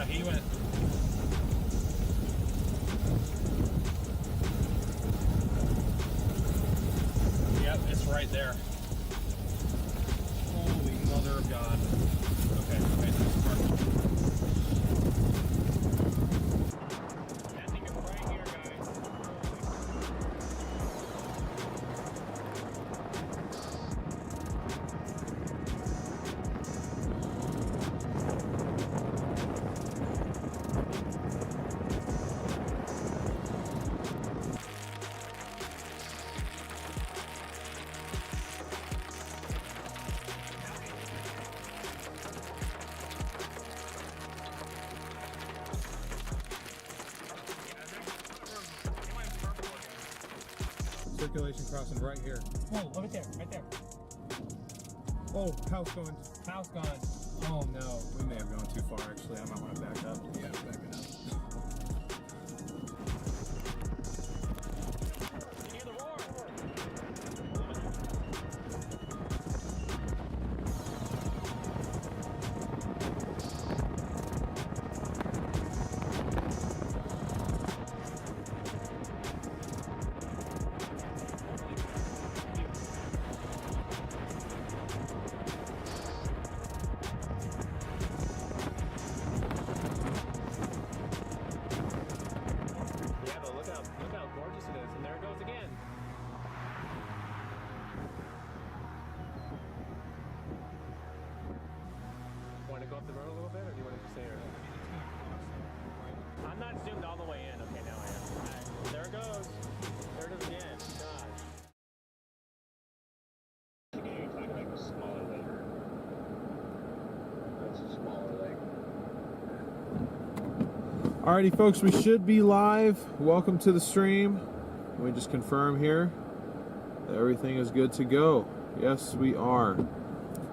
Yeah, he went. Yep, it's right there. Holy mother of God. Okay, this is perfect. That thing is right here, guys. Circulation crossing right here. Whoa, look at there, right there. Oh, house going. House gone. Oh no, we may have gone too far actually. I might want to back up. Yeah, back it up. You hear the roar? Yeah, but look how gorgeous it is, and there it goes again. Want to go up the road a little bit, or do you want to stay here? I'm not zoomed all the way in. Okay, now I am. All right, there it goes. There it is again. Gosh. You're talking like a smaller lake. That's a smaller lake. Alrighty, folks, we should be live. Welcome to the stream. Let me just confirm here that everything is good to go. Yes, we are.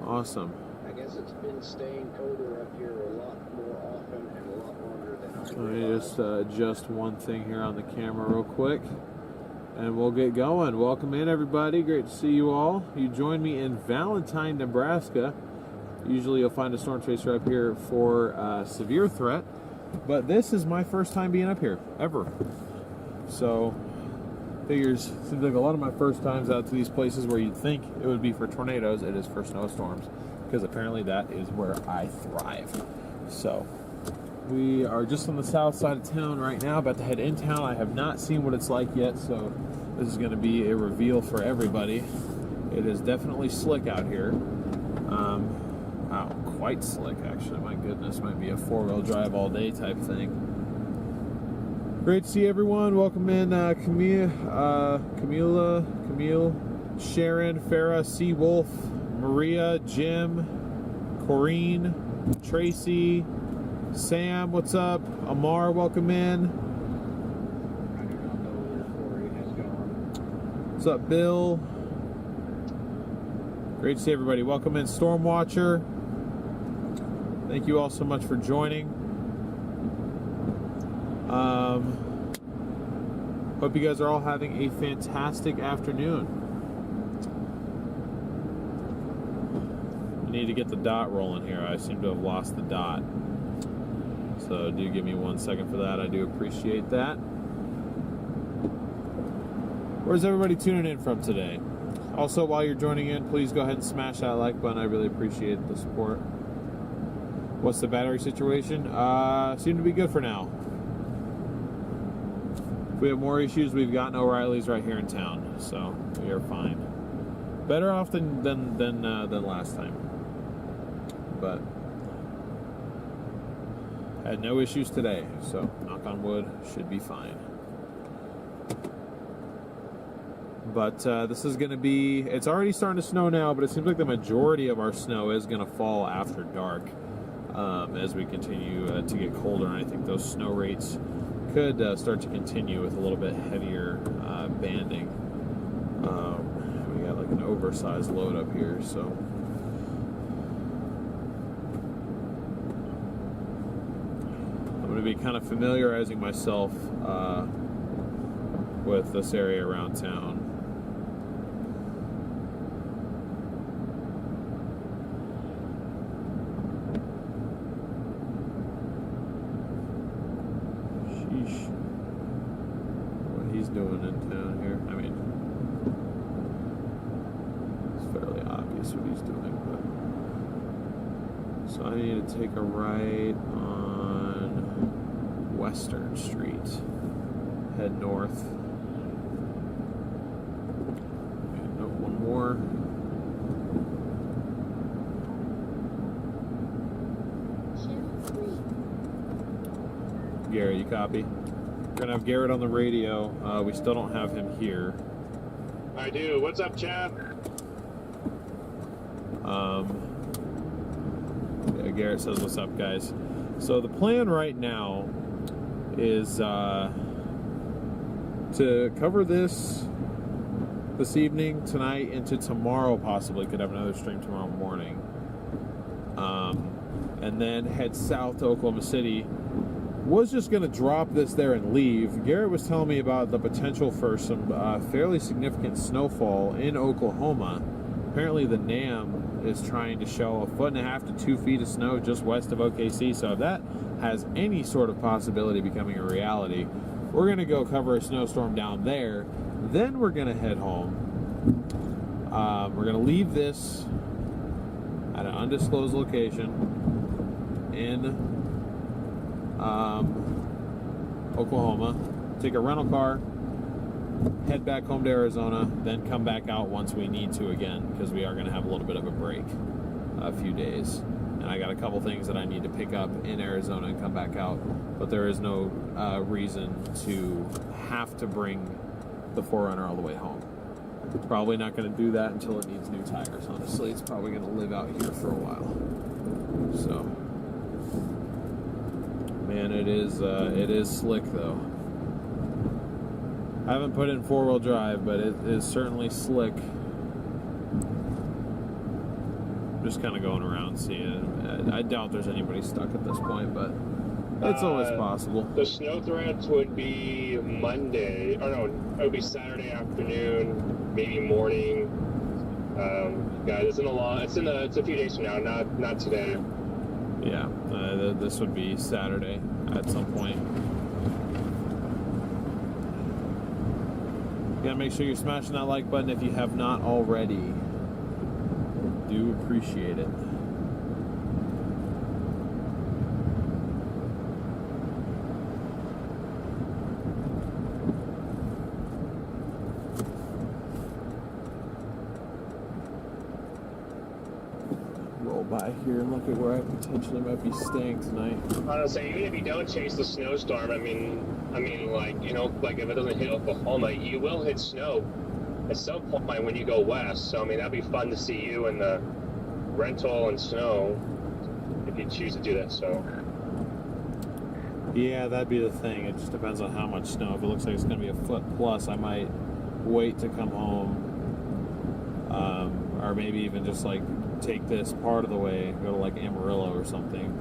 Awesome. I guess it's been staying colder up here a lot more often and a lot longer than I Let me realized. just adjust one thing here on the camera real quick, and we'll get going. Welcome in, everybody. Great to see you all. You joined me in Valentine, Nebraska. Usually you'll find a storm chaser up here for severe threat, but this is my first time being up here, ever. So, seems like a lot of my first times out to these places where you'd think it would be for tornadoes, it is for snowstorms, because apparently that is where I thrive. So, we are just on the south side of town right now, about to head in town. I have not seen what it's like yet, so this is going to be a reveal for everybody. It is definitely slick out here. Wow, quite slick actually. My goodness, might be a four-wheel drive all day type thing. Great to see everyone. Welcome in Camille, Sharon, Farah, Seawolf, Maria, Jim, Corrine, Tracy, Sam, what's up? Amar, welcome in. I do not know where Corey has gone. What's up, Bill? Great to see everybody. Welcome in, Stormwatcher. Thank you all so much for joining. Hope you guys are all having a fantastic afternoon. I need to get the dot rolling here. I seem to have lost the dot. So do give me 1 second for that. I do appreciate that. Where's everybody tuning in from today? Also, while you're joining in, please go ahead and smash that like button. I really appreciate the support. What's the battery situation? Seem to be good for now. If we have more issues, we've got O'Reilly's right here in town, so we are fine. Better off than last time, but had no issues today. So knock on wood, should be fine. But this is going to be, it's already starting to snow now, but it seems like the majority of our snow is going to fall after dark as we continue to get colder. And I think those snow rates could start to continue with a little bit heavier banding. We got like an oversized load up here, so. I'm going to be kind of familiarizing myself with this area around town. So I need to take a right on Western Street. Head north. And note one more. Garrett, you copy? We're gonna have Garrett on the radio. We still don't have him here. I do. What's up, Chad? Yeah, Garrett says, "What's up, guys?" So the plan right now is to cover this evening, tonight, into tomorrow. Possibly could have another stream tomorrow morning, and then head south to Oklahoma City. Was just going to drop this there and leave. Garrett was telling me about the potential for some fairly significant snowfall in Oklahoma. Apparently the NAM is trying to show 1.5 to 2 feet of snow just west of OKC. So if that has any sort of possibility of becoming a reality, we're going to go cover a snowstorm down there. Then we're going to head home. We're going to leave this at an undisclosed location in Oklahoma, take a rental car, head back home to Arizona, then come back out once we need to again, because we are going to have a little bit of a break, a few days, and I got a couple things that I need to pick up in Arizona and come back out, but there is no reason to have to bring the 4Runner all the way home. Probably not going to do that until it needs new tires. Honestly, it's probably going to live out here for a while. So man, it is slick though. I haven't put in 4-wheel drive, but it is certainly slick. Just kind of going around seeing it. I doubt there's anybody stuck at this point, but it's always possible. The snow threats would be Monday, or no, it would be Saturday afternoon, maybe morning. Guys, it's a few days from now, not today. Yeah, this would be Saturday at some point. You gotta make sure you're smashing that like button if you have not already. Do appreciate it. By here and look at where I potentially might be staying tonight. Honestly, even if you don't chase the snowstorm, I mean, like, you know, like if it doesn't hit Oklahoma, you will hit snow at some point when you go west. So I mean, that'd be fun to see you in the rental and snow if you choose to do that. So yeah, that'd be the thing. It just depends on how much snow. If it looks like it's going to be a foot plus, I might wait to come home, or maybe even just like take this part of the way, go to like Amarillo or something,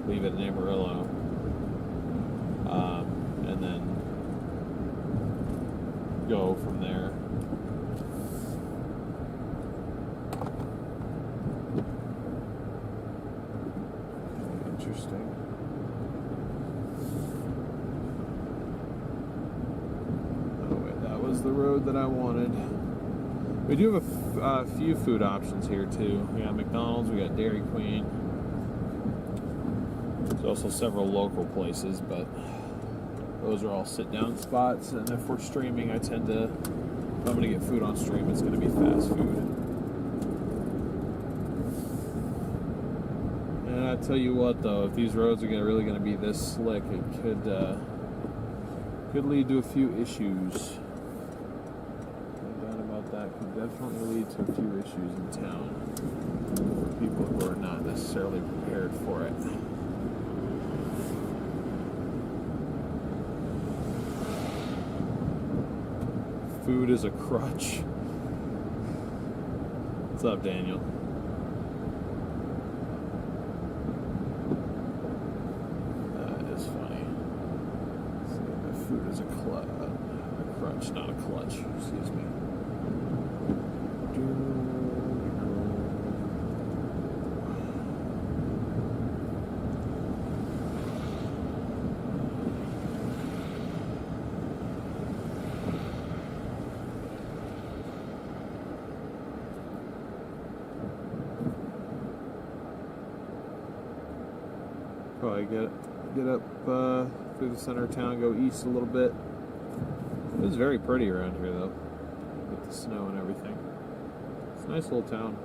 leave it in Amarillo, and then go from there. Interesting. Oh wait, that was the road that I wanted. We do have a few food options here too. We got McDonald's, we got Dairy Queen. There's also several local places, but those are all sit-down spots. And if we're streaming, if I'm going to get food on stream, it's going to be fast food. And I tell you what, though, if these roads are really going to be this slick, it could lead to a few issues. That could definitely lead to a few issues in town for people who are not necessarily prepared for it. Food is a crutch. What's up, Daniel? That is funny. Let's see, my food is a crutch, not a clutch. Excuse me. Probably get up through the center of town, go east a little bit. It was very pretty around here though, with the snow and everything. It's a nice little town.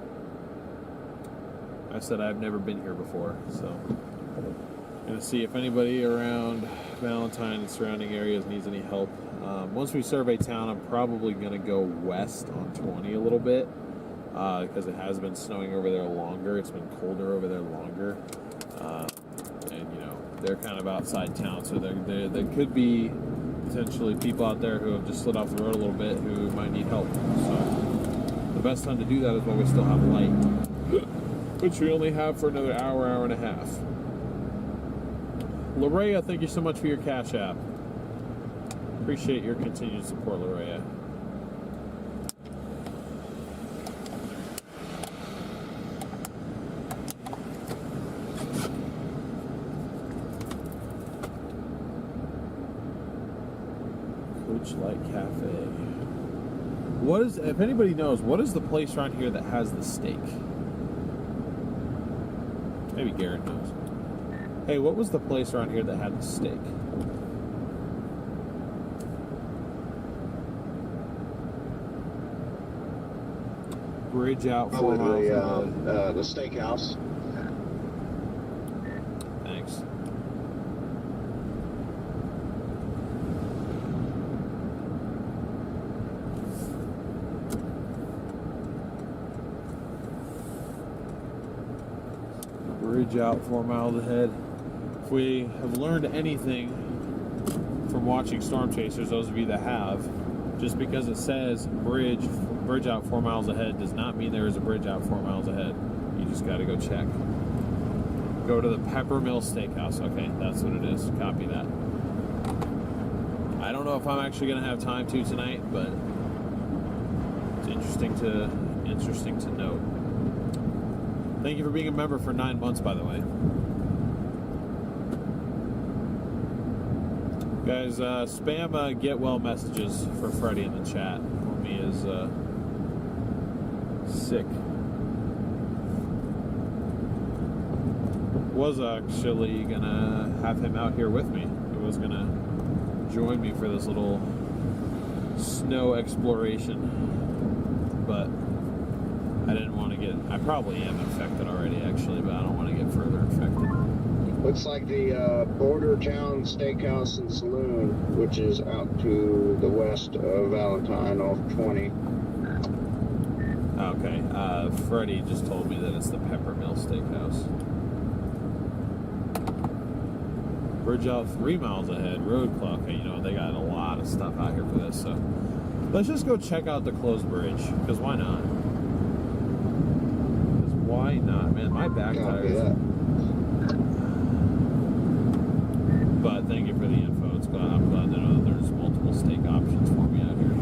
I said I've never been here before, so I'm gonna see if anybody around Valentine and surrounding areas needs any help. Once we survey town, I'm probably gonna go west on 20 a little bit because it has been snowing over there longer. It's been colder over there longer, and you know they're kind of outside town, so there could be potentially people out there who have just slid off the road a little bit who might need help. So the best time to do that is while we still have light, which we only have for another hour and a half. Larea, thank you so much for your Cash App. Appreciate your continued support, Larea. Coach Light Cafe. What is, if anybody knows, what is the place around here that has the steak? Maybe Garrett knows. Hey, what was the place around here that had the steak? Bridge out 4 miles ahead. The steakhouse. Thanks. Bridge out 4 miles ahead. If we have learned anything from watching Storm Chasers, those of you that have, just because it says bridge out 4 miles ahead does not mean there is a bridge out 4 miles ahead. You just got to go check. Go to the Peppermill Steakhouse. Okay, that's what it is. Copy that. I don't know if I'm actually going to have time to tonight, but it's interesting to note. Thank you for being a member for 9 months, by the way. Guys, spam get well messages for Freddie in the chat. Homie is sick. Was actually gonna have him out here with me. He was gonna join me for this little snow exploration, but I didn't want to get. I probably am infected already, actually, but I don't want to get further infected. Looks like the Border Town Steakhouse and Saloon, which is out to the west of Valentine off 20. Okay, Freddie just told me that it's the Peppermill Steakhouse. Bridge out 3 miles ahead, road clock. Okay, you know, they got a lot of stuff out here for this, so let's just go check out the closed bridge, because why not? Because why not? Man, my back tires. But thank you for the info. I'm glad to know that there's multiple steak options for me out here.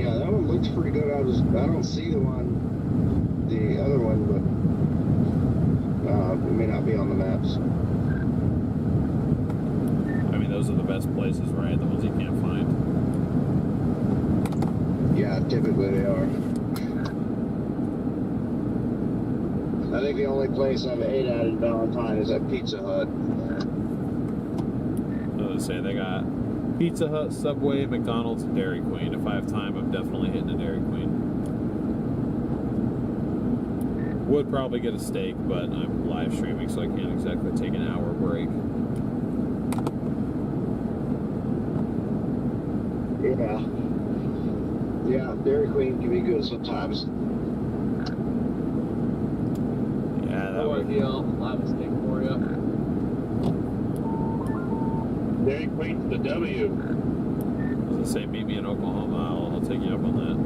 Yeah, that one looks pretty good. I don't see the other one, but it may not be on the maps. I mean, those are the best places, right? The ones you can't find. Yeah, typically they are. I think the only place I've ate at in Valentine is at Pizza Hut. I was say they got Pizza Hut, Subway, McDonald's, and Dairy Queen. If I have time, I'm definitely hitting a Dairy Queen. Would probably get a steak, but I'm live streaming, so I can't exactly take an hour break. Yeah, Dairy Queen can be good sometimes. Yeah, that would be I'll have a steak for you. Dairy Queen to the W. I was gonna say, meet me in Oklahoma. I'll take you up on that.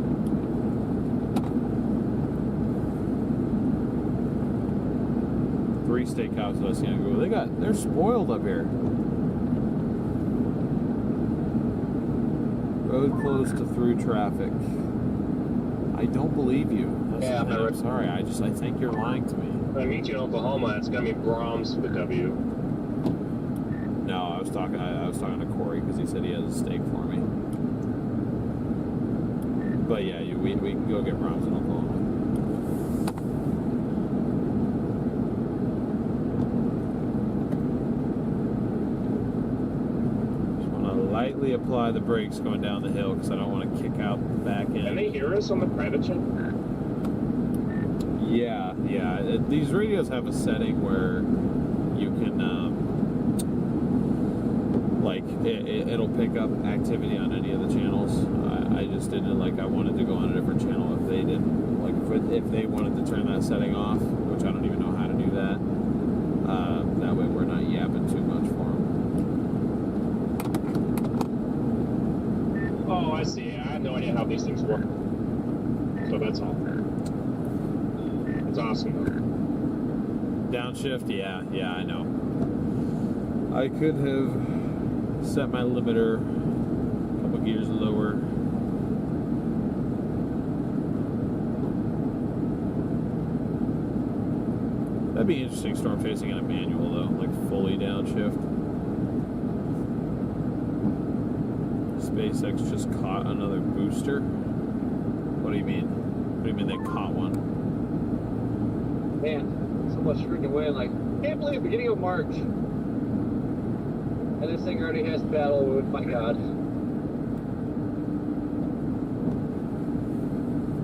3 steakhouses I see on Google. They're spoiled up here. Road closed to through traffic. I don't believe you. I'm sorry. I think you're lying to me. When I meet you in Oklahoma, it's gonna be Brahms to the W. No, I was talking to Corey because he said he has a steak for me. But yeah, we can go get Brahms in Oklahoma. lightly apply the brakes going down the hill because I don't want to kick out the back end. Can they hear us on the private channel? Yeah. These radios have a setting where you can, like, it'll pick up activity on any of the channels. I just didn't, like, I wanted to go on a different channel if they didn't, like, if they wanted to turn that setting off, which I don't even know how to do that. That way we're not yapping too much for them. Oh, I see. I have no idea how these things work. So that's all. It's awesome, though. Downshift, yeah, I know. I could have set my limiter a couple gears lower. That'd be interesting, storm chasing in a manual though, like fully downshift. SpaceX just caught another booster. What do you mean? What do you mean they caught one? Man, so much freaking wind. Like, can't believe beginning of March. And this thing already has battle with, my God.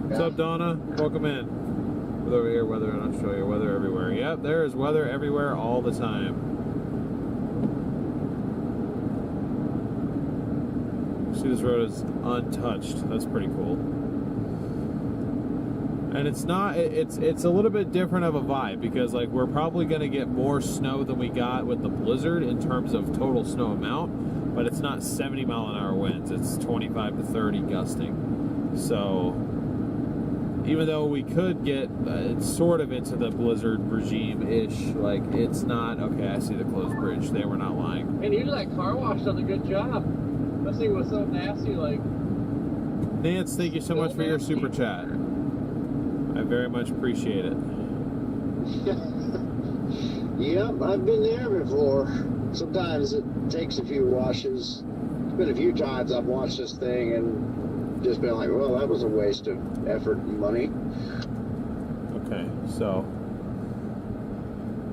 What's up, Donna? Welcome in. With over here, weather in Australia, weather everywhere. Yep, there is weather everywhere all the time. See, this road is untouched. That's pretty cool. And it's not, it's a little bit different of a vibe because, like, we're probably going to get more snow than we got with the blizzard in terms of total snow amount, but it's not 70-mile-an-hour winds. It's 25 to 30 gusting. So even though we could get sort of into the blizzard regime-ish, like, it's not, okay, I see the closed bridge. They were not lying. And usually that car wash done a good job. This thing was so nasty, like... Nance, thank you so much for your super chat. I very much appreciate it. Yep, I've been there before. Sometimes it takes a few washes. It's been a few times I've watched this thing and just been like, well, that was a waste of effort and money. Okay, so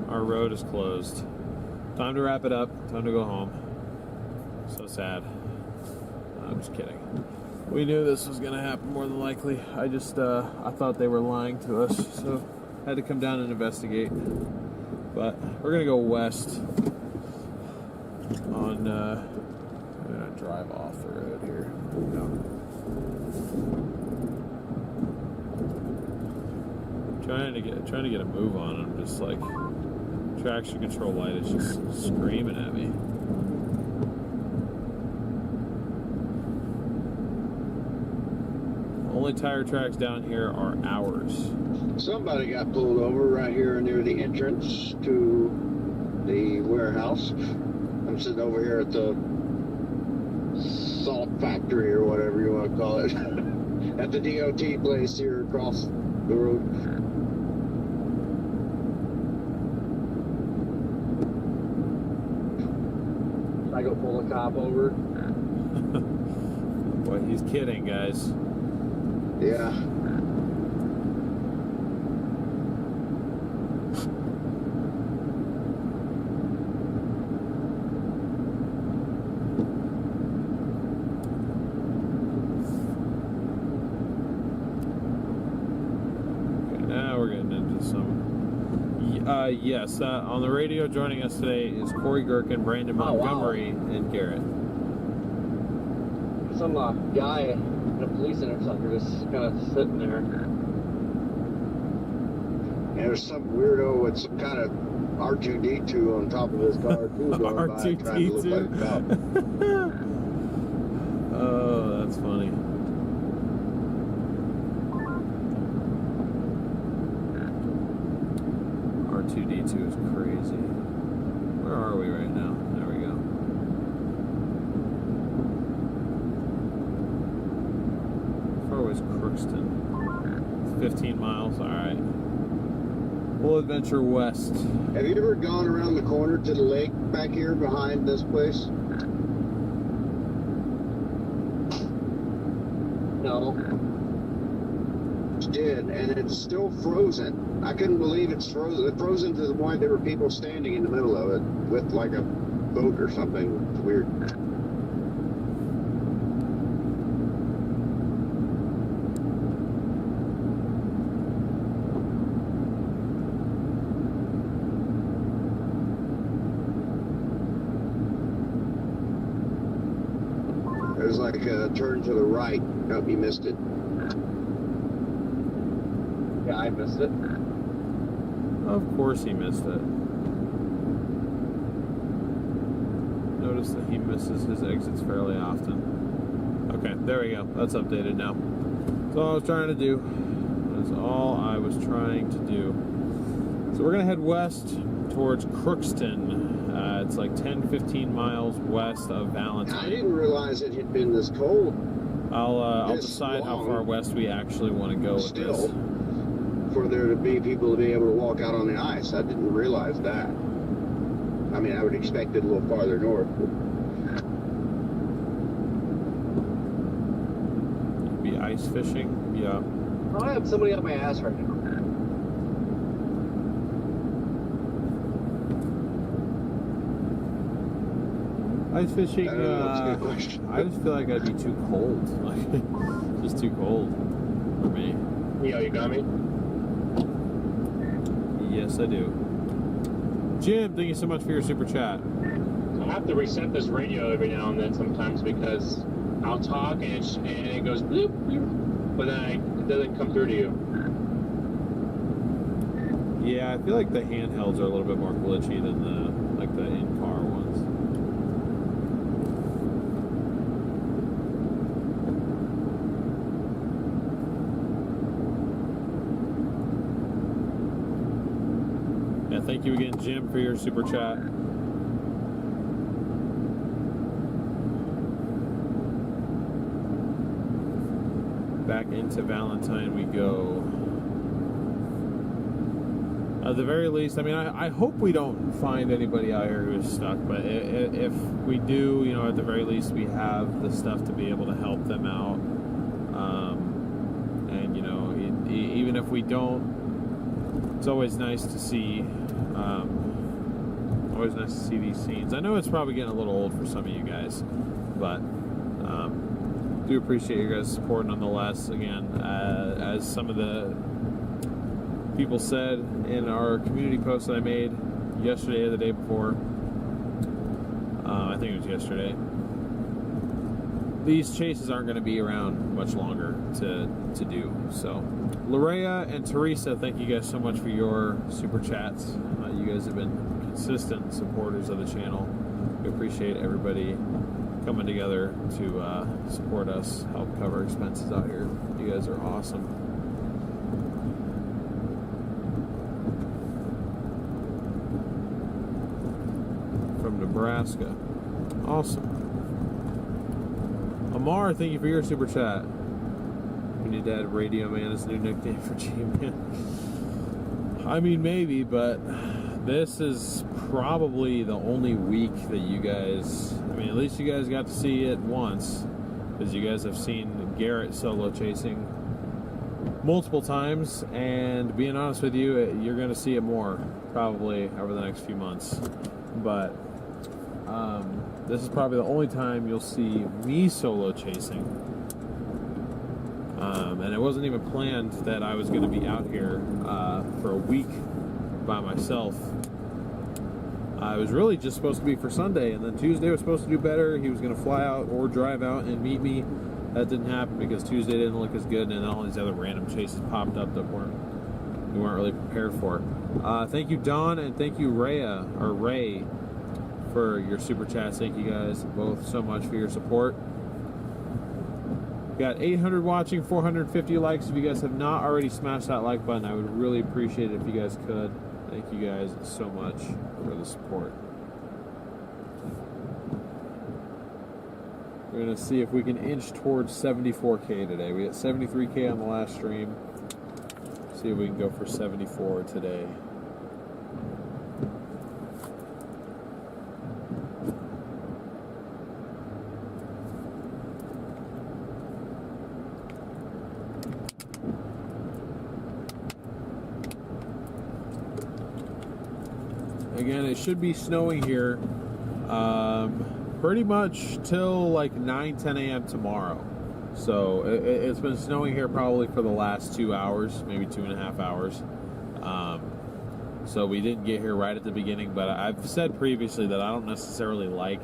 our road is closed. Time to wrap it up. Time to go home. So sad. I'm just kidding. We knew this was going to happen more than likely. I just, I thought they were lying to us, so I had to come down and investigate. But we're going to go west on, I'm going to drive off the road here. Trying to get a move on. I'm just like, traction control light is just screaming at me. Only tire tracks down here are ours. Somebody got pulled over right here near the entrance to the warehouse. I'm sitting over here at the salt factory or whatever you want to call it. At the DOT place here across the road. I go pull the cop over. Boy, he's kidding, guys. Yeah. Okay, now we're getting into some. Yes, on the radio joining us today is Corey Gherkin, Brandon Montgomery, and Garrett. Some guy in a police interceptor just kind of sitting there. And there's some weirdo with some kind of R2D2 on top of his car too, going by trying to look like a cop. Oh, that's funny. R2D2 is crazy. Where are we right now? There we go. How far was Crookston? 15 miles, alright. We'll adventure west. Have you ever gone around the corner to the lake back here behind this place? No. Did, and it's still frozen. I couldn't believe it's frozen. It's frozen to the point there were people standing in the middle of it with like a boat or something. It's weird. like a turn to the right. Nope, you missed it. Yeah, I missed it. Of course he missed it. Notice that he misses his exits fairly often. Okay, there we go. That's updated now. That's all I was trying to do. That's all I was trying to do. So we're going to head west towards Crookston. It's like 10-15 miles west of Valentine. I didn't realize it had been this cold. I'll decide how far west we actually want to go with this. For there to be people to be able to walk out on the ice. I didn't realize that. I mean, I would expect it a little farther north. Be ice fishing? Yeah. I have somebody on my ass right now. Ice fishing, That's a good question. I just feel like I'd be too cold. Like, just too cold for me. Yo, you got me? Yes, I do. Jim, thank you so much for your super chat. I have to reset this radio every now and then sometimes because I'll talk and it goes bloop, bloop, but then it doesn't come through to you. Yeah, I feel like the handhelds are a little bit more glitchy than the in-car ones. Yeah, thank you again, Jim, for your super chat. Back into Valentine we go. At the very least, I mean, I hope we don't find anybody out here who is stuck, but if we do, you know, at the very least we have the stuff to be able to help them out. And, you know, even if we don't, it's always nice to see, these scenes. I know it's probably getting a little old for some of you guys, but do appreciate your guys' support nonetheless. Again, as some of the people said in our community post that I made yesterday or the day before, I think it was yesterday, these chases aren't going to be around much longer to do. So Larea and Teresa, thank you guys so much for your super chats. You guys have been consistent supporters of the channel. We appreciate everybody coming together to support us, help cover expenses out here. You guys are awesome. From Nebraska. Awesome. Amar, thank you for your super chat. We need to add Radio Man as a new nickname for G-Man. I mean, maybe, but this is probably the only week that you guys, I mean, at least you guys got to see it once, because you guys have seen Garrett solo chasing multiple times, and being honest with you, you're going to see it more probably over the next few months. But this is probably the only time you'll see me solo chasing. And it wasn't even planned that I was going to be out here for a week by myself. It was really just supposed to be for Sunday, and then Tuesday was supposed to do better. He was going to fly out or drive out and meet me. That didn't happen because Tuesday didn't look as good, and then all these other random chases popped up that we weren't really prepared for. Thank you, Don, and thank you, Ray, for your super chats. Thank you guys both so much for your support. Got 800 watching, 450 likes. If you guys have not already smashed that like button, I would really appreciate it if you guys could. Thank you guys so much for the support. We're going to see if we can inch towards 74K today. We got 73K on the last stream. See if we can go for 74 today. Again, it should be snowing here pretty much till like 9-10 a.m. tomorrow. So it's been snowing here probably for the last 2 hours, maybe 2.5 hours. So we didn't get here right at the beginning, but I've said previously that I don't necessarily like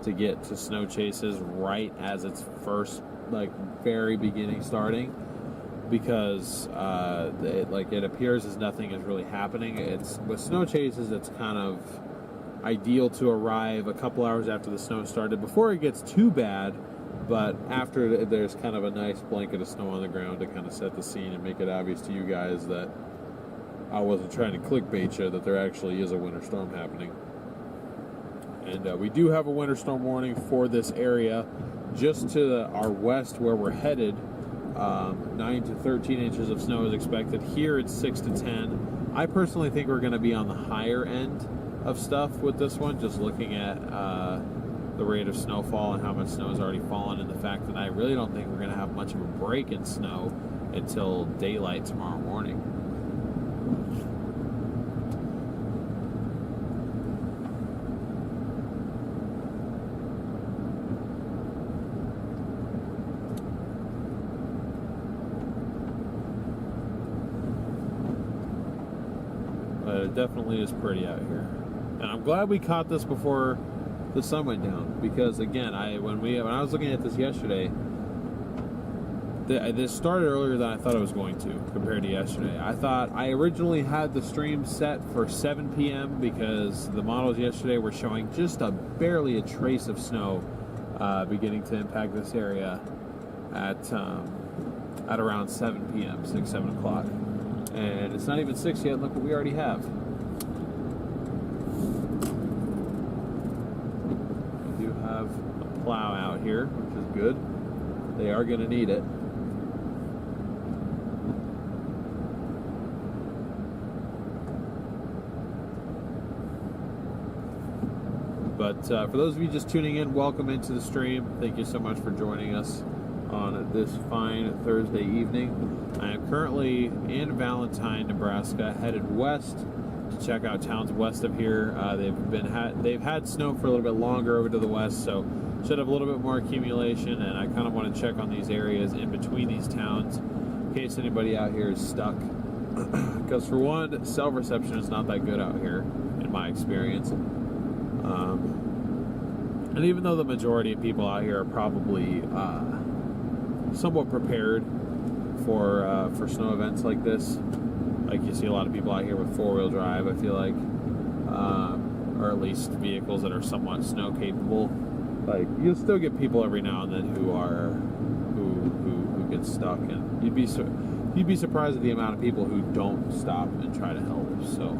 to get to snow chases right as it's first, like, very beginning starting, because it appears as nothing is really happening. It's with snow chases, it's kind of ideal to arrive a couple hours after the snow started, before it gets too bad, but after there's kind of a nice blanket of snow on the ground to kind of set the scene and make it obvious to you guys that I wasn't trying to clickbait you, that there actually is a winter storm happening. And we do have a winter storm warning for this area. Just to our west where we're headed, 9 to 13 inches of snow is expected. Here it's 6 to 10. I personally think we're going to be on the higher end of stuff with this one, just looking at the rate of snowfall and how much snow has already fallen, and the fact that I really don't think we're going to have much of a break in snow until daylight tomorrow morning. But it definitely is pretty out here. And I'm glad we caught this before the sun went down, because again, when I was looking at this yesterday, this started earlier than I thought it was going to compared to yesterday. I originally had the stream set for 7 p.m. because the models yesterday were showing just barely a trace of snow beginning to impact this area at around 7 p.m., 6, 7 o'clock. And it's not even 6 yet. Look what we already have. We do have a plow out here, which is good. They are going to need it. But for those of you just tuning in, welcome into the stream. Thank you so much for joining us on this fine Thursday evening. I am currently in Valentine, Nebraska, headed west to check out towns west of here. They've had snow for a little bit longer over to the west, so should have a little bit more accumulation, and I kind of want to check on these areas in between these towns in case anybody out here is stuck. Because for one, cell reception is not that good out here in my experience. And even though the majority of people out here are probably somewhat prepared for snow events like this, like you see a lot of people out here with four-wheel drive, I feel like, or at least vehicles that are somewhat snow capable. Like, you'll still get people every now and then who get stuck, and you'd be surprised at the amount of people who don't stop and try to help. So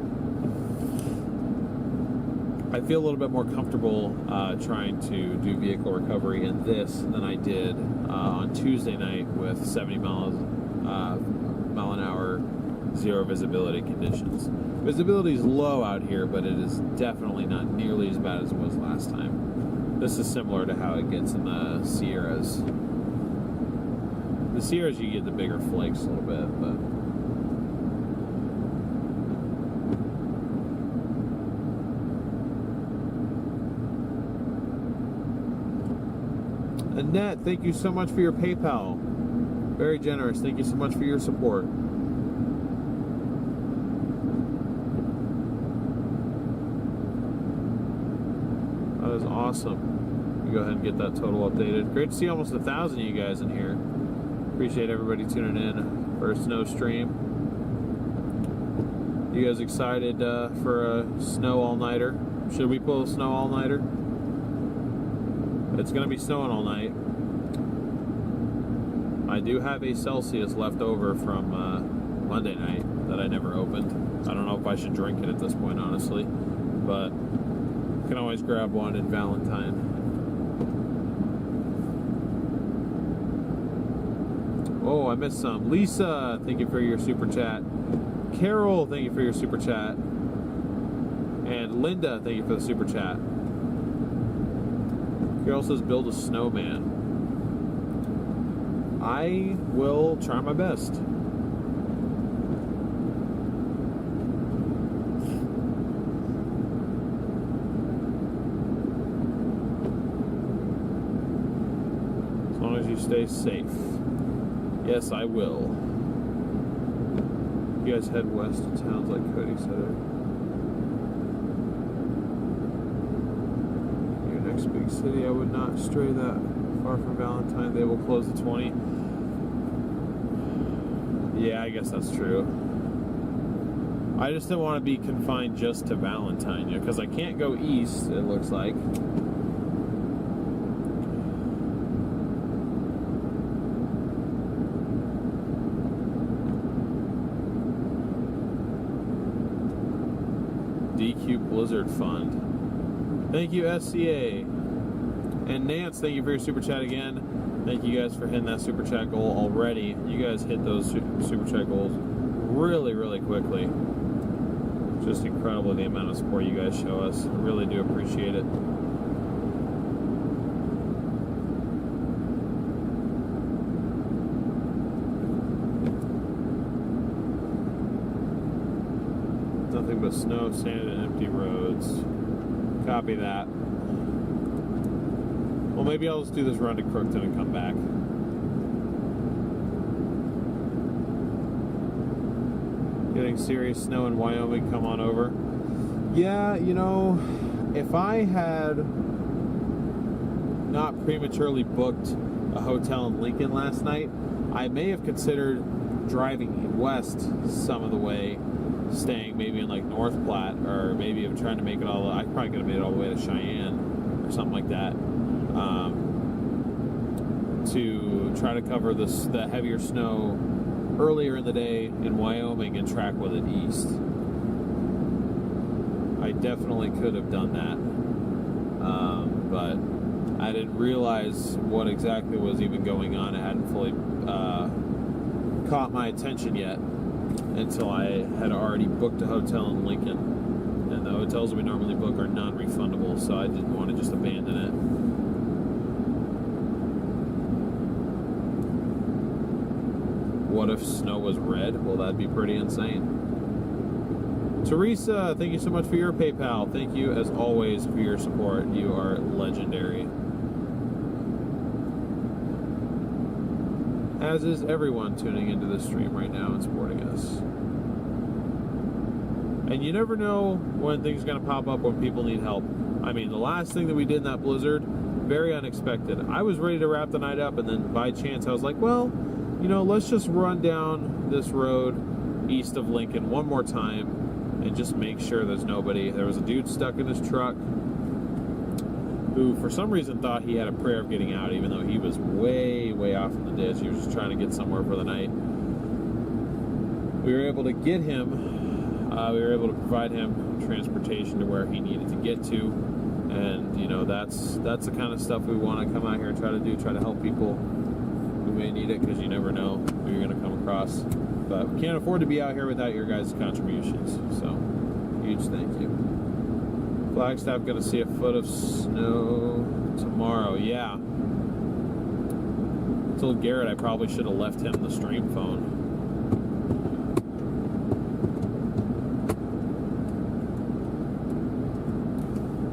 I feel a little bit more comfortable trying to do vehicle recovery in this than I did on Tuesday night with 70 mile an hour, zero visibility conditions. Visibility is low out here, but it is definitely not nearly as bad as it was last time. This is similar to how it gets in the Sierras. The Sierras, you get the bigger flakes a little bit, but Annette, thank you so much for your PayPal. Very generous. Thank you so much for your support. That is awesome. Go ahead and get that total updated. Great to see almost 1,000 of you guys in here. Appreciate everybody tuning in for a snow stream. You guys excited for a snow all-nighter? Should we pull a snow all-nighter? It's going to be snowing all night. I do have a Celsius left over from Monday night that I never opened. I don't know if I should drink it at this point, honestly, but you can always grab one in Valentine. Oh, I missed some. Lisa, thank you for your super chat. Carol, thank you for your super chat. And Linda, thank you for the super chat. Carol says, build a snowman. I will try my best. As long as you stay safe. Yes, I will. You guys head west to towns like Cody said. next big city. I would not stray that far from Valentine. They will close at 20. Yeah, I guess that's true. I just didn't want to be confined just to Valentine, you know, because I can't go east, it looks like. DQ Blizzard Fund. Thank you, SCA. And Nance, thank you for your super chat again. Thank you guys for hitting that super chat goal already. You guys hit those super chat goals really, really quickly. Just incredible the amount of support you guys show us. I really do appreciate it. Nothing but snow, sand, and empty roads. Copy that. Well, maybe I'll just do this run to Crookston and come back. Getting serious snow in Wyoming, come on over. Yeah, you know, if I had not prematurely booked a hotel in Lincoln last night, I may have considered driving west some of the way, staying maybe in like North Platte, or maybe I'm trying to make it all. I probably could have made it all the way to Cheyenne or something like that, to try to cover the heavier snow earlier in the day in Wyoming and track with it east. I definitely could have done that, but I didn't realize what exactly was even going on. It hadn't fully caught my attention yet until I had already booked a hotel in Lincoln, and the hotels that we normally book are non-refundable, so I didn't want to just abandon it. What if snow was red? Well, that'd be pretty insane. Teresa, thank you so much for your PayPal. Thank you, as always, for your support. You are legendary. As is everyone tuning into this stream right now and supporting us. And you never know when things are going to pop up when people need help. I mean, the last thing that we did in that blizzard, very unexpected. I was ready to wrap the night up, and then by chance I was like, well, you know, let's just run down this road east of Lincoln one more time and just make sure there's nobody. There was a dude stuck in his truck who for some reason thought he had a prayer of getting out, even though he was way, way off in the ditch. He was just trying to get somewhere for the night. We were able to get him, we were able to provide him transportation to where he needed to get to. And, you know, that's the kind of stuff we want to come out here and try to do, try to help people who may need it, because you never know who you're going to come across. But we can't afford to be out here without your guys' contributions. So, huge thank you. Flagstaff going to see a foot of snow tomorrow. Yeah. I told Garrett I probably should have left him the stream phone.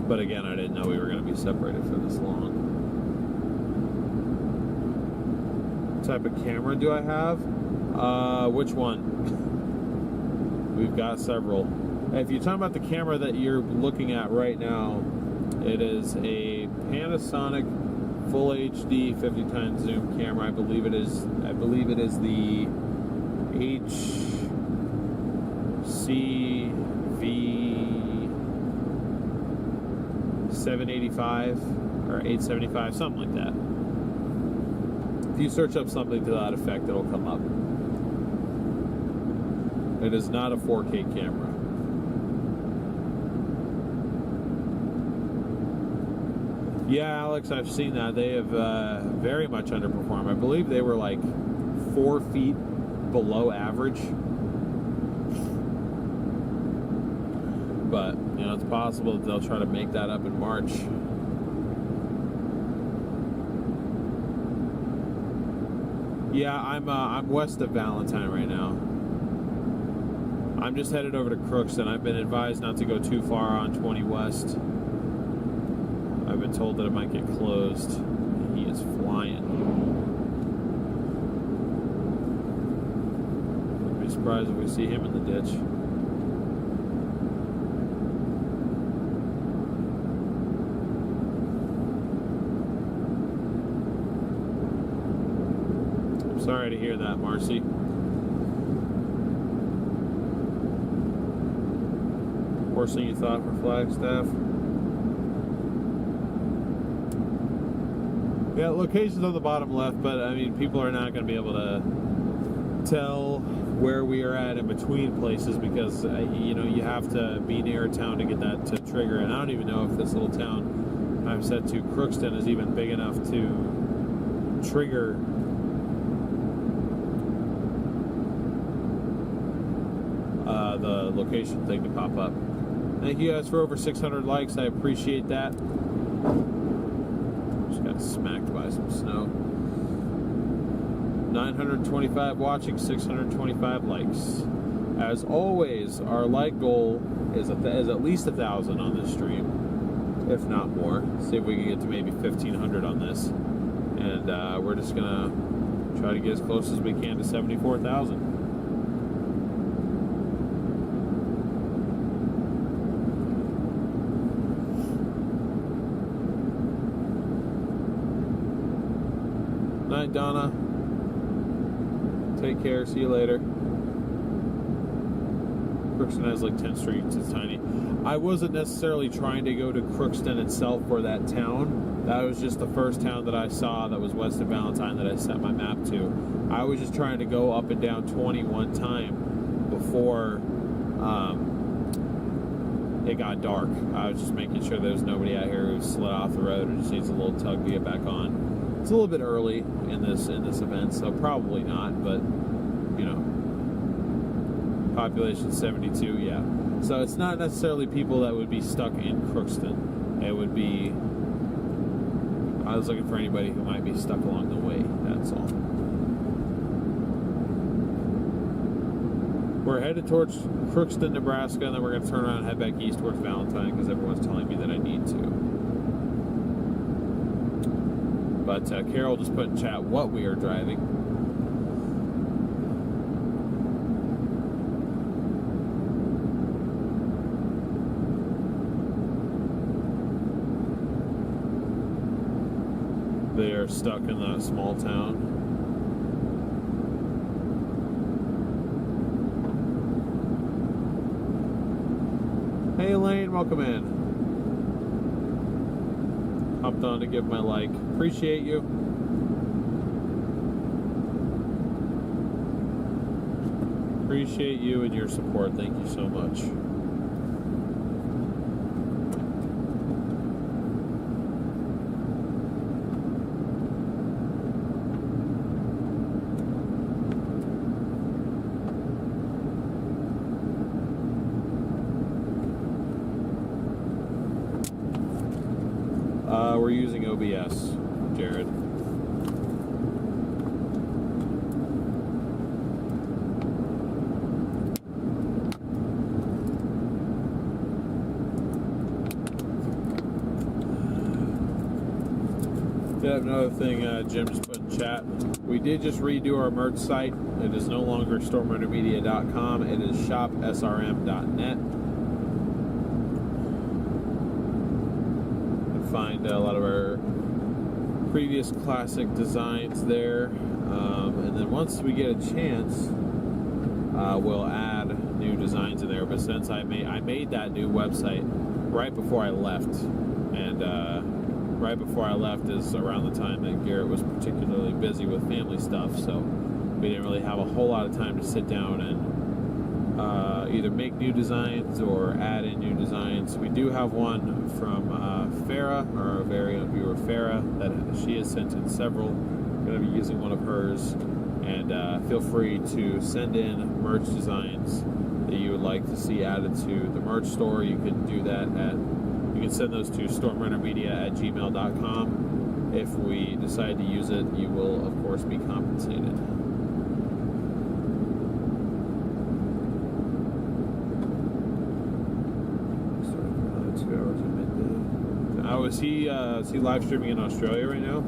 But again, I didn't know we were going to be separated for this long. What type of camera do I have? Which one? We've got several. If you're talking about the camera that you're looking at right now, it is a Panasonic Full HD 50 times zoom camera. I believe it is the HCV 785 or 875, something like that. If you search up something to that effect, it'll come up. It is not a 4K camera. Yeah, Alex, I've seen that. They have very much underperformed. I believe they were like 4 feet below average. But, you know, it's possible that they'll try to make that up in March. Yeah, I'm west of Valentine right now. I'm just headed over to Crookston. I've been advised not to go too far on 20 West. I've been told that it might get closed. He is flying. Wouldn't be surprised if we see him in the ditch. Sorry to hear that, Marcy. Worst thing you thought for Flagstaff? Yeah, location's on the bottom left, but I mean, people are not going to be able to tell where we are at in between places because, you know, you have to be near a town to get that to trigger. And I don't even know if this little town I'm set to, Crookston, is even big enough to trigger the location thing to pop up. Thank you guys for over 600 likes. I appreciate that. Just got smacked by some snow. 925 watching, 625 likes. As always, our like goal is at least 1,000 on this stream, if not more. See if we can get to maybe 1,500 on this. And we're just gonna try to get as close as we can to 74,000. Night, Donna. Take care. See you later. Crookston has like 10 streets. It's tiny. I wasn't necessarily trying to go to Crookston itself for that town. That was just the first town that I saw that was west of Valentine that I set my map to. I was just trying to go up and down 21 time before it got dark. I was just making sure there was nobody out here who slid off the road or just needs a little tug to get back on. It's a little bit early in this event, so probably not, but you know, population 72, yeah. So it's not necessarily people that would be stuck in Crookston. It would be, I was looking for anybody who might be stuck along the way, that's all. We're headed towards Crookston, Nebraska, and then we're going to turn around and head back east towards Valentine because everyone's telling me that I need to. But Carol just put in chat what we are driving. They are stuck in that small town. Hey Elaine, welcome in. Hopped on to give my like. Appreciate you. Appreciate you and your support. Thank you so much. We're using OBS, Jared. Yeah, another thing Jim just put in chat. We did just redo our merch site. It is no longer StormRunnerMedia.com. It is shopsrm.net. Find a lot of our previous classic designs there, and then once we get a chance, we'll add new designs in there. But since I made that new website right before I left, and right before I left is around the time that Garrett was particularly busy with family stuff, so we didn't really have a whole lot of time to sit down and either make new designs or add in new designs. We do have one from Farah, our very own viewer Farah, that she has sent in several. I'm going to be using one of hers, and feel free to send in merch designs that you would like to see added to the merch store. You can do that you can send those to stormrunnermedia@gmail.com. If we decide to use it, you will of course be compensated. Oh, is he live streaming in Australia right now?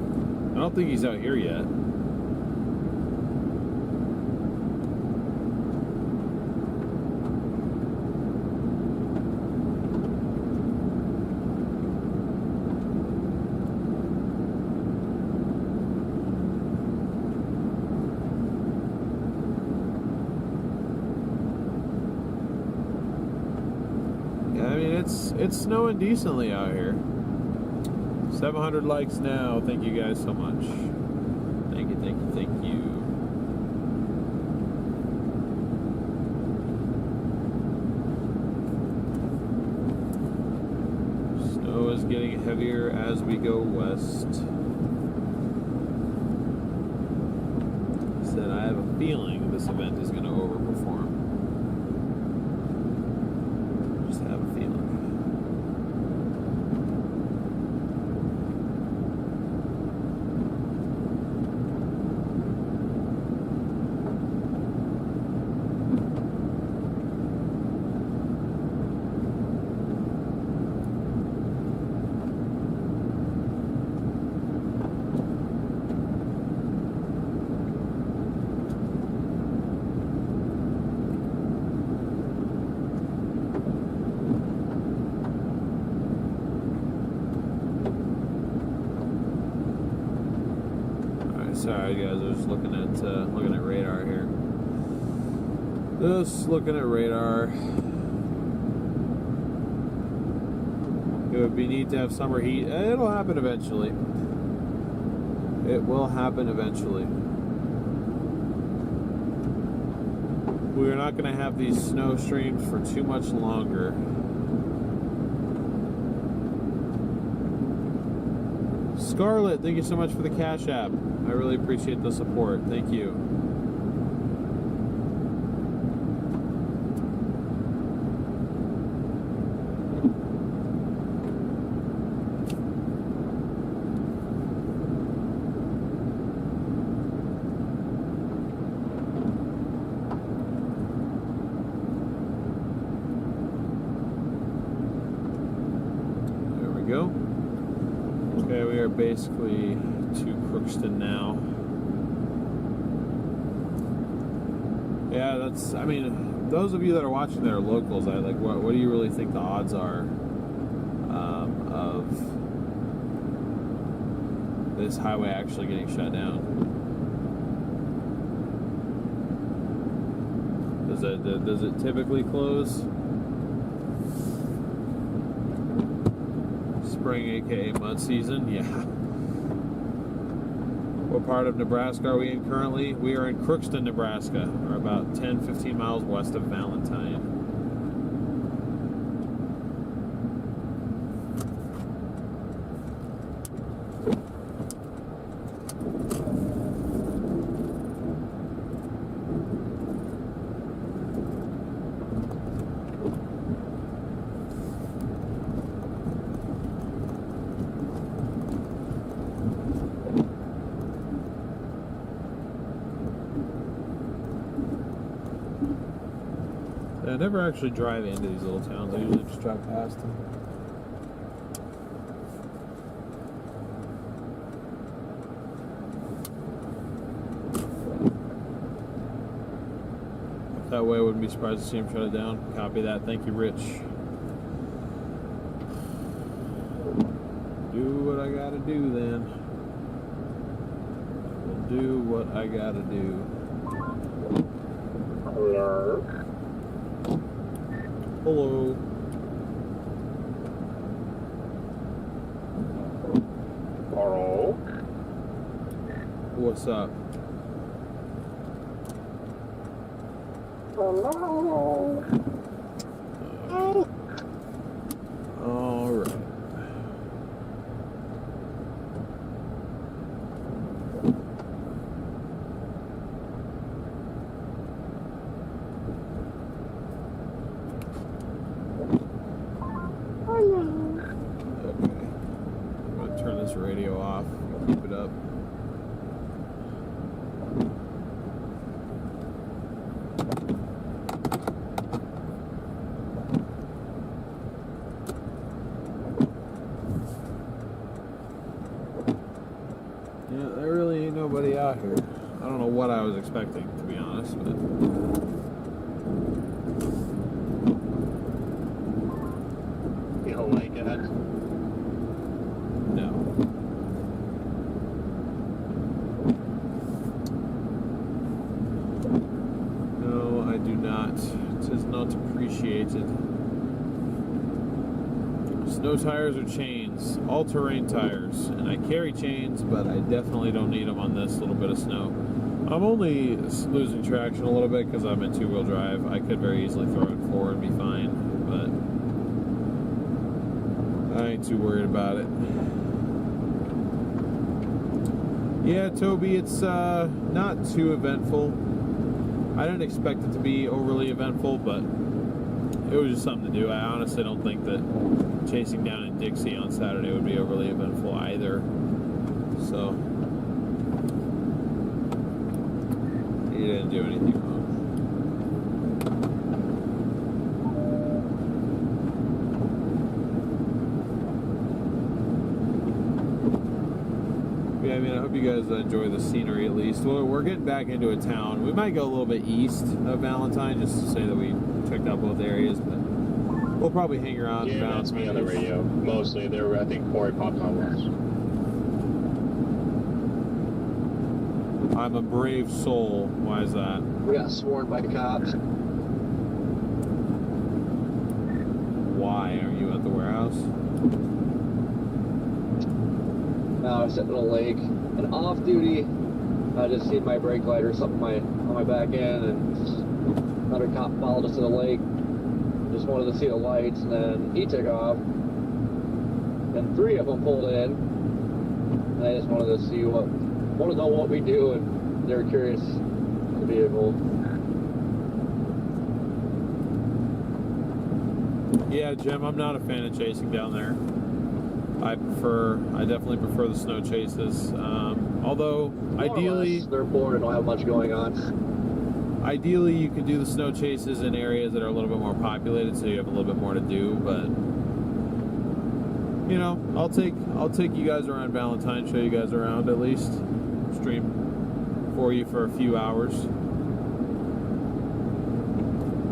I don't think he's out here yet. it's snowing decently out here. 700 likes now. Thank you guys so much. Thank you, thank you, thank you. Snow is getting heavier as we go west. Said I have a feeling this event is going to overperform. Just have a feeling. Sorry guys, I was just looking at radar here. Just looking at radar. It would be neat to have summer heat. It'll happen eventually. It will happen eventually. We're not going to have these snow streams for too much longer. Scarlett, thank you so much for the Cash App. I really appreciate the support. Thank you. There we go. Okay, we are basically to Crookston now. Yeah, that's, I mean, those of you that are watching that are locals, what do you really think the odds are of this highway actually getting shut down? Does it typically close? Spring, aka mud season, yeah. What part of Nebraska are we in currently? We are in Crookston, Nebraska. We're about 10-15 miles west of Valentine. I never actually drive into these little towns. I usually just drive past them. That way, I wouldn't be surprised to see him shut it down. Copy that. Thank you, Rich. Do what I gotta do then. I will do what I gotta do. Hello. Hello. Hello. What's up? Hello. All right. Radio off, keep it up. Yeah, there really ain't nobody out here. I don't know what I was expecting, to be honest, but You don't like it? no. No, I do not. It is not appreciated. Snow tires or chains? All-terrain tires. And I carry chains, but I definitely don't need them on this little bit of snow. I'm only losing traction a little bit because I'm in two-wheel drive. I could very easily throw it forward and be fine, but I ain't too worried about it. Yeah, Toby, it's not too eventful. I didn't expect it to be overly eventful, but it was just something to do. I honestly don't think that chasing down in Dixie on Saturday would be overly eventful either. So, he didn't do anything wrong. Yeah, I mean, I hope you guys enjoy the scenery at least. Well, we're getting back into a town. We might go a little bit east of Valentine just to say that we checked out both areas, but we'll probably hang around. Yeah, that's me on the radio. Mostly, there were, I think Corey popped on once. I'm a brave soul. Why is that? We got sworn by cops. Why are you at the warehouse? I was sitting on a lake, and off duty, I just seen my brake light or something on my back end, and another cop followed us to the lake. Just wanted to see the lights, and then he took off, and three of them pulled in. And I just wanted to know what we do, and they were curious the vehicle. Yeah, Jim, I'm not a fan of chasing down there. I definitely prefer the snow chases. Although, ideally, they're bored and don't have much going on. Ideally, you could do the snow chases in areas that are a little bit more populated, so you have a little bit more to do. But you know, I'll take you guys around Valentine, show you guys around at least, stream for you for a few hours.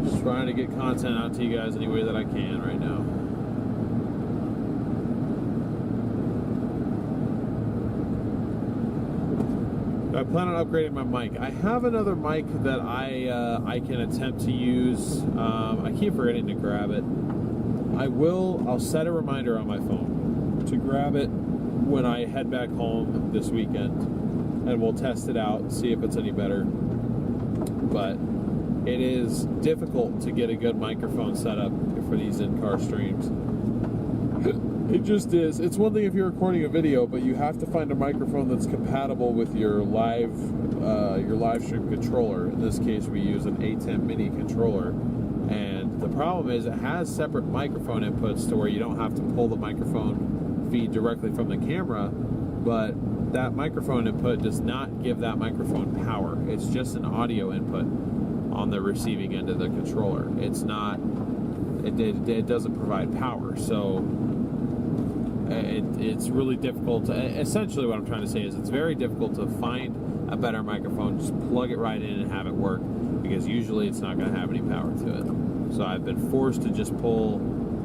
Just trying to get content out to you guys any way that I can right now. I plan on upgrading my mic. I have another mic that I can attempt to use. I keep forgetting to grab it. I'll set a reminder on my phone to grab it when I head back home this weekend, and we'll test it out, see if it's any better. But it is difficult to get a good microphone set up for these in-car streams. It just is. It's one thing if you're recording a video, but you have to find a microphone that's compatible with your live stream controller. In this case, we use an A10 mini controller, and the problem is it has separate microphone inputs to where you don't have to pull the microphone feed directly from the camera, but that microphone input does not give that microphone power. It's just an audio input on the receiving end of the controller. It's not. It doesn't provide power, so. It's really difficult to, essentially what I'm trying to say is it's very difficult to find a better microphone, just plug it right in and have it work, because usually it's not going to have any power to it. So I've been forced to just pull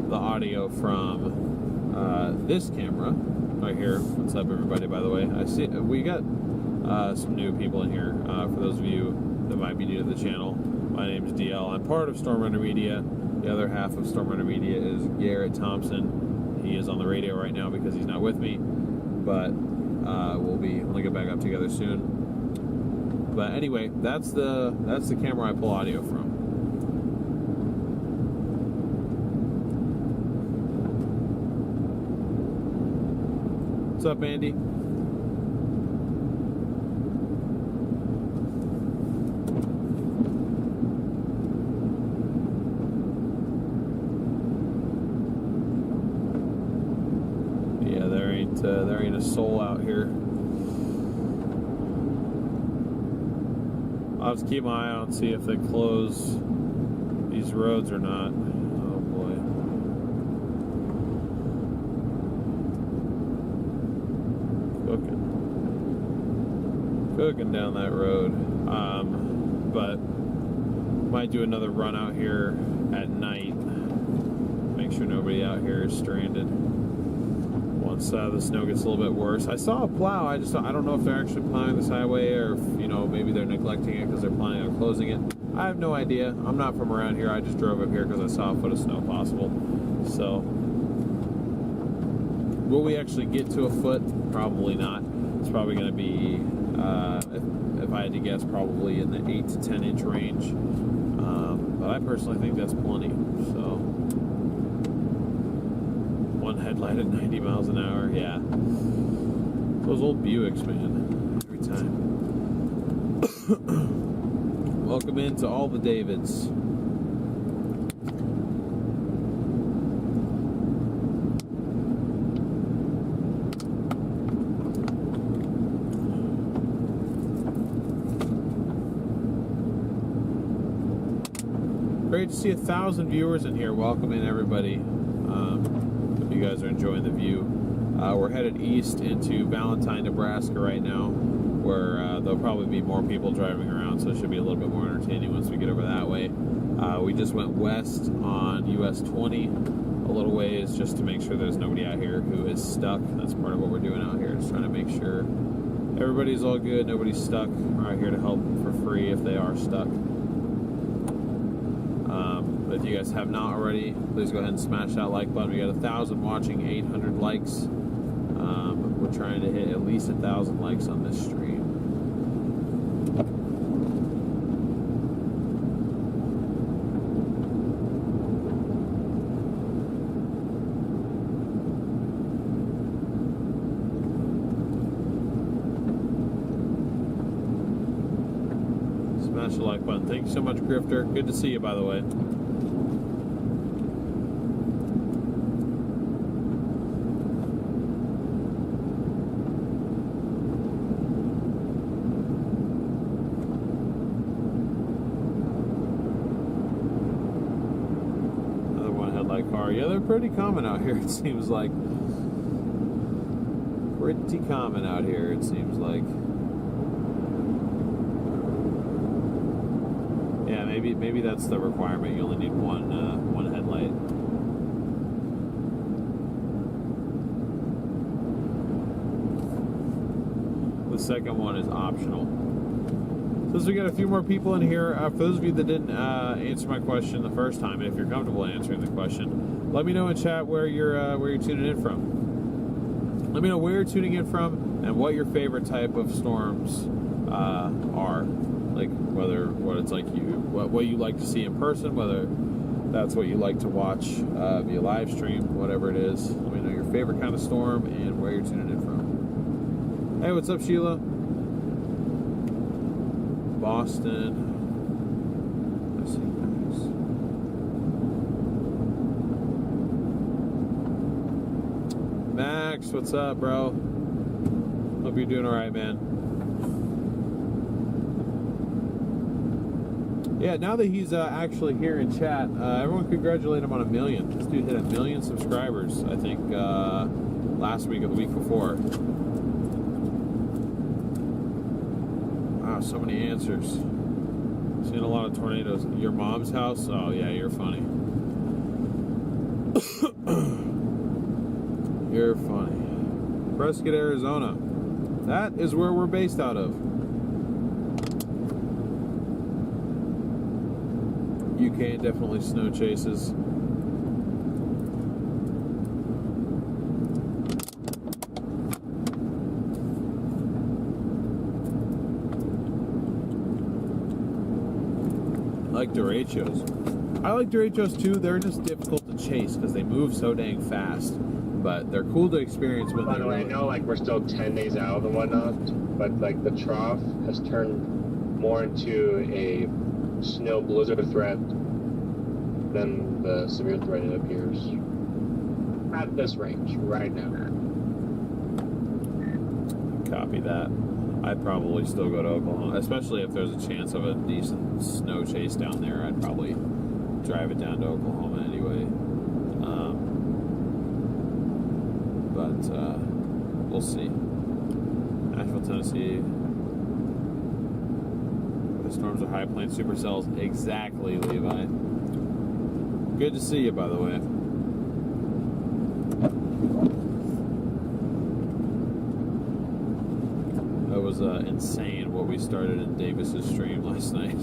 the audio from this camera right here. What's up, everybody, by the way? I see we got some new people in here. For those of you that might be new to the channel, my name is DL. I'm part of StormRunner Media. The other half of StormRunner Media is Garrett Thompson. He is on the radio right now because he's not with me, but we'll get back up together soon. But anyway, that's the camera I pull audio from. What's up, Andy? There ain't a soul out here. I'll have to keep my eye on, see if they close these roads or not. Oh boy. Cooking down that road. But might do another run out here at night. Make sure nobody out here is stranded. Once the snow gets a little bit worse. I saw a plow. I don't know if they're actually plowing this highway or if, maybe they're neglecting it because they're planning on closing it. I have no idea. I'm not from around here. I just drove up here because I saw a foot of snow possible. So Will we actually get to a foot? Probably not. It's probably going to be, if I had to guess, probably in the 8 to 10 inch range. But I personally think that's plenty. So, one headlight at 90 miles an hour, yeah. Those old Buicks, man, every time. Welcome into all the Davids. Great to see 1,000 viewers in here. Welcome in, everybody. Hope you guys are enjoying the view. We're headed east into Valentine, Nebraska right now, where there'll probably be more people driving around, so it should be a little bit more entertaining once we get over that way. We just went west on US 20 a little ways just to make sure there's nobody out here who is stuck. That's part of what we're doing out here, just trying to make sure everybody's all good, nobody's stuck. We're out here to help for free if they are stuck. But if you guys have not already, please go ahead and smash that like button. We got 1,000 watching, 800 likes. We're trying to hit at least 1,000 likes on this stream. Smash the like button. Thank you so much, Grifter. Good to see you, by the way. Yeah, they're pretty common out here, it seems like. Pretty common out here, it seems like. Yeah, maybe that's the requirement. You only need one headlight. The second one is optional. Since we got a few more people in here, for those of you that didn't answer my question the first time, and if you're comfortable answering the question, let me know in chat where you're tuning in from. Let me know where you're tuning in from and what your favorite type of storms are. Like what it's like what you like to see in person, whether that's what you like to watch via live stream, whatever it is. Let me know your favorite kind of storm and where you're tuning in from. Hey, what's up, Sheila? Boston. Let's see. Max, what's up, bro? Hope you're doing all right, man. Yeah, now that he's actually here in chat, everyone congratulate him on 1 million. This dude hit 1 million subscribers, I think, last week or the week before. Wow, so many answers. Seen a lot of tornadoes. Your mom's house? Oh, yeah, you're funny. You're funny. Prescott, Arizona. That is where we're based out of. UK definitely snow chases. I like derechos. I like derechos too. They're just difficult to chase because they move so dang fast. But they're cool to experience when By the way, I know like we're still 10 days out and whatnot, but like the trough has turned more into a snow blizzard threat than the severe threat it appears at this range right now. Copy that. I'd probably still go to Oklahoma, especially if there's a chance of a decent snow chase down there. I'd probably drive it down to Oklahoma anyway. But we'll see. Nashville, Tennessee. The storms are high plains supercells. Exactly, Levi. Good to see you, by the way. That was insane what we started in Davis's stream last night.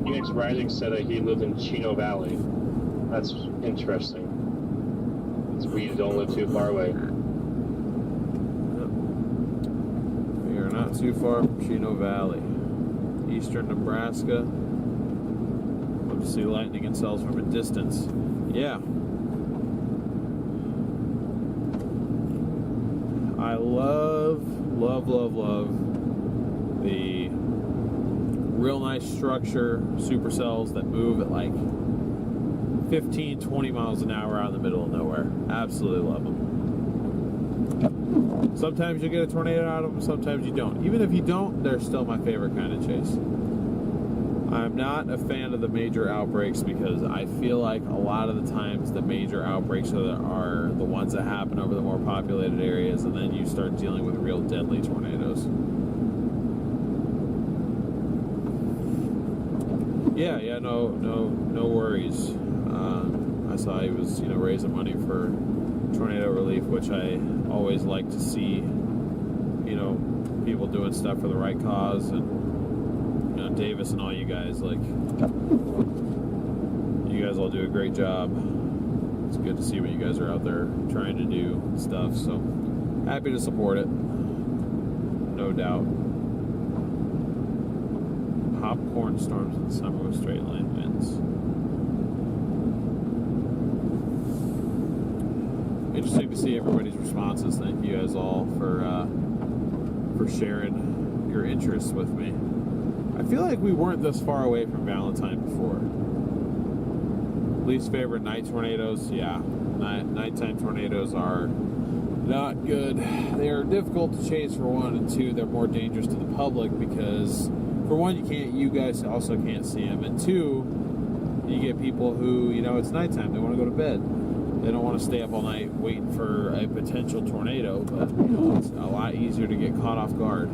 Phoenix Rising said that he lived in Chino Valley. That's interesting. We don't live too far away. We are not too far from Chino Valley. Eastern Nebraska. Love to see lightning and cells from a distance. Yeah. I love the real nice structure supercells that move at like 15, 20 miles an hour out in the middle of nowhere. Absolutely love them. Sometimes you get a tornado out of them, sometimes you don't. Even if you don't, they're still my favorite kind of chase. I'm not a fan of the major outbreaks because I feel like a lot of the times the major outbreaks are the ones that happen over the more populated areas, and then you start dealing with real deadly tornadoes. Yeah, no worries. I saw he was, raising money for tornado relief, which I always like to see. People doing stuff for the right cause, and Davis and all you guys, you guys all do a great job. It's good to see what you guys are out there trying to do and stuff. So happy to support it, no doubt. Popcorn storms in the summer with straight line winds. Interesting to see everybody's responses. Thank you guys all for sharing your interests with me. I feel like we weren't this far away from Valentine before. Least favorite night tornadoes? Yeah, nighttime tornadoes are not good. They are difficult to chase for one, and two, they're more dangerous to the public because for one, you guys also can't see them, and two, you get people who, it's nighttime, they want to go to bed. They don't want to stay up all night waiting for a potential tornado, but it's a lot easier to get caught off guard.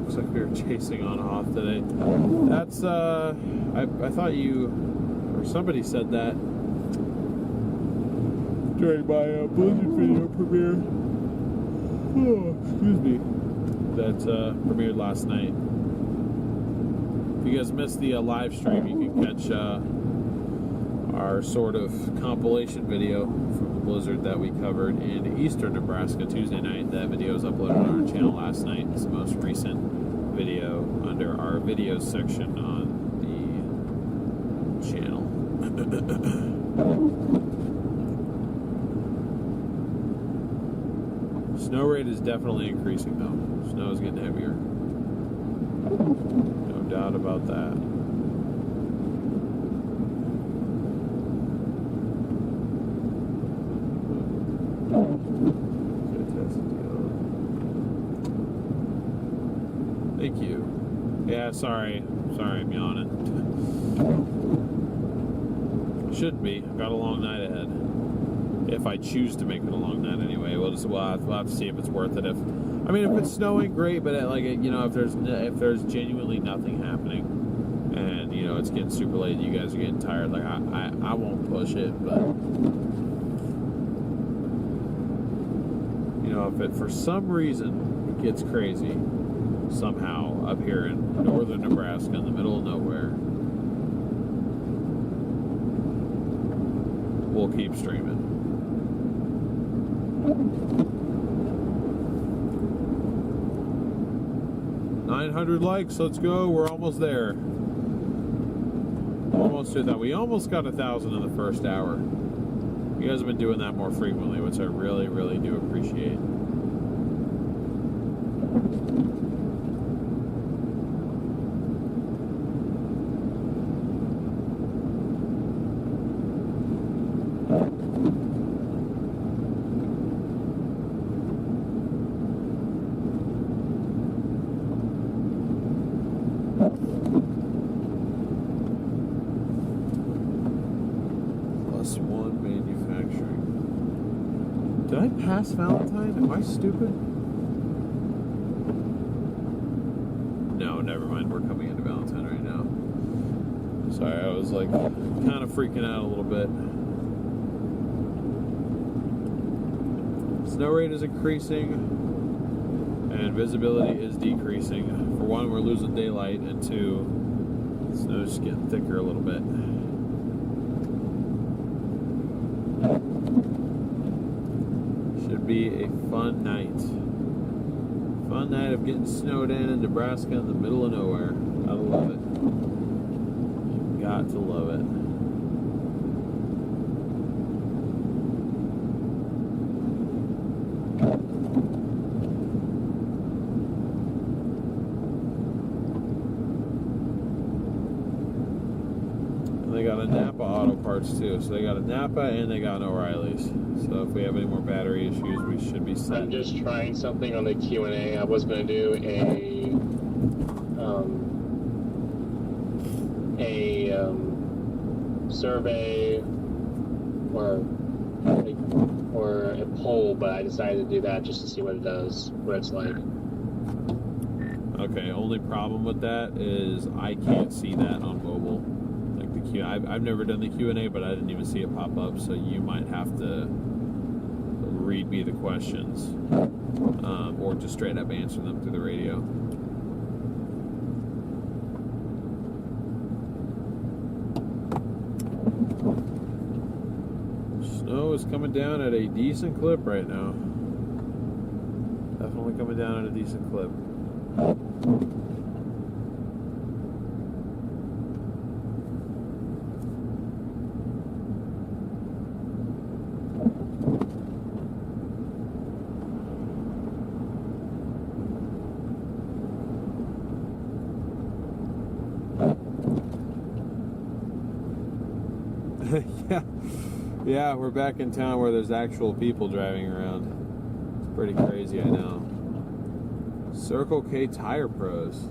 Looks like we were chasing on off today. That's, I thought you, or somebody said that during my Blizzard video premiere. Oh, excuse me. That premiered last night. If you guys missed the live stream, you can catch our sort of compilation video from the blizzard that we covered in Eastern Nebraska Tuesday night. That video was uploaded on our channel last night. It's the most recent video under our videos section on the channel. Snow rate is definitely increasing though. Snow is getting heavier. No doubt about that. Thank you. Yeah, sorry, I'm yawning. Shouldn't be. I've got a long night ahead. If I choose to make it a long night anyway, we'll have to see if it's worth it. If it's snowing, great. But if there's genuinely nothing happening, and it's getting super late, you guys are getting tired. I won't push it, but if it for some reason gets crazy somehow up here in northern Nebraska in the middle of nowhere, we'll keep streaming. 900 likes, let's go. We're almost there. Almost to that. We almost got 1,000 in the first hour. You guys have been doing that more frequently, which I really, really do appreciate. Pass Valentine? Am I stupid? No, never mind. We're coming into Valentine right now. Sorry, I was kind of freaking out a little bit. Snow rate is increasing and visibility is decreasing. For one, we're losing daylight, and two, Snow's just getting thicker a little bit. Should be a fun night. Fun night of getting snowed in Nebraska in the middle of nowhere. Gotta love it. You've got to love it. They got a Napa Auto Parts too, so they got a Napa and they got an O'Reilly's. So if we have any more battery issues, we should be set. I'm just trying something on the Q&A. I was going to do a survey or a poll, but I decided to do that just to see what it does, what it's like. Okay, only problem with that is I can't see that on mobile. Like the Q, I've never done the Q&A, but I didn't even see it pop up. So you might have to read me the questions, or just straight up answer them through the radio. Snow is coming down at a decent clip right now. Definitely coming down at a decent clip. Yeah, we're back in town where there's actual people driving around. It's pretty crazy, I know. Circle K Tire Pros.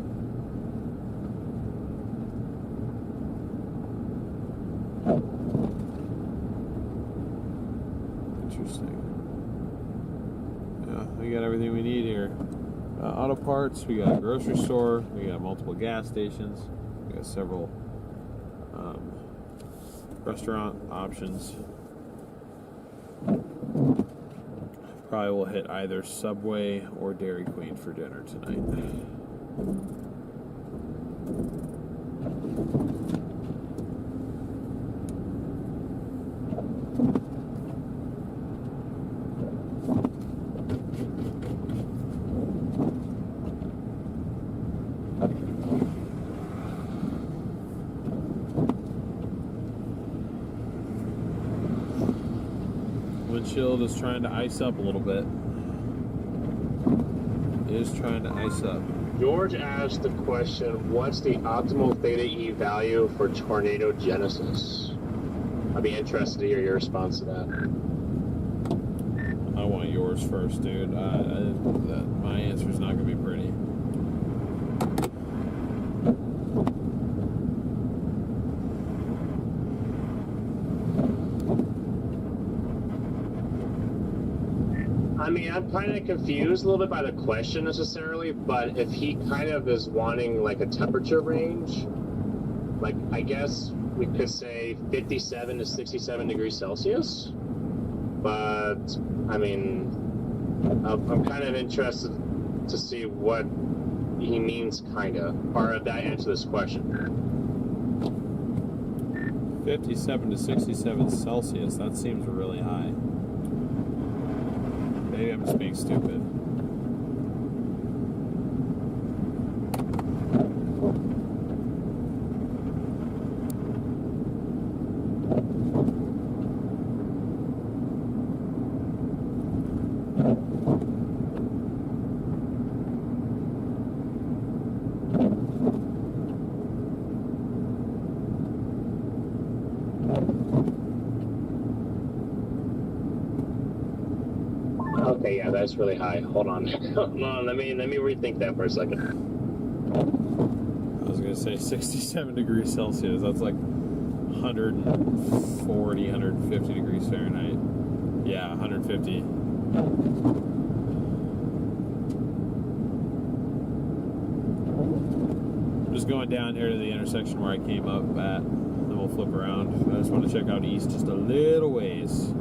Interesting. Yeah, we got everything we need here. Auto parts, we got a grocery store, we got multiple gas stations, we got several restaurant options. Probably will hit either Subway or Dairy Queen for dinner tonight. Windshield is trying to ice up a little bit. It is trying to ice up. George asked the question, what's the optimal theta E value for tornado genesis? I'd be interested to hear your response to that. I want yours first, dude. My answer is not going to be pretty. I mean, I'm kind of confused a little bit by the question necessarily, but if he kind of is wanting like a temperature range, like I guess we could say 57 to 67 degrees Celsius. But I mean, I'm kind of interested to see what he means, kind of, or if that answers this question. 57 to 67 Celsius, that seems really high. Maybe I'm just being stupid. Okay, yeah, that's really high. Hold on. Hold on, let me rethink that for a second. I was going to say 67 degrees Celsius. That's like 140, 150 degrees Fahrenheit. Yeah, 150. I'm just going down here to the intersection where I came up at. Then we'll flip around. I just want to check out east just a little ways.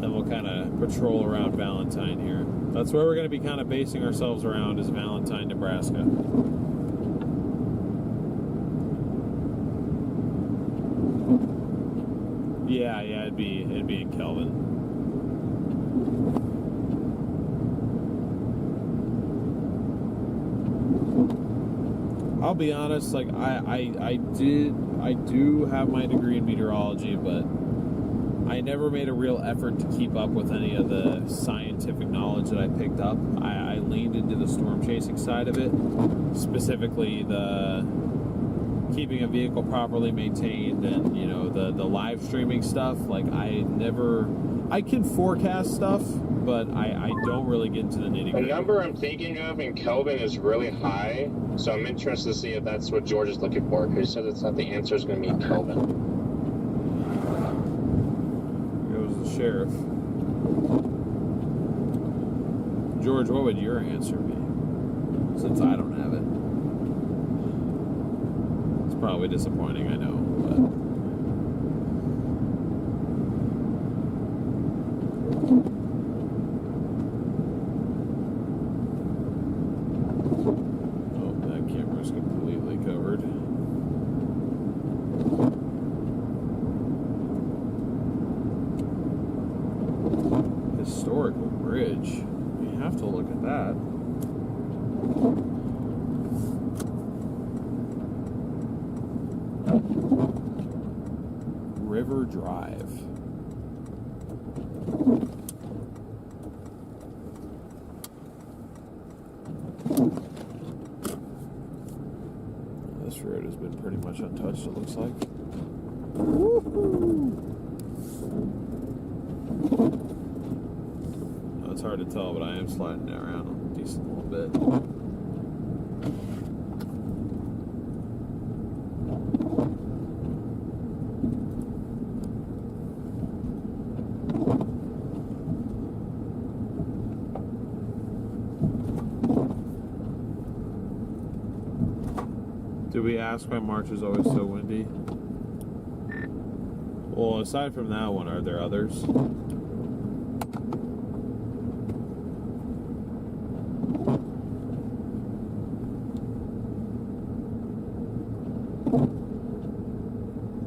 And we'll kind of patrol around Valentine here. That's where we're going to be kind of basing ourselves around, is Valentine, Nebraska. Yeah, it'd be in Kelvin. I'll be honest, like I do have my degree in meteorology, but I never made a real effort to keep up with any of the scientific knowledge that I picked up. I leaned into the storm chasing side of it, specifically the keeping a vehicle properly maintained and, you know, the live streaming stuff. Like, I can forecast stuff, but I don't really get into the nitty-gritty. The number I'm thinking of in Kelvin is really high, so I'm interested to see if that's what George is looking for, because he says it's not the answer is going to be Kelvin. Here goes the sheriff. George, what would your answer be? Since I don't have it. It's probably disappointing, I know, but... Historical bridge. You have to look at that. River Drive. This road has been pretty much untouched, it looks like. Woohoo! It's hard to tell, but I am sliding it around a decent little bit. Did we ask why March is always so windy? Well, aside from that one, are there others?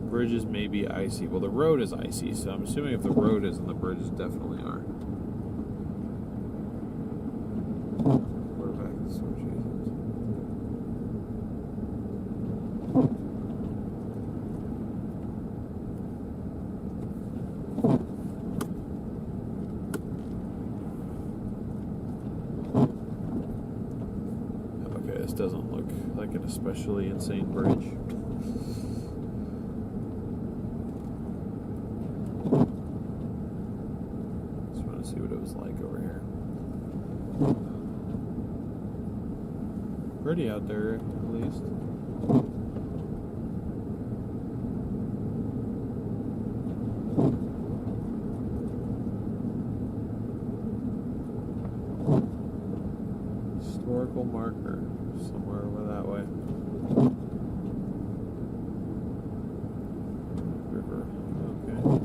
Bridges may be icy. Well, the road is icy, so I'm assuming if the road isn't, the bridges definitely are. We're back to storm chasers. Okay, this doesn't look like an especially insane bridge. See what it was like over here. Pretty out there, at least. Historical marker somewhere over that way. River. Okay.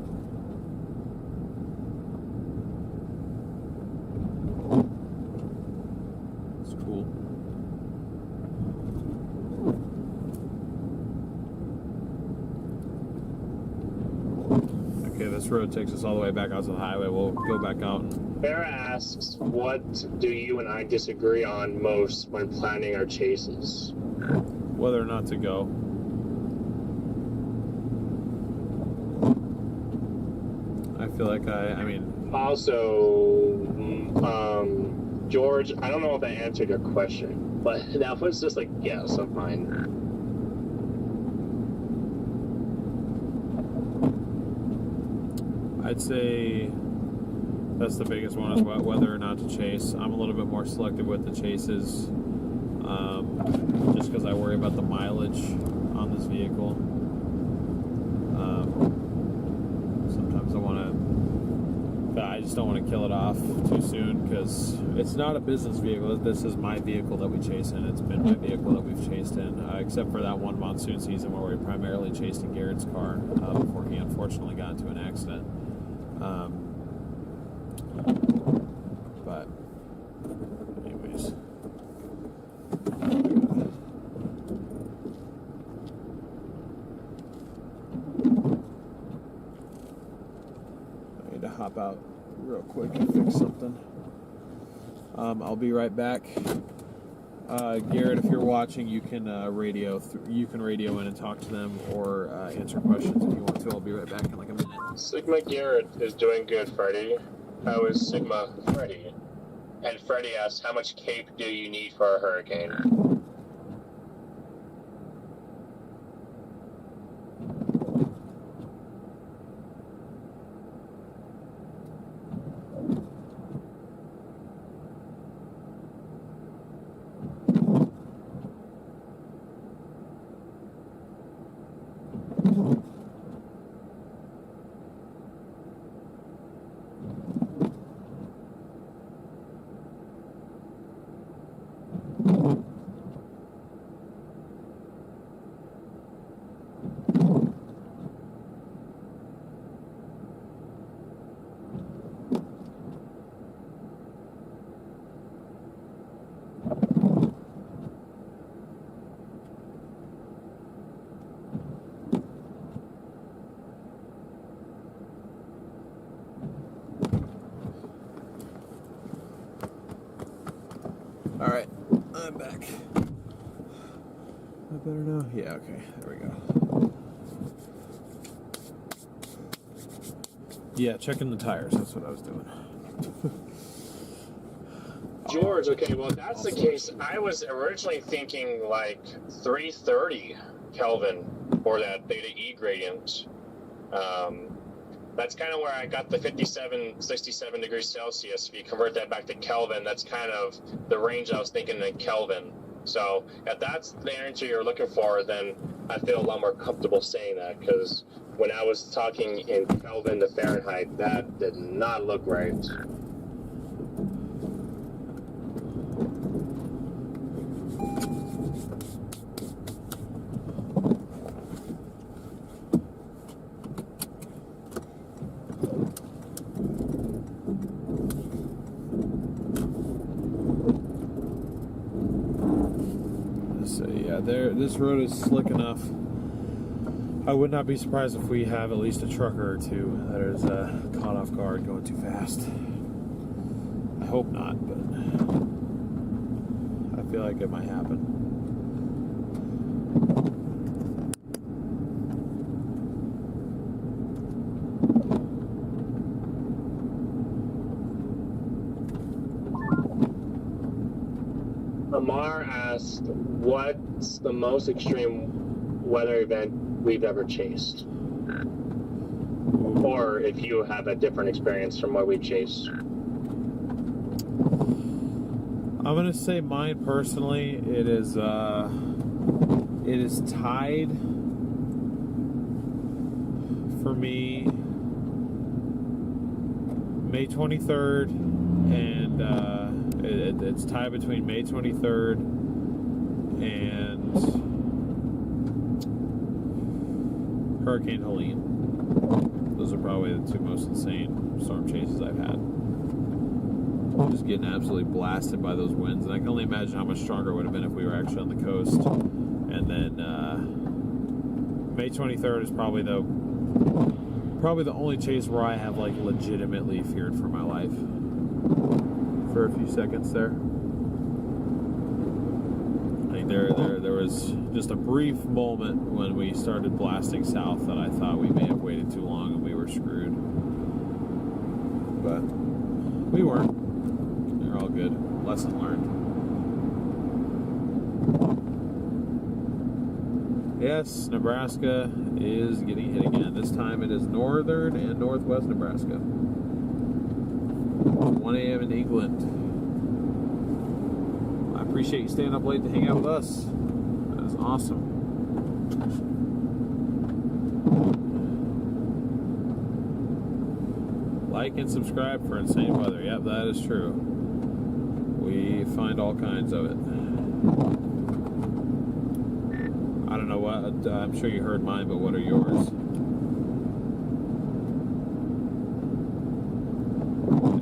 This road takes us all the way back out to the highway. We'll go back out. Bear asks, what do you and I disagree on most when planning our chases? Whether or not to go. I feel like I mean... Also, George, I don't know if I answered your question, but that was just a guess of mine. I'd say that's the biggest one, is whether or not to chase. I'm a little bit more selective with the chases, just because I worry about the mileage on this vehicle. Sometimes I just don't want to kill it off too soon, because it's not a business vehicle. This is my vehicle that we chase in. It's been my vehicle that we've chased in, except for that one monsoon season where we primarily chased in Garrett's car before he unfortunately got into an accident. But anyways, out real quick and fix something. I'll be right back. Garrett, if you're watching, you can radio in and talk to them, or answer questions if you want to. I'll be right back in like a minute. Sigma Garrett is doing good, Freddie. How is Sigma Freddie? And Freddie asks, how much cape do you need for a hurricane? Alright, I'm back. I better now? Yeah, okay, there we go. Yeah, checking the tires, that's what I was doing. George, okay, well, if that's the case, I was originally thinking like 330 Kelvin for that beta E gradient. That's kind of where I got the 67 degrees Celsius. If you convert that back to Kelvin, that's kind of the range I was thinking in Kelvin. So if that's the answer you're looking for, then I feel a lot more comfortable saying that, because when I was talking in Kelvin to Fahrenheit, that did not look right. This road is slick enough. I would not be surprised if we have at least a trucker or two that is caught off guard going too fast. I hope not, but I feel like it might happen. Amar asked, what's the most extreme weather event we've ever chased? Or if you have a different experience from what we chased. I'm gonna say mine personally. It is tied for me. May 23rd and it's tied between May 23rd and Hurricane Helene. Those are probably the two most insane storm chases I've had. Just getting absolutely blasted by those winds, and I can only imagine how much stronger it would have been if we were actually on the coast. And then May 23rd is probably the only chase where I have like legitimately feared for my life for a few seconds there. Like there was just a brief moment when we started blasting south that I thought we may have waited too long and we were screwed. But we weren't. They're all good. Lesson learned. Yes, Nebraska is getting hit again. This time it is northern and northwest Nebraska. 1 a.m. in England. I appreciate you staying up late to hang out with us. That is awesome. Like and subscribe for insane weather. Yep, that is true. We find all kinds of it. I don't know what, I'm sure you heard mine, but what are yours?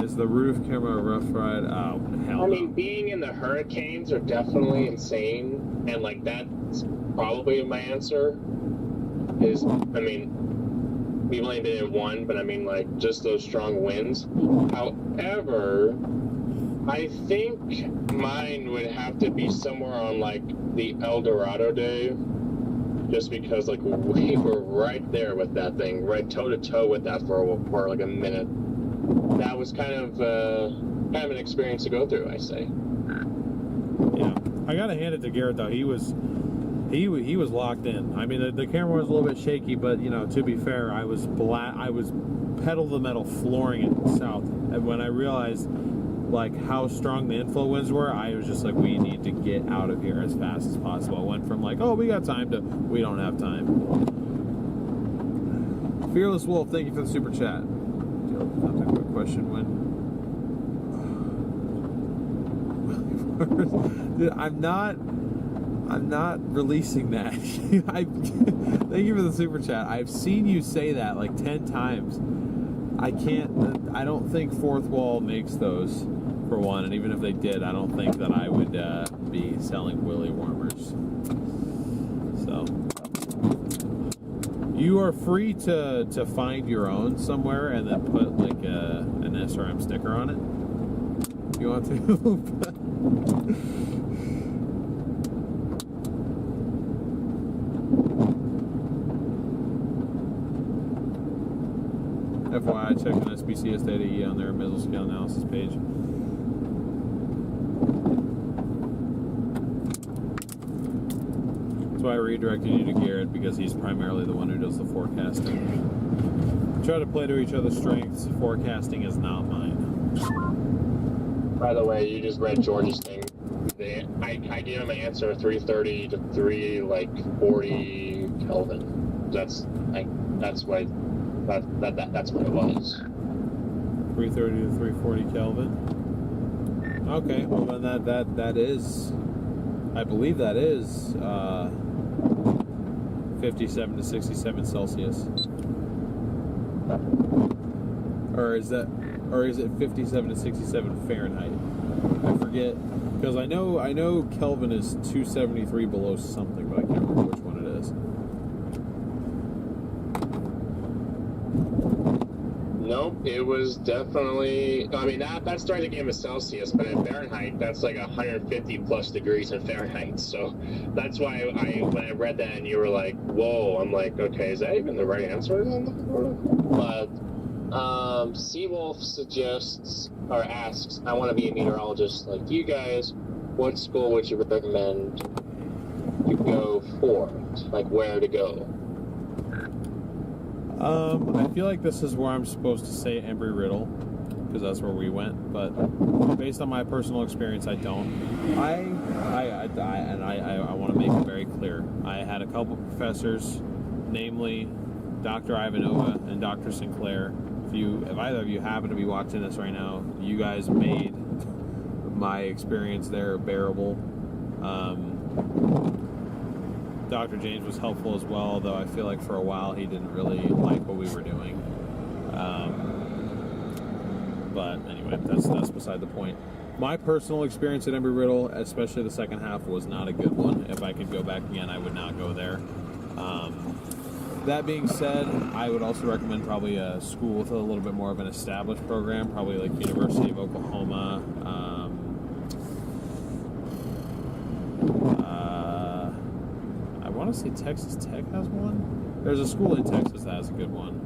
Is the roof camera a rough ride? Oh, hell no. I mean, being in the hurricanes are definitely insane, and like that's probably my answer. I mean, we've only been in one, but I mean, like, just those strong winds. However, I think mine would have to be somewhere on, like, the El Dorado day, just because, like, we were right there with that thing, right toe-to-toe with that for like, a minute. That was kind of an experience to go through, I say. Yeah, I gotta hand it to Garrett though. He was locked in. I mean, the camera was a little bit shaky, but you know, to be fair, I was pedal to the metal flooring it south. And when I realized like how strong the inflow winds were, I was just like, we need to get out of here as fast as possible. I went from like, oh, we got time to we don't have time. Fearless Wolf, thank you for the super chat. That's a quick question. Dude, I'm not releasing that. Thank you for the super chat. I've seen you say that like 10 times. I don't think Fourth Wall makes those, for one, and even if they did, I don't think that I would be selling willy warmers. So you are free to find your own somewhere and then put like an SRM sticker on it if you want to. FYI, check on SBCS data E on their mesoscale analysis page. That's why I redirected you to Garrett, because he's primarily the one who does the forecasting. Try to play to each other's strengths. Forecasting is not mine. By the way, you just read George's thing. I gave him an answer 330 to 340 Kelvin. That's what it was. 330 to 340 Kelvin. Okay, well then that is, I believe that is 57 to 67 Celsius. Or is it 57 to 67 Fahrenheit? I forget, because I know Kelvin is 273 below something, but I can't remember which one it is. Nope, it was definitely, I mean, that's during the game of Celsius, but in Fahrenheit, that's like 150 plus degrees in Fahrenheit. So that's why when I read that and you were like, whoa, I'm like, okay, is that even the right answer? But Seawolf suggests or asks, I want to be a meteorologist like you guys. What school would you recommend to go for? Like where to go? I feel like this is where I'm supposed to say Embry-Riddle, because that's where we went. But based on my personal experience, I don't. I want to make it very clear. I had a couple professors, namely Dr. Ivanova and Dr. Sinclair. If either of you happen to be watching this right now, you guys made my experience there bearable. Dr. James was helpful as well, though I feel like for a while he didn't really like what we were doing. But anyway, that's beside the point. My personal experience at Embry-Riddle, especially the second half, was not a good one. If I could go back again, I would not go there. That being said, I would also recommend probably a school with a little bit more of an established program, probably like University of Oklahoma. I want to say Texas Tech has one. There's a school in Texas that has a good one.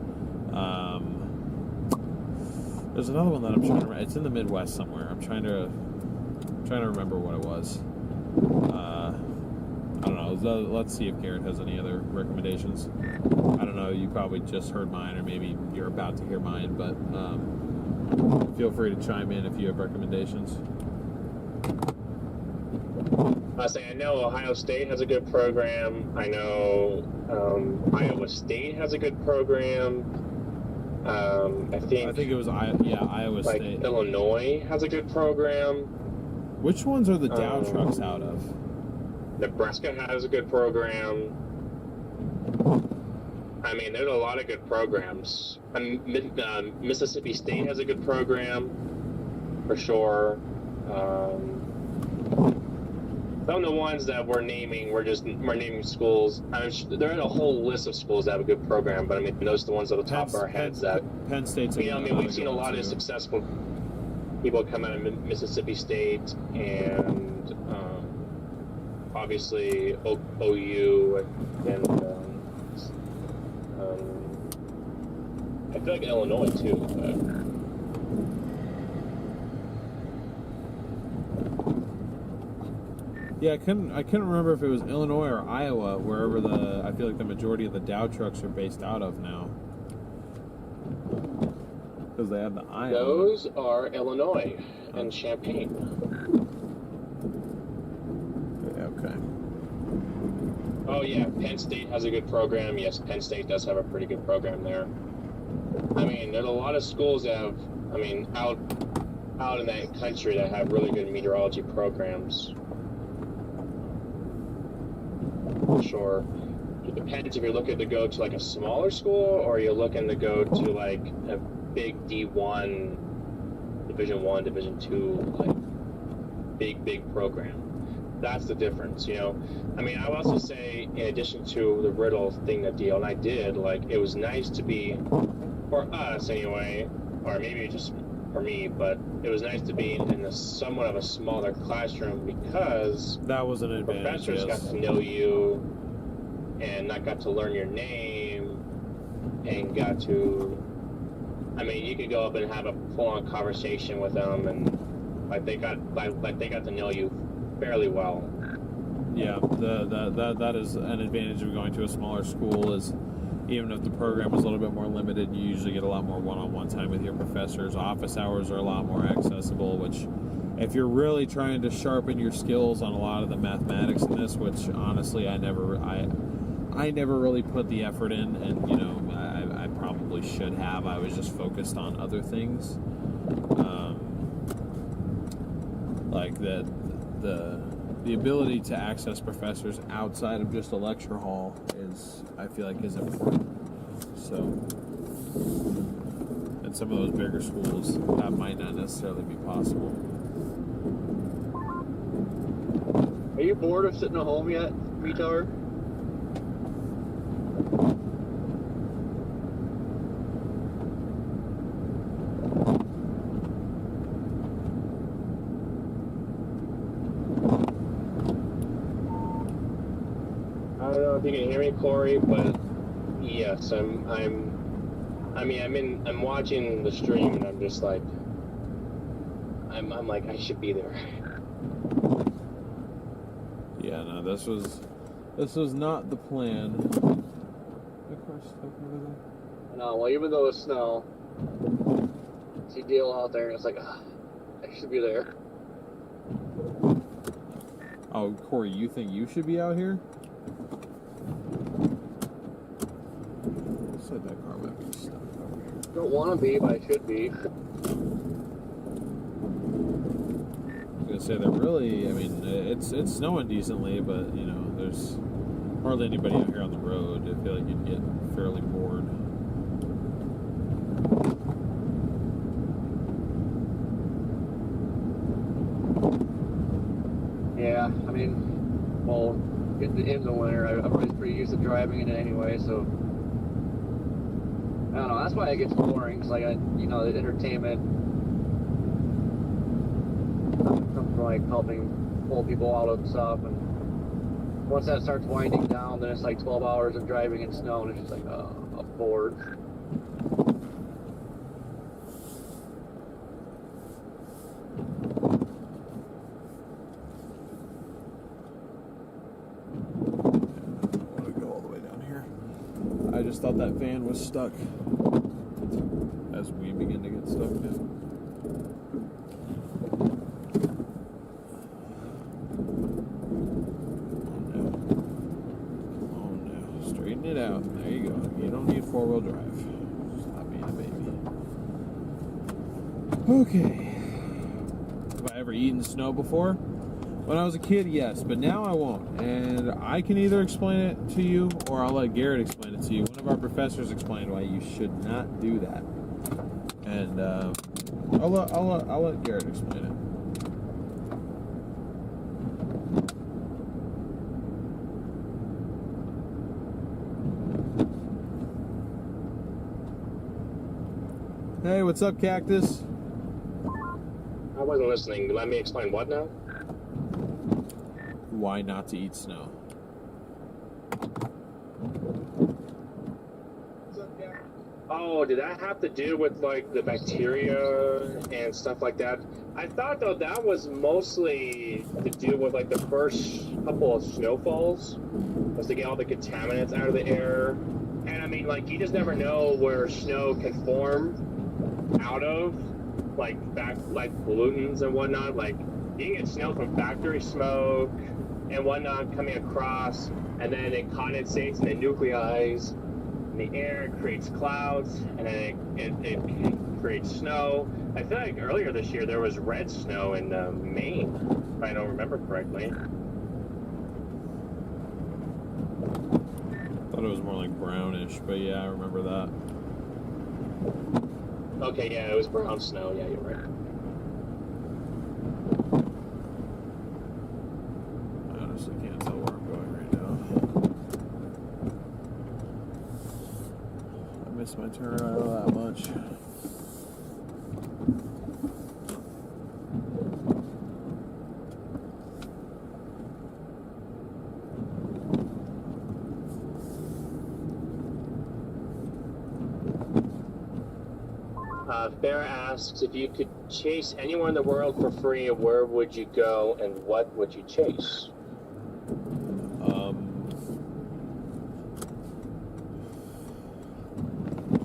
There's another one that I'm trying to remember. It's in the Midwest somewhere. I'm trying to remember what it was. I don't know. Let's see if Garrett has any other recommendations. I don't know. You probably just heard mine, or maybe you're about to hear mine, but feel free to chime in if you have recommendations. I know Ohio State has a good program. I know Iowa State has a good program. I think it was Iowa like State. Illinois has a good program. Which ones are the Dow trucks out of? Nebraska has a good program. I mean, there's a lot of good programs. Mississippi State has a good program, for sure. some of the ones that we're naming, we're naming schools. There are a whole list of schools that have a good program, but I mean, those are the ones at the top of our heads that Penn State's. I mean, we've seen a lot of successful people come out of Mississippi State and obviously OU and I feel like Illinois too. But. Yeah, I couldn't remember if it was Illinois or Iowa, wherever I feel like the majority of the Dow trucks are based out of now. Because they have the Iowa. Those are Illinois and Champaign. Okay. Oh yeah, Penn State has a good program. Yes, Penn State does have a pretty good program there. I mean, there's a lot of schools that have, I mean, out in that country that have really good meteorology programs. Sure. It depends if you're looking to go to like a smaller school or you're looking to go to like a big D1, Division 1, Division 2, like big program. That's the difference, you know. I mean, I would also say, in addition to the riddle thing that DL and I did, like, it was nice to be, for us anyway, or maybe just for me, but it was nice to be in somewhat of a smaller classroom because that was an advantage. Professors got to know you and not got to learn your name and got to, I mean, you could go up and have a full-on conversation with them and like they got to know you fairly well. Yeah, that is an advantage of going to a smaller school. Is even if the program is a little bit more limited, you usually get a lot more one-on-one time with your professors. Office hours are a lot more accessible, which if you're really trying to sharpen your skills on a lot of the mathematics in this, which honestly I never really put the effort in, and you know I probably should have. I was just focused on other things, like the ability to access professors outside of just a lecture hall I feel like is important. So, and some of those bigger schools that might not necessarily be possible. Are you bored of sitting at home yet, retard? I don't know if you can hear me, Corey, but yes, I'm watching the stream and I'm just like, I'm like, I should be there. Yeah, no, this was not the plan. No, well, even though it's snow, see DL out there and it's like, I should be there. Oh, Corey, you think you should be out here? Said that car might be stuck over here. Don't want to be, but I should be. I was gonna say that really, I mean, it's snowing decently, but you know, there's hardly anybody out here on the road. I feel like you'd get fairly bored. Yeah, I mean, well, getting into the winter, I'm already pretty used to driving in it anyway, so I don't know. That's why it gets boring, because like the entertainment comes from like helping pull people out of stuff, and once that starts winding down, then it's like 12 hours of driving in snow, and it's just like, I'm bored. I just thought that van was stuck as we begin to get stuck now. Oh no. Straighten it out. There you go. You don't need four-wheel drive. Stop being a baby. Okay. Have I ever eaten snow before? When I was a kid, yes, but now I won't. And I can either explain it to you or I'll let Garrett explain it to you. One of our professors explained why you should not do that. And I'll let Garrett explain it. Hey, what's up, Cactus? I wasn't listening. Let me explain what now? Why not to eat snow? Oh, did that have to do with like the bacteria and stuff like that? I thought though that was mostly to do with like the first couple of snowfalls, was to get all the contaminants out of the air. And I mean, like, you just never know where snow can form out of, like pollutants and whatnot. Like, you can get snow from factory smoke and whatnot coming across, and then it condensates and it nucleides in the air, it creates clouds, and then it creates snow. I feel like earlier this year there was red snow in Maine, if I don't remember correctly. Thought it was more like brownish, but yeah, I remember that. Okay, yeah, it was brown snow. Yeah, you're right. I honestly can't tell where I'm going right now. I missed my turn. I know that much. Bear asks, if you could chase anyone in the world for free, where would you go and what would you chase?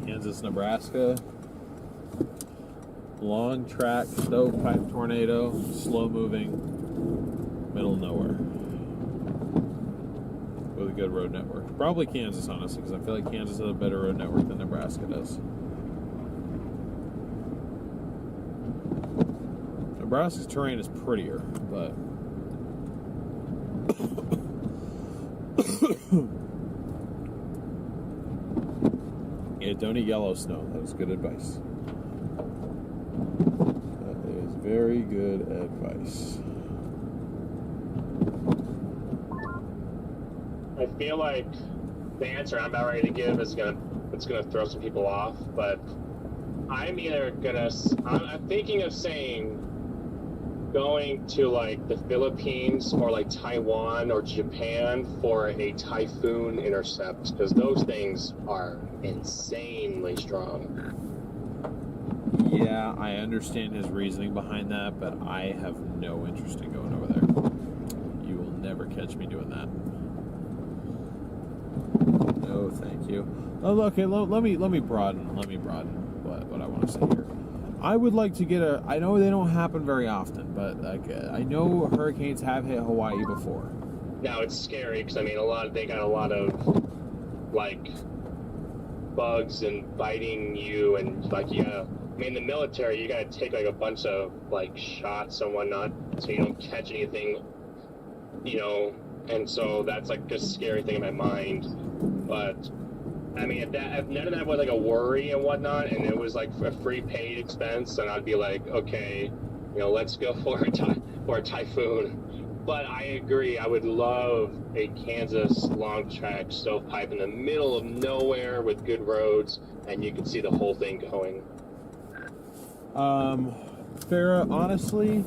Kansas, Nebraska. Long track, stovepipe tornado, slow moving, middle of nowhere. With a good road network. Probably Kansas, honestly, because I feel like Kansas has a better road network than Nebraska does. Nebraska's terrain is prettier, but yeah, don't eat yellow snow. That was good advice. That is very good advice. I feel like the answer I'm about ready to give is gonna throw some people off, but I'm thinking of saying going to like the Philippines or like Taiwan or Japan for a typhoon intercept, because those things are insanely strong. Yeah, I understand his reasoning behind that, but I have no interest in going over there. You will never catch me doing that. No, thank you. Oh, okay, let me broaden what I want to say here. I would like to get I know they don't happen very often, but like I know hurricanes have hit Hawaii before. Now it's scary because I mean they got a lot of like bugs and biting you, and like I mean the military, you gotta take like a bunch of like shots and whatnot so you don't catch anything, and so that's like just a scary thing in my mind. But I mean, if none of that was like a worry and whatnot, and it was like a free paid expense, then I'd be like, okay, let's go for a typhoon. But I agree, I would love a Kansas long track stovepipe in the middle of nowhere with good roads, and you can see the whole thing going. Farrah, honestly, I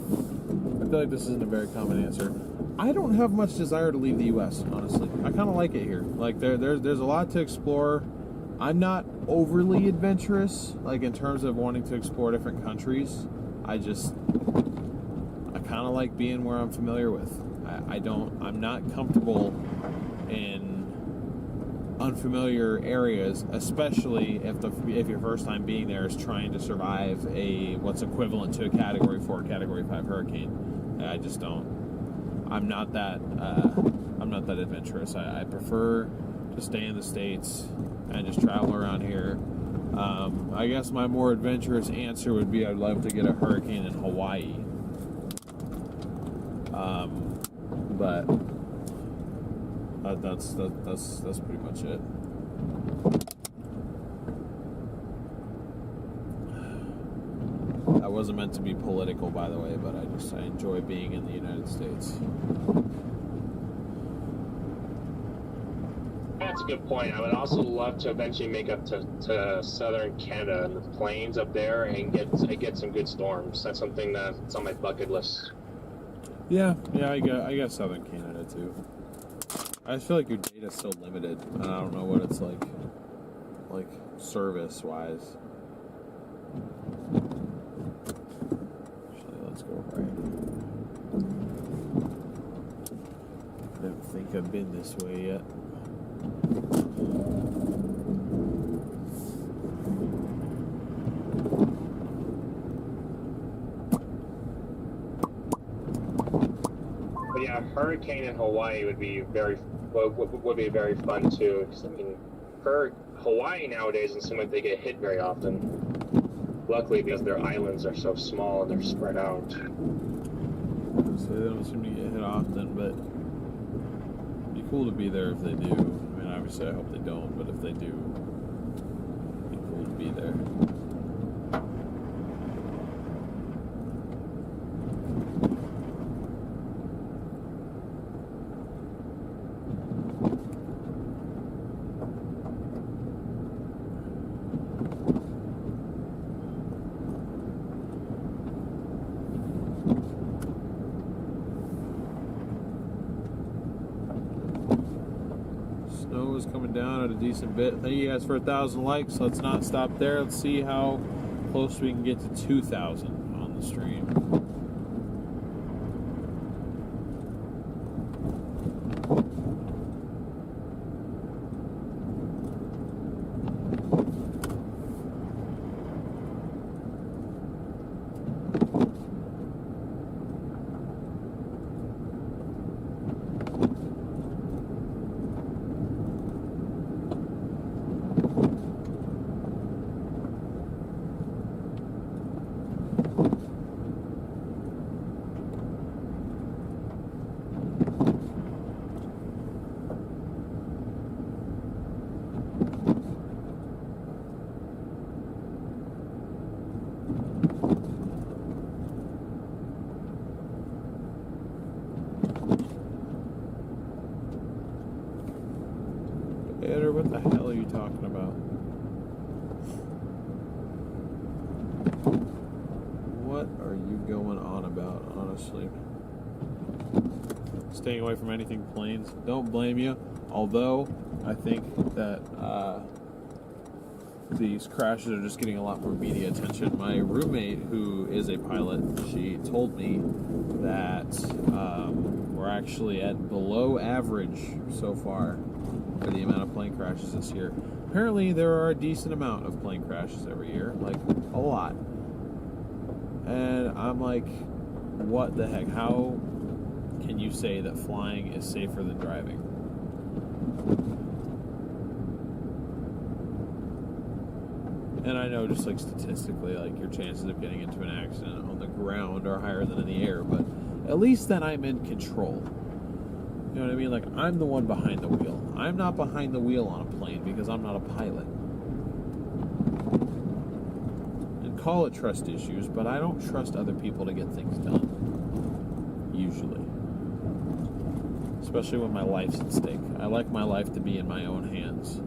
feel like this isn't a very common answer. I don't have much desire to leave the U.S., honestly. I kind of like it here. Like, there's a lot to explore. I'm not overly adventurous, like, in terms of wanting to explore different countries. I kind of like being where I'm familiar with. I'm not comfortable in unfamiliar areas, especially if your first time being there is trying to survive what's equivalent to a Category 4, Category 5 hurricane. I just don't. I'm not that adventurous. I prefer to stay in the States and just travel around here. I guess my more adventurous answer would be I'd love to get a hurricane in Hawaii. But that's pretty much it. That wasn't meant to be political, by the way, but I enjoy being in the United States. that's a good point. I would also love to eventually make up to southern Canada and the plains up there and get some good storms. That's something that's on my bucket list. Yeah, I got southern Canada too. I just feel like your data's so limited, and I don't know what it's like service-wise. Actually, let's go right. I don't think I've been this way yet. But yeah, a hurricane in Hawaii would be very fun too. 'Cause, I mean, Hawaii nowadays doesn't seem like they get hit very often. Luckily, because their islands are so small and they're spread out. So they don't seem to get hit often, but it'd be cool to be there if they do. I mean, obviously, I hope they don't, but if they do, it'd be cool to be there. Snow is coming down at a decent bit. Thank you guys for 1,000 likes. Let's not stop there. Let's see how close we can get to 2,000 on the stream. Editor, what the hell are you talking about? What are you going on about, honestly? Staying away from anything planes. Don't blame you. Although, I think that these crashes are just getting a lot more media attention. My roommate, who is a pilot, she told me that we're actually at below average so far for the amount of plane crashes this year. Apparently, there are a decent amount of plane crashes every year, like a lot. And I'm like, what the heck? How can you say that flying is safer than driving? And I know just like statistically, like your chances of getting into an accident on the ground are higher than in the air, but at least then I'm in control. You know what I mean? Like, I'm the one behind the wheel. I'm not behind the wheel on a plane because I'm not a pilot. And call it trust issues, but I don't trust other people to get things done. Usually. Especially when my life's at stake. I like my life to be in my own hands.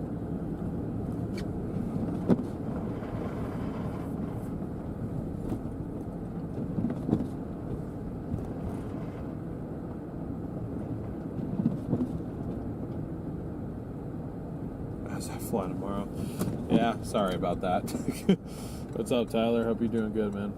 Fly tomorrow. Yeah, sorry about that. What's up, Tyler? Hope you're doing good, man.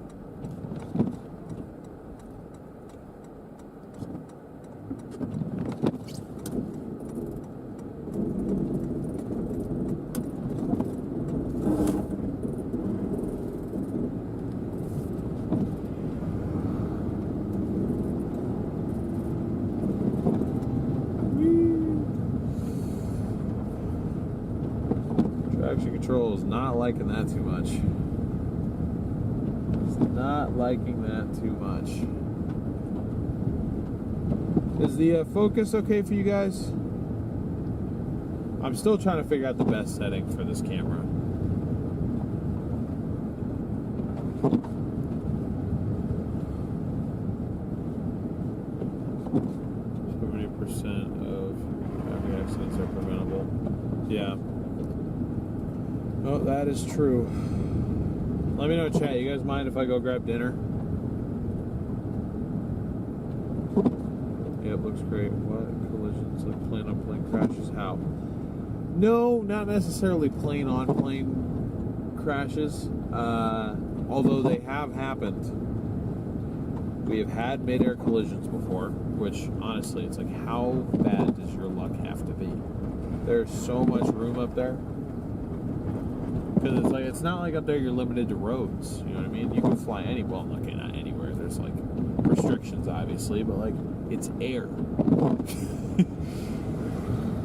Control is not liking that too much. It's not liking that too much. Is the focus okay for you guys? I'm still trying to figure out the best setting for this camera. 70% of traffic accidents are preventable. Yeah. Oh, that is true. Let me know, chat. You guys mind if I go grab dinner? Yeah, it looks great. What? Collisions, like plane on plane crashes? How? No, not necessarily plane on plane crashes. Although they have happened. We have had mid-air collisions before, which honestly, it's like, how bad does your luck have to be? There's so much room up there. Because it's like, it's not like up there you're limited to roads. You know what I mean? You can fly not anywhere. There's like restrictions, obviously, but like, it's air.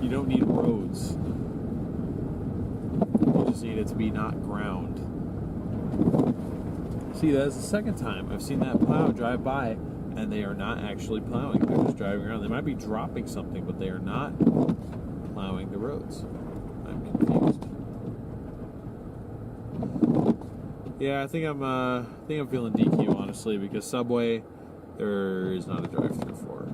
You don't need roads. You just need it to be not ground. See, that's the second time I've seen that plow drive by, and they are not actually plowing. They're just driving around. They might be dropping something, but they are not plowing the roads. I'm confused. Yeah, I think I'm feeling DQ, honestly, because Subway, there is not a drive-thru for.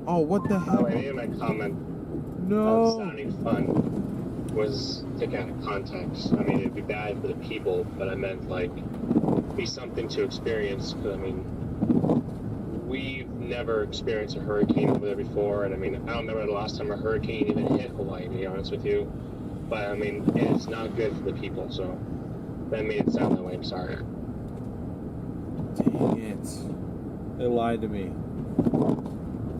Oh, what the hell? Oh, I made my comment. No. Sounding fun was taken out of context. I mean, it'd be bad for the people, but I meant like be something to experience. Because I mean, we've never experienced a hurricane over there before, and I mean, I don't remember the last time a hurricane even hit Hawaii, to be honest with you. But I mean, it's not good for the people, so that made it sound that way. I'm sorry. Dang it. They lied to me.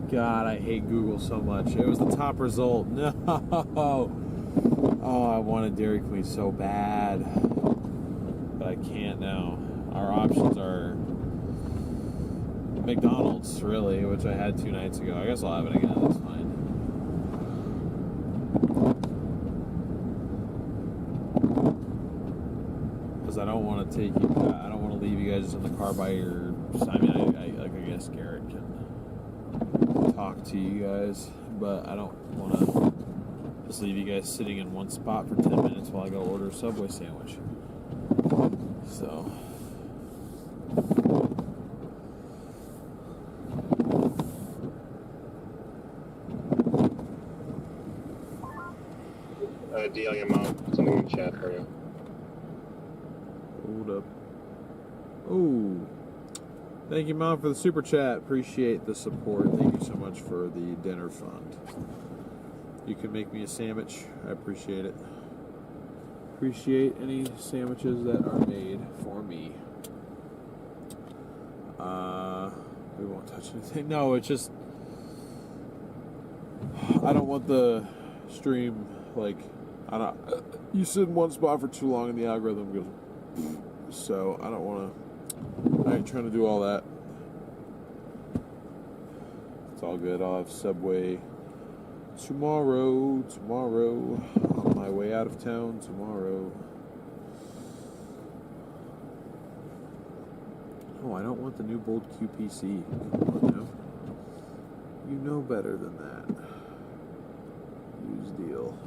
God, I hate Google so much. It was the top result. No. Oh, I wanted Dairy Queen so bad. But I can't now. Our options are McDonald's, really, which I had 2 nights ago. I guess I'll have it again. That's fine. Because I don't want to take you. I don't want to leave you guys in the car by your. I mean, I guess Garrett can talk to you guys, but I don't want to just leave you guys sitting in one spot for 10 minutes while I go order a Subway sandwich. So. DL, your mom, something in the chat for you. Hold up. Oh. Thank you, Mom, for the super chat. Appreciate the support. Thank you so much for the dinner fund. You can make me a sandwich. I appreciate it. Appreciate any sandwiches that are made for me. We won't touch anything. No, it's just I don't want the stream like you sit in one spot for too long and the algorithm goes. So I don't want to. I ain't trying to do all that. It's all good. I'll have Subway tomorrow. On my way out of town tomorrow. Oh, I don't want the new Bold QPC. Come on now. You know better than that. Use deal.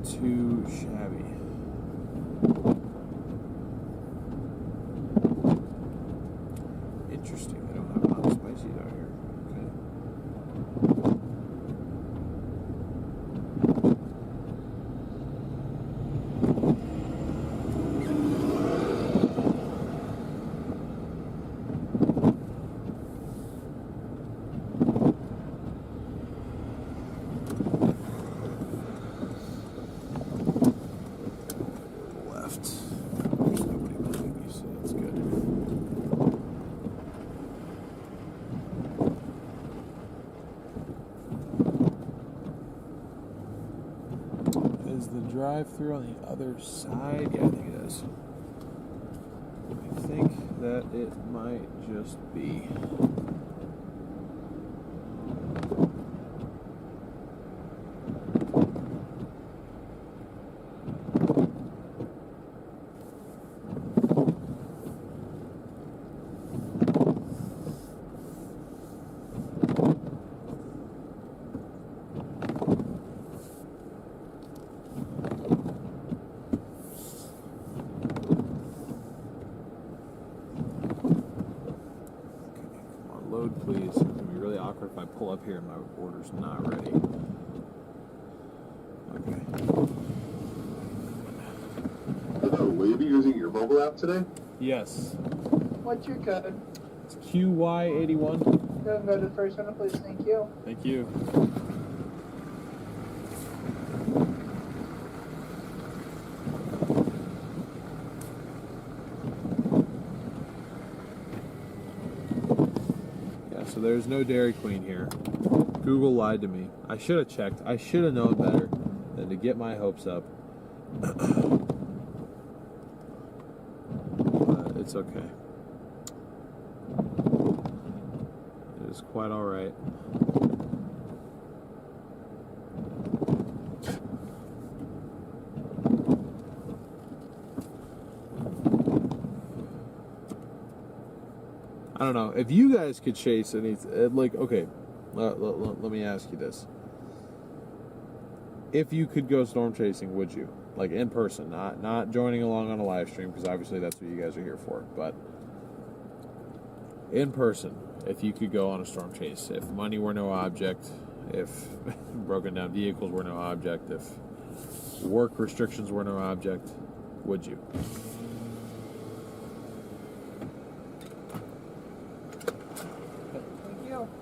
Too shabby. Interesting. They don't have hot and spicy out here. the drive-through on the other side? Yeah, I think it is. I think that it might just be. Load, please. It's going to be really awkward if I pull up here and my order's not ready. Okay. Hello, will you be using your mobile app today? Yes. What's your code? It's QY81. Go and go to the first one, please. Thank you. Thank you. So there's no Dairy Queen here. Google lied to me. I should have checked. I should have known better than to get my hopes up. But it's okay. It is quite all right. I don't know. If you guys could chase anything, like, okay, let me ask you this. If you could go storm chasing, would you? Like, in person, not joining along on a live stream, because obviously that's what you guys are here for, but in person, if you could go on a storm chase, if money were no object, if broken down vehicles were no object, if work restrictions were no object, would you?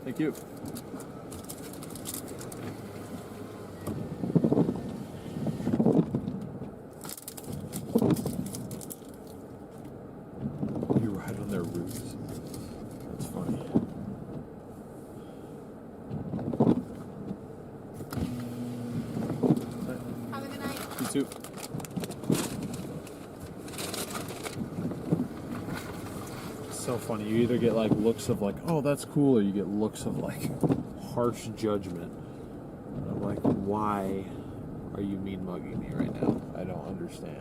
Thank you. You ride on their roofs. That's funny. Have a good night. You too. So funny. You either get like looks of like, oh, that's cool, or you get looks of like harsh judgment. I'm like, why are you mean mugging me right now? I don't understand.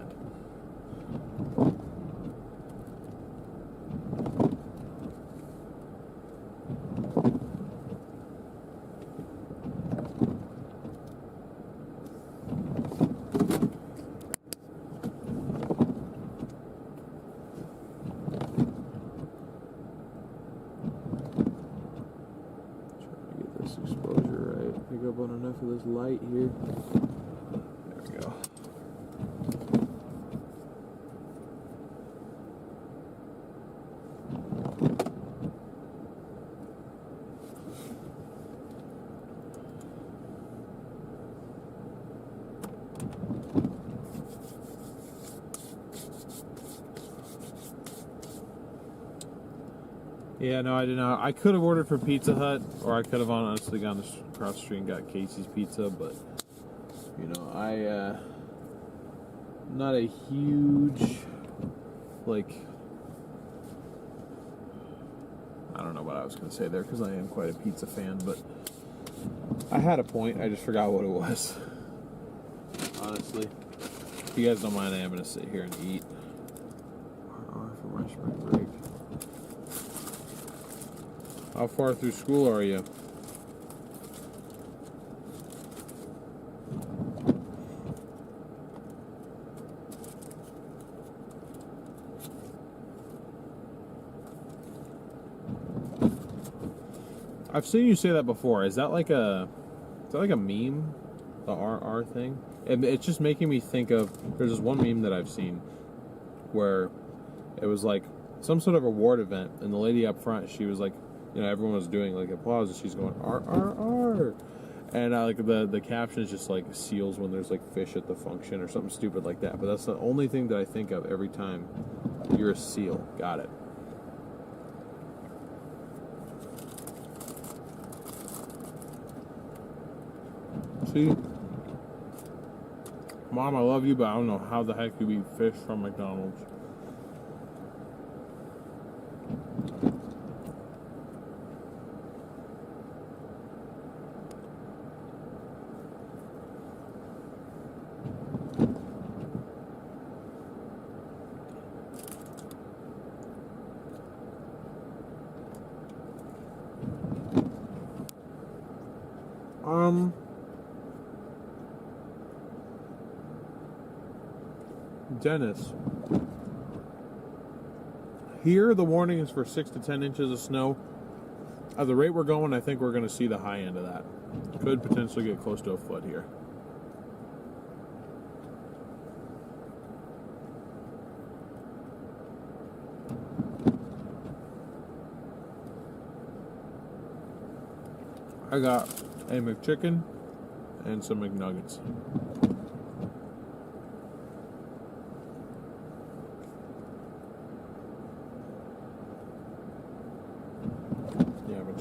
On enough of this light here. There we go. Yeah, no, I did not. I could have ordered from Pizza Hut, or I could have honestly gone across the street and got Casey's Pizza, but, you know, I'm not a huge, like, I don't know what I was going to say there, because I am quite a pizza fan, but I had a point. I just forgot what it was. Honestly. If you guys don't mind, I am going to sit here and eat. For my spring break. How far through school are you? I've seen you say that before. Is that like a meme? The RR thing? It's just making me think of, there's this one meme that I've seen where it was like some sort of award event, and the lady up front, she was like, you know, everyone was doing like applause, and she's going RRR, and like the caption is just like seals when there's like fish at the function or something stupid like that. But that's the only thing that I think of every time you're a seal. Got it. See? Mom, I love you, but I don't know how the heck you eat fish from McDonald's. Dennis. Here, the warning is for 6 to 10 inches of snow. At the rate we're going, I think we're going to see the high end of that. Could potentially get close to a foot here. I got a McChicken and some McNuggets.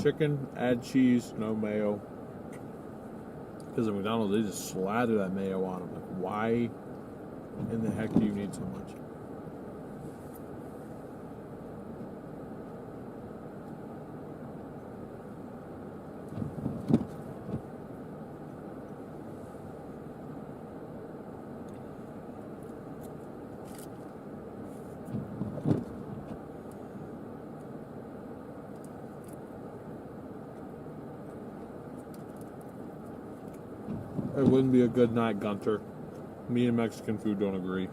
Chicken, add cheese, no mayo. Because at McDonald's, they just slather that mayo on them. Like, why in the heck do you need so much? It wouldn't be a good night, Gunter. Me and Mexican food don't agree.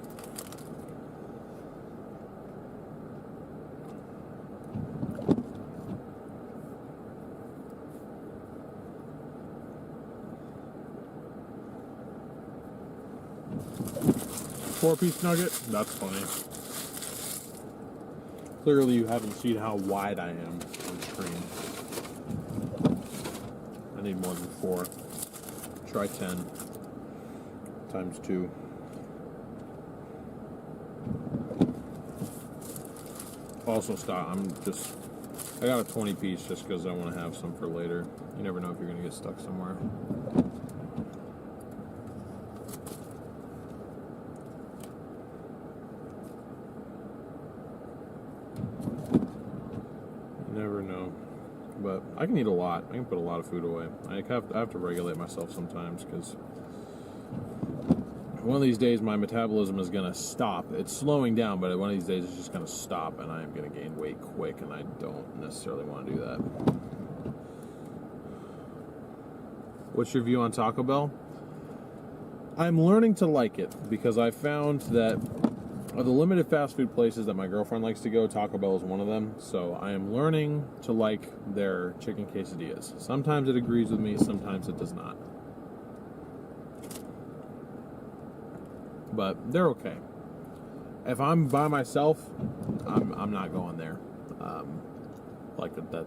Four-piece nugget? That's funny. Clearly you haven't seen how wide I am on screen. I need more than 4. Try 10 times 2. Also, stop. I got a 20 piece just because I want to have some for later. You never know if you're going to get stuck somewhere. You never know. But I can eat a lot. I can put a lot of food away. I have to regulate myself sometimes because one of these days my metabolism is going to stop. It's slowing down, but one of these days it's just going to stop and I'm going to gain weight quick, and I don't necessarily want to do that. What's your view on Taco Bell? I'm learning to like it because I found that of the limited fast food places that my girlfriend likes to go, Taco Bell is one of them. So I am learning to like their chicken quesadillas. Sometimes it agrees with me, sometimes it does not. But they're okay. If I'm by myself, I'm not going there.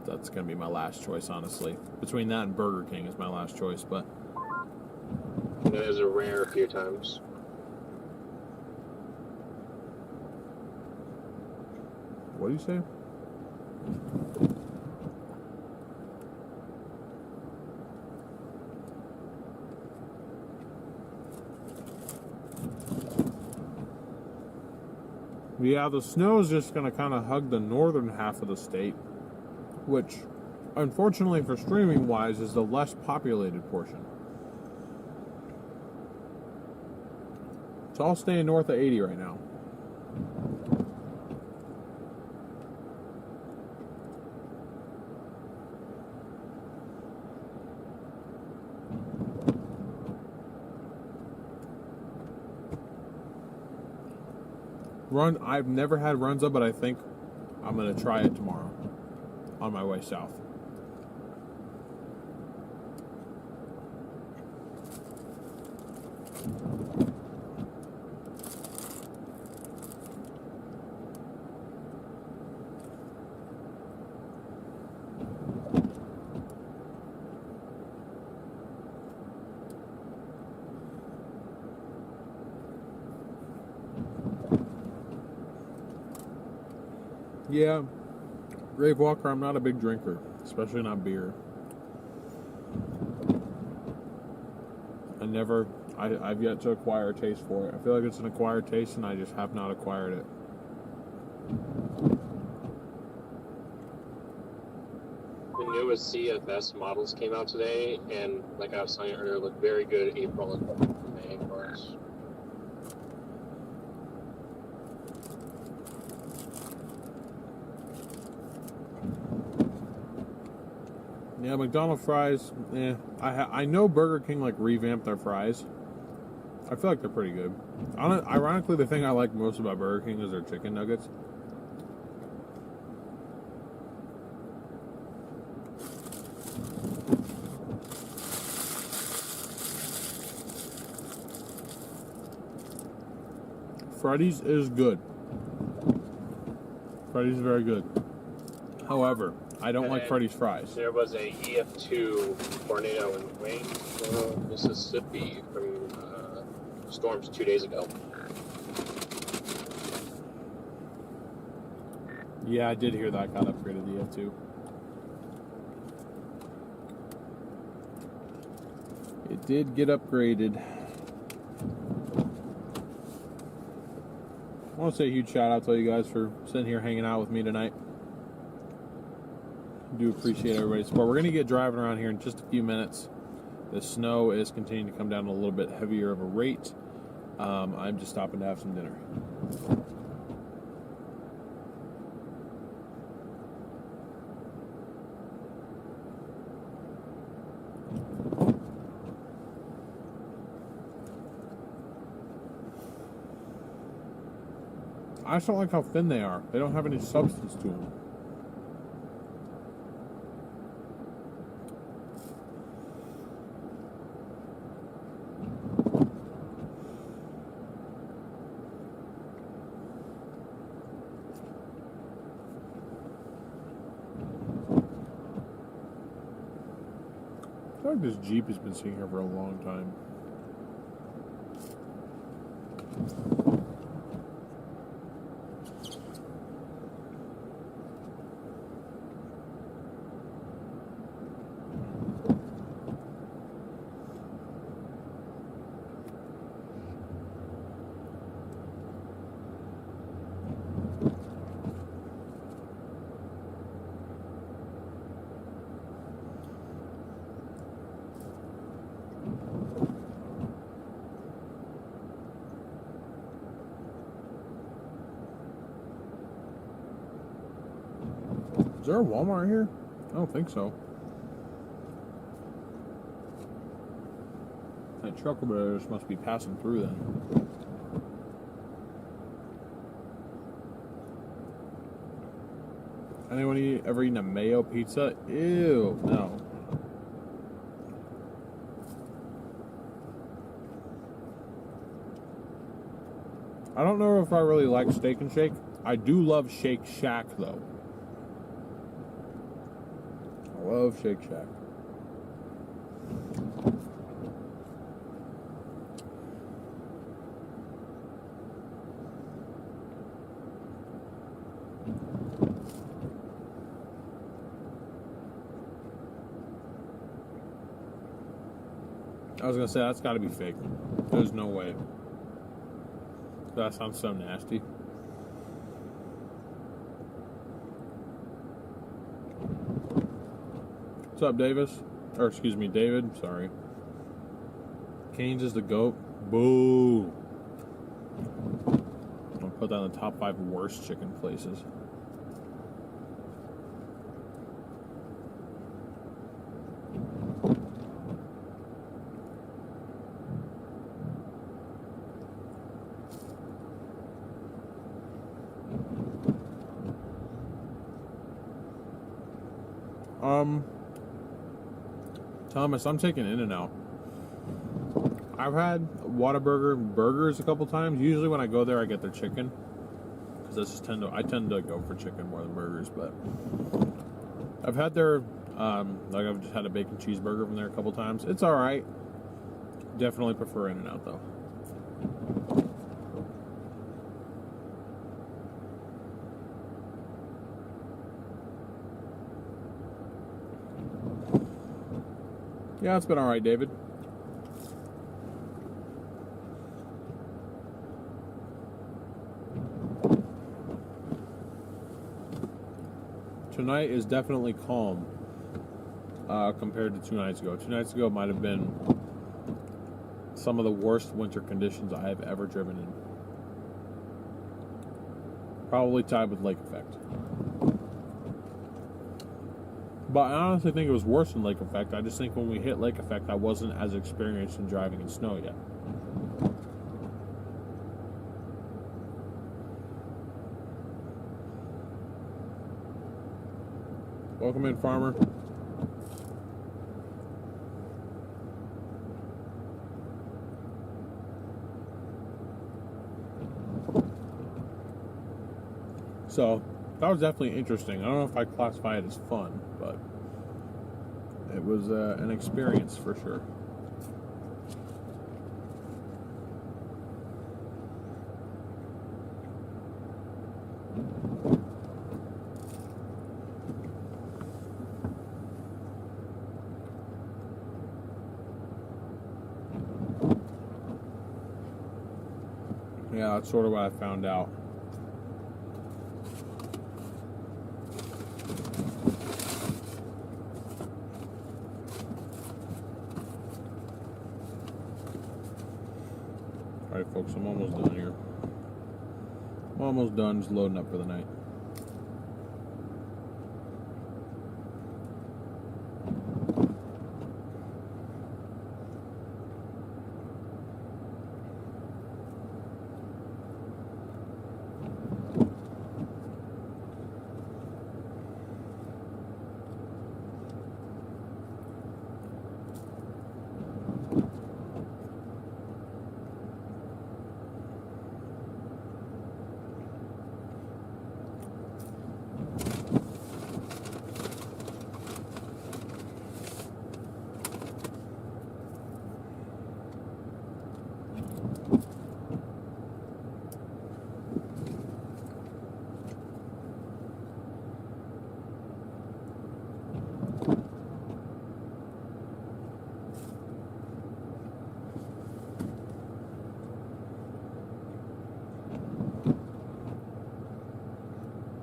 That's going to be my last choice, honestly. Between that and Burger King is my last choice, but it is a rare few times. What do you say? Yeah, the snow is just going to kind of hug the northern half of the state, which, unfortunately for streaming wise, is the less populated portion. It's all staying north of 80 right now. I've never had Runza, but I think I'm going to try it tomorrow on my way south. Yeah, Grave Walker, I'm not a big drinker, especially not beer. I've yet to acquire a taste for it. I feel like it's an acquired taste, and I just have not acquired it. The newest CFS models came out today, and like I was telling you earlier, look very good April and May for us. Yeah, McDonald's fries. I know Burger King like revamped their fries. I feel like they're pretty good. Ironically, the thing I like most about Burger King is their chicken nuggets. Freddy's is good. Freddy's is very good. However, I don't like Freddy's fries. There was a EF2 tornado in Waynesboro, Mississippi from storms 2 days ago. Yeah, I did hear that got upgraded to EF2. It did get upgraded. I want to say a huge shout out to you guys for sitting here hanging out with me tonight. Do appreciate everybody's support. We're going to get driving around here in just a few minutes. The snow is continuing to come down a little bit heavier of a rate. I'm just stopping to have some dinner. I just don't like how thin they are. They don't have any substance to them. I feel like this Jeep has been sitting here for a long time. Is there a Walmart here? I don't think so. That trucker brothers must be passing through then. Anyone ever eaten a mayo pizza? Ew, no. I don't know if I really like Steak and Shake. I do love Shake Shack though. I love Shake Shack. I was gonna say that's gotta be fake. There's no way. That sounds so nasty. What's up, Davis? Or excuse me, David. Sorry. Cane's is the GOAT. Boo. I'll put that in the top 5 worst chicken places. Thomas, I'm taking In-N-Out. I've had Whataburger burgers a couple times. Usually when I go there, I get their chicken, because I tend to go for chicken more than burgers. But I've had their like I've just had a bacon cheeseburger from there a couple times. It's all right. Definitely prefer In-N-Out though. Yeah, it's been all right, David. tonight is definitely calm compared to 2 nights ago. 2 nights ago might have been some of the worst winter conditions I have ever driven in. Probably tied with lake effect. But I honestly think it was worse than lake effect. I just think when we hit lake effect, I wasn't as experienced in driving in snow yet. Welcome in, farmer. So, that was definitely interesting. I don't know if I classify it as fun, but it was an experience for sure. Yeah, that's sort of what I found out. Alright folks, I'm almost done here. I'm almost done, just loading up for the night.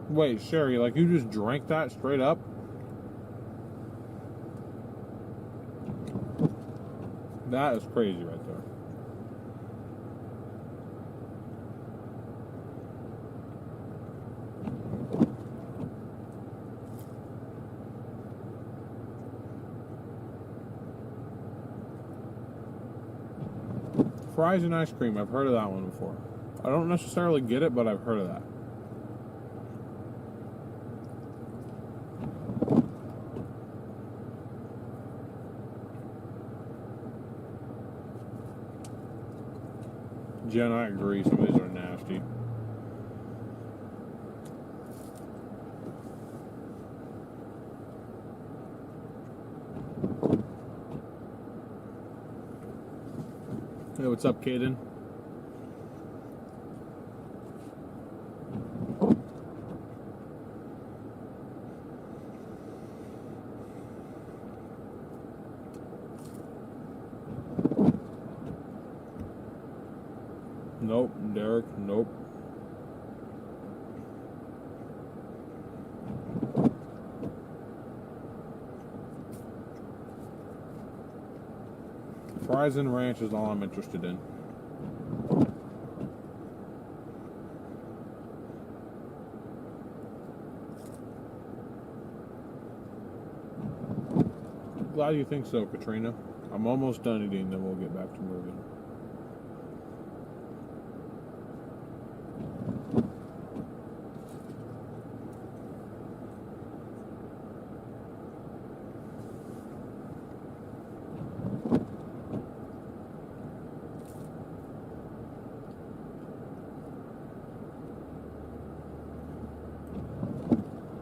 Wait, Sherry, like you just drank that straight up? That is crazy right there. Fries and ice cream, I've heard of that one before. I don't necessarily get it, but I've heard of that. Jen, I agree. Some of these are nasty. Hey, what's up, Caden? Nope, Derek, nope. Fries and ranch is all I'm interested in. Glad you think so, Katrina. I'm almost done eating, then we'll get back to moving.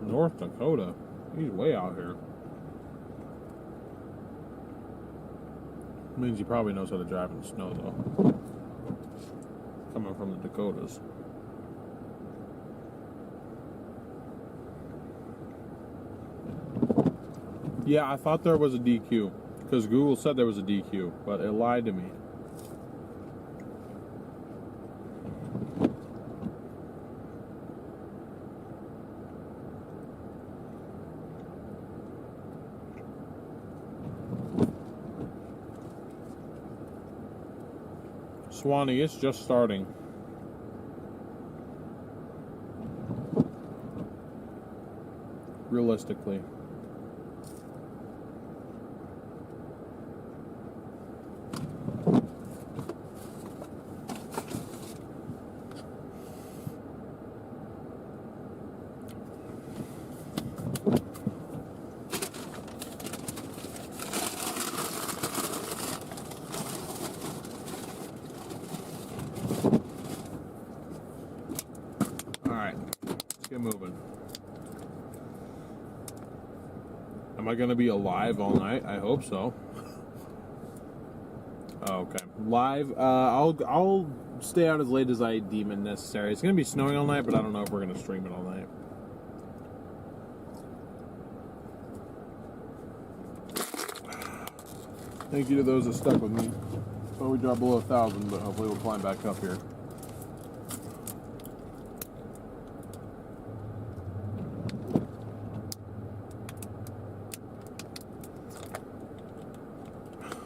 North Dakota. He's way out here. Means he probably knows how to drive in the snow, though. Coming from the Dakotas. Yeah, I thought there was a DQ. Because Google said there was a DQ, but it lied to me. Swanee, it's just starting. Realistically. Alright, let's get moving. Am I going to be alive all night? I hope so. Okay. Live, I'll stay out as late as I deem it necessary. It's going to be snowing all night, but I don't know if we're going to stream it all night. Thank you to those that stuck with me. Well, we dropped below 1,000, but hopefully we'll climb back up here.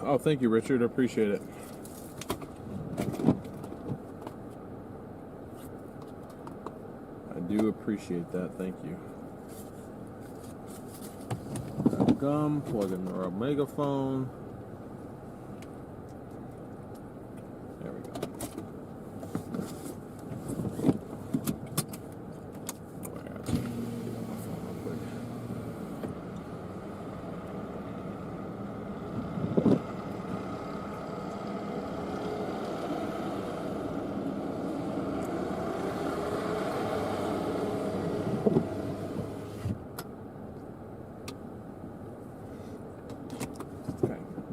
Oh, thank you, Richard. I appreciate it. I do appreciate that. Thank you. Grab gum, plug in our megaphone. There we go. Oh, I gotta get on my phone real quick.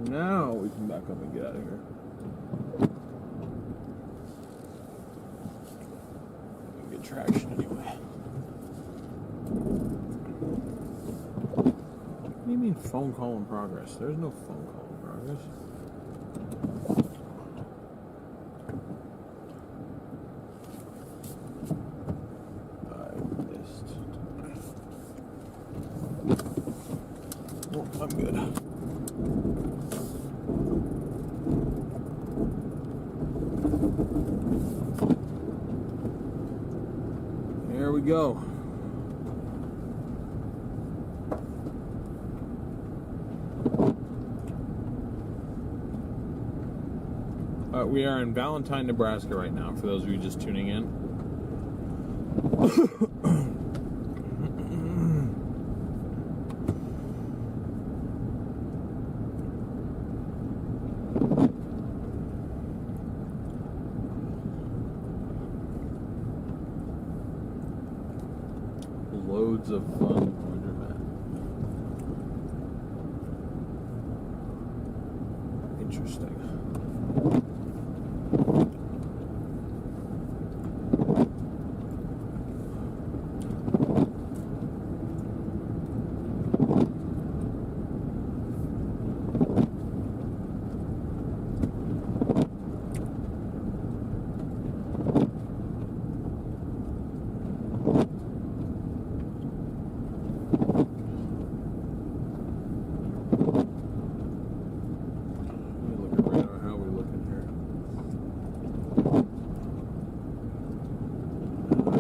Now we can back up and get out of here. Get traction anyway. What do you mean phone call in progress? There's no phone call in progress. I missed. Oh, I'm good. There we go. We are in Valentine, Nebraska right now, for those of you just tuning in. Loads of fun wonderment. Interesting.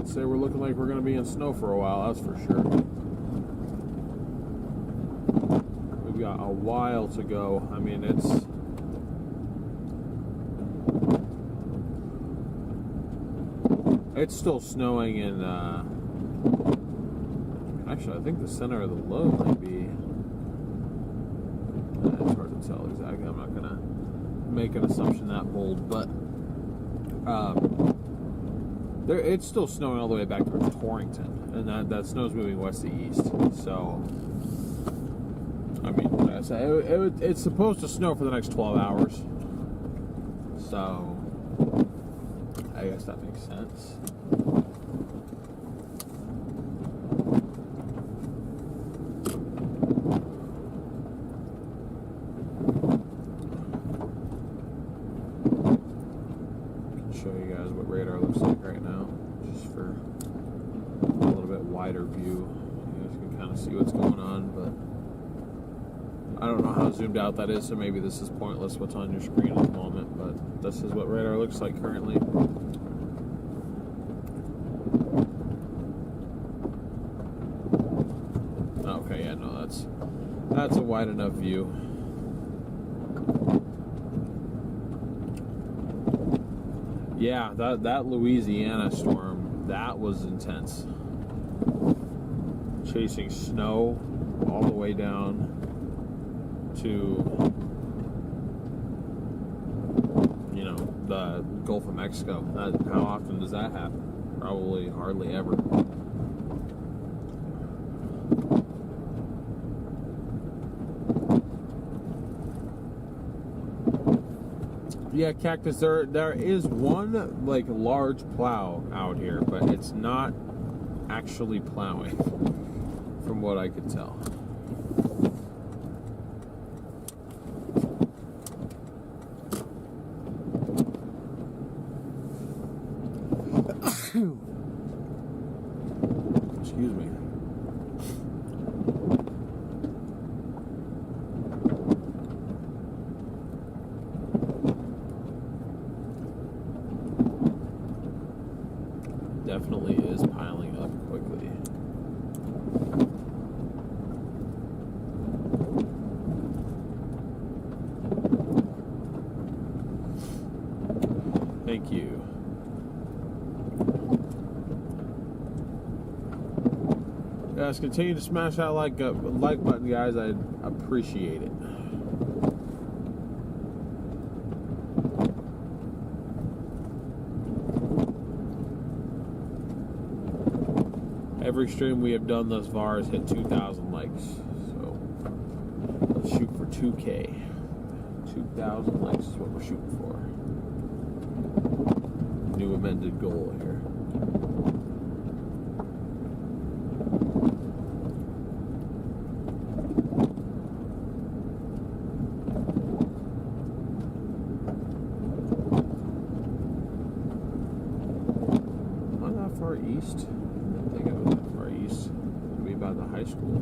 Say we're looking like we're going to be in snow for a while, that's for sure. We've got a while to go. I mean, it's still snowing in, actually I think the center of the low might be, it's hard to tell exactly. I'm not going to make an assumption that bold, but it's still snowing all the way back towards Torrington, and that snow's moving west to east. So, I mean, like I said, it's supposed to snow for the next 12 hours. So, I guess that makes sense. Show you guys what radar looks like right now, just for a little bit wider view. You guys can kind of see what's going on, but I don't know how zoomed out that is, so maybe this is pointless what's on your screen at the moment, but this is what radar looks like currently. Okay, yeah, no, that's a wide enough view. Yeah, that Louisiana storm, that was intense. Chasing snow all the way down to, you know, the Gulf of Mexico. How often does that happen? Probably hardly ever. Yeah, Cactus, there is one like large plow out here, but it's not actually plowing from what I could tell. Excuse me. Definitely is piling up quickly. Thank you. Guys, continue to smash that like button, guys. I'd appreciate it. Every stream we have done thus far has hit 2,000 likes. So let's shoot for 2K. 2,000 likes is what we're shooting for. New amended goal here. Not that far east. By the high school.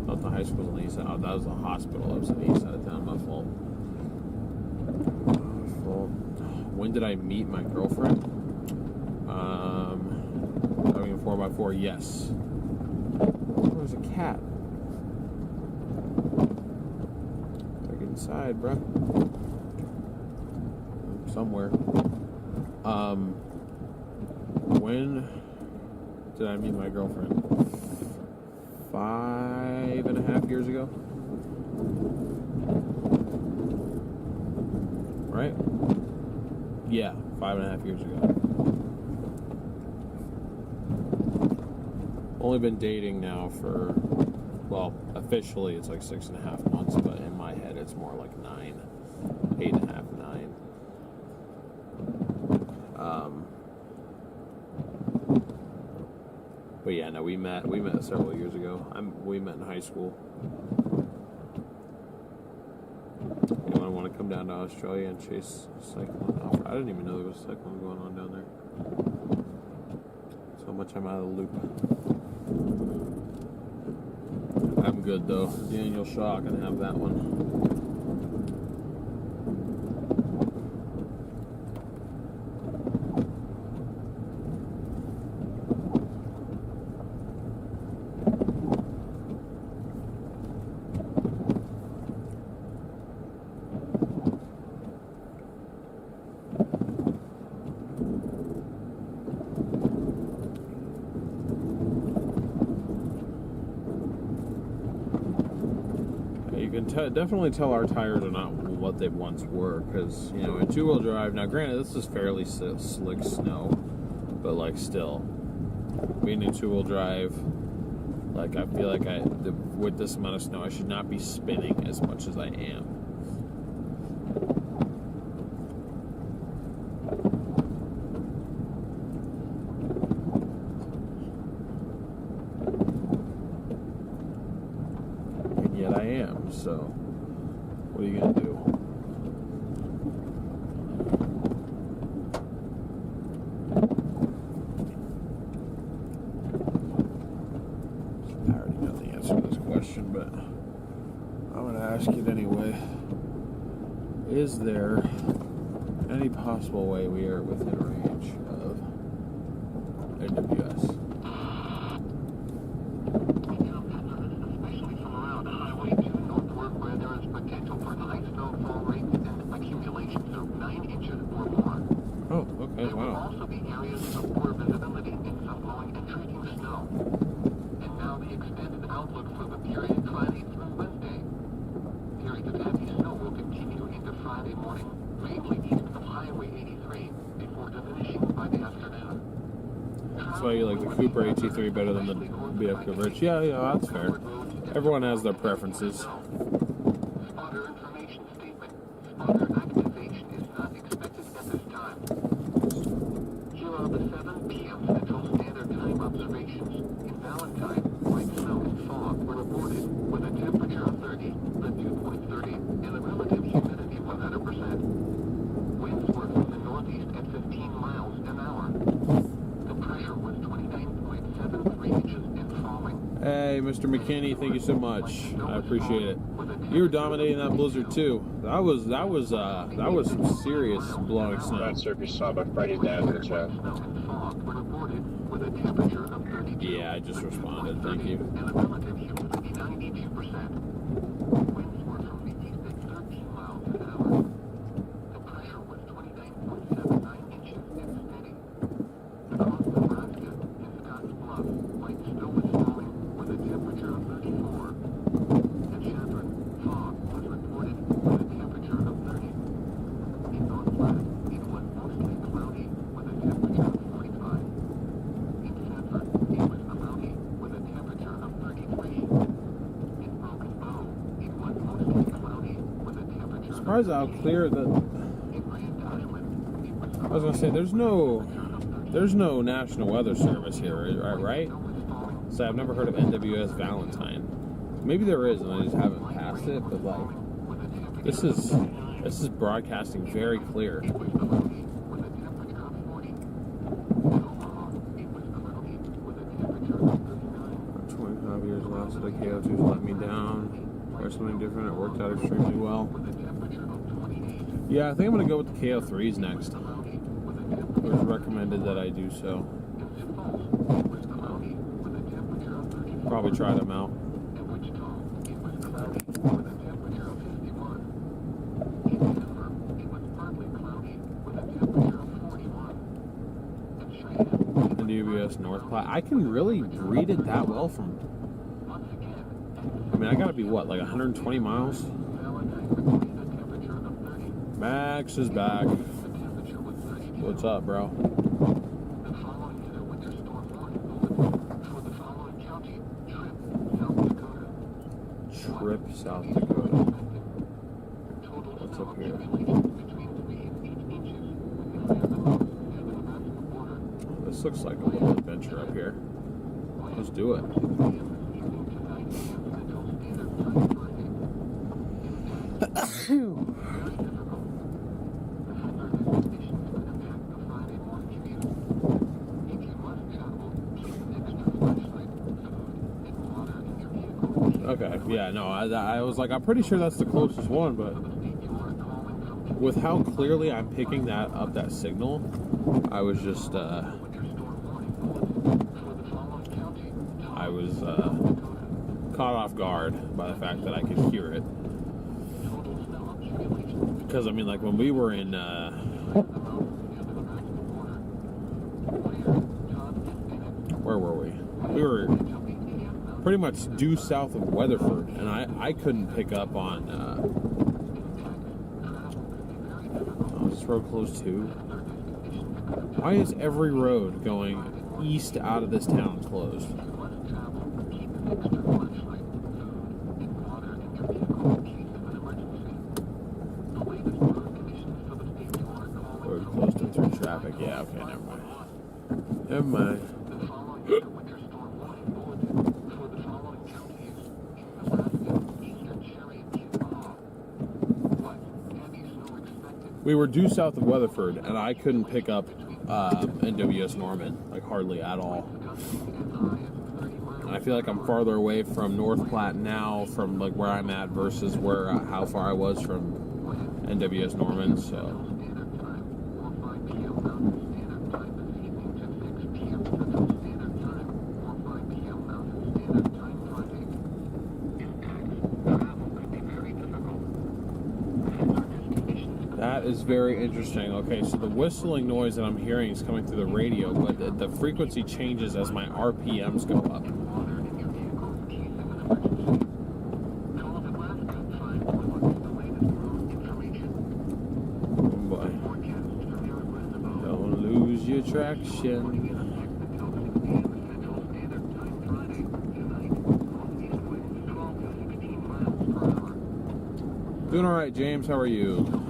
Not the high school on the east side. Oh, that was the hospital. That was on the east side of town. My fault. When did I meet my girlfriend? Driving a 4x4. Yes. Oh, there's a cat. Gotta get inside, bruh. Somewhere. When did I meet my girlfriend? 5.5 years ago, right? Yeah, 5.5 years ago. Only been dating now for, well, officially it's like 6.5 months, but in my head it's more like 9, 8.5, 9. But yeah, no, we met several years ago. We met in high school. Anyone want to come down to Australia and chase cyclone? I didn't even know there was a cyclone going on down there. So much I'm out of the loop. I'm good though. Daniel Shaw can have that one. Definitely tell our tires are not what they once were, because, you know, in two-wheel drive, now granted this is fairly slick snow, but like still, being in two-wheel drive, like I feel like with this amount of snow I should not be spinning as much as I am. And yet I am, so what are you going to do? I already know the answer to this question, but I'm going to ask it anyway. Is there any possible way we are within range of NWS? Especially from around Highway 2 northward, where there is potential for high snowfall rates and accumulations of 9 inches or more. Oh, okay, There will wow. also be areas of poor visibility and some blowing and treating snow. And now the extended outlook for the period Friday through Wednesday. Periods of heavy snow will continue into Friday morning, mainly east of Highway 83, before diminishing by the afternoon. That's why you like the Cooper AT3 better than the BF Rich. Yeah, that's fair. Everyone has their preferences. Spotter information statement. Spotter activation is not expected at this time. Here are the 7 p.m. Central Standard Time observations. In Valentine, light snow and fog were reported with a temperature of 30, the dew point 30, and a relative humidity 100%. Winds were from the northeast at 15 miles an hour. The pressure was 29.73 inches and falling. Hey, Mr. McKinney, thank you so much. I appreciate it. You were dominating that blizzard too. That was some serious blowing snow. Not sure if you saw, but Friday's dad in the chat. Snow and fog were reported with a temperature of 32. Yeah, I just responded. Thank you. And a relative humidity 92%. Winds were from the east at 13 miles an hour. The pressure was 29.79 inches and steady. Across Nebraska and Scotts Bluff, light snow was falling with a temperature of 34. At Chevron, fog was reported with a temperature of 30. In Northwest, it was mostly cloudy with a temperature of 45. In Thedford, it was cloudy with a temperature of 33. In Broken Bow, it was mostly cloudy with a temperature of Surprised how clear that. In Grand Island, it was I was gonna say there's no National Weather Service here, right? So I've never heard of NWS Valentine. Maybe there is, and I just haven't passed it. But like, this is broadcasting very clear. 25 years lasted. The KO2's let me down. Try something different. It worked out extremely well. Yeah, I think I'm gonna go with the KO3s next. It was recommended that I do so. Probably try them out. And UBS North Platte. I can really read it that well from. I mean, I gotta be what, like 120 miles? Max is back. What's up, bro? Trip, South Dakota. What's up here? This looks like a little adventure up here. Let's do it. Okay, yeah, no, I was like, I'm pretty sure that's the closest one, but with how clearly I'm picking that up, that signal, I was just, caught off guard by the fact that I could hear it. Because, I mean, like, when we were in, where were we? We were pretty much due south of Weatherford, and I couldn't pick up on, oh, is this road closed too? Why is every road going east out of this town closed? Road closed to through traffic. Yeah, okay, never mind. Never mind. We were due south of Weatherford, and I couldn't pick up NWS Norman, like hardly at all. I feel like I'm farther away from North Platte now from like where I'm at versus where how far I was from NWS Norman. So that is very interesting. Okay, so the whistling noise that I'm hearing is coming through the radio, but the frequency changes as my RPMs go up. Oh boy. Don't lose your traction. Doing all right, James. How are you?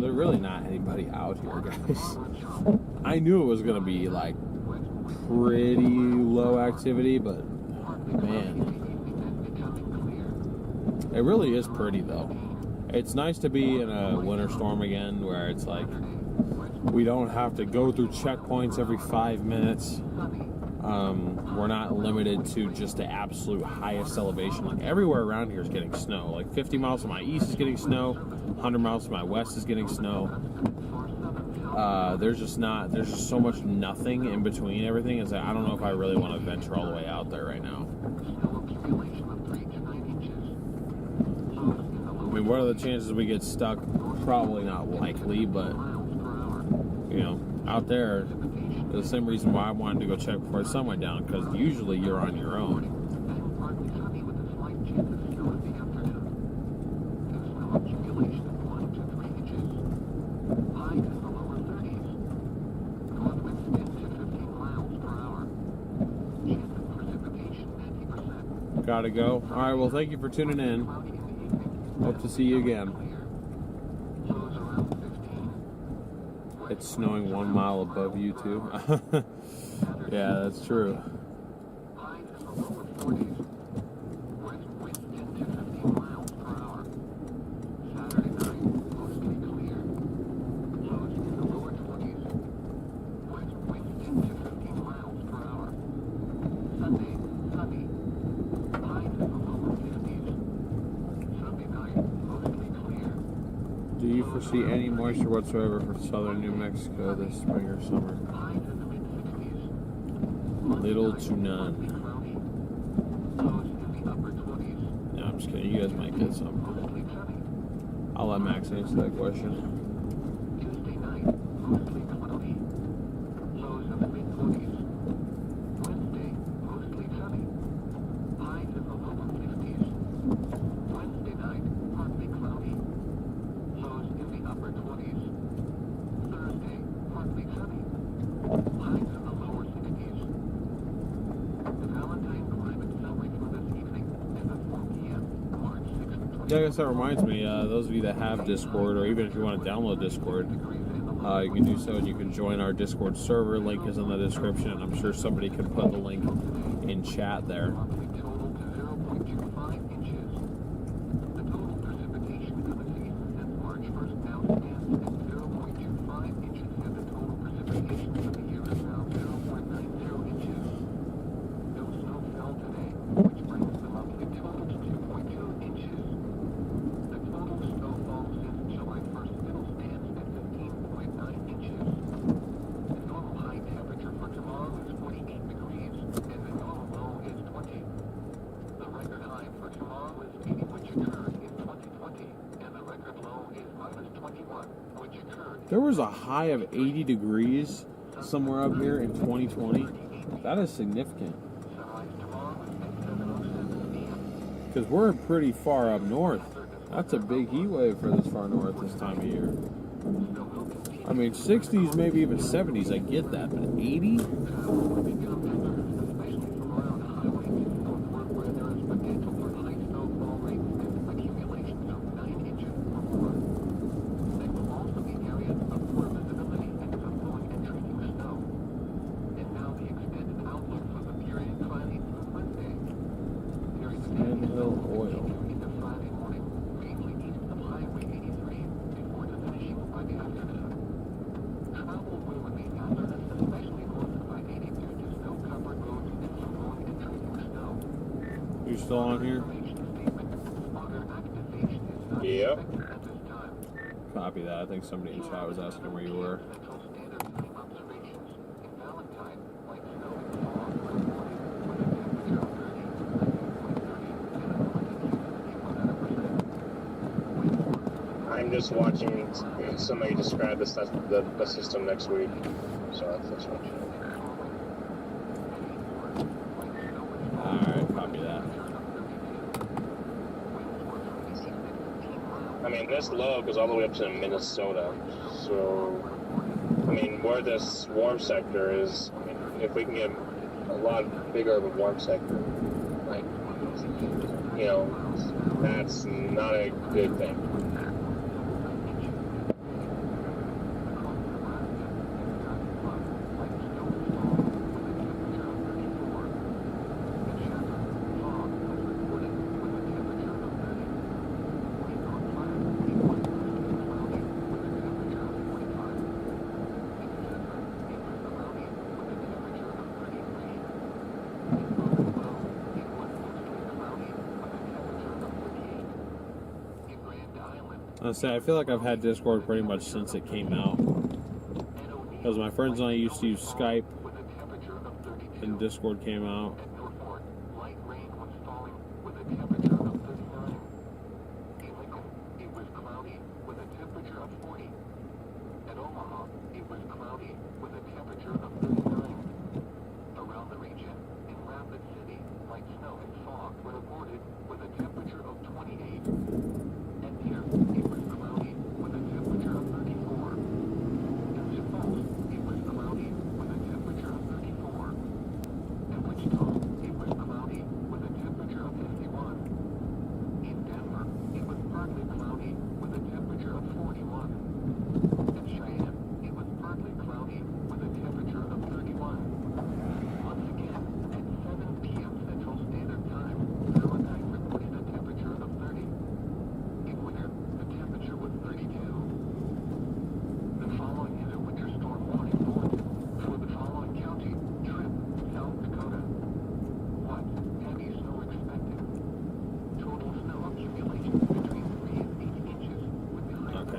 There's really not anybody out here, guys. I knew it was going to be like pretty low activity, but man, it really is pretty though. It's nice to be in a winter storm again where it's like we don't have to go through checkpoints every 5 minutes. We're not limited to just the absolute highest elevation. Like everywhere around here is getting snow. Like 50 miles to my east is getting snow. 100 miles to my west is getting snow. There's just so much nothing in between everything. It's like, I don't know if I really want to venture all the way out there right now. I mean, what are the chances we get stuck? Probably not likely, but you know, out there, the same reason why I wanted to go check before the sun went down, because usually you're on your own. Gotta go. All right, well, thank you for tuning in. Hope to see you again. It's snowing 1 mile above you, too. Yeah, that's true. Do you foresee any moisture whatsoever for southern New Mexico this spring or summer? Little to none. No, I'm just kidding. You guys might get some. I'll let Max answer that question. Yeah, I guess that reminds me, those of you that have Discord, or even if you want to download Discord, you can do so, and you can join our Discord server. Link is in the description, and I'm sure somebody can put the link in chat there. There was a high of 80 degrees somewhere up here in 2020. That is significant. Because we're pretty far up north. That's a big heat wave for this far north this time of year. I mean, 60s, maybe even 70s, I get that, but 80? You still on here? Yep. Copy that. I think somebody in chat was asking where you were. I'm just watching somebody describe the system next week. So that's what. Alright, copy that. I mean, this low goes all the way up to Minnesota. So, I mean, where this warm sector is, I mean, if we can get a lot bigger of a warm sector, like, you know, that's not a good thing. I feel like I've had Discord pretty much since it came out. Because my friends and I used to use Skype, and Discord came out.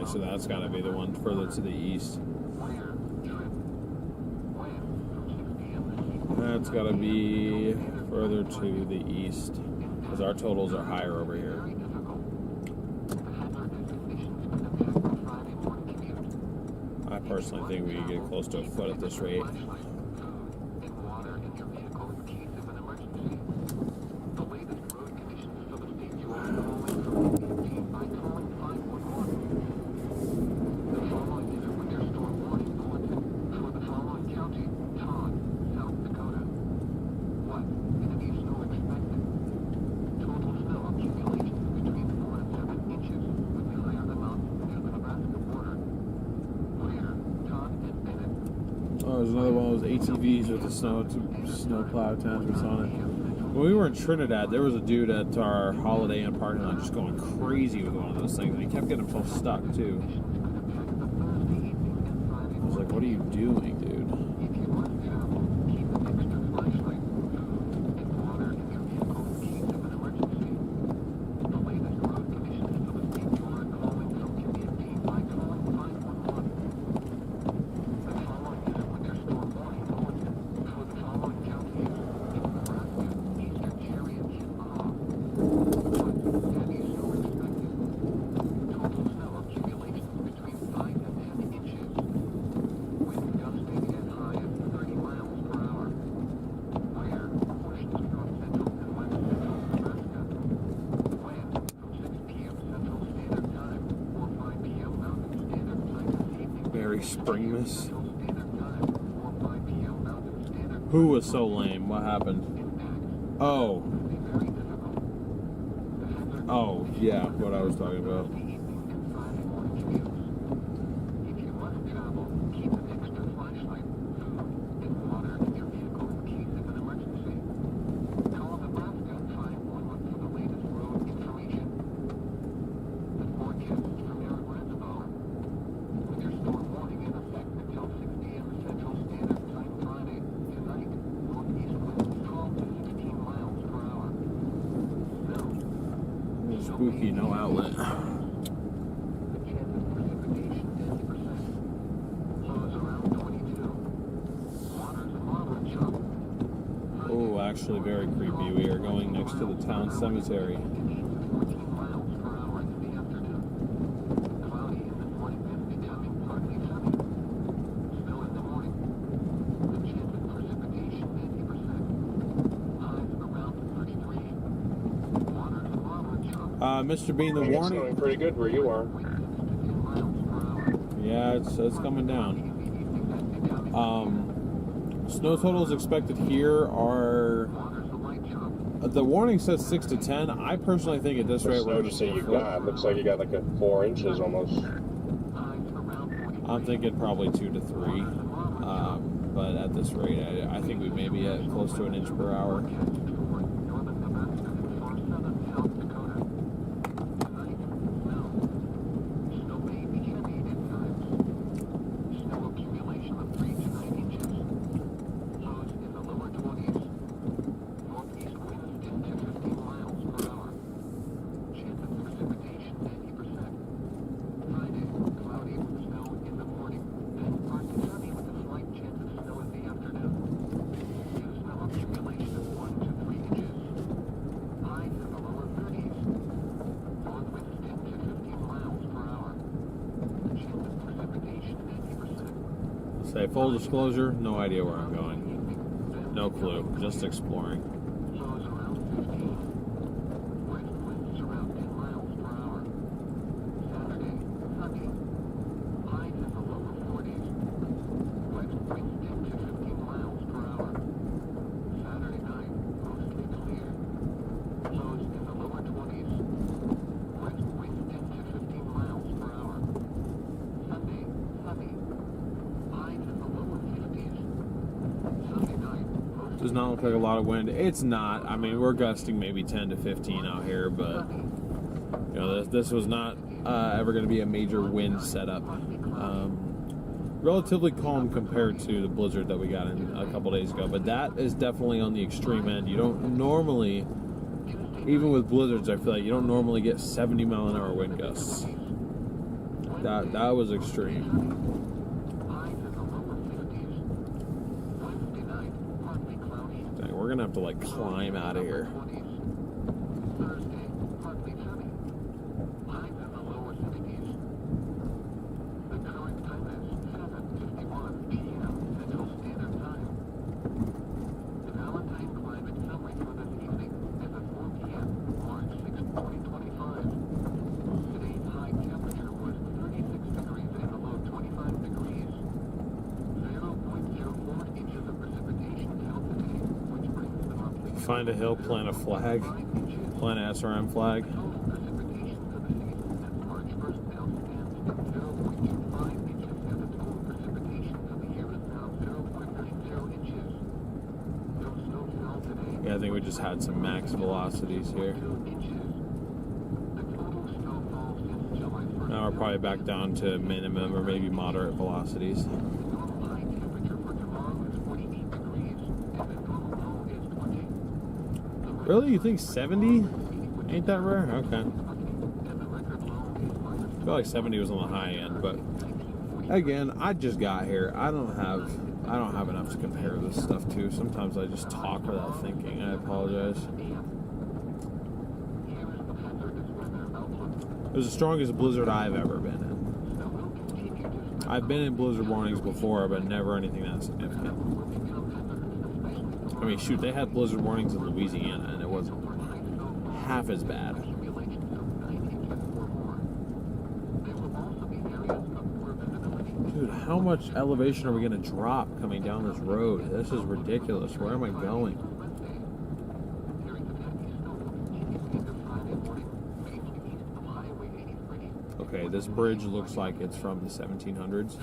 So that's got to be the one further to the east. That's got to be further to the east, because our totals are higher over here. I personally think we could get close to a foot at this rate. There's another one of those ATVs with the snow plow attachments on it. When we were in Trinidad, there was a dude at our Holiday Inn parking lot just going crazy with one of those things, and he kept getting himself stuck too. I was like, "What are you doing, dude?" Springness. Who was so lame? What happened? Oh, yeah, what I was talking about. spooky, no outlet. Oh, actually very creepy. We are going next to the town cemetery. Mr. Bean, the I think it's warning. snowing pretty good where you are. Yeah, it's coming down. Snow totals expected here are. The warning says 6 to 10. I personally think at this rate What we're snow going you to say see a you foot. got? Looks like you got like a 4 inches almost. I'm thinking probably 2 to 3. But at this rate, I think we may be at close to 1 inch per hour. Say full disclosure, no idea where I'm going. No clue, just exploring. Does not look like a lot of wind. It's not. I mean, we're gusting maybe 10 to 15 out here, but you know, this was not ever going to be a major wind setup. Relatively calm compared to the blizzard that we got in a couple days ago, but that is definitely on the extreme end. You don't normally, even with blizzards, I feel like you don't normally get 70 mile an hour wind gusts. That was extreme. We're gonna have to like climb out of here. Find a hill, plant a flag, plant an SRM flag. Yeah, I think we just had some max velocities here. Now we're probably back down to minimum or maybe moderate velocities. Really? You think 70? Ain't that rare? Okay. I feel like 70 was on the high end, but again, I just got here. I don't have enough to compare this stuff to. Sometimes I just talk without thinking. I apologize. It was the strongest blizzard I've ever been in. I've been in blizzard warnings before, but never anything that significant. I mean, shoot, they had blizzard warnings in Louisiana, and it wasn't half as bad. Dude, how much elevation are we going to drop coming down this road? This is ridiculous. Where am I going? Okay, this bridge looks like it's from the 1700s.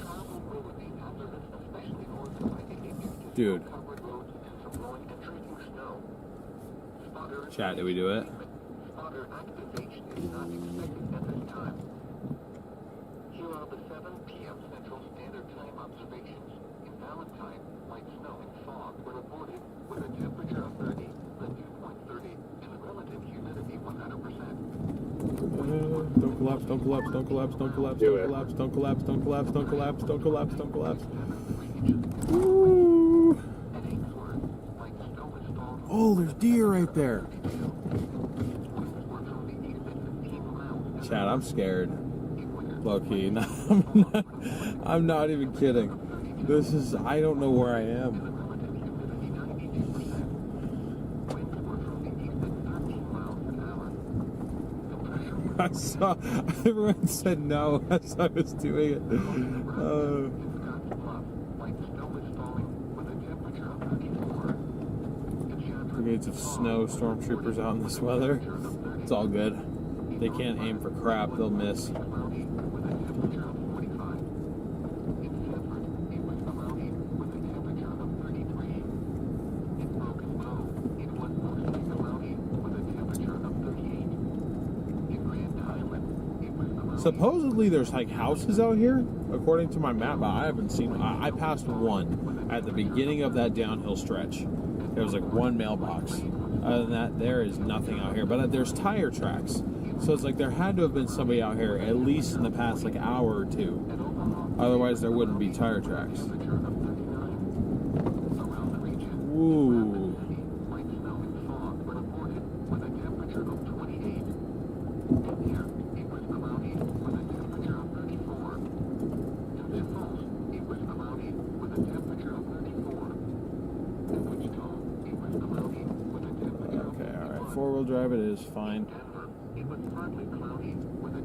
Dude. Chat, did we do it? Here are the 7 p.m. Central Standard Time observations. In Valentine, light snow and fog were reported with a temperature of 30, the dew point 30, and a relative humidity 100%. collapse, don't collapse, don't collapse, don't collapse, Do don't it. collapse, don't collapse, don't collapse, don't collapse, don't collapse, don't collapse. Woo! Oh, there's deer right there. Chad, I'm scared. Low key. I'm not even kidding. This is, I don't know where I am. I saw, everyone said no as I was doing it. Brigades of snow stormtroopers out in this weather. It's all good. They can't aim for crap, they'll miss. Supposedly there's like houses out here, according to my map, but I haven't seen. I passed one at the beginning of that downhill stretch. There was like one mailbox. Other than that, there is nothing out here. But there's tire tracks, so it's like there had to have been somebody out here at least in the past like hour or two. Otherwise, there wouldn't be tire tracks. Ooh. Four-wheel drive it is fine.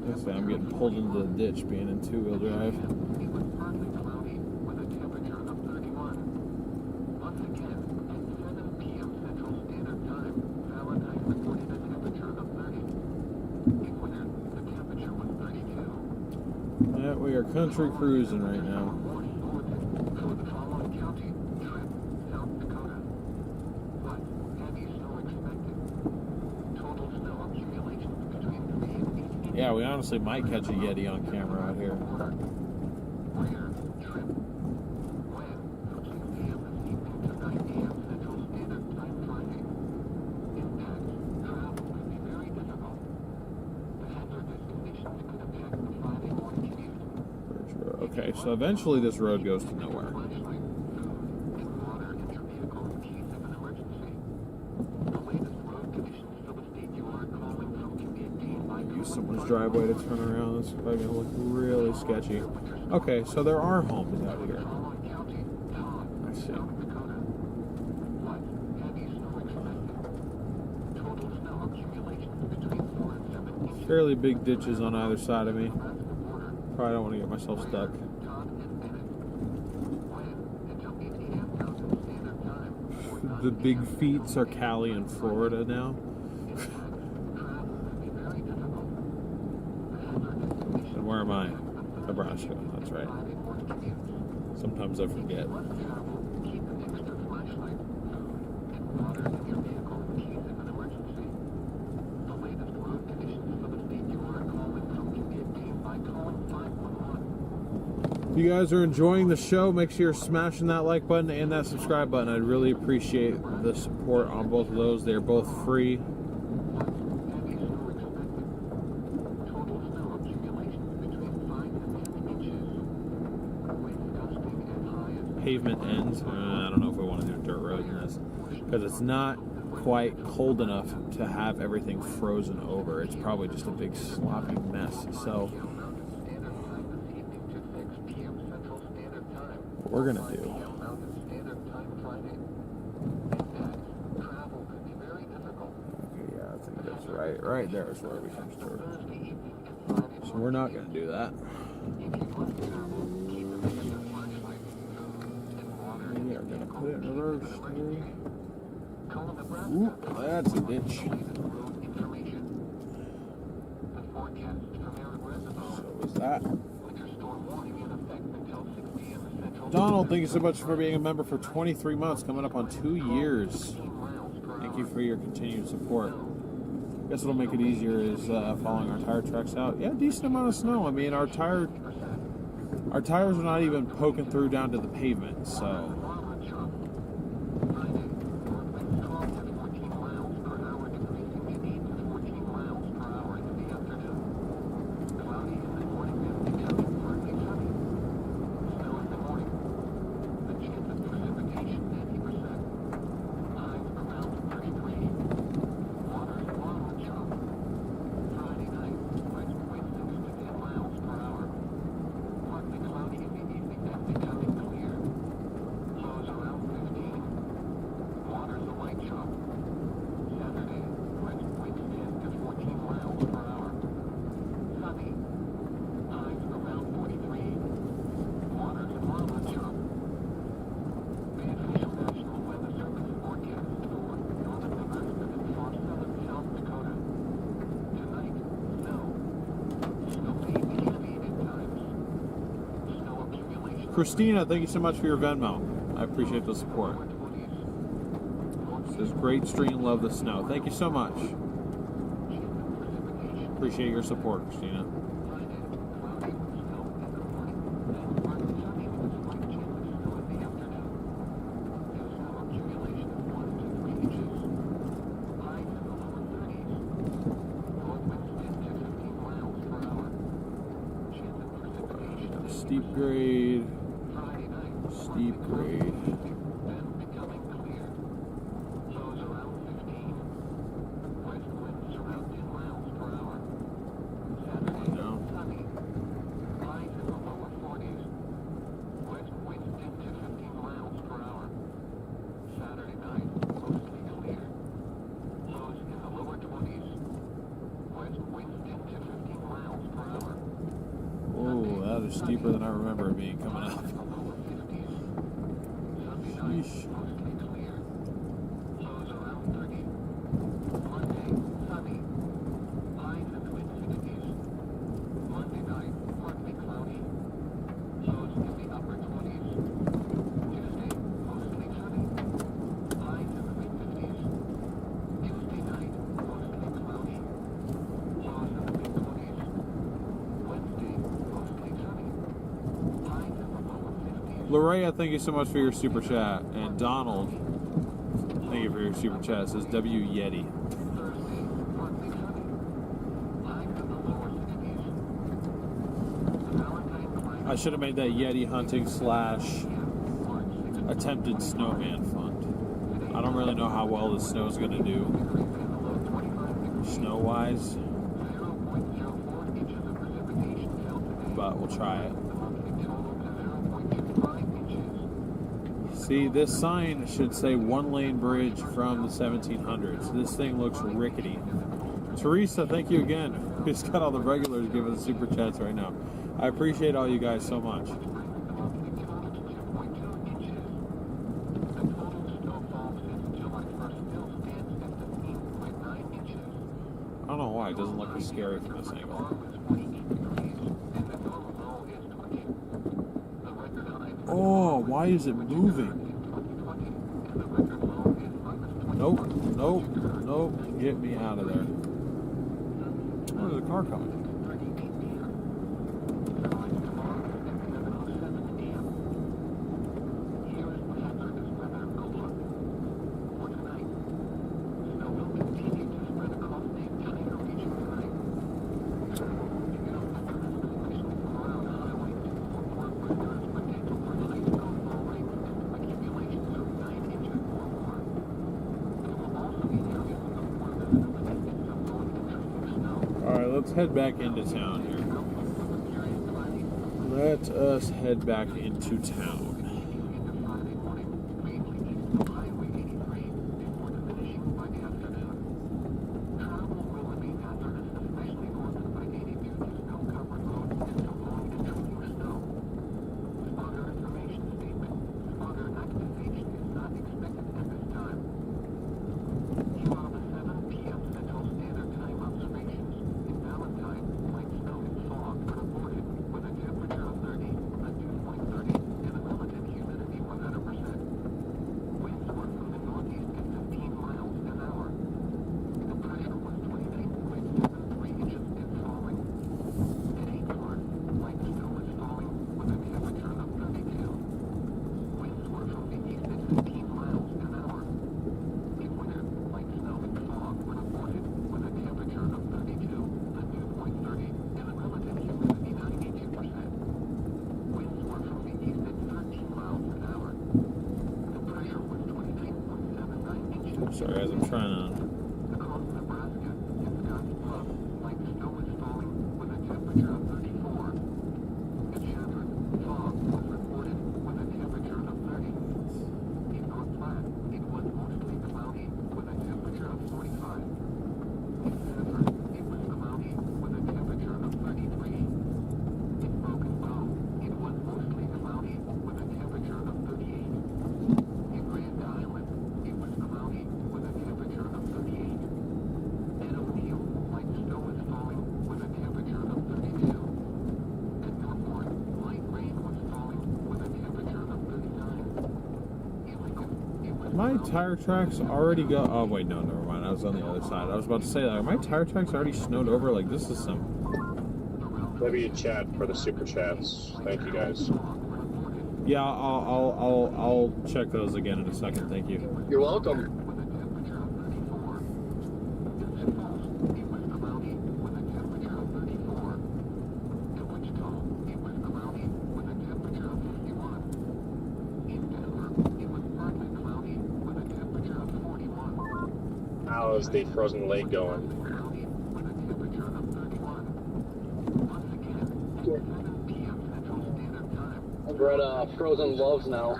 Yes, I'm getting pulled into the ditch being in two-wheel drive. Yeah, we are country cruising right now. Yeah, we honestly might catch a Yeti on camera out here. Okay, so eventually this road goes to nowhere. Someone's driveway to turn around. It's probably gonna look really sketchy. Okay, so there are homes out here. I see. Fairly big ditches on either side of me. Probably don't want to get myself stuck. The big feets are Cali and Florida now. Where am I? Nebraska, that's right. Sometimes I forget. If you guys are enjoying the show, make sure you're smashing that like button and that subscribe button. I'd really appreciate the support on both of those. They're both free. Pavement ends. I don't know if we want to do a dirt road in this because it's not quite cold enough to have everything frozen over. It's probably just a big sloppy mess. So what we're gonna do, yeah, I think that's right there is where we can start. So we're not gonna do that. We are going to put it in reverse here. Ooh, that's a ditch. So is that. Donald, thank you so much for being a member for 23 months, coming up on 2 years. Thank you for your continued support. I guess what'll make it easier is following our tire tracks out. Yeah, decent amount of snow. I mean, our tires are not even poking through down to the pavement, so. Christina, thank you so much for your Venmo. I appreciate the support. Says great stream, love the snow. Thank you so much. Appreciate your support, Christina. Steep grade. Steep grade. Steeper than I remember it being coming up. Sheesh. Loraya, thank you so much for your super chat. And Donald, thank you for your super chat. It says W Yeti. I should have made that Yeti hunting / attempted snowman fund. I don't really know how well the snow's going to do, snow-wise, but we'll try it. See, this sign should say one-lane bridge from the 1700s. This thing looks rickety. Teresa, thank you again. We just got all the regulars giving us super chats right now. I appreciate all you guys so much. I don't know why it doesn't look as scary from this angle. Oh, why is it moving? Nope, nope, nope. Get me out of there. Oh, there's a car coming. Let's head back into town here. Let us head back into town. Sorry guys, I'm trying to... my tire tracks already go? Oh wait, no, never mind. I was on the other side. I was about to say that. Are my tire tracks already snowed over? Like this is some. Maybe a chat for the super chats. Thank you guys. Yeah, I'll check those again in a second. Thank you. You're welcome. How is the frozen lake going? We're at Frozen Loves now.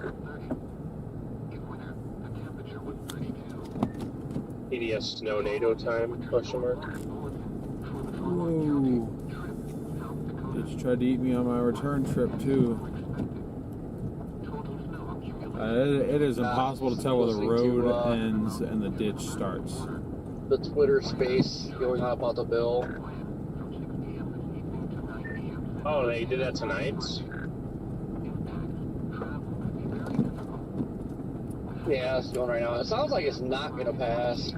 EDS snow NATO time? Question mark. Whoa. Bitch tried to eat me on my return trip too. It is impossible to tell where the road ends and the ditch starts. The Twitter space going on about the bill. Oh, they did that tonight? Yeah, it's going right now. It sounds like it's not gonna pass.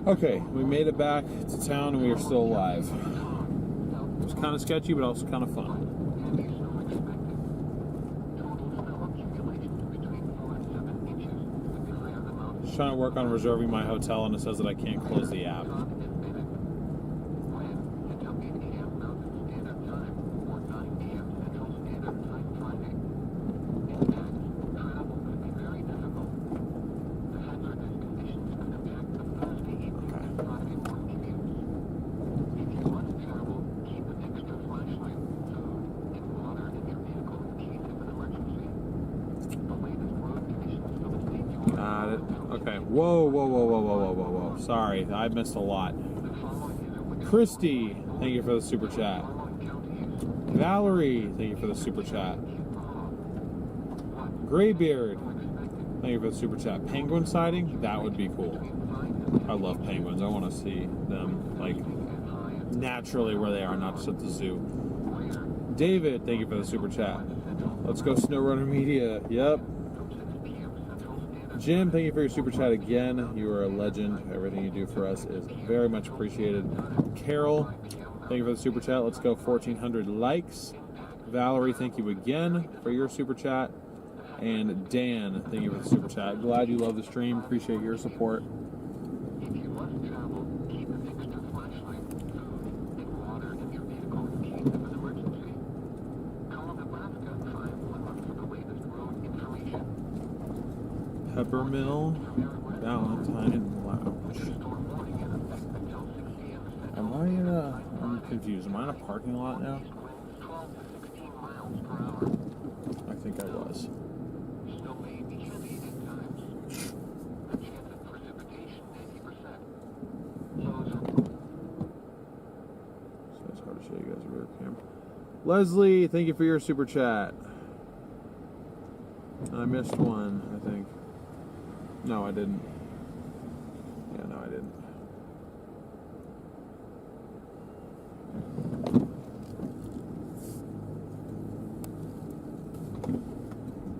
Okay, we made it back to town and we are still alive. It was kind of sketchy, but also kind of fun. Just trying to work on reserving my hotel and it says that I can't close the app. Okay. Whoa. Sorry, I missed a lot. Christy, thank you for the super chat. Valerie, thank you for the super chat. Graybeard, thank you for the super chat. Penguin sighting? That would be cool. I love penguins. I want to see them, like, naturally where they are, not just at the zoo. David, thank you for the super chat. Let's go StormRunner Media. Yep. Jim, thank you for your super chat again. You are a legend. Everything you do for us is very much appreciated. Carol, thank you for the super chat. Let's go 1,400 likes. Valerie, thank you again for your super chat. And Dan, thank you for the super chat. Glad you love the stream. Appreciate your support. Peppermill, Valentine Lounge. I'm confused. Am I in a parking lot now? I think I was. So it's hard to show you guys a rear camera. Leslie, thank you for your super chat. I missed one, I think. No, I didn't. Yeah, no, I didn't.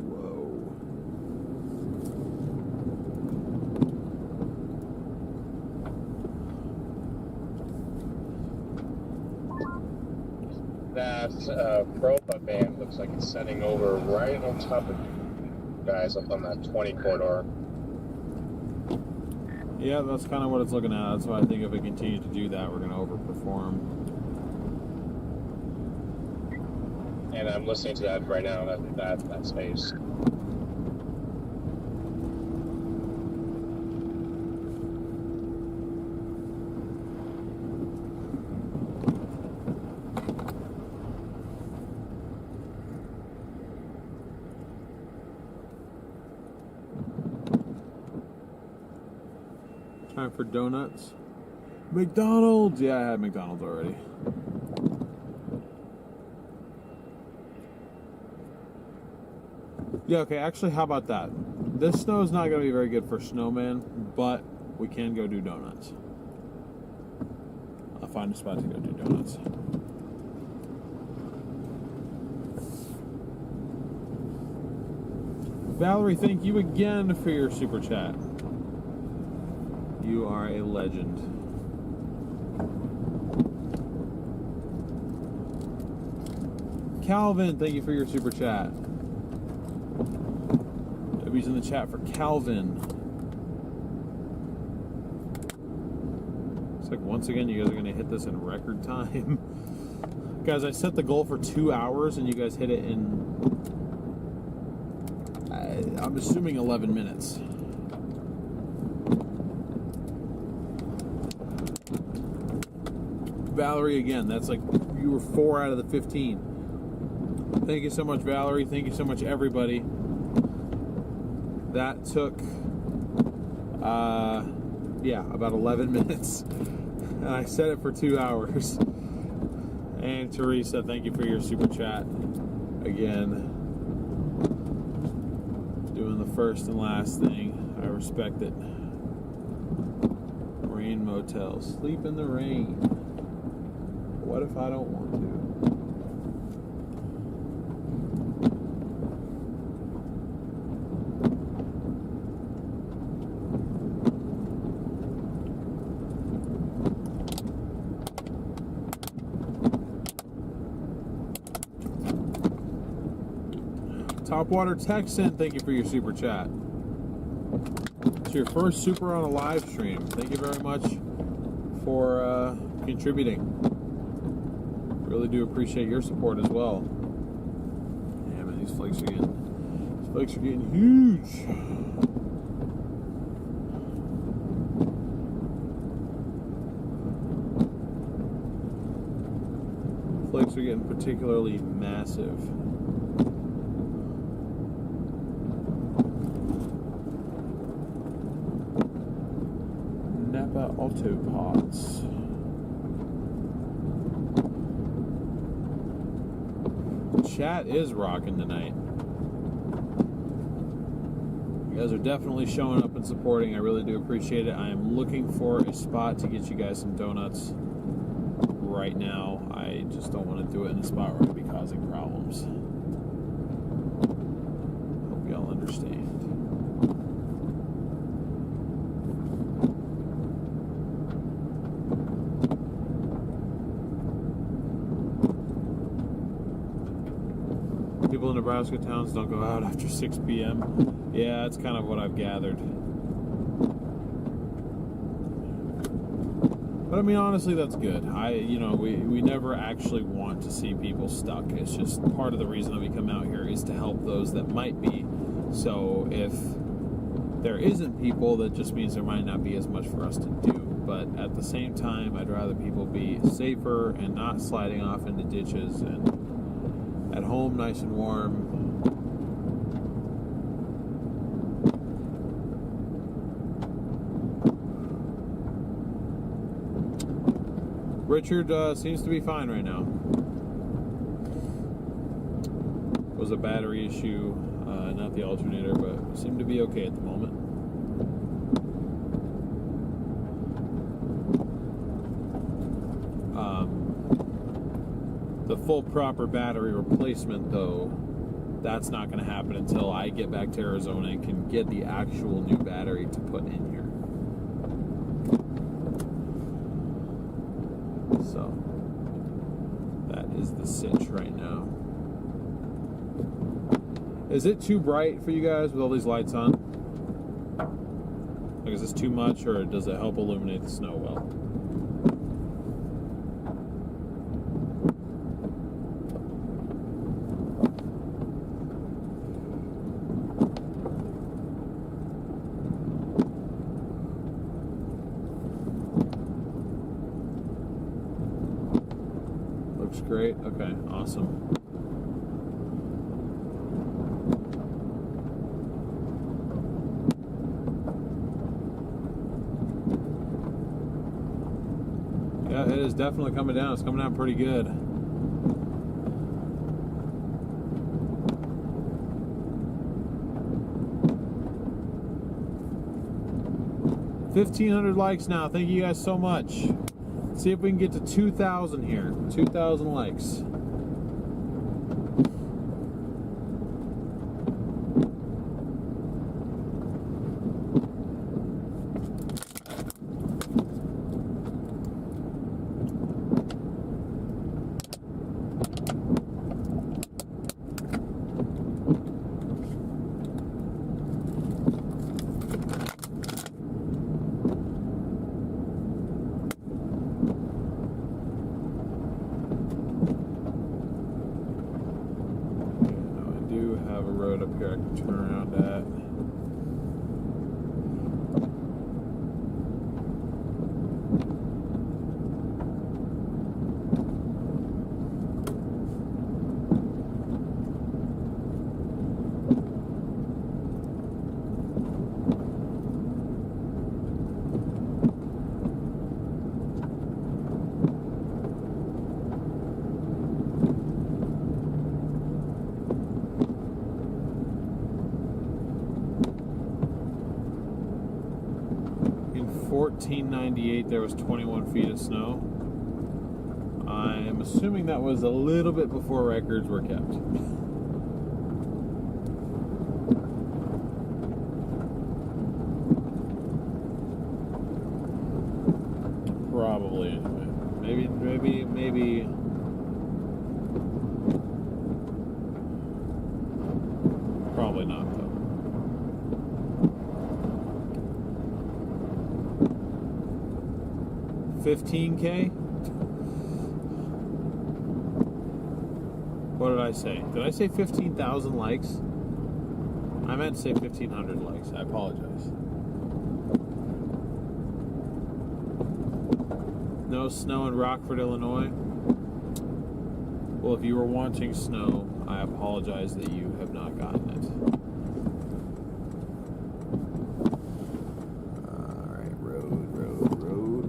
Whoa. That Propa band looks like it's setting over right on top of you guys up on that 20 corridor. Yeah, that's kind of what it's looking at. That's why I think if we continue to do that, we're going to overperform. And I'm listening to that right now, that space. Time for donuts. McDonald's! Yeah, I had McDonald's already. Yeah, okay, actually, how about that? This snow is not going to be very good for snowman, but we can go do donuts. I'll find a spot to go do donuts. Valerie, thank you again for your super chat. You are a legend. Calvin, thank you for your super chat. W's in the chat for Calvin. It's like once again you guys are going to hit this in record time. Guys, I set the goal for 2 hours and you guys hit it in, I'm assuming 11 minutes. Valerie, again, that's like you were 4 out of the 15. Thank you so much, Valerie. Thank you so much, everybody. That took, about 11 minutes. And I set it for 2 hours. And Teresa, thank you for your super chat. Again, doing the first and last thing. I respect it. Rain motel. Sleep in the rain. What if I don't want to? Topwater Texan, thank you for your super chat. It's your first super on a live stream. Thank you very much for contributing. Really do appreciate your support as well. Yeah, man, these flakes are getting huge. Flakes are getting particularly massive. Napa Autopods. Chat is rocking tonight. You guys are definitely showing up and supporting. I really do appreciate it. I am looking for a spot to get you guys some donuts right now. I just don't want to do it in a spot where I'll be causing problems. Hope y'all understand. People in Nebraska towns don't go out after 6 p.m. Yeah, that's kind of what I've gathered. But I mean, honestly, that's good. We never actually want to see people stuck. It's just part of the reason that we come out here is to help those that might be. So if there isn't people, that just means there might not be as much for us to do. But at the same time, I'd rather people be safer and not sliding off into ditches and at home, nice and warm. Richard seems to be fine right now. It was a battery issue, not the alternator, but seemed to be okay at the moment. The full proper battery replacement, though, that's not going to happen until I get back to Arizona and can get the actual new battery to put in here. So, that is the sitch right now. Is it too bright for you guys with all these lights on? Like, is this too much, or does it help illuminate the snow well? Great. Okay. Awesome. Yeah, it is definitely coming down. It's coming down pretty good. 1,500 likes now. Thank you guys so much. Let's see if we can get to 2,000 here. 2,000 likes. Up here I can turn around at. In 1498 there was 21 feet of snow. I'm assuming that was a little bit before records were kept. Probably anyway. Maybe. Probably not though. 15K? What did I say? Did I say 15,000 likes? I meant to say 1,500 likes. I apologize. No snow in Rockford, Illinois. Well, if you were wanting snow, I apologize that you have not gotten it.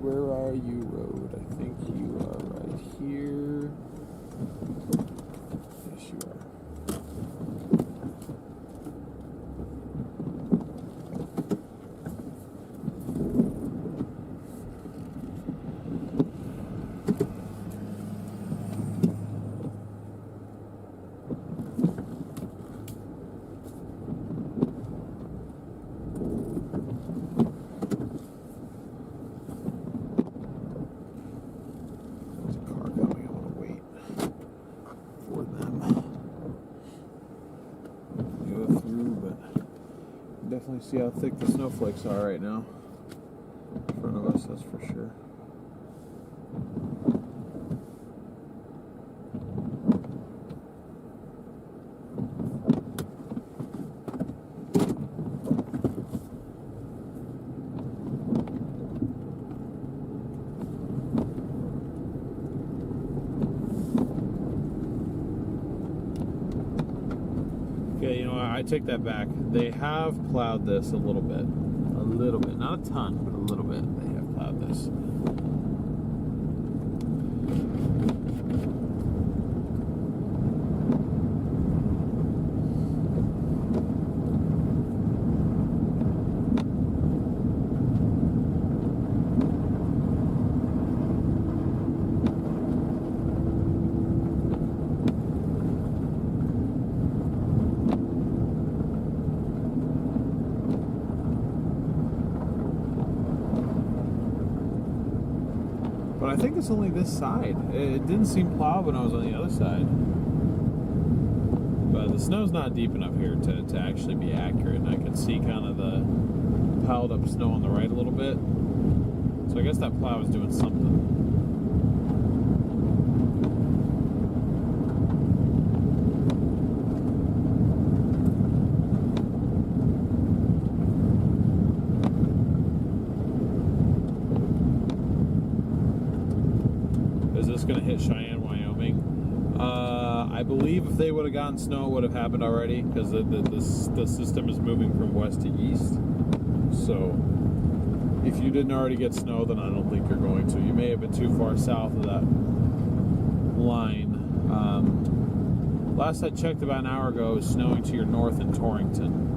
Where are you, road? I think you are right here. Yes, you are. Definitely see how thick the snowflakes are right now in front of us, that's for sure. Okay, you know, I take that back. They have plowed this a little bit, not a ton, but a little bit. They have plowed this. But I think it's only this side. It didn't seem plowed when I was on the other side. But the snow's not deep enough here to actually be accurate. And I can see kind of the piled up snow on the right a little bit. So I guess that plow is doing something. Going to hit Cheyenne, Wyoming. I believe if they would have gotten snow, it would have happened already because the system is moving from west to east. So if you didn't already get snow, then I don't think you're going to. You may have been too far south of that line. Last I checked about an hour ago, it was snowing to your north in Torrington.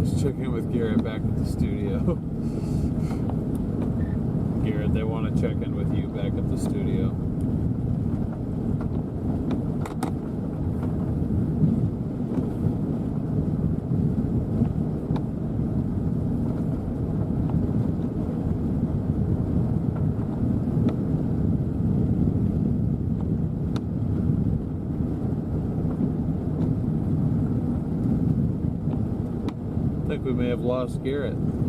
Let's check in with Garrett back at the studio. Garrett, they want to check in with you back at the studio. I think we may have lost Garrett. I'm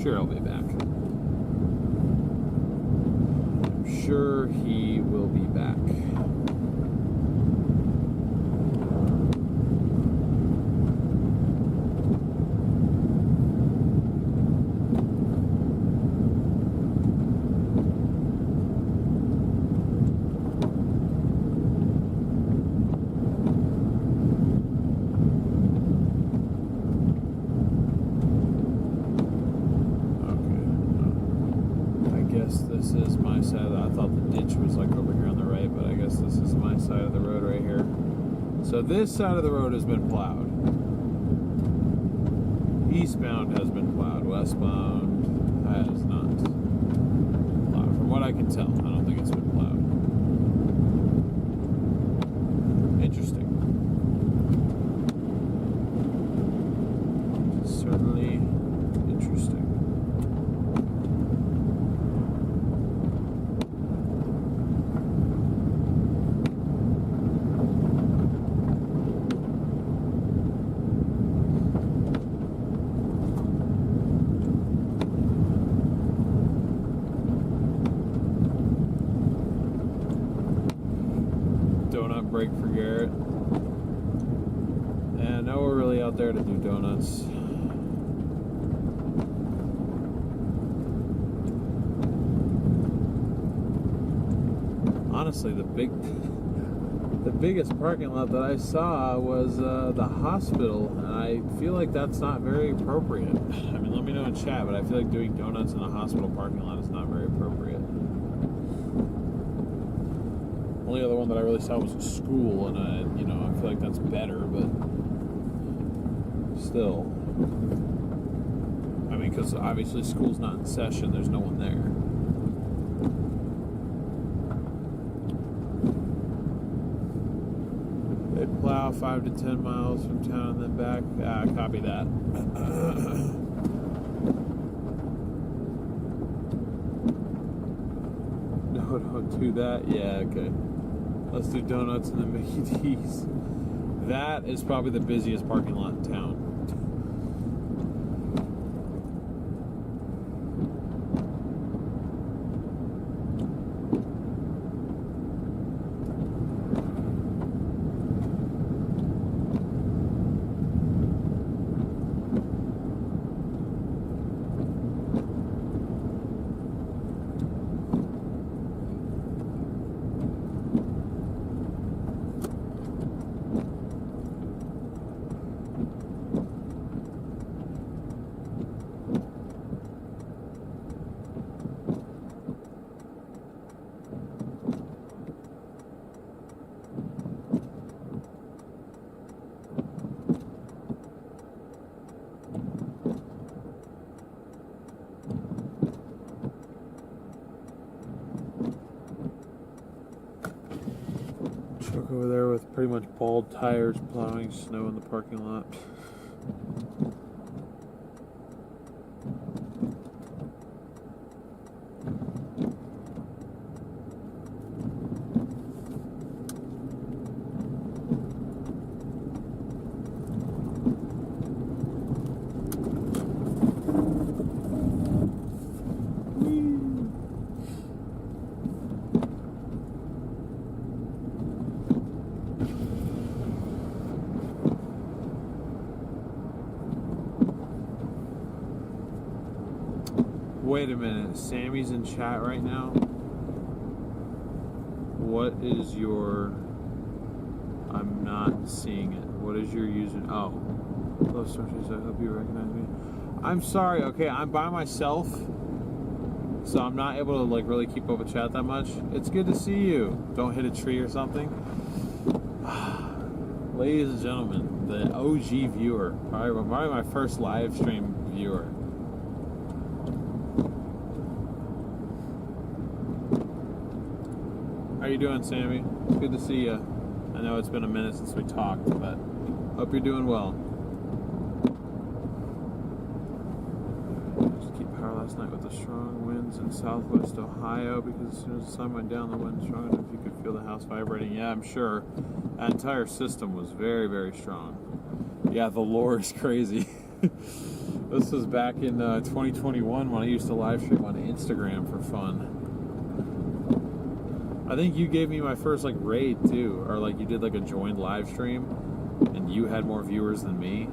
sure he'll be back. I'm sure he will be back. This is my side. I thought the ditch was like over here on the right, but I guess this is my side of the road right here. So this side of the road has been plowed. Eastbound has been plowed. Westbound has not plowed. From what I can tell, I don't think it's been plowed. Interesting. Certainly interesting. Donut break for Garrett. And now we're really out there to do donuts. Honestly, the biggest parking lot that I saw was the hospital, and I feel like that's not very appropriate. I mean, let me know in chat, but I feel like doing donuts in a hospital parking lot is not very appropriate. Only other one that I really saw was a school, and I feel like that's better, but still. I mean, because obviously school's not in session, there's no one there. They plow 5 to 10 miles from town and then back. Copy that. No, don't do that. Yeah, okay. Let's do donuts and then Mickey D's. That is probably the busiest parking lot in town. Truck over there with pretty much bald tires plowing snow in the parking lot. Wait a minute, Sammy's in chat right now? What is your... I'm not seeing it. What is your user... Oh. Hello, Starches, I hope you recognize me. I'm sorry, okay, I'm by myself, so I'm not able to, like, really keep up with chat that much. It's good to see you. Don't hit a tree or something. Ladies and gentlemen, the OG viewer, probably my first live stream viewer. How you doing, Sammy? Good to see you. I know it's been a minute since we talked, but hope you're doing well. Just keep power last night with the strong winds in southwest Ohio because as soon as the sun went down, the wind strong enough you could feel the house vibrating. Yeah, I'm sure. That entire system was very, very strong. Yeah, the lore is crazy. This was back in 2021 when I used to live stream on Instagram for fun. I think you gave me my first like raid too, or like you did like a joined live stream, and you had more viewers than me.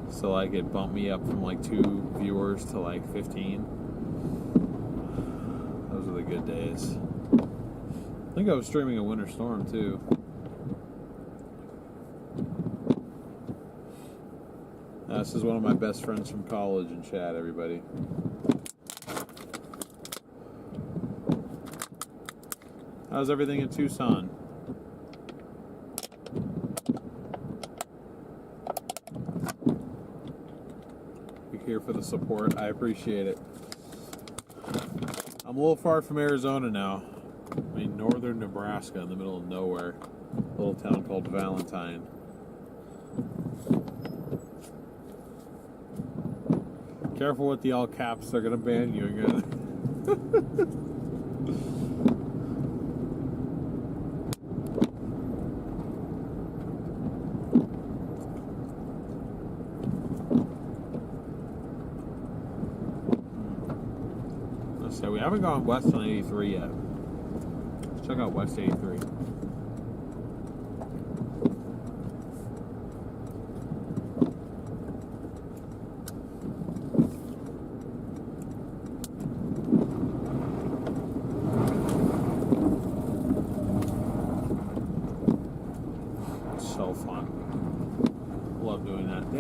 So like it bumped me up from like 2 viewers to like 15. Those are the good days. I think I was streaming a winter storm too. This is one of my best friends from college in chat, everybody. How's everything in Tucson? You're here for the support. I appreciate it. I'm a little far from Arizona now. I mean, Northern Nebraska in the middle of nowhere. A little town called Valentine. Careful with the all caps, they're gonna ban you again. Let's say we haven't gone west on 83 yet. Let's check out West 83.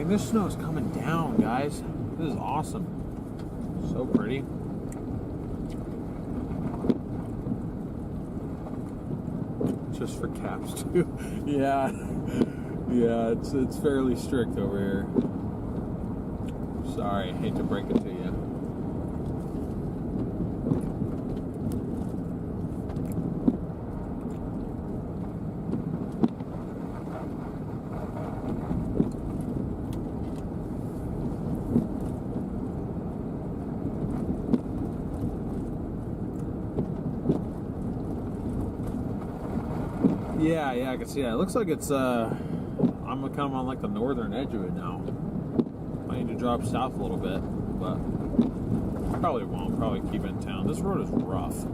This snow is coming down, guys. This is awesome. So pretty. Just for caps too. Yeah. Yeah, it's fairly strict over here. Sorry, I hate to break it to you. Yeah, I can see that. It looks like it's, I'm kind of on like the northern edge of it now. I need to drop south a little bit, but probably won't. Probably keep it in town. This road is rough.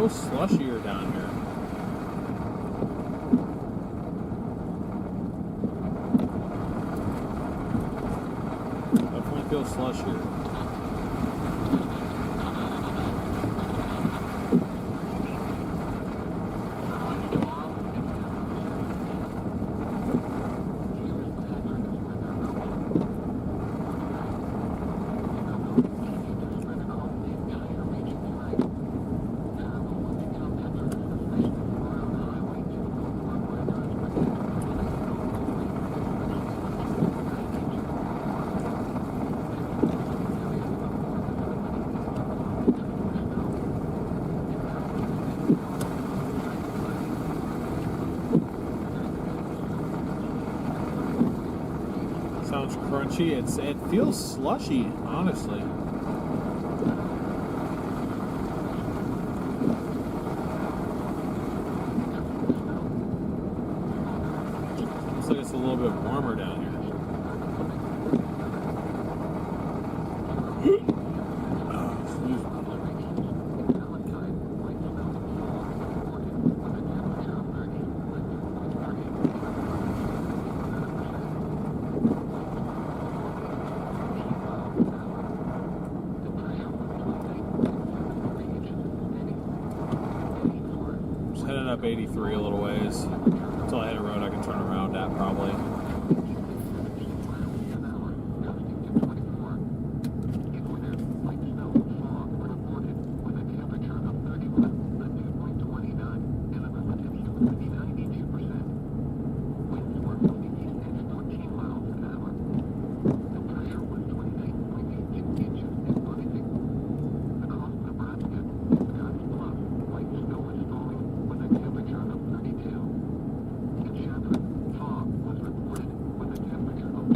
Slushier down here. Definitely feels slushier. Crunchy. It feels slushy, honestly. Looks like it's a little bit warmer down here. up 83 a little ways until I hit a road I can turn around at probably.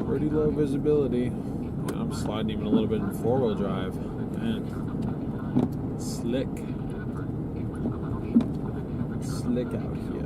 Pretty low visibility. I'm sliding even a little bit in four-wheel drive. Man, slick out here.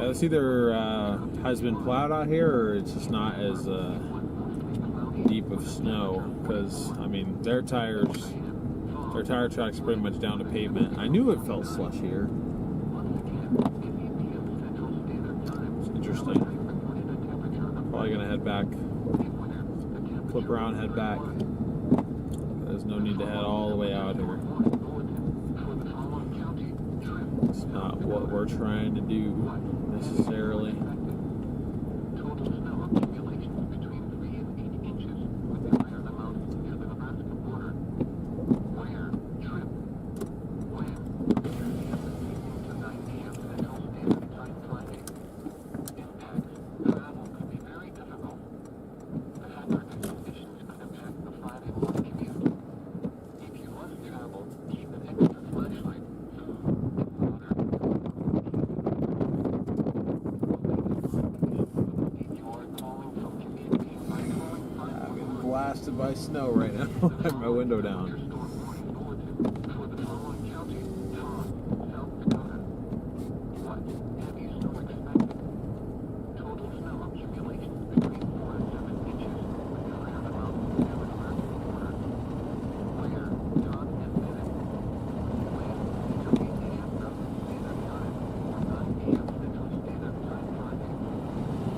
It's either has been plowed out here or it's just not as deep of snow, because I mean their tire track's pretty much down to pavement. I knew it felt slushier. It's interesting. Probably gonna head back, flip around, head back. There's no need to head all the way out here. It's not what we're trying to do necessarily. Total snow accumulations between 3 and 8 inches with the higher amount near the Nebraska border. Where, trip, when, 3 p.m. to 9 p.m. Central Standard Time Friday. Impacts, travel could be very difficult. The hazardous conditions could impact the Friday morning commute. If you must travel, keep an extra flashlight, food, and water. Blasted by snow right now. I have my window down. For the following county, Tom, South Dakota. What? Heavy snow expected. Total snow accumulations between 4 and 7 inches with the higher amount near the Nebraska border. Where? Tom and Bennett. When? Between 8 a.m. Mountain Standard Time or 9 p.m. Central Standard Time Friday.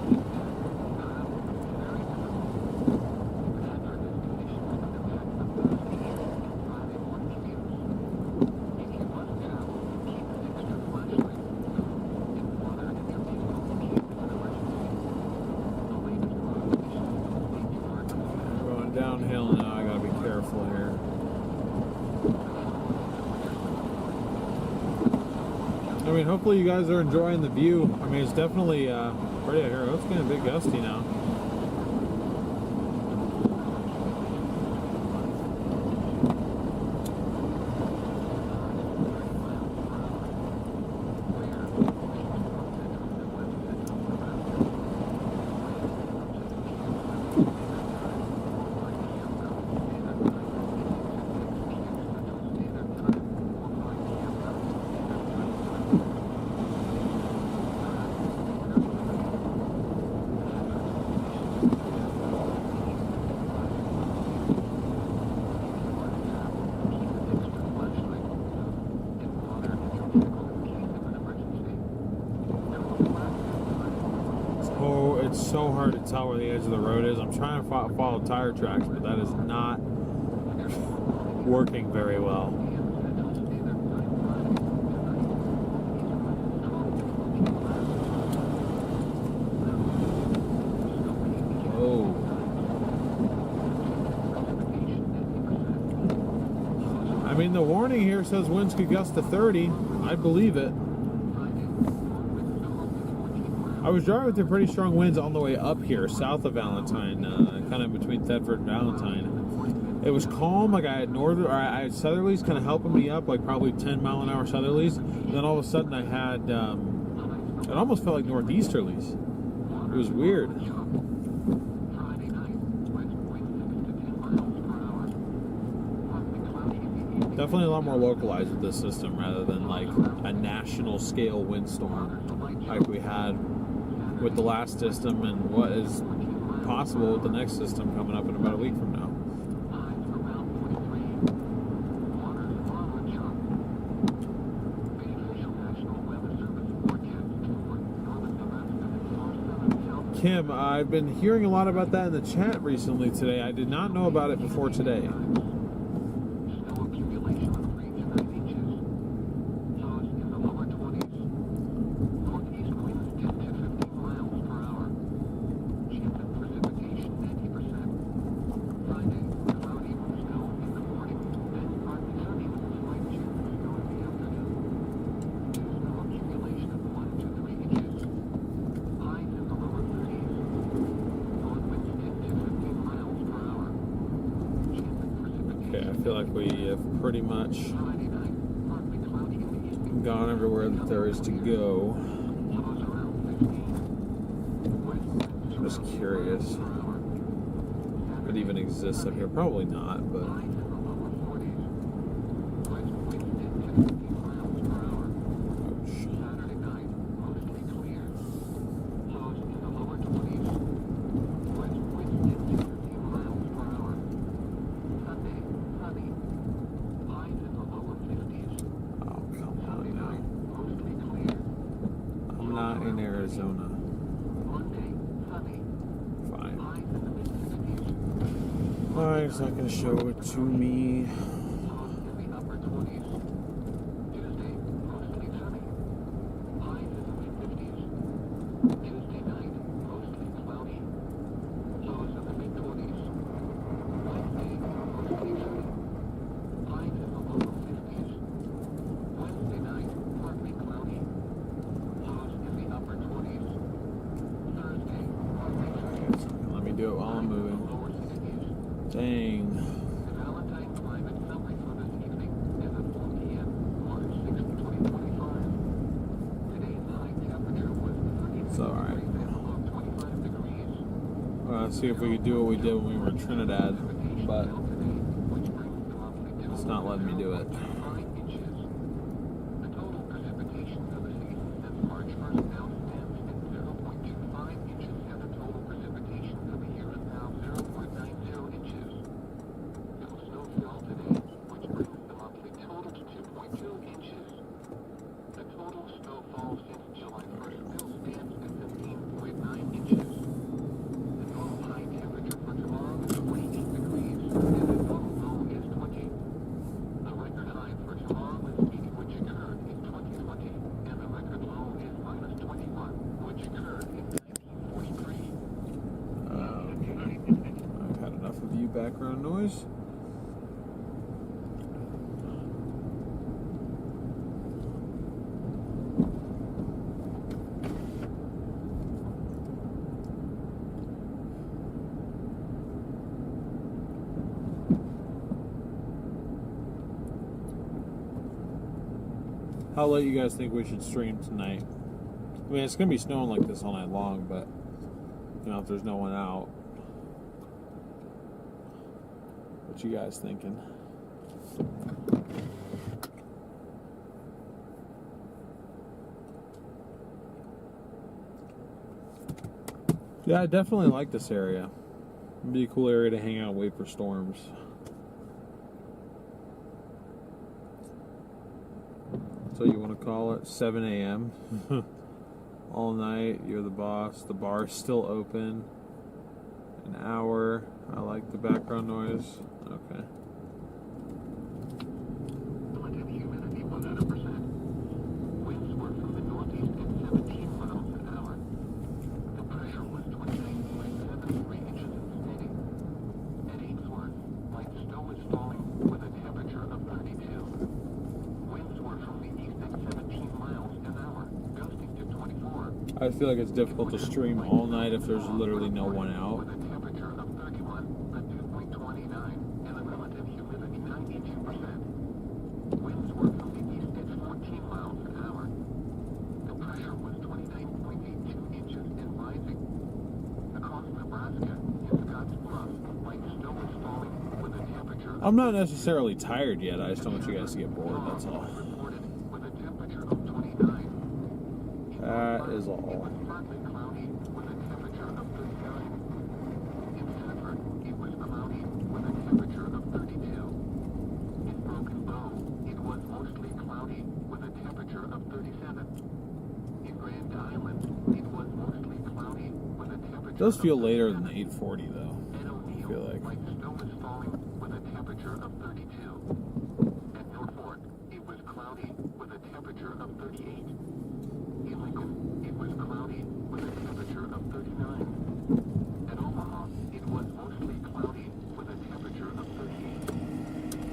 Impact, travel, very difficult. Downhill now, I gotta be careful here. I mean, hopefully you guys are enjoying the view. I mean, it's definitely pretty out here. Oh, it's getting a bit gusty now. It's so hard to tell where the edge of the road is. I'm trying to follow tire tracks, but that is not working very well. Oh. I mean, the warning here says winds could gust to 30. I believe it. I was driving through pretty strong winds on the way up here, south of Valentine, kind of between Thedford and Valentine. it was calm. Like I had southerlies kind of helping me up, like probably 10-mile-an-hour southerlies. Then all of a sudden I had, it almost felt like northeasterlies. It was weird. Definitely a lot more localized with this system rather than like a national scale windstorm like we had with the last system and what is possible with the next system coming up in about a week from now. Kim, I've been hearing a lot about that in the chat recently today. I did not know about it before today. Pretty much gone everywhere that there is to go. Just curious if it even exists up here. Probably not, but it's not going to show it to me. Let me do it while I'm moving. Dang. It's alright. Let's see if we could do what we did when we were in Trinidad, but it's not letting me do it. Background noise. How late you guys think we should stream tonight? I mean, it's going to be snowing like this all night long, but you know, if there's no one out. What you guys thinking? Yeah, I definitely like this area. It'd be a cool area to hang out and wait for storms. So you want to call it 7 a.m. all night. You're the boss. The bar's still open. An hour. I like the background noise. Okay. Relative humidity 100%. Winds were from the northeast at 17 miles an hour. The pressure was 29.73 inches and steady. At Ainsworth, light snow was falling with a temperature of 32. Winds were from the east at 17 miles an hour, gusting to 24. I feel like it's difficult to stream all night if there's literally no one out. With a temperature of 31, a dew point 29, and a I'm not necessarily tired yet. I just don't want you guys to get bored. That's all. Reported with a temperature of 29. That is all. Partly cloudy with a temperature of 39. In Thedford, it was cloudy with a temperature of 32. In Broken Bow, it was mostly cloudy with a temperature of 37. In Grand Island, it was mostly cloudy with a temperature It does feel later than the 8:40 though. I feel like. snow was falling with a temperature of 32. At Norfolk, it was cloudy with a temperature of 38. In Lincoln, it was cloudy with a temperature of 39. At Omaha, it was mostly cloudy with a temperature of 38.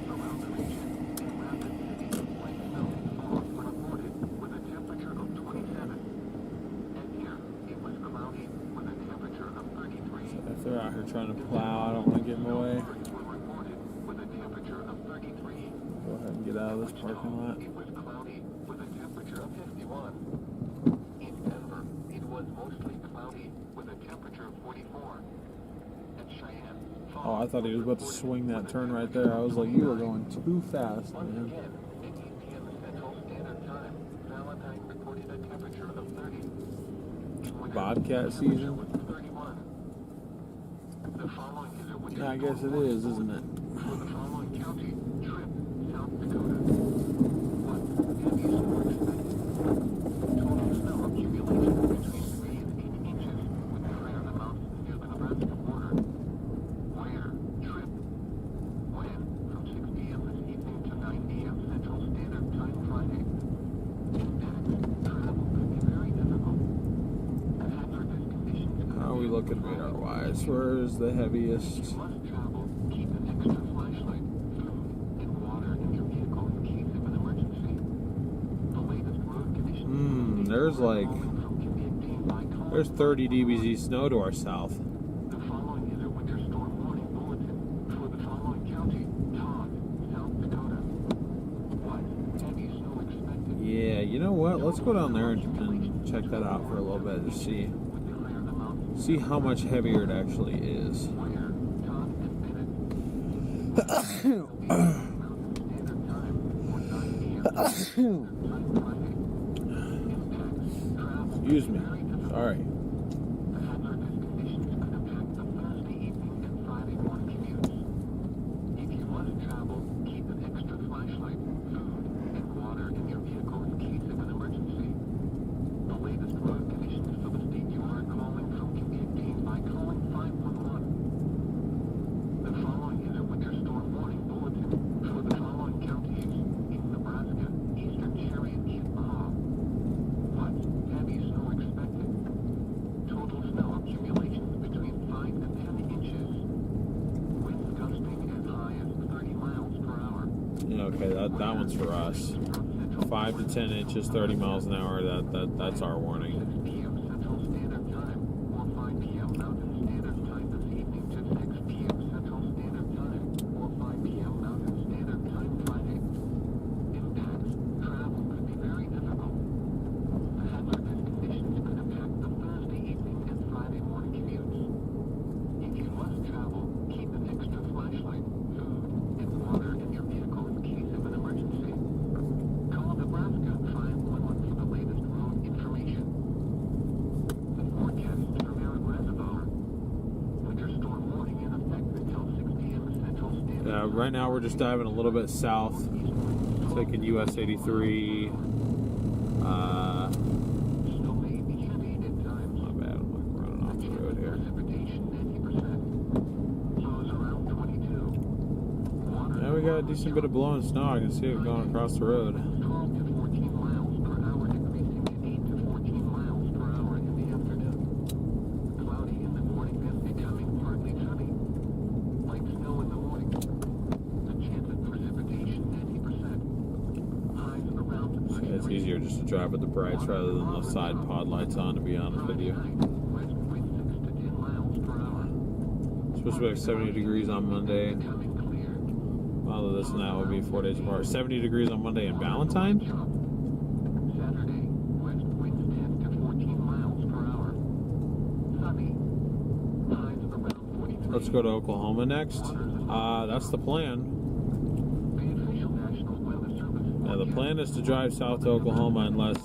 Around the region, in Rapid City, light snow and fog were reported with a temperature of 27. And here, it was cloudy with a temperature of 33. If they're out here trying to plow, I don't want to get in the way. Were reported with a temperature of 33. Go ahead and get out of this parking lot. It was cloudy with a temperature of 51. In Denver, it was mostly cloudy with a temperature of 44. At Cheyenne, Oh, I thought he was about to swing that turn right there. I was like, you were going too fast, once man. again, at 8 p.m. Central Standard Time, Valentine reported a temperature of 30. In winter, Bobcat the season? temperature was 31. The following is a winter Yeah, I guess it storm is, isn't it? for the following county, Tripp, South Dakota. What heavy snow expected? Total snow accumulation between 3 and 8 inches with prayer in the mountains near the Nebraska border. Where? Tripp. When? From 6 p.m. this evening to 9 p.m. Central Standard Time Friday. Index. Travel could be very difficult. The hazardous conditions could How are we looking radar-wise? Where is the heaviest? you must travel, keep an extra flashlight, food, and water in your vehicle in case of an emergency. The latest road conditions. There's like, From can be obtained by calling. there's 30 dBz snow to our south. The following is a winter storm warning bulletin for the following county, Todd, South Dakota. What? Heavy snow expected. Yeah, you know what? Let's go down there and check that out for a little bit to see With the clear the mountains. see how much heavier it actually is. Where? Todd and Bennett. Mountain Standard Time or 9 p.m. Time Friday. Index. Travel. Excuse me. Very difficult. Sorry. The hazardous conditions could impact the Thursday evening and Friday morning commutes. If you must travel, keep an extra flashlight, food, and water in your vehicle in case of an emergency. The latest road conditions for the state you are calling from can be obtained by calling 511. The following is a winter storm warning bulletin for the following counties in Nebraska, eastern Cherry and Kitbaha. What? Heavy snow expected. Total snow accumulations between 5 and 10 inches. Winds gusting as high as 30 miles per hour. Yeah, okay, that one's for us. 5 to 10 inches, 30 miles an hour. That's our warning. 6 p.m. Central Standard Time or 5 p.m. Mountain Standard Time this evening to 6 p.m. Central Standard Time or 5 p.m. Mountain Standard Time Friday. Index. Travel could be very difficult. The hazardous conditions could impact the Thursday evening and Friday morning commutes. If you must travel, keep an extra flashlight, food, and water in your vehicle in case of an emergency. Call Nebraska 511 for the latest road information. The forecast for Merritt Reservoir. Winter storm warning in effect until 6 p.m. Central Standard Yeah, right now we're just diving a little bit south, taking US 83. Snow may be heavy at times. My bad, I'm like running off the road here. Precipitation 90%. Lows around 22. Water. Yeah, we got a decent bit of blowing snow. I can see it going across the road. 12 to 14 miles per hour, decreasing to 8 to 14 miles per hour in the afternoon. Cloudy in the morning, then becoming partly sunny. Light snow in the morning. The chance of precipitation 90%. Highs around 30 It's easier just to drive with the brights rather than the side pod lights on, to be honest with you. West wind 6 to 10 miles per hour. It's supposed to be like 70 degrees on Monday. Becoming clear. Although this and that would be 4 days apart. 70 degrees on Monday and Valentine? Saturday, west winds 10 to 14 miles per hour. Sunny. Highs around 43. Let's go to Oklahoma next. That's the plan. Now, the plan is to drive south to Oklahoma unless,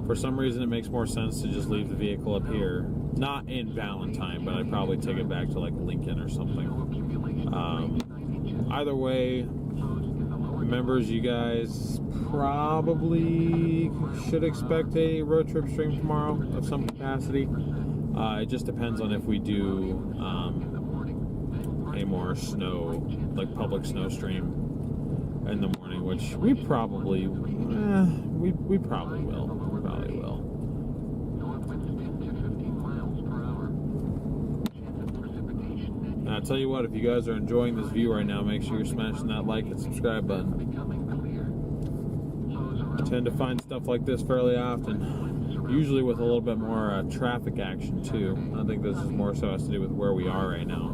for some reason, it makes more sense to just leave the vehicle up here. Not in Valentine, but I'd probably take it back to like Lincoln or something. Either way, members, you guys probably should expect a road trip stream tomorrow of some capacity. It just depends on if we do a more snow, like public snow stream in the morning, which we probably will. We probably will. And I'll tell you what, if you guys are enjoying this view right now, make sure you're smashing that like and subscribe button. I tend to find stuff like this fairly often, usually with a little bit more traffic action too. I think this is more so has to do with where we are right now.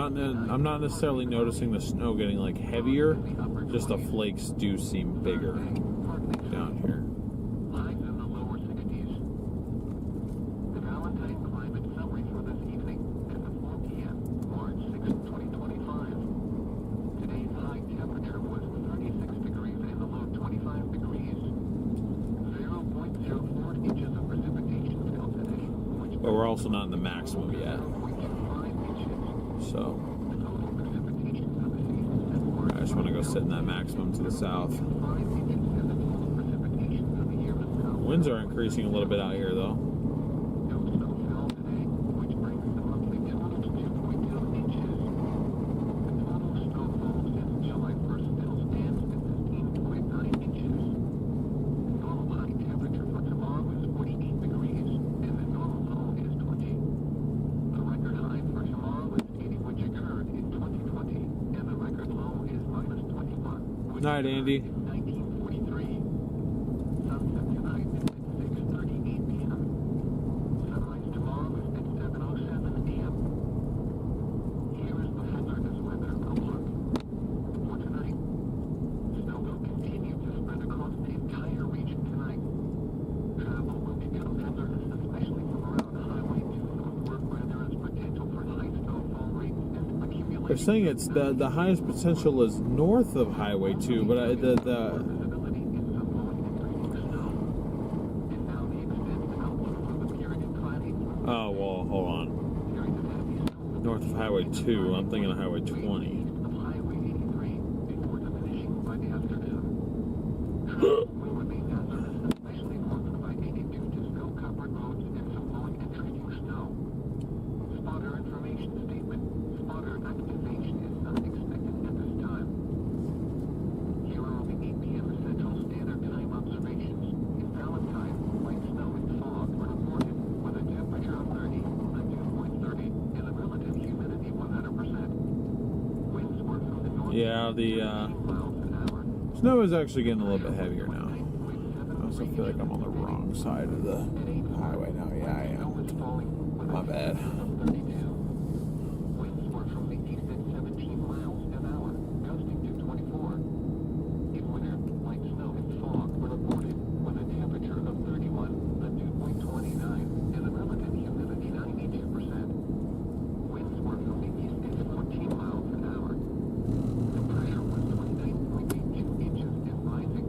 I'm not necessarily noticing the snow getting like heavier, just the flakes do seem bigger down here. Highs in the lower 60s. The Valentine climate summary for this evening at 4 p.m. March 6, 2025. Today's high temperature was 36 degrees and the low 25 degrees. 0.04 inches of precipitation fell today. But we're also not in the maximum yet. So I just want to go sit in that maximum to the south. Winds are increasing a little bit out here though. Night, Andy. 1943. Sunset tonight at 6:38 p.m. Sunrise tomorrow is at 7:07 a.m. Here is the hazardous weather outlook for tonight. Snow will continue to spread across the entire region tonight. Travel will become hazardous, especially from around Highway 2 northward, where there is potential for high snowfall rates and accumulation. They're saying it's the highest potential is north of Highway 2, but oh, well, hold on. North of Highway 2, I'm thinking of Highway 20. Yeah, the snow is actually getting a little bit heavier now. I also feel like I'm on the wrong side of the highway now. Yeah, I am. My bad. Winds were from the east at 17 miles an hour, gusting to 24. In winter, light snow and fog were reported with a temperature of 31, the dew point 29, and the relative humidity 92%. Winds were from the east at 14 miles an hour. The pressure was 29.82 inches and rising.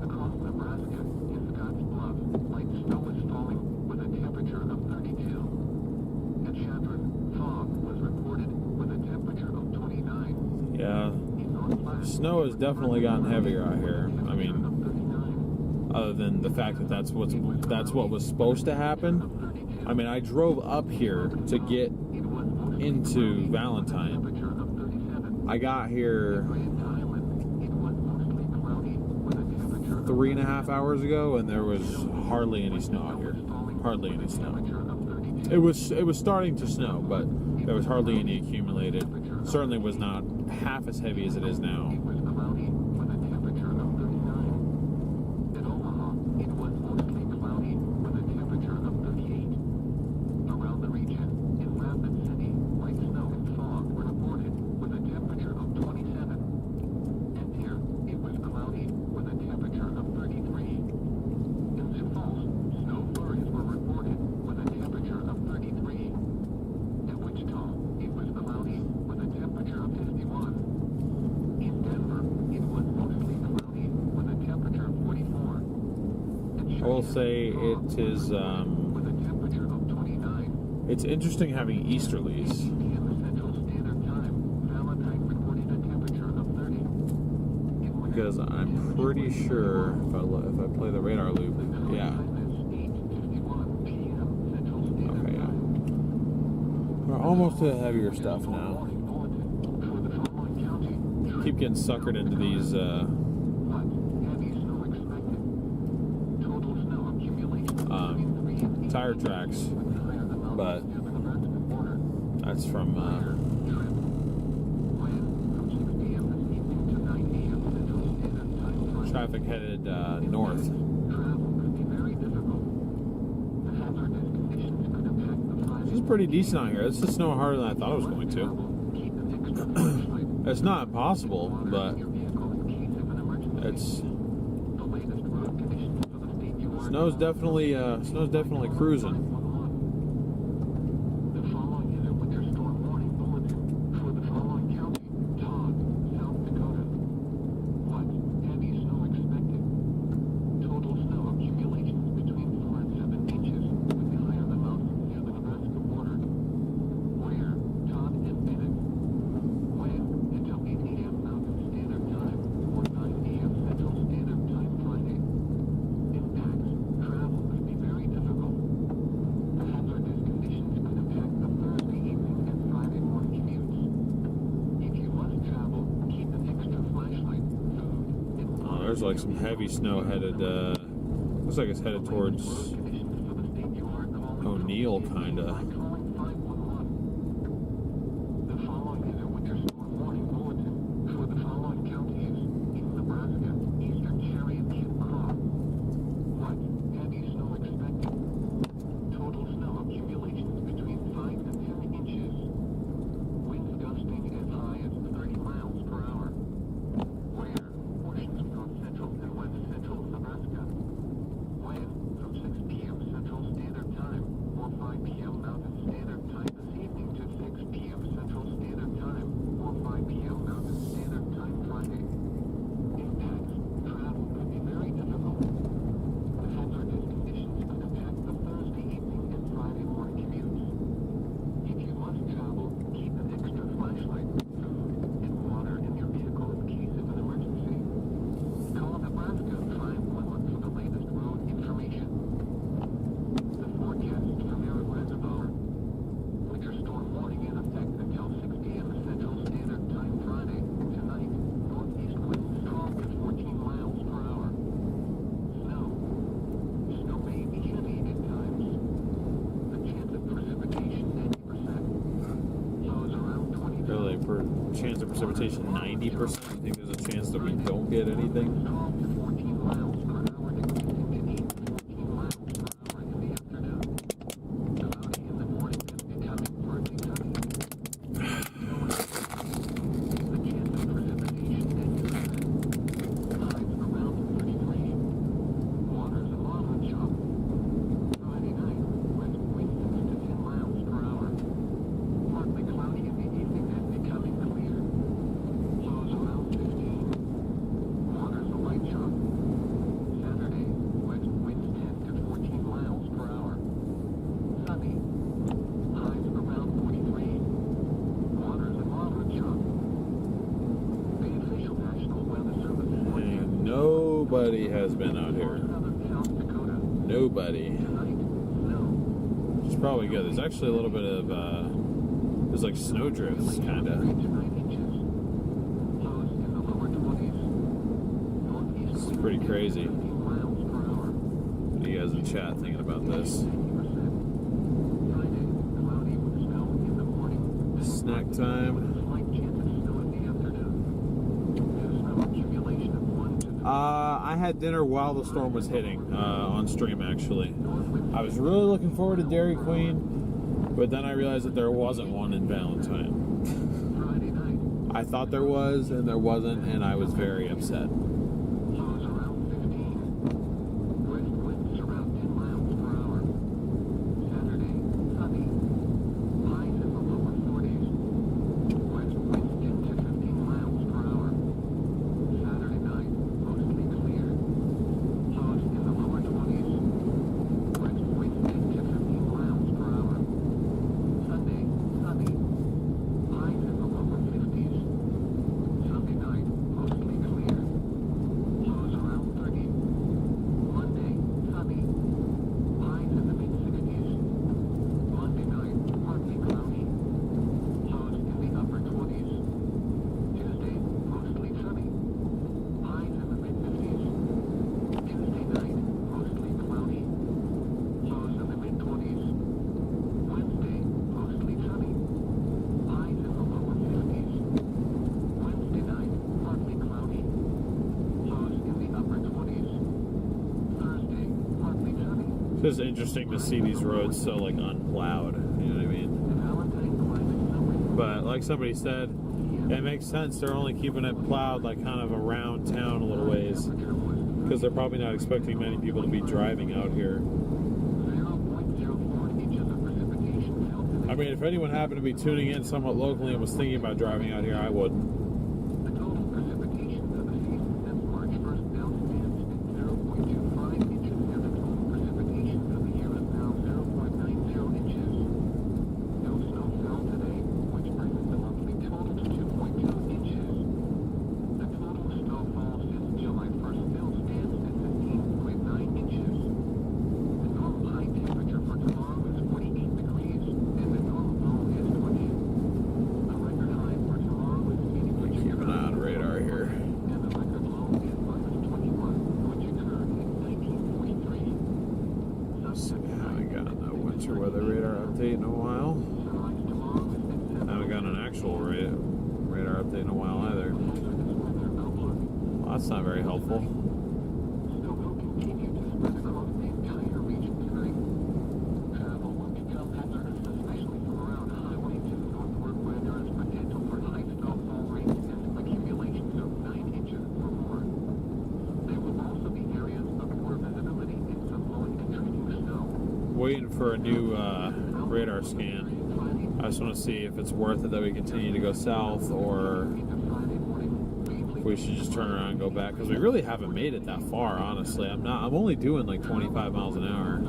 Across Nebraska, in Scotts Bluff, light snow was falling with a temperature of 32. At Chadron, fog was reported with a temperature of 29. Yeah, In North Platte, snow has definitely gotten heavier out here. I mean, 39. other than the fact that that's what was supposed to happen. I mean, I drove up here to get into Valentine. I got here 3.5 hours ago, and there was hardly any snow out here. Hardly any snow. It was starting to snow, but there was hardly any accumulated. Certainly was not half as heavy as it is now. I will say it is, it's interesting having easterlies. Because I'm pretty sure if I play the radar loop, yeah. Okay, yeah. We're almost to the heavier stuff now. Keep getting suckered into these, tire tracks, but that's from traffic headed north. This is pretty decent out here. This is snowing harder than I thought it was going to. It's not impossible, but it's snow's definitely cruising. The following is a winter storm warning bulletin for the following county: Todd, South Dakota. What? Heavy snow expected. Total snow accumulations between 4 and 7 inches with the higher the mountains near the Nebraska border. Where? Todd and Bennett. When? Until 8 a.m. Mountain Standard Time or 9 a.m. Central Standard Time Friday. Impacts. Travel could be very difficult. Hazardous conditions could impact the Thursday evening and Friday morning commutes. If you must travel, keep an extra flashlight, food, and Oh, water. there's like some heavy snow headed, looks like it's headed towards Conditions for the state you are calling O'Neill, from kinda. by calling 511. The following is a winter storm warning bulletin for the following counties in Nebraska: Eastern Cherry and Kid Cross. What? Heavy snow expected. Total snow accumulations between 5 and 10 inches. Winds gusting as high as 30 miles per hour. Where? Portions of north central and west central Nebraska. When? From 6 p.m. Central Standard Time or 5 p.m. Mountain Standard Time this evening to 6 p.m. Central Standard Time or 5 p.m. Mountain Standard Time Friday. Impacts. Travel could be very difficult. The hazardous conditions could impact the Thursday evening and Friday morning commutes. If you must travel, keep an extra flashlight, food, and water in your vehicle in case of an emergency. Call Nebraska 511 for the latest road information. The forecast from Merritt Reservoir. Winter storm warning in effect until 6 p.m. Central Standard Time Friday. Tonight, northeast winds 12 to 14 miles per hour. Snow. Snow may be heavy at times. The chance of precipitation 90%. Lows around 20. really for chance of precipitation 90%. I think there's a chance that we don't get anything. 12 to 14 miles per hour decreasing to 8 to 14 miles per hour in the afternoon. Cloudy in the morning and becoming partly sunny. The chance of precipitation 90%. Highs around 33. Waters a moderate chop. Friday night, west wind 6 to 10 miles per hour. Partly cloudy in the evening and becoming clear. Lows around 15. Waters a light chop. Saturday, west winds 10 to 14 miles per hour. Sunny. Highs around 43. Waters a moderate chop. The official National Weather Service forecast. And nobody has been out here. Southern South Dakota. Nobody. Tonight, snow. Which is probably good. There's actually a little bit of there's like snow drifts, kinda. 3 to 9 inches. pretty crazy. What are you guys in chat thinking about this? Snack time. I had dinner while the storm was hitting on stream, actually. I was really looking forward to Dairy Queen, but then I realized that there wasn't one in Valentine. I thought there was, and there wasn't, and I was very upset. It's just interesting to see these roads so like unplowed, you know what I mean? But like somebody said, it makes sense. They're only keeping it plowed like kind of around town a little ways because they're probably not expecting many people to be driving out here. I mean, if anyone happened to be tuning in somewhat locally and was thinking about driving out here, I wouldn't. That's not very helpful. Waiting for a new radar scan. I just want to see if it's worth it that we continue to go south or we should just turn around and go back, because we really haven't made it that far, honestly. I'm only doing like 25 miles an hour.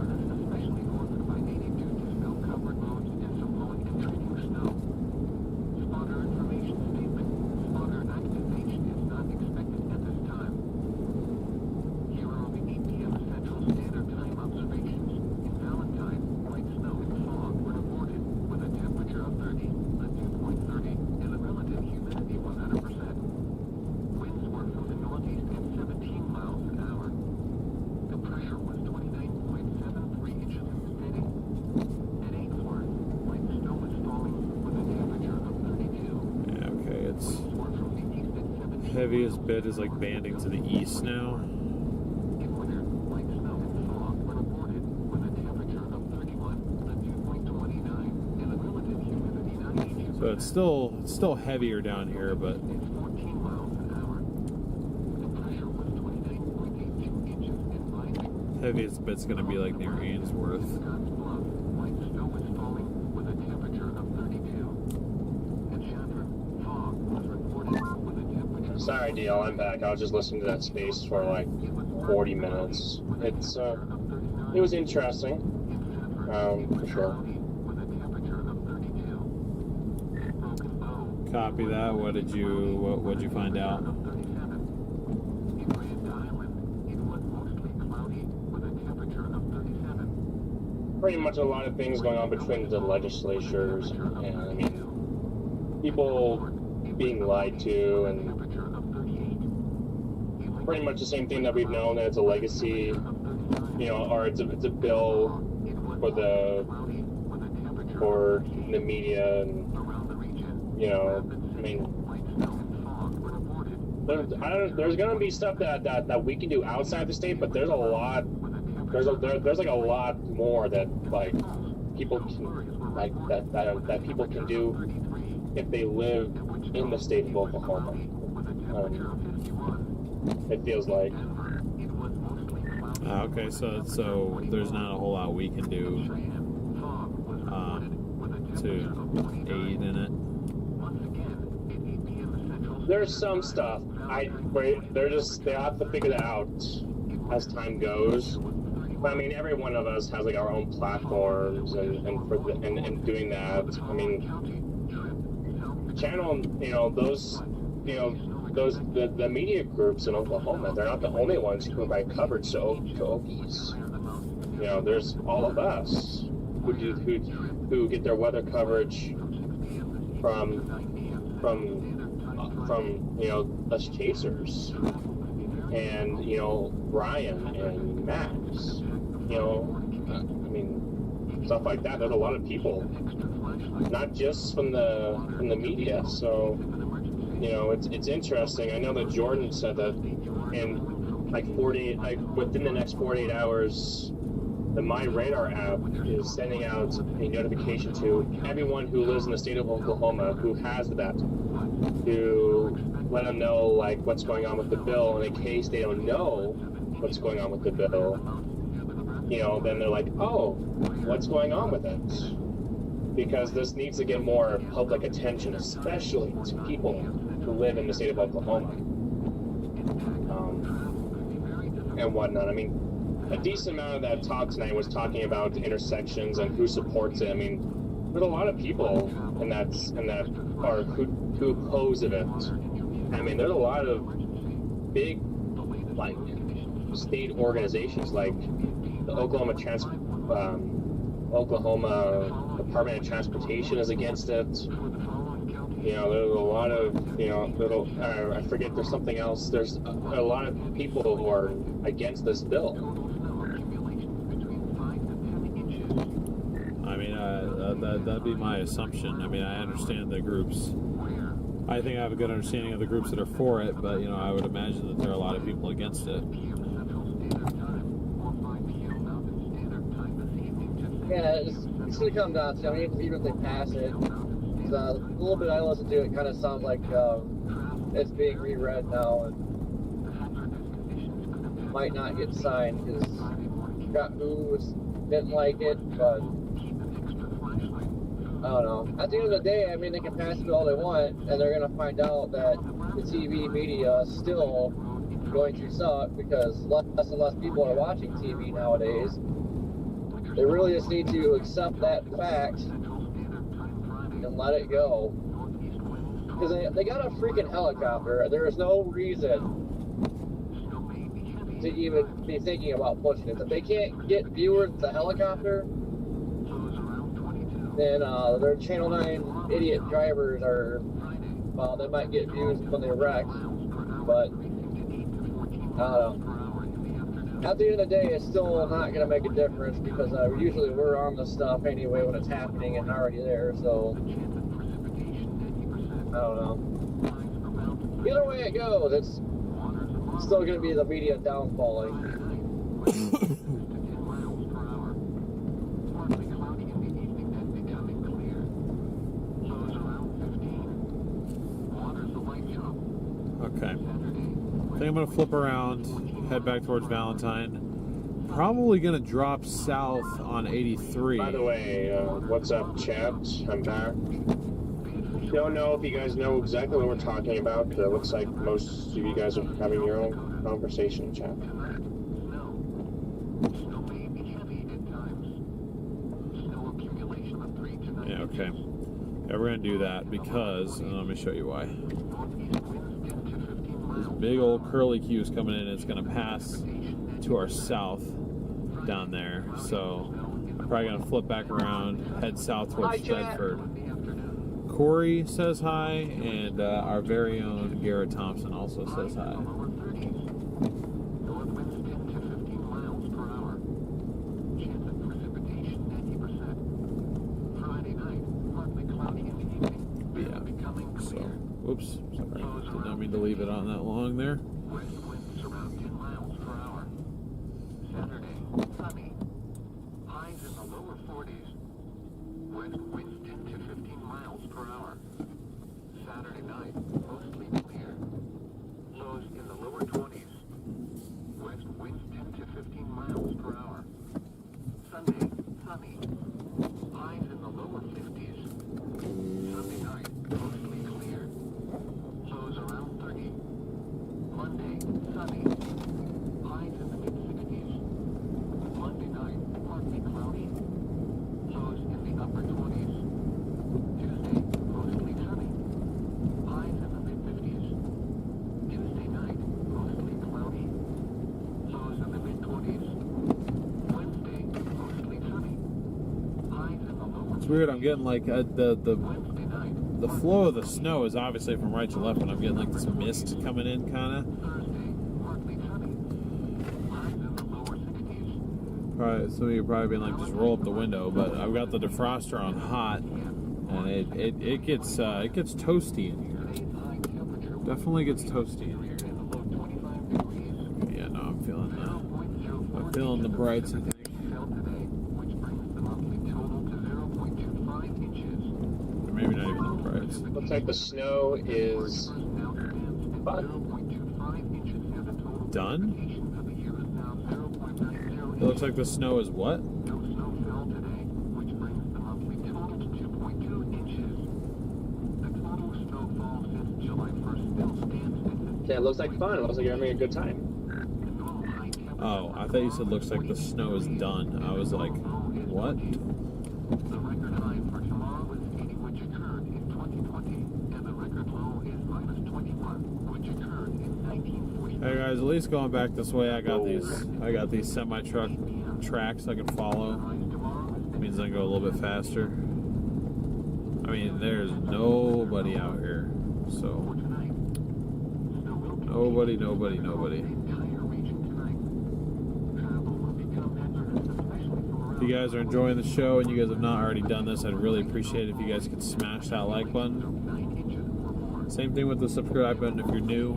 Heaviest bit is like banding to the east now. So it's still heavier down here, but heaviest bit's gonna be like near Ainsworth. Sorry, DL, I'm back. I was just listening to that space for like 40 minutes. It was interesting, for sure. Copy that. What'd you find out? Pretty much a lot of things going on between the legislatures, and I mean, people being lied to, and pretty much the same thing that we've known, that it's a legacy, you know, or it's a bill for the media, and you know, I mean, there's gonna be stuff that we can do outside the state, but there's a lot. There's like a lot more that like people can that people can do if they live in the state of Oklahoma. It feels like. Okay, so there's not a whole lot we can do to aid in it. There's some stuff. They have to figure that out as time goes. But I mean, every one of us has like our own platforms, and doing that. I mean, channel, the media groups in Oklahoma, they're not the only ones who provide coverage to Okies. You know, there's all of us who get their weather coverage from us chasers, and Ryan and Max. I mean, stuff like that. There's a lot of people, not just from the media. So, it's interesting. I know that Jordan said that in within the next 48 hours, the My Radar app is sending out a notification to everyone who lives in the state of Oklahoma who has that, to let them know like what's going on with the bill. And in case they don't know what's going on with the bill, then they're like, oh, what's going on with it? Because this needs to get more public attention, especially to people who live in the state of Oklahoma, and whatnot. I mean, a decent amount of that talk tonight was talking about the intersections and who supports it. I mean, there's a lot of people who oppose of it. I mean, there's a lot of big, like, state organizations, like the Oklahoma Department of Transportation is against it. There's a lot of, I forget, there's something else. There's a lot of people who are against this bill. I mean, that'd be my assumption. I mean, I understand the groups. I think I have a good understanding of the groups that are for it, but, I would imagine that there are a lot of people against it. Yeah, it's going to come down to, even if they pass it, the little bit I listen to, it kind of sounds like it's being reread now and might not get signed because got who didn't like it, but I don't know. At the end of the day, they can pass it all they want, and they're going to find out that the TV media is still going to suck because less and less people are watching TV nowadays. They really just need to accept that fact and let it go. Because they got a freaking helicopter. There is no reason to even be thinking about pushing it. If they can't get viewers with the helicopter, then their Channel 9 idiot drivers they might get views when they wreck. But, I don't know. At the end of the day, it's still not going to make a difference because usually we're on the stuff anyway when it's happening and already there, so I don't know. Either way it goes, it's still going to be the media downfalling. Okay. I think I'm going to flip around, head back towards Valentine. Probably going to drop south on 83. By the way, what's up, chat? I'm back. Don't know if you guys know exactly what we're talking about, but it looks like most of you guys are having your own conversation, chat. Yeah, okay. Yeah, we're going to do that because, and let me show you why. This big old curly Q is coming in. It's going to pass to our south down there. So I'm probably going to flip back around, head south towards Thedford. Corey says hi, and our very own Garrett Thompson also says hi. Whoops, sorry. Did not mean to leave it on that long there. West winds around 10 miles per hour. Saturday, sunny. Highs in the lower 40s. West winds 10 to 15 miles per hour. Saturday night, mostly clear. Lows in the lower 20s. West winds 10 to 15 miles per hour. Sunday, sunny. Highs in the lower 50s. Sunday night, mostly clear. Lows around 30. Monday, sunny. Highs in the mid-60s. Monday night, partly cloudy. Lows in the upper 20s. Tuesday, mostly sunny. Highs in the mid-50s. Tuesday night, mostly cloudy. Lows in the mid-20s. Wednesday, mostly sunny. Highs in the lower. It's weird. I'm getting like the Wednesday night. the flow of the snow is obviously from right to left, but I'm getting like this mist coming in, kind of. Thursday, partly sunny. Highs in the lower 60s. Probably some of you probably been like, just roll up the window, but I've got the defroster on hot, and it gets toasty in here. Today's high temperature will Definitely gets toasty in here. clear in the low 25 degrees. Yeah, no, I'm feeling that. 0.04 I'm feeling the brights, I think. fell today, which brings the monthly total to 0.25 inches. Or maybe not even the brights. Looks like the snow is Now stands at Fun. 0.25 inches, and the total Done? precipitation for the year is now 0.90 It looks like the snow is what? No snow fell today, which brings the monthly total to 2.2 inches. The total snowfall since July 1st still stands at yeah, it looks like fun. It looks like you're having a good time. the normal high temperature. Oh, I thought you said looks like the snow is done. I was like, what? The record high for tomorrow is 80, which occurred in 2020, and the record low is minus 21, which occurred in 1940. Hey guys, at least going back this way, I got these semi-truck tracks I can follow. Means I can go a little bit faster. I mean, there's nobody out here, so nobody. If you guys are enjoying the show and you guys have not already done this, I'd really appreciate it if you guys could smash that like button. Same thing with the subscribe button if you're new.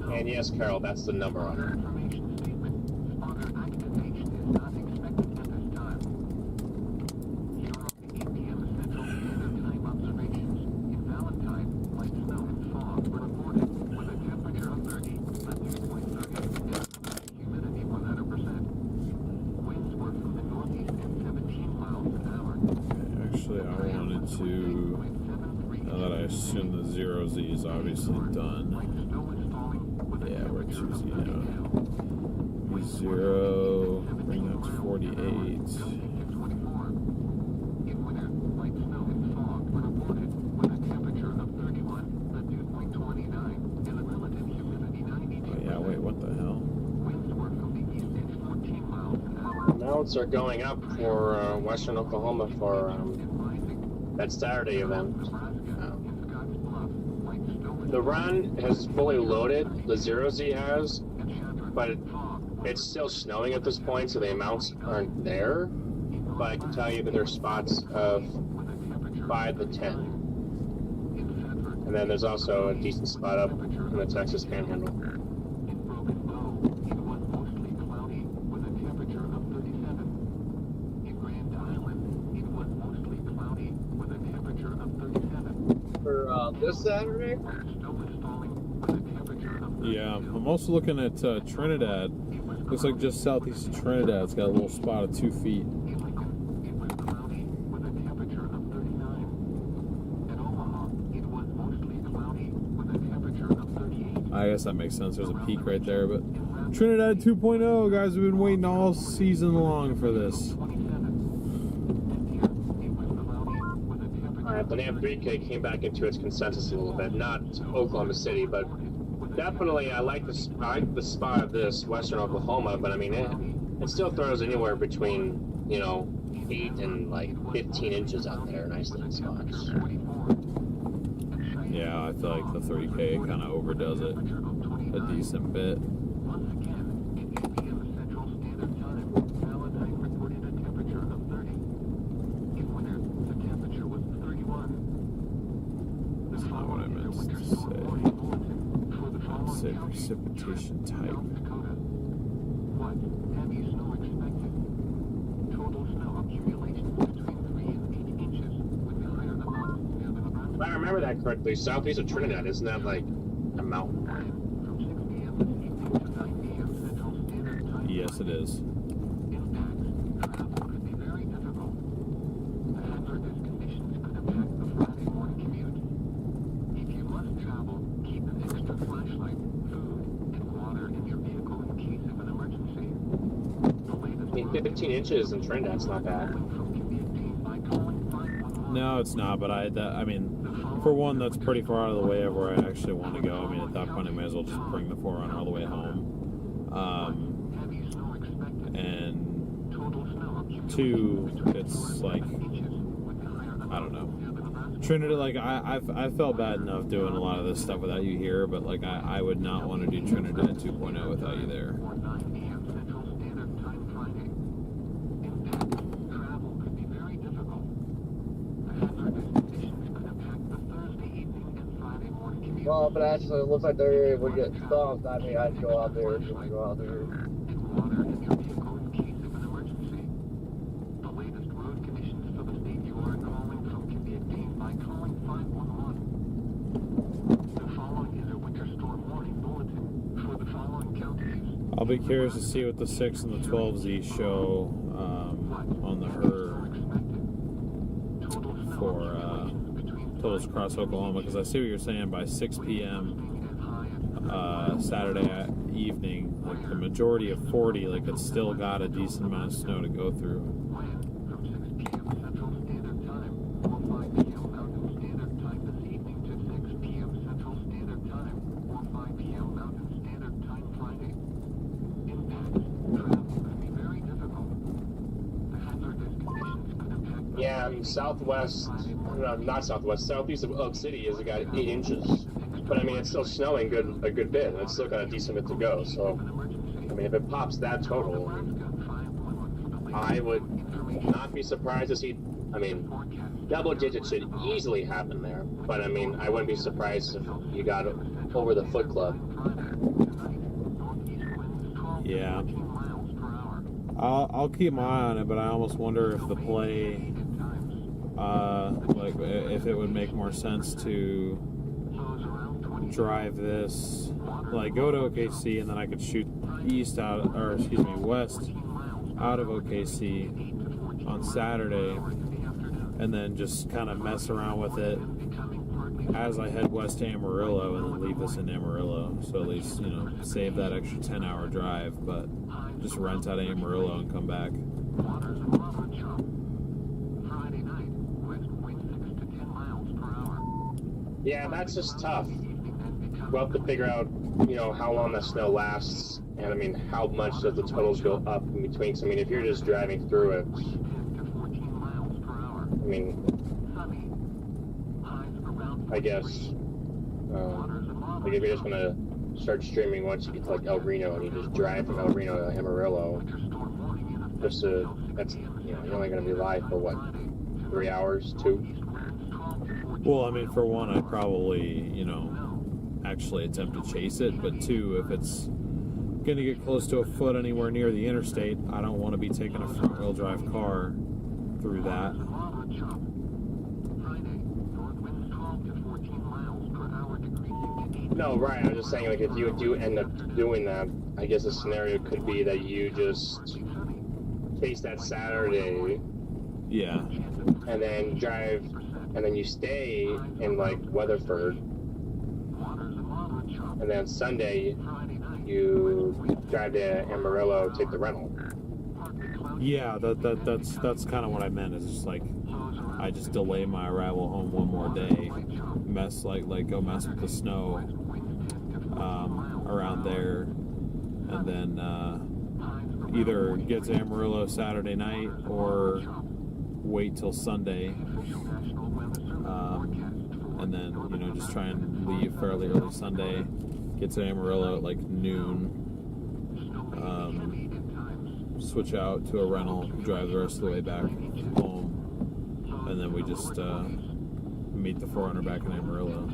And yes, Carol, that's the number on it. Information statement. Spotter activation is not expected at this time. Here are the 8 p.m. Central Standard Time observations. In Valentine, light snow and fog were reported with a temperature of 30, a dew point 30, and humidity 100%. Winds were from the northeast at 17 miles an hour. Actually, I wanted to, now that I assume the 0Z is obviously done. Yeah, we're at 2Z now. 0, bring that to 48. In winter, light snow and fog were reported with a temperature of 31, a dew point 29, and a relative humidity 92%. Oh, yeah, wait, what the hell? Winds were from the east at 14 miles an hour. Mounts are going up for Western Oklahoma for that Saturday event. The run has fully loaded, the 0Z has, but it's still snowing at this point, so the amounts aren't there. But I can tell you that there's spots of 5 to 10. And then there's also a decent spot up in the Texas Panhandle. In Broken Bow, it was mostly cloudy with a temperature of 37. In Grand Island, it was mostly cloudy with a temperature of 37. For this Saturday? Snow is falling with a temperature of 37. Yeah, I'm also looking at Trinidad. Looks like just southeast of Trinidad, it's got a little spot of 2 feet. In Lincoln, it was cloudy with a temperature of 39. At Omaha, it was mostly cloudy with a temperature of 38. I guess that makes sense. There's a peak right there, but Trinidad 2.0, guys, we've been waiting all season long for this. The NAM 3K came back into its consensus a little bit, not Oklahoma City, but definitely I like the spot of this Western Oklahoma, but I mean it still throws anywhere between you know, 8 and like 15 inches out there, nice little spots. Yeah, I feel like the 3K kind of overdoes it a decent bit. Once again, at 8 p.m. Central Standard Time, Valentine reported a temperature of 30. In winter, the temperature was 31. That's not what I meant to say. I'd say precipitation type. Dakota. 1. Heavy snow expected. Total snow accumulations between 3 and 8 inches with the higher amount near the Nebraska. If I remember that correctly, southeast of Trinidad, isn't that like a mountain? From 6 p.m. this evening to 9 p.m. Central Standard Time. Yes, it is. Impacts. Travel could be very difficult. The hazardous conditions could affect the Friday morning commute. If you must travel, keep an extra flashlight, food, and water in your vehicle in case of an emergency. The latest I mean, 15 inches in Trinidad's not bad. from can be obtained by calling 511. No, it's not, but I mean, for one, that's pretty far out of the way of where I actually want to go. I mean, at that point, I may as well just bring the 4Runner all the way home. Heavy snow expected. And Total snow two, it's like, I don't know. Trinidad, like, I felt bad enough doing a lot of this stuff without you here, but, like, I would not want to do Trinidad 2.0 without you there. or 9 p.m. Central Standard Time Friday. Impacts. Travel could be very difficult. The hazardous conditions could impact the Thursday evening and Friday morning commute. Well, if it actually looks like they're able to get stumped, I mean, I'd go out there if you want to go out there. And water in your vehicle in case of an emergency. The latest road conditions for the state you are calling from can be obtained by calling 511. The following is a winter storm warning bulletin for the following counties. I'll be curious to see what the 6 and the 12Z show on the HER for Totals Across Oklahoma, because I see what you're saying. By 6 p.m. Saturday evening, like the majority of 40, like it's still got a decent amount of snow to go through. From 6 p.m. Central Standard Time or 5 p.m. Mountain Standard Time this evening to 6 p.m. Central Standard Time or 5 p.m. Mountain Standard Time Friday. Impacts. Travel could be very difficult. The hazardous conditions could impact the Yeah, I mean, southwest, no, not southwest, southeast of Oak City has got 8 inches. But I mean, it's still snowing a good bit, and it's still got a decent bit to go. So, I mean, if it pops that total, I would not be surprised to see, I mean, double digits should easily happen there. But I mean, I wouldn't be surprised if you got over the Foot Club. Yeah. I'll keep my eye on it, but I almost wonder if the play, like, if it would make more sense to drive this, like, go to OKC and then I could shoot west out of OKC on Saturday, and then just kind of mess around with it as I head west to Amarillo, and then leave this in Amarillo. So at least, you know, save that extra 10-hour drive, but just rent out of Amarillo and come back. Friday night, west wind 6 to 10 miles per hour. Yeah, that's just tough. We'll have to figure out, you know, how long that snow lasts, and I mean, how much does the totals go up in between? So, I mean, if you're just driving through it, 10 to 14 miles per hour. I mean, Sunny. Highs around I guess, like if you're just gonna start streaming once you get to like El Reno, and you just drive from El Reno to Amarillo, just to, that's, you know, you're only gonna be live for what, 3 hours, 2? Well, I mean, for one, I'd probably, you know, actually attempt to chase it, but two, if it's gonna get close to a foot anywhere near the interstate, I don't want to be taking a front-wheel drive car through that. No, right, I was just saying, like, if you do end up doing that, I guess the scenario could be that you just chase that Saturday, Yeah. and then drive, and then you stay in, like, Weatherford, and then Sunday, you drive to Amarillo, take the rental. Yeah, that's kind of what I meant. Is just like I just delay my arrival home one more day, go mess with the snow around there, and then either get to Amarillo Saturday night or wait till Sunday, and then, you know, just try and leave fairly early Sunday, get to Amarillo at like noon, switch out to a rental, drive the rest of the way back home, and then we just meet the 400 back in Amarillo.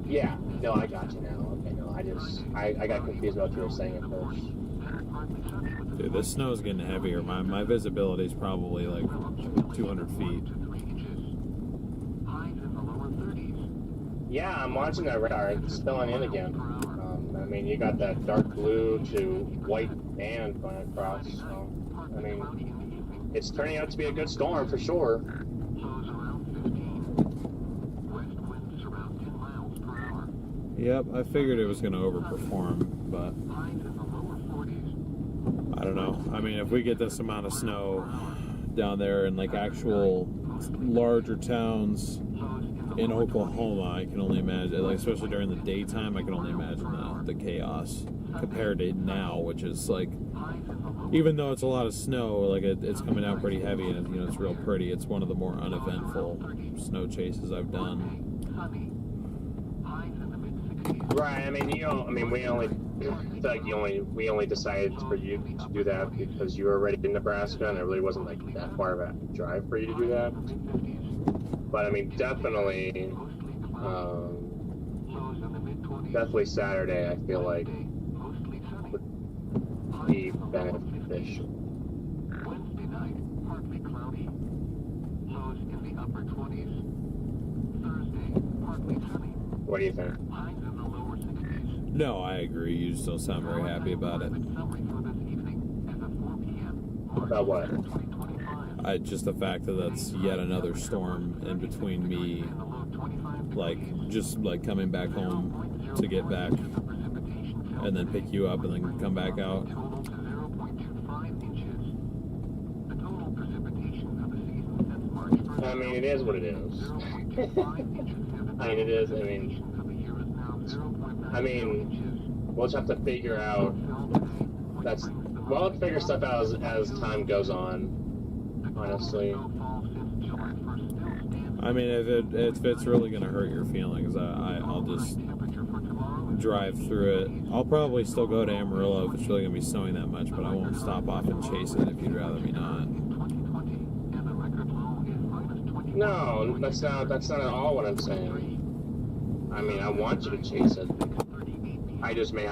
Yeah, no, I got you now. Okay, no, I got confused about what you were saying at first. Dude, this snow is getting heavier. My visibility is probably like 200 feet. Yeah, I'm watching that radar. It's filling in again. I mean, you got that dark blue to white band going across. So, I mean, it's turning out to be a good storm for sure. Yep, I figured it was going to overperform, but I don't know. I mean, if we get this amount of snow down there in like actual larger towns in Oklahoma, I can only imagine, like especially during the daytime, I can only imagine the chaos compared to now, which is like, even though it's a lot of snow, like it's coming out pretty heavy and, you know, it's real pretty. It's one of the more uneventful snow chases I've done. Right. I mean, we only decided for you to do that because you were already in Nebraska, and it really wasn't like that far of a drive for you to do that. But I mean, definitely Saturday, I feel like would be beneficial. Wednesday night, partly cloudy. Lows in the upper 20s. Thursday, partly sunny. What do you think? Highs in the lower 60s. No, I agree. You just don't sound very happy about it. About what? Just the fact that that's yet another storm in between me, like, just like coming back home to get back and then pick you up and then come back out. I mean, it is what it is. I mean, it is. I mean, we'll just have to figure out. We'll have to figure stuff out as time goes on. Honestly. I mean, if it's really gonna hurt your feelings, I'll just drive through it. I'll probably still go to Amarillo if it's really gonna be snowing that much, but I won't stop off and chase it if you'd rather me not. No, that's not at all what I'm saying. I mean, I want you to chase it. I just may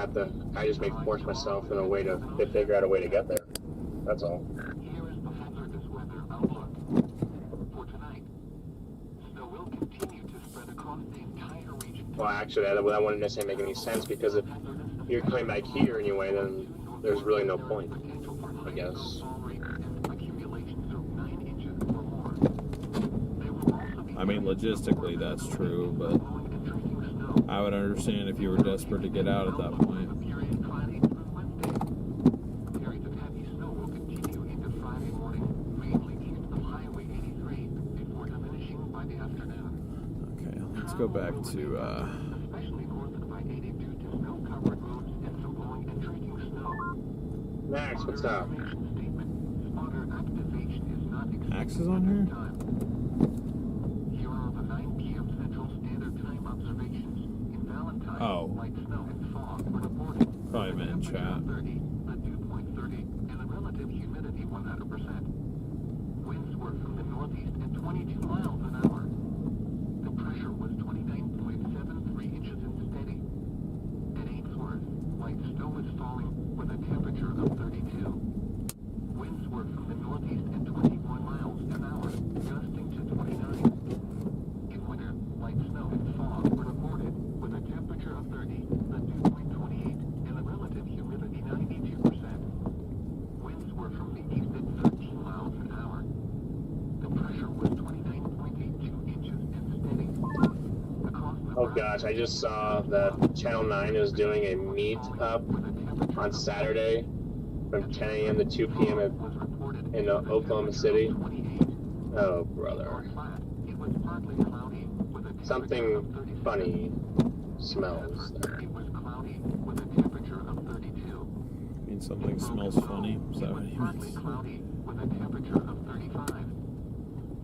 force myself in a way to figure out a way to get there. That's all. Well, actually, that wouldn't necessarily make any sense, because if you're coming back here anyway, then there's really no point, I guess. I mean, logistically, that's true, but I would understand if you were desperate to get out at that point. Okay, let's go back to, Max, what's up? Max is on here? Oh. Probably meant in chat. Winds were from the northeast at 22 miles an hour. The pressure was 29.73 inches and steady. At Ainsworth, light snow is falling with a temperature of 32. Winds were from the northeast at 21 miles an hour, gusting to 29. In winter, light snow and fog were reported with a temperature of 30, the dew point 28, and a relative humidity 92%. Winds were from the east at 13 miles an hour. The pressure was 29.82 inches and steady. Oh gosh, I just saw that Channel 9 is doing a meet up on Saturday from 10 a.m. to 2 p.m. in Oklahoma City. Oh, brother. Something funny smells there. It was cloudy with a temperature of 32. Something smells funny. Is that what he Partly means? cloudy with a temperature of 35.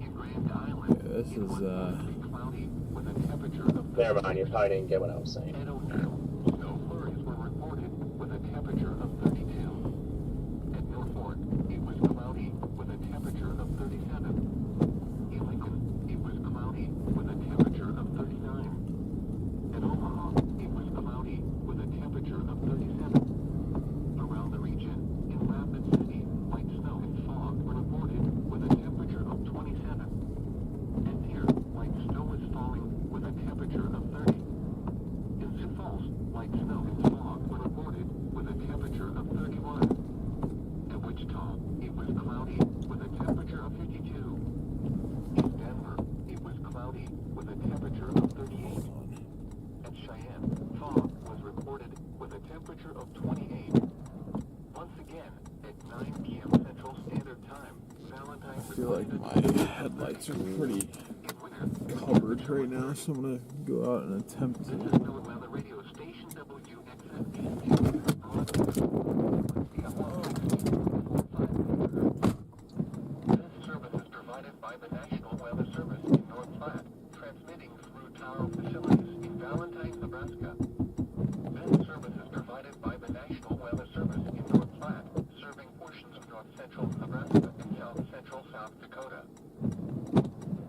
In Grand Island, Yeah, this is partly cloudy with a temperature of Never mind, you probably didn't get what I was saying. At O'Neill, snow flurries were reported with a temperature of 32. At Norfolk, it was cloudy with a temperature of 37. In Lincoln, it was cloudy with a temperature of 39. At Omaha, it was cloudy with a temperature of 37. Around the region, in Rapid City, light snow and fog were reported with a temperature of 27. And here, light snow is falling with a temperature of 30. In Sioux Falls, light snow and fog were reported with a temperature of 31. At Wichita, it was cloudy with a temperature of 52. In Denver, it was cloudy with a temperature of 38. At Cheyenne, fog was reported with a temperature of 28. Once again, at 9 p.m. Central Standard Time, Valentine I feel like my headlights are pretty covered right now, so I'm gonna go out and attempt This is to. Miller Weather Radio Station WXFD2. This service is provided by the National Weather Service in North Platte, transmitting through tower facilities in Valentine, Nebraska. This service is provided by the National Weather Service in North Platte, serving portions of north central Nebraska and south central South Dakota.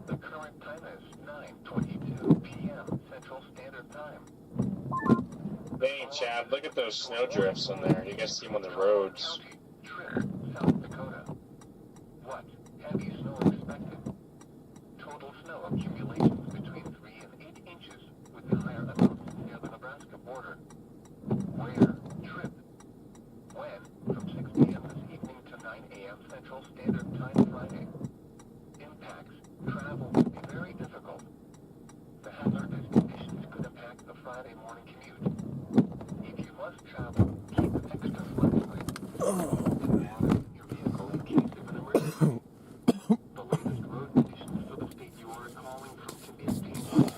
The current time is 9:22 p.m. Central Standard Time. Hey, Chad, look at those snow drifts in there. You guys see them on the roads. County, Tripp, South Dakota. What? Heavy snow expected. Total snow accumulations between 3 and 8 inches, with the higher amounts near the Nebraska border. Where? Tripp. When? From 6 p.m. this evening to 9 a.m. Central Standard Time Friday. Impacts. Travel will be very difficult. The hazardous conditions could impact the Friday morning commute. If you must travel, keep extra flexible. Your vehicle in case of an emergency. The latest road conditions for the state you are calling from can be obtained by calling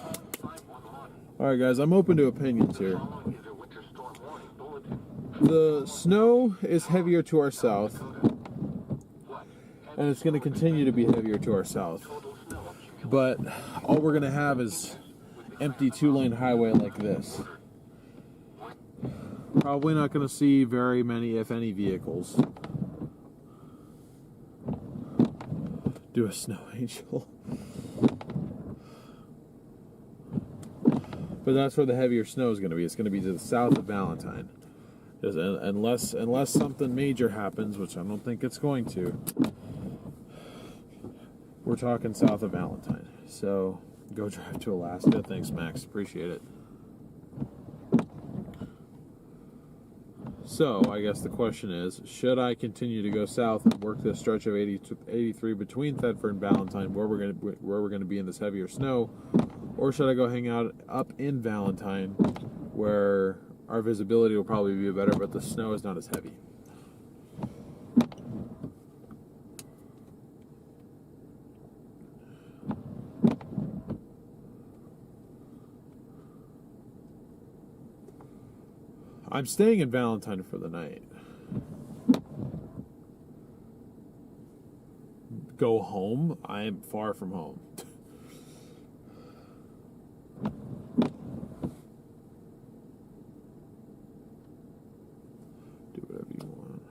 511. Alright, guys, I'm open to opinions here. Following is a winter storm warning bulletin. The snow is heavier to our south, What? and it's going to continue to be heavier to our south. Total snow accumulations. But all we're going to have is empty 2-lane highway like this. Probably not going to see very many, if any, vehicles. Do a snow angel. But that's where the heavier snow is going to be. It's going to be to the south of Valentine. Unless something major happens, which I don't think it's going to, we're talking south of Valentine. So go drive to Alaska. Thanks, Max. Appreciate it. So I guess the question is, should I continue to go south and work this stretch of 83 between Thedford and Valentine, where we're going to be in this heavier snow, or should I go hang out up in Valentine, where our visibility will probably be better, but the snow is not as heavy? I'm staying in Valentine for the night. Go home? I am far from home. Do whatever you want.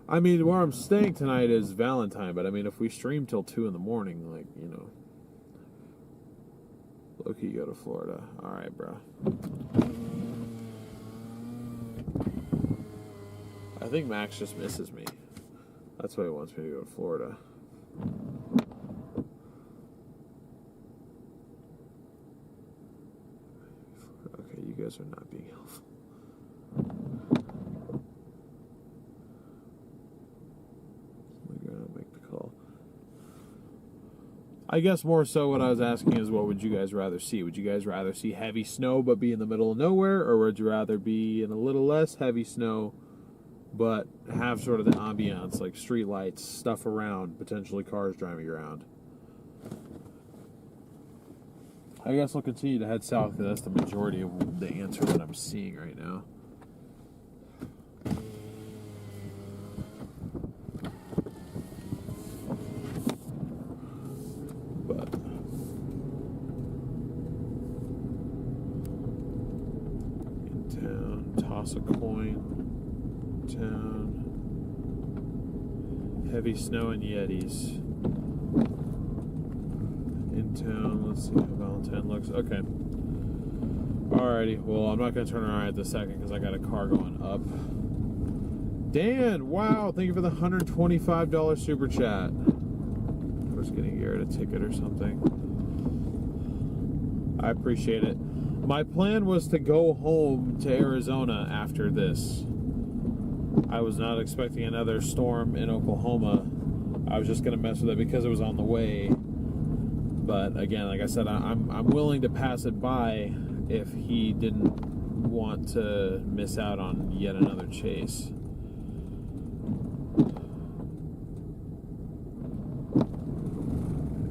I mean, where I'm staying tonight is Valentine, but I mean, if we stream till 2 in the morning, like, you know, low-key go to Florida. Alright, bro. I think Max just misses me. That's why he wants me to go to Florida. Okay, you guys are not being helpful. We're gonna make the call. I guess more so what I was asking is, what would you guys rather see? Would you guys rather see heavy snow but be in the middle of nowhere, or would you rather be in a little less heavy snow but have sort of the ambiance, like street lights, stuff around, potentially cars driving around? I guess I'll continue to head south because that's the majority of the answer that I'm seeing right now. Point town. Heavy snow and Yetis. In town. Let's see how Valentine looks. Okay. Alrighty. Well, I'm not going to turn around at this second because I got a car going up. Dan, wow. Thank you for the $125 super chat. I was getting Garrett a ticket or something. I appreciate it. My plan was to go home to Arizona after this. I was not expecting another storm in Oklahoma. I was just going to mess with it because it was on the way. But again, like I said, I'm willing to pass it by if he didn't want to miss out on yet another chase.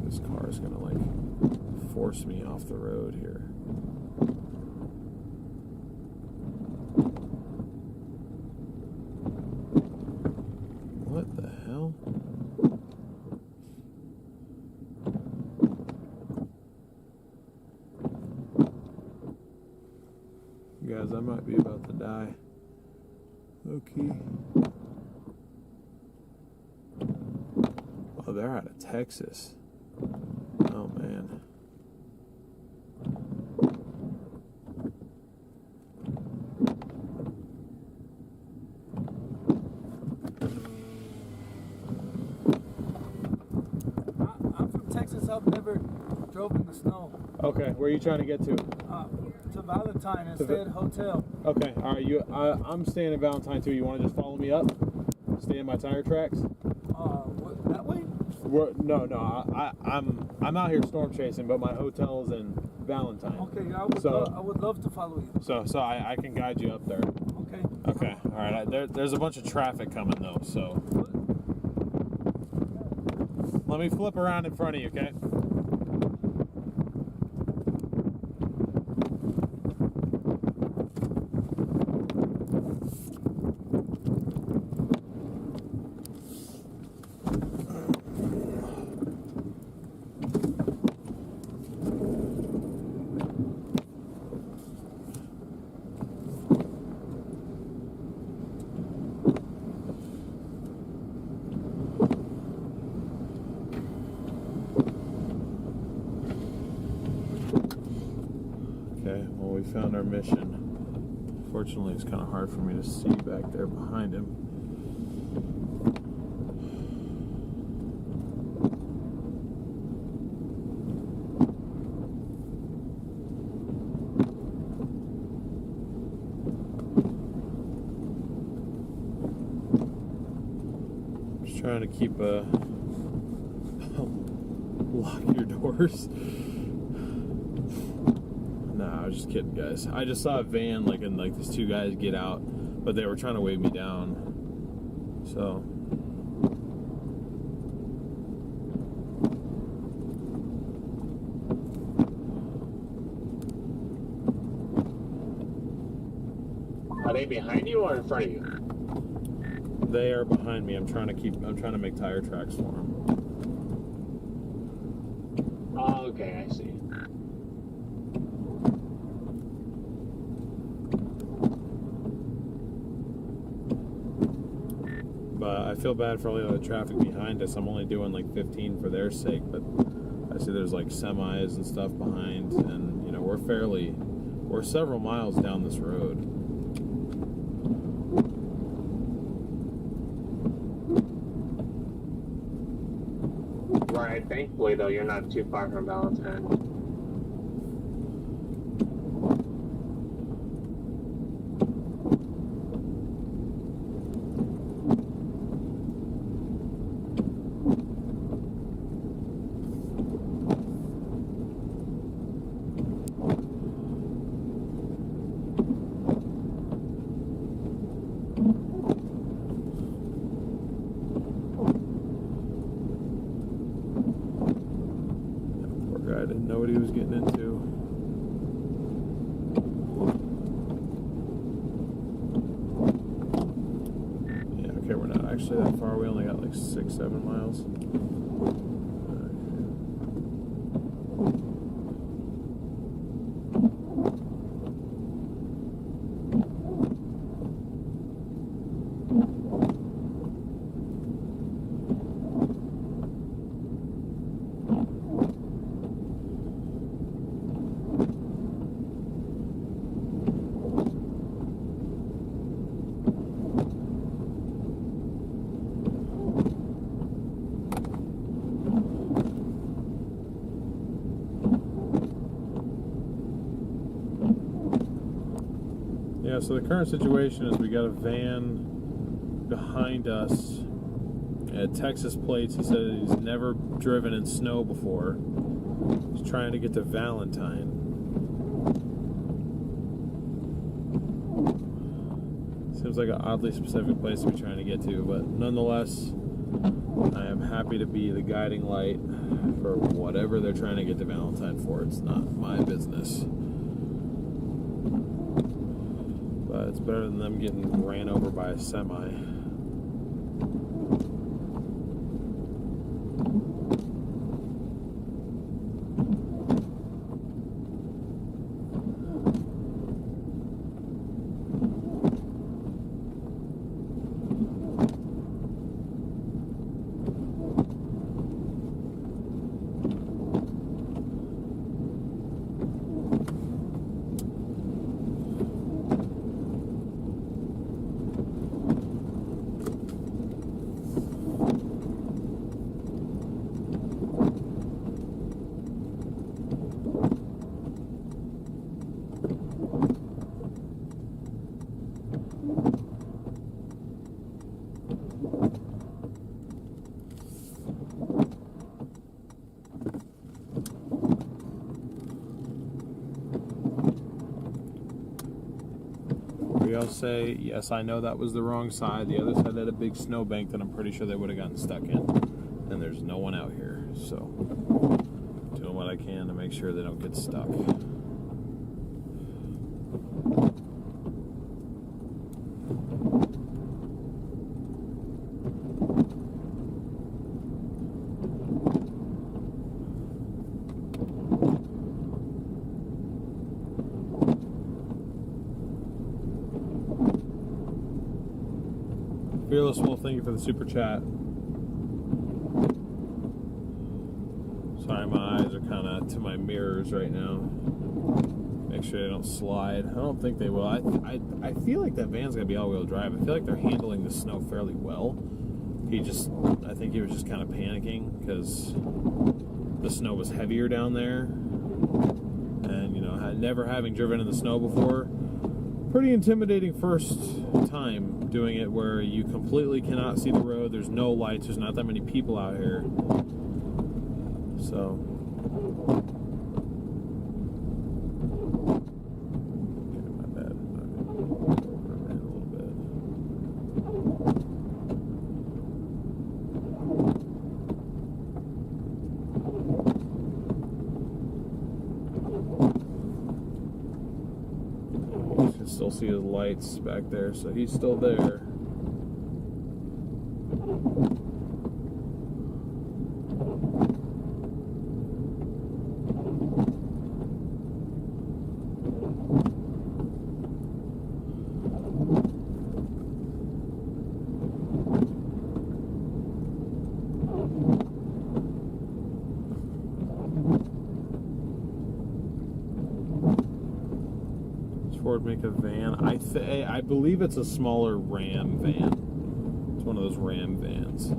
This car is going to like force me off the road here. What the hell? Guys, I might be about to die. Okay. Oh, they're out of Texas. Oh, man. I'm from Texas. I've never drove in the snow. Okay, where are you trying to get to? To Valentine and stay at a hotel. Okay, all right. I'm staying in Valentine too. You want to just follow me up? Stay in my tire tracks? That way? No. I'm out here storm chasing, but my hotel is in Valentine. Okay, I would love to follow you. So I can guide you up there. Okay. Okay, all right. There's a bunch of traffic coming though, so let me flip around in front of you, okay? We found our mission. Fortunately, it's kind of hard for me to see back there behind him. Just trying to keep lock your doors. Nah, I was just kidding, guys. I just saw a van, and these two guys get out, but they were trying to wave me down. So. Are they behind you or in front of you? They are behind me. I'm trying to make tire tracks for them. Oh, okay, I see. But I feel bad for all the other traffic behind us. I'm only doing 15 for their sake, but I see there's semis and stuff behind, and we're several miles down this road. Right, thankfully though, you're not too far from Valentine. I didn't know what he was getting into. Yeah, okay, we're not actually that far. We only got 6-7 miles. Yeah, so the current situation is we got a van behind us at Texas plates. He said he's never driven in snow before. He's trying to get to Valentine. Seems like an oddly specific place to be trying to get to, but nonetheless, I am happy to be the guiding light for whatever they're trying to get to Valentine for. It's not my business. But it's better than them getting ran over by a semi. I'll say, yes, I know that was the wrong side. The other side had a big snowbank that I'm pretty sure they would have gotten stuck in. And there's no one out here. So, doing what I can to make sure they don't get stuck. Fearless Wolf, thank you for the super chat. Sorry, my eyes are kind of to my mirrors right now. Make sure they don't slide. I don't think they will. I feel like that van's gonna be all-wheel drive. I feel like they're handling the snow fairly well. I think he was just kind of panicking because the snow was heavier down there, and never having driven in the snow before. Pretty intimidating first time doing it, where you completely cannot see the road. There's no lights. There's not that many people out here. So, okay, my bad. A little bit. You can still see his lights back there, so he's still there. Ford make a van. I believe it's a smaller Ram van. It's one of those Ram vans.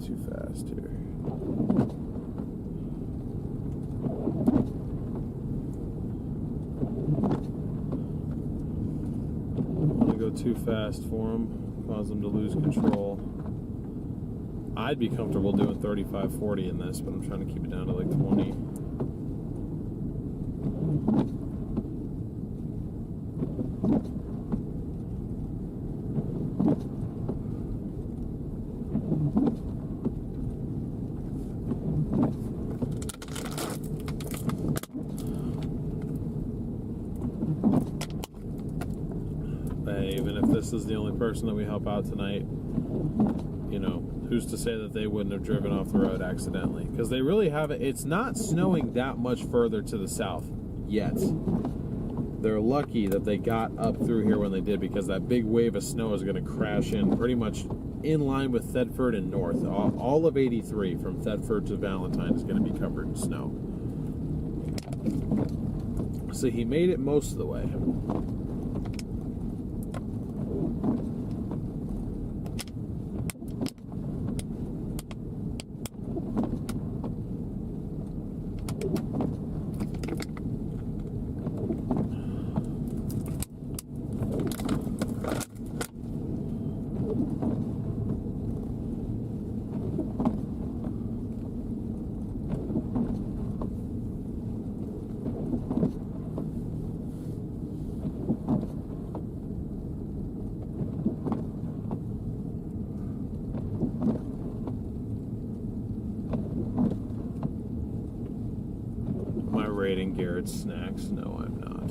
Too fast here. go too fast for them, cause them to lose control. I'd be comfortable doing 35, 40 in this, but I'm trying to keep it down to like 20. Even if this is the only person that we help out tonight, you know, who's to say that they wouldn't have driven off the road accidentally? Because they really haven't. It's not snowing that much further to the south yet. They're lucky that they got up through here when they did, because that big wave of snow is going to crash in pretty much in line with Thedford and north. All of 83 from Thedford to Valentine is going to be covered in snow. So he made it most of the way. Rating Garrett's snacks? No, I'm not.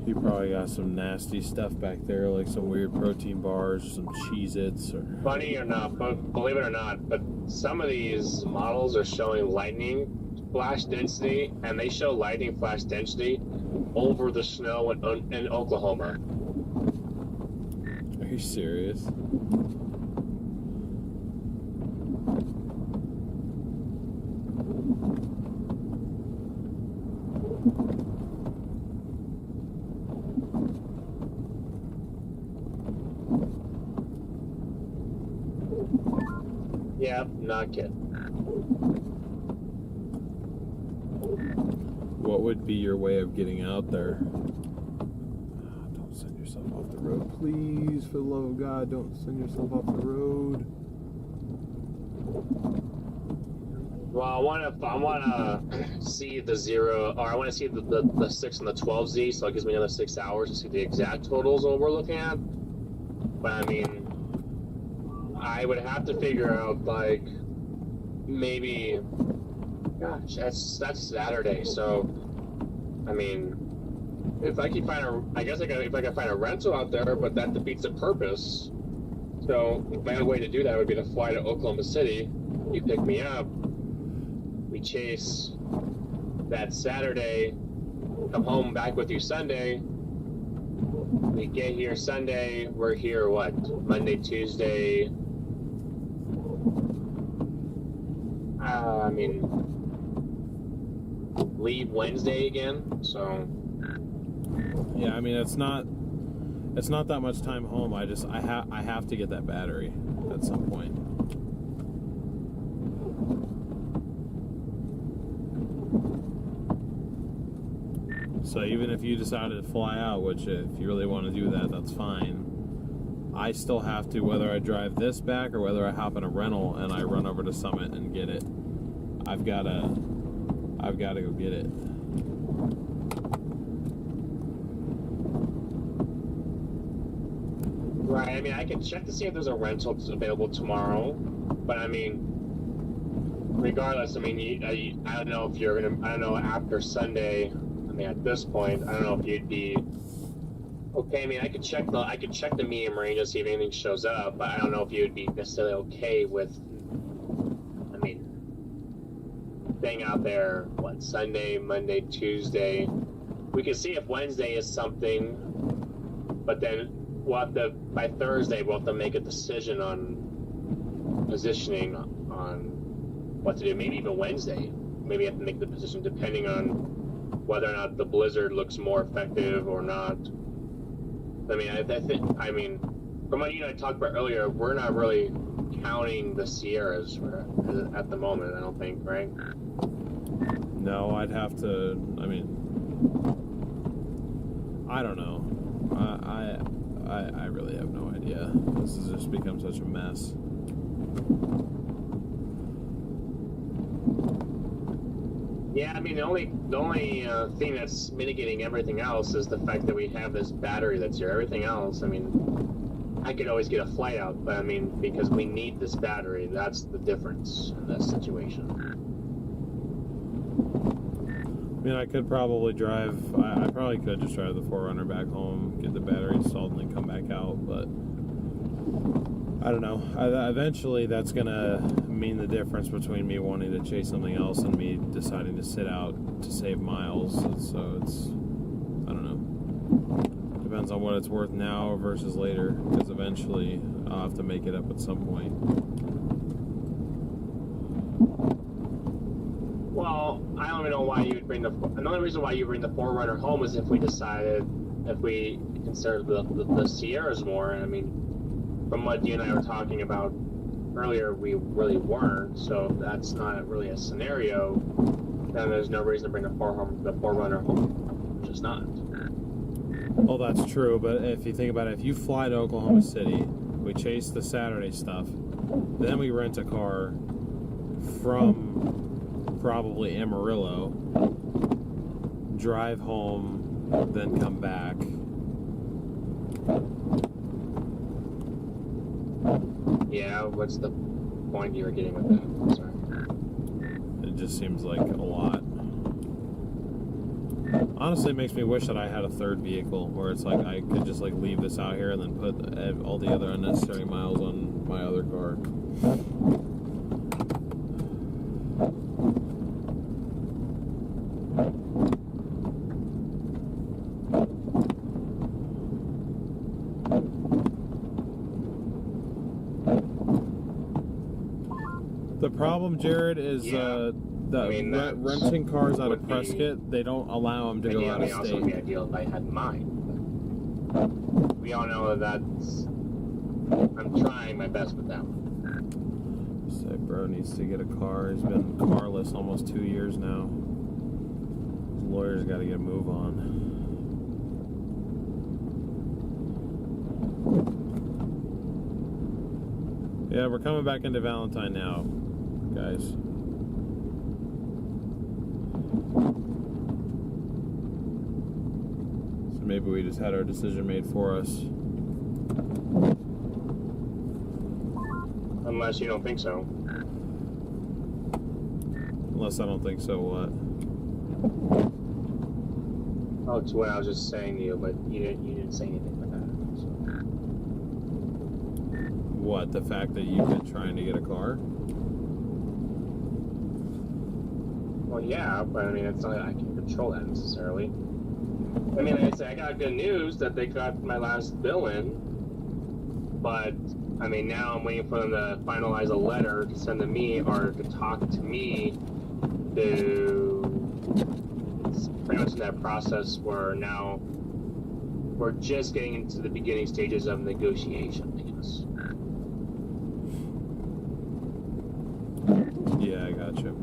He probably got some nasty stuff back there, like some weird protein bars, some Cheez-Its, or... Funny or not, but believe it or not, but some of these models are showing lightning flash density, and they show lightning flash density over the snow in Oklahoma. Are you serious? Yep, not kidding. What would be your way of getting out there? Don't send yourself off the road. Please, for the love of God, don't send yourself off the road. Well, I want to see the 0, or I want to see the 6 and the 12Z, so it gives me another 6 hours to see the exact totals of what we're looking at. But I mean, I would have to figure out, like, maybe, gosh, that's Saturday. So, I mean, if I can find if I can find a rental out there, but that defeats the purpose. So my only way to do that would be to fly to Oklahoma City. You pick me up. We chase that Saturday. Come home back with you Sunday. We get here Sunday. We're here what? Monday, Tuesday. I mean, leave Wednesday again. So. Yeah, I mean, it's not that much time home. I have to get that battery at some point. So even if you decided to fly out, which if you really want to do that, that's fine. I still have to, whether I drive this back or whether I hop in a rental and I run over to Summit and get it. I've got to go get it. Right, I mean, I can check to see if there's a rental that's available tomorrow, but I mean, regardless, I mean, I don't know if you're gonna, I don't know, after Sunday, I mean, at this point, I don't know if you'd be, okay, I mean, I could check the medium range and see if anything shows up, but I don't know if you'd be necessarily okay with, I mean, staying out there, what, Sunday, Monday, Tuesday. We can see if Wednesday is something, but then we'll have to, by Thursday, we'll have to make a decision on positioning on what to do. Maybe even Wednesday. Maybe have to make the decision depending on whether or not the blizzard looks more effective or not. I mean, I think, I mean, from what you and I talked about earlier, we're not really counting the Sierras at the moment, I don't think, right? No, I'd have to, I mean, I don't know. I really have no idea. This has just become such a mess. Yeah, I mean the only thing that's mitigating everything else is the fact that we have this battery that's here. Everything else, I mean, I could always get a flight out, but I mean, because we need this battery, that's the difference in this situation. I mean, I could probably drive. I probably could just drive the 4Runner back home, get the battery installed, and then come back out. But I don't know. Eventually, that's gonna mean the difference between me wanting to chase something else and me deciding to sit out to save miles. So it's, I don't know. Depends on what it's worth now versus later, because eventually I'll have to make it up at some point. Well, I don't even know why you would bring another reason why you bring the 4Runner home is if we considered the Sierras more. And I mean, from what you and I were talking about earlier, we really weren't. So if that's not really a scenario, then there's no reason to bring the 4Runner home. Just not. Well, that's true, but if you think about it, if you fly to Oklahoma City, we chase the Saturday stuff, then we rent a car from probably Amarillo, drive home, then come back. Yeah, what's the point you were getting with that? Sorry. It just seems like a lot. Honestly, it makes me wish that I had a third vehicle where it's like I could just like leave this out here and then put all the other unnecessary miles on my other car. The problem, Jared, is renting cars out of Prescott, they don't allow them to go out of state. Also, would be ideal if I had mine. But we all know that's. I'm trying my best with that one. Say, bro needs to get a car. He's been carless almost 2 years now. His lawyer's got to get a move on. Yeah, we're coming back into Valentine now, guys. So maybe we just had our decision made for us. Unless you don't think so. Unless I don't think so, what? Oh, it's what I was just saying to you, but you didn't say anything like that. So. What, the fact that you've been trying to get a car? Well, yeah, but I mean, it's not I can't control that necessarily. I mean, I'd say I got good news that they got my last bill in, but I mean, now I'm waiting for them to finalize a letter to send to me or to talk to me to. It's pretty much in that process where now we're just getting into the beginning stages of negotiation, I guess. Yeah, I gotcha.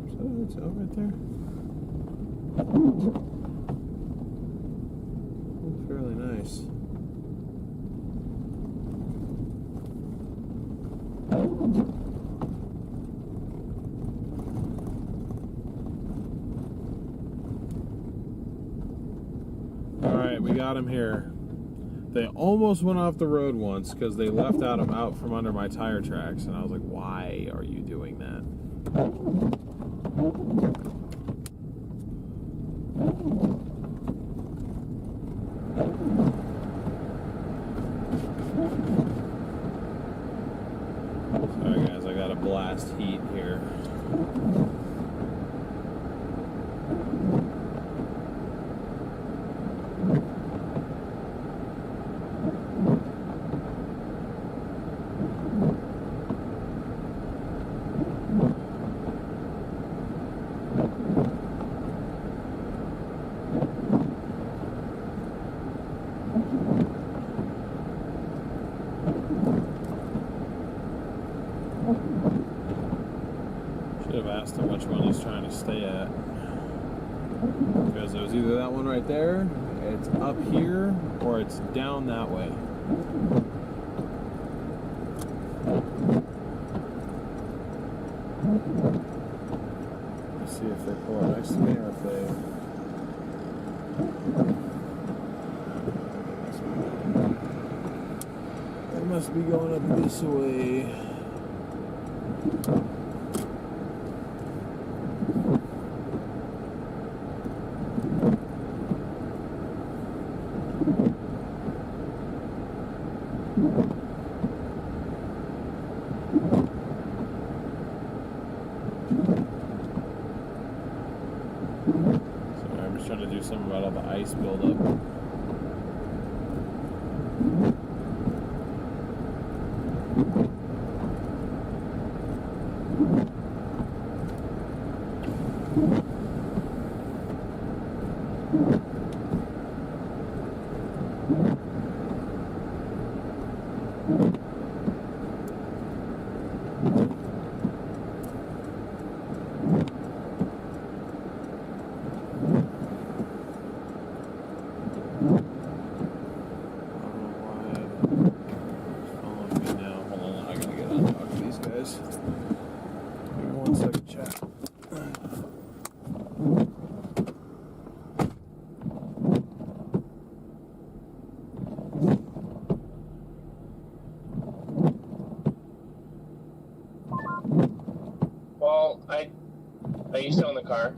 So it's out right there. Looks fairly nice. Alright, we got him here. They almost went off the road once because they left him out from under my tire tracks, and I was like, why are you doing that? Sorry guys, I got a blast heat here. have asked him which one he's trying to stay at. Because it was either that one right there, it's up here, or it's down that way. Let's see if they pull up next to me or if they... They must be going up this way. Trying to do something about all the ice buildup. Well, are you still in the car?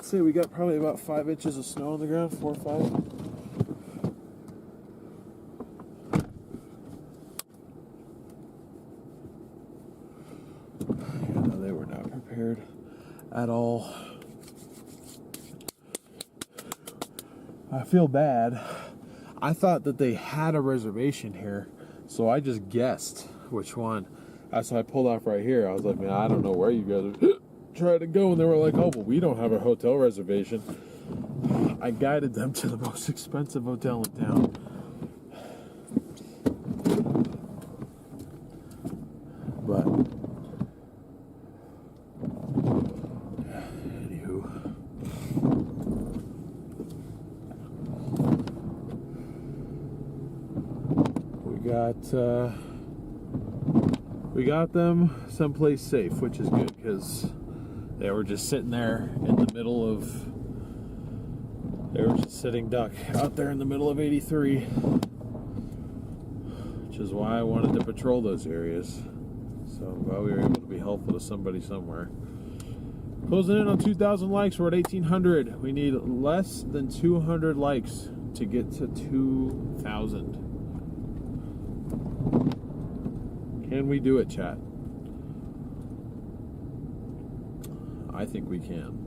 Say we got probably about 5 inches of snow on the ground, 4 or 5. Yeah, no, they were not prepared at all. I feel bad. I thought that they had a reservation here, so I just guessed which one. So I pulled off right here. I was like, man, I don't know where you guys are trying to go, and they were like, oh, well, we don't have a hotel reservation. I guided them to the most expensive hotel in town. But anywho, we got them someplace safe, which is good because they were just sitting there in the middle of, they were just sitting duck out there in the middle of 83, which is why I wanted to patrol those areas. So I'm glad we were able to be helpful to somebody somewhere. Closing in on 2,000 likes. We're at 1,800. We need less than 200 likes to get to 2,000. Can we do it, chat? I think we can.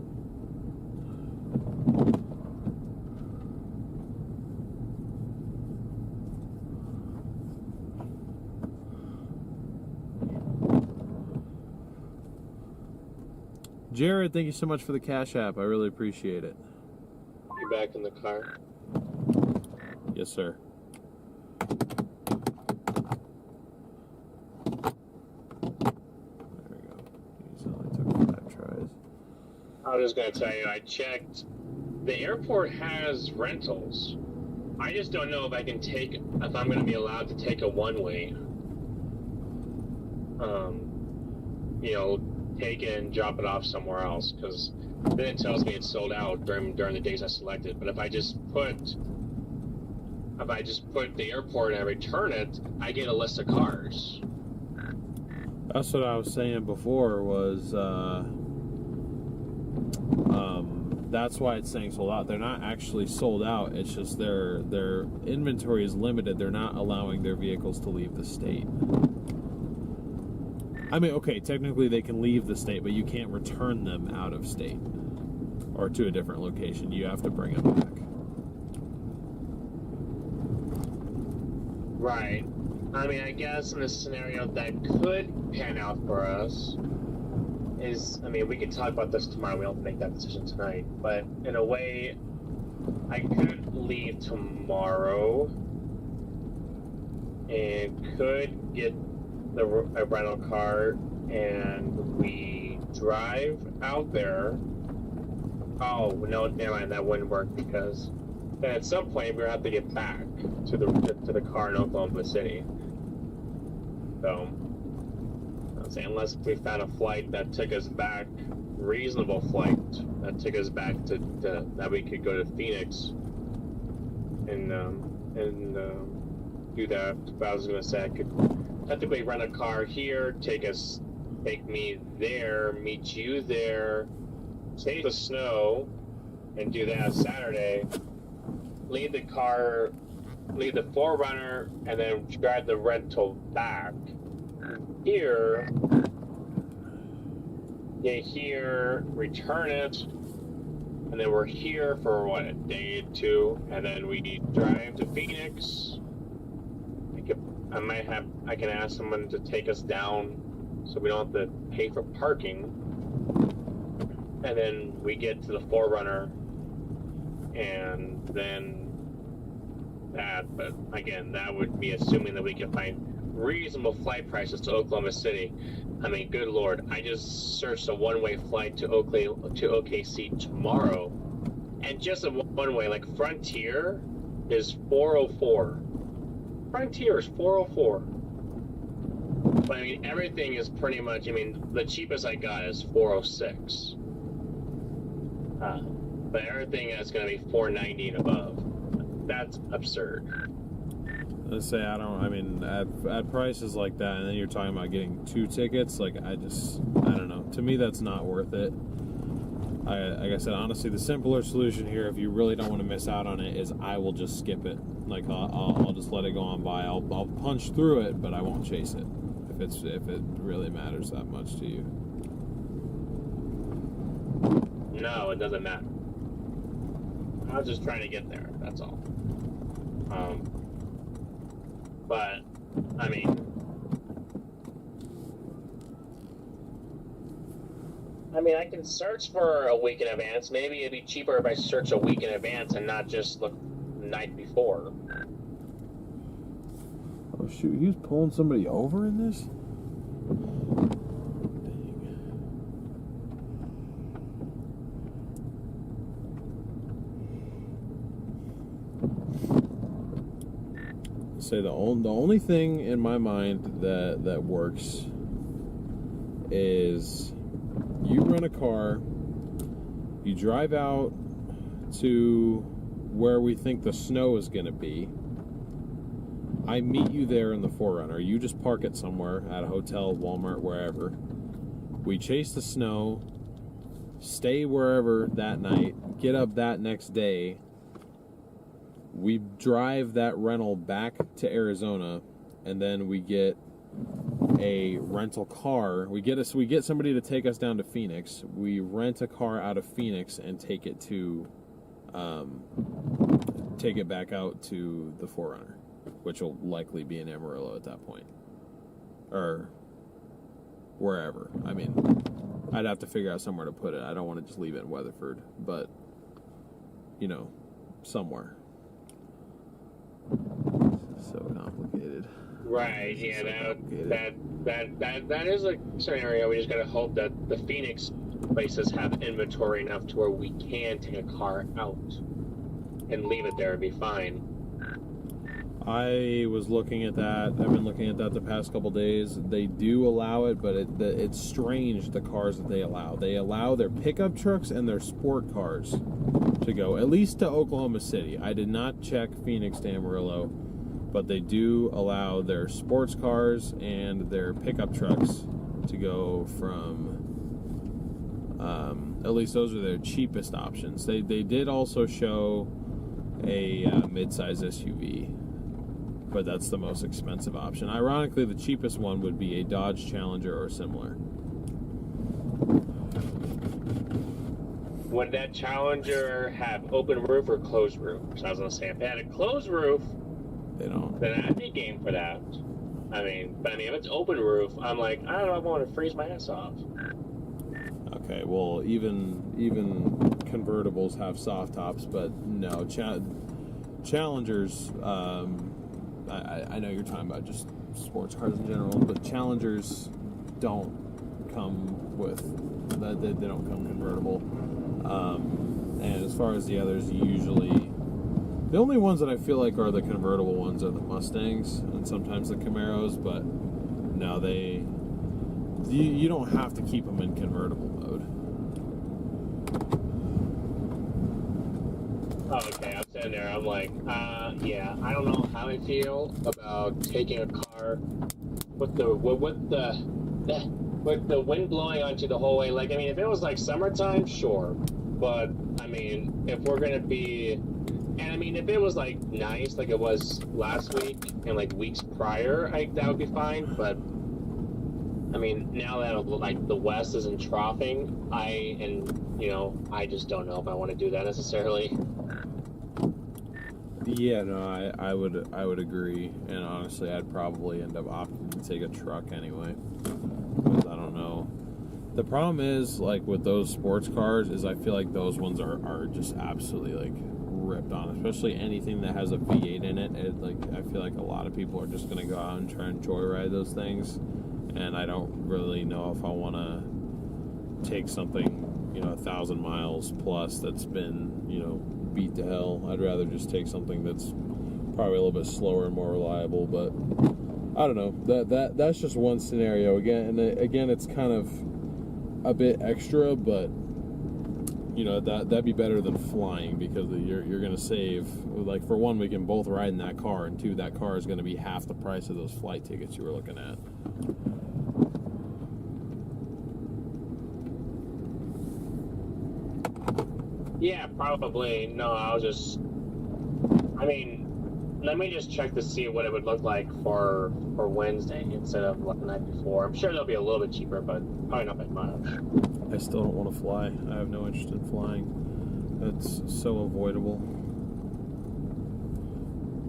Jared, thank you so much for the Cash App. I really appreciate it. You back in the car? Yes, sir. There we go. These only took 5 tries. I was just going to tell you, I checked. The airport has rentals. I just don't know if I'm going to be allowed to take a one-way. Take it and drop it off somewhere else, because then it tells me it's sold out during the days I selected. But if I just put the airport and I return it, I get a list of cars. That's what I was saying before. Was that's why it's saying sold out. They're not actually sold out. It's just their inventory is limited. They're not allowing their vehicles to leave the state. I mean, okay, technically they can leave the state, but you can't return them out of state or to a different location. You have to bring them back. Right. I mean, I guess in this scenario that could pan out for us is, I mean, we can talk about this tomorrow. We don't have to make that decision tonight. But in a way, I could leave tomorrow and could get a rental car, and we drive out there. Oh no, never mind, that wouldn't work, because then at some point we're gonna have to get back to the car in Oklahoma City. So I'm saying, unless we found a flight that took us back, reasonable flight that took us back to that we could go to Phoenix and do that. But I was gonna say I could technically rent a car here, take me there, meet you there, take the snow, and do that Saturday. Leave the 4Runner, and then drive the rental back here. Get here, return it, and then we're here for what, a day or two, and then we drive to Phoenix. I can ask someone to take us down so we don't have to pay for parking. And then we get to the 4Runner, and then that, but again, that would be assuming that we can find reasonable flight prices to Oklahoma City. I mean, good Lord, I just searched a one-way flight to OKC tomorrow, and just a one-way, like Frontier is $404. Frontier is $404. But I mean, everything is pretty much, I mean, the cheapest I got is $406. But everything is going to be $490 and above. That's absurd. Let's say at prices like that, and then you're talking about getting 2 tickets, like I don't know. To me, that's not worth it. Like I said, honestly, the simpler solution here, if you really don't want to miss out on it, is I will just skip it. Like I'll just let it go on by. I'll punch through it, but I won't chase it if it really matters that much to you. No, it doesn't matter. I was just trying to get there. That's all. But I mean, I can search for a week in advance. Maybe it'd be cheaper if I search a week in advance and not just look the night before. Oh shoot, he was pulling somebody over in this? Say the only thing in my mind that works is you rent a car, you drive out to where we think the snow is going to be. I meet you there in the 4Runner. You just park it somewhere at a hotel, Walmart, wherever. We chase the snow, stay wherever that night, get up that next day. We drive that rental back to Arizona, and then we get a rental car. We get somebody to take us down to Phoenix. We rent a car out of Phoenix and take it back out to the 4Runner, which will likely be in Amarillo at that point, or wherever. I mean, I'd have to figure out somewhere to put it. I don't want to just leave it in Weatherford, but somewhere. So complicated. Right, So yeah, complicated. that is a scenario. We just gotta hope that the Phoenix places have inventory enough to where we can take a car out and leave it there and be fine. I was looking at that. I've been looking at that the past couple days. They do allow it, but it's strange, the cars that they allow. They allow their pickup trucks and their sport cars to go, at least to Oklahoma City. I did not check Phoenix to Amarillo, but they do allow their sports cars and their pickup trucks to go from, at least those are their cheapest options. They did also show a mid-size SUV, but that's the most expensive option. Ironically, the cheapest one would be a Dodge Challenger or similar. Would that Challenger have open roof or closed roof? So I was gonna say, if it had a closed roof, They don't. then I'd be game for that. But if it's open roof, I'm like, I don't know, I want to freeze my ass off. Okay, well, even convertibles have soft tops, but no, Challengers. I know you're talking about just sports cars in general, but Challengers don't come with that. They don't come convertible. And as far as the others, usually the only ones that I feel like are the convertible ones are the Mustangs and sometimes the Camaros. But no, you don't have to keep them in convertible mode. Oh, okay, I'm sitting there, I'm like, yeah, I don't know how I feel about taking a car with the wind blowing onto the whole way. Like, if it was like summertime, sure, but if we're gonna be, and if it was like nice, like it was last week and like weeks prior, that would be fine. But now that like the West isn't troughing, I just don't know if I want to do that necessarily. Yeah, no, I would agree, and honestly, I'd probably end up opting to take a truck anyway, because I don't know. The problem is, like, with those sports cars, is I feel like those ones are just absolutely, like, ripped on, especially anything that has a V8 in it. I feel like a lot of people are just going to go out and try and joyride those things, and I don't really know if I want to take something, 1,000 miles plus that's been, beat to hell. I'd rather just take something that's probably a little bit slower and more reliable. But I don't know. That's just one scenario. Again, it's kind of a bit extra, but that'd be better than flying, because you're going to save. Like, for one, we can both ride in that car, and two, that car is going to be half the price of those flight tickets you were looking at. Yeah, probably. No, let me just check to see what it would look like for Wednesday instead of the night before. I'm sure they'll be a little bit cheaper, but probably not by much. I still don't want to fly. I have no interest in flying. It's so avoidable.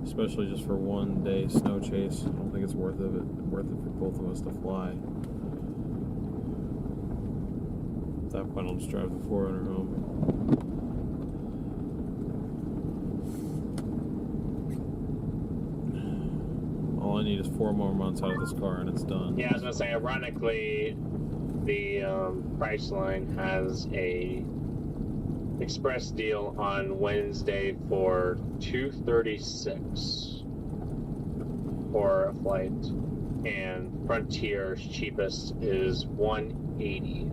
Especially just for one day snow chase. I don't think it's worth it for both of us to fly. At that point, I'll just drive the 4Runner home. All I need is 4 more months out of this car and it's done. Yeah, I was gonna say, ironically, the Priceline has a express deal on Wednesday for $236 for a flight, and Frontier's cheapest is $180.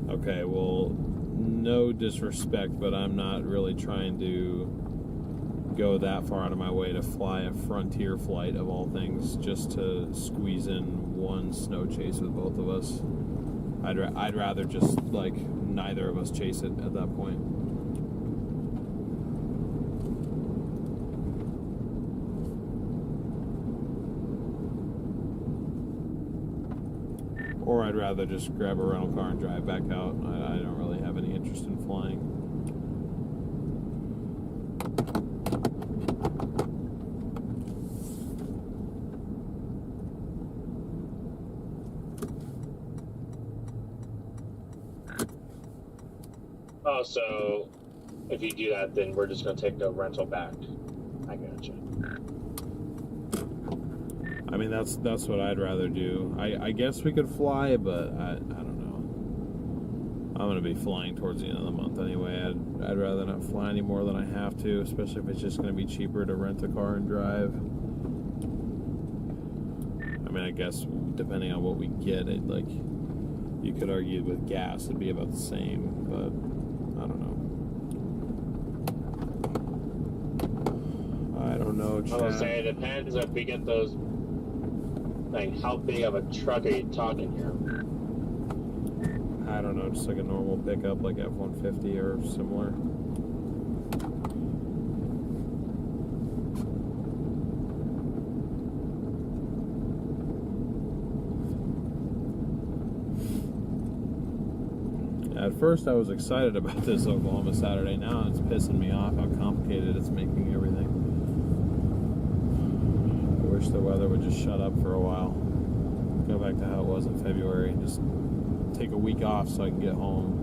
Okay, well, no disrespect, but I'm not really trying to go that far out of my way to fly a Frontier flight, of all things, just to squeeze in one snow chase with both of us. I'd rather just, like, neither of us chase it at that point. or I'd rather just grab a rental car and drive back out. I don't really have any interest in flying. Oh, so if you do that, then we're just going to take the rental back. I gotcha. I mean, that's what I'd rather do. I guess we could fly, but I don't know. I'm going to be flying towards the end of the month anyway. I'd rather not fly any more than I have to, especially if it's just going to be cheaper to rent a car and drive. I mean, I guess depending on what we get, you could argue with gas it'd be about the same, but I don't know. I don't know, I was going to say, it depends if we get those, how big of a truck are you talking here? I don't know, just like a normal pickup, like F-150 or similar. At first I was excited about this Oklahoma Saturday. Now it's pissing me off how complicated it's making everything. I wish the weather would just shut up for a while. Go back to how it was in February and just take a week off so I can get home.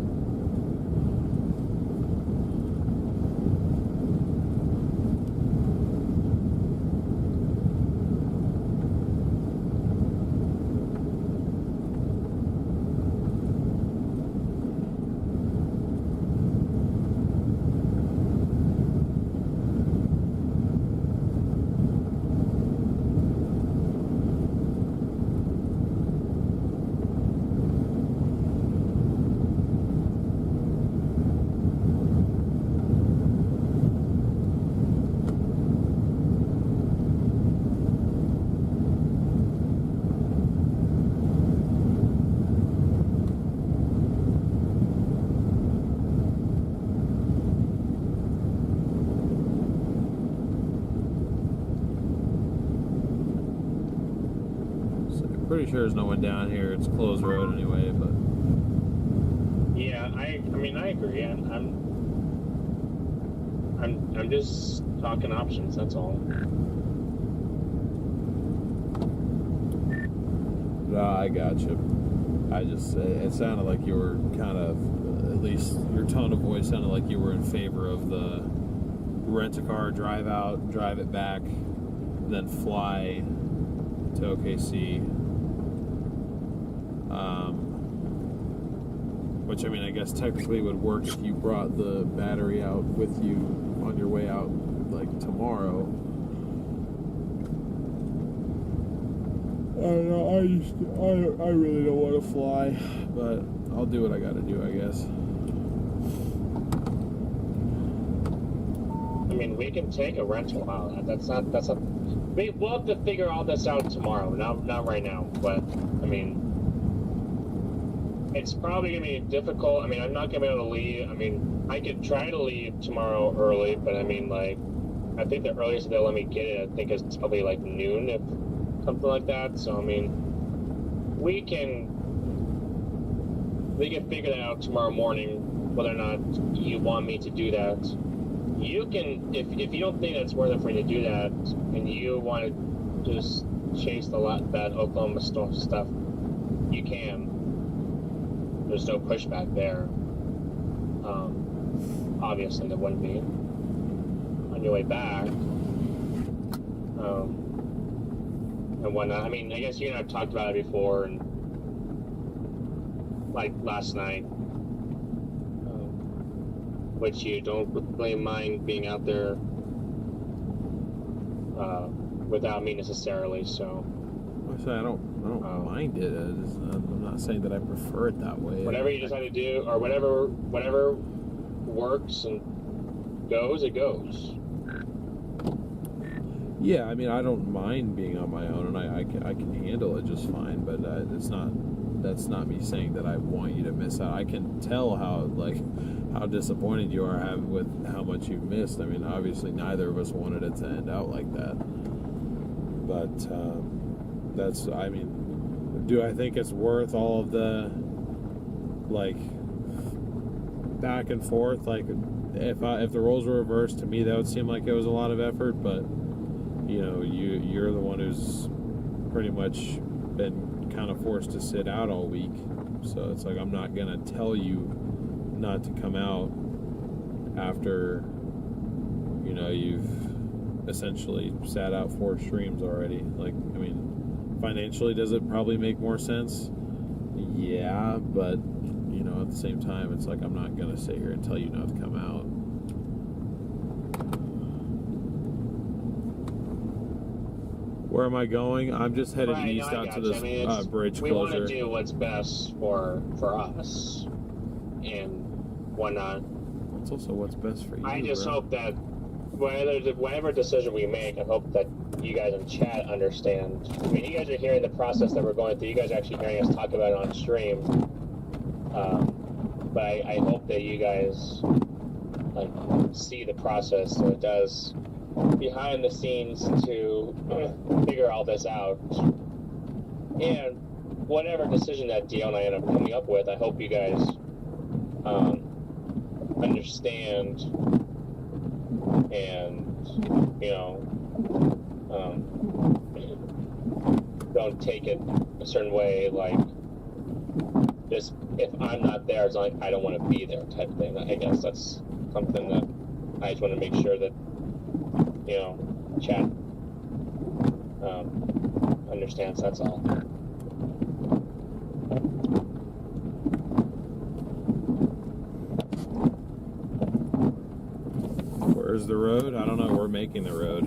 Pretty sure there's no one down here. It's a closed road anyway, but yeah, I mean, I agree. I'm just talking options. That's all. no, I got you. I just it sounded like you were kind of, at least your tone of voice sounded like you were in favor of the rent a car, drive out, drive it back, then fly to OKC. Which, I mean, I guess technically would work if you brought the battery out with you on your way out, like, tomorrow. I don't know, I really don't want to fly, but I'll do what I gotta do, I guess. I mean, we can take a rental out. We'll have to figure all this out tomorrow. Not right now, but, I mean, it's probably going to be difficult. I mean, I'm not going to be able to leave. I mean, I could try to leave tomorrow early, but I mean, I think the earliest they'll let me get it, I think it's probably like noon, if something like that. So, I mean, we can figure that out tomorrow morning, whether or not you want me to do that. You can, if you don't think it's worth it for you to do that, and you want to just chase that Oklahoma stuff, you can. There's no pushback there. Obviously, there wouldn't be. On your way back, and whatnot. I mean, I guess you and I have talked about it before, and like last night, which you don't really mind being out there without me necessarily. So. I don't mind it. I'm not saying that I prefer it that way. Whatever you decide to do, or whatever works and goes, it goes. Yeah, I mean, I don't mind being on my own, and I can handle it just fine. But that's not me saying that I want you to miss out. I can tell how disappointed you are with how much you've missed. I mean, obviously, neither of us wanted it to end out like that. But I mean, Do I think it's worth all of the, like, back and forth? Like, if the roles were reversed, to me that would seem like it was a lot of effort, but you know, you're the one who's pretty much been kind of forced to sit out all week, so it's like I'm not gonna tell you not to come out after, you know, you've essentially sat out 4 streams already. Like, I mean, financially, does it probably make more sense? Yeah, but you know, at the same time, it's like I'm not gonna sit here and tell you not to come out. Where am I going? I'm just headed east out to this bridge closure. We want to do what's best for us and whatnot. It's also what's best for you. I just hope that whatever decision we make, I hope that you guys in chat understand. I mean, you guys are hearing the process that we're going through. You guys are actually hearing us talk about it on stream. But I hope that you guys like see the process that it does behind the scenes to figure all this out. And whatever decision that DL and I end up coming up with, I hope you guys understand and, you know, don't take it a certain way, like just if I'm not there, it's like I don't want to be there type of thing. I guess that's something that I just want to make sure that, you know, chat understands. That's all. Where's the road? I don't know. We're making the road.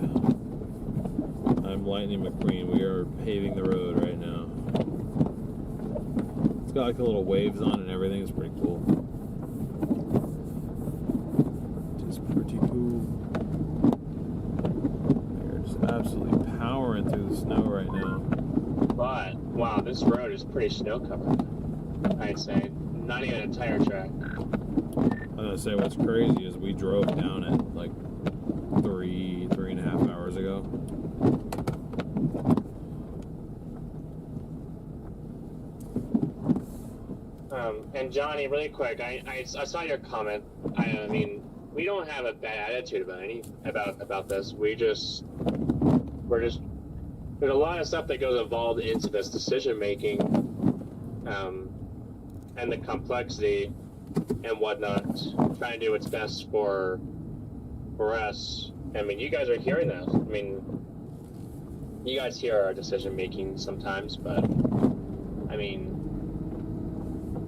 I'm Lightning McQueen. We are paving the road right now. It's got like the little waves on it and everything. It's pretty cool. Just pretty cool. We're just absolutely powering through the snow right now. But wow, this road is pretty snow covered. I'd say not even a tire track. I'm gonna say what's crazy is we drove down it like 3.5 hours ago. And Johnny, really quick, I saw your comment. I mean, we don't have a bad attitude about this. We're just there's a lot of stuff that goes involved into this decision making, and the complexity and whatnot. Trying to do what's best for us. I mean, you guys are hearing that. I mean, you guys hear our decision making sometimes, but I mean,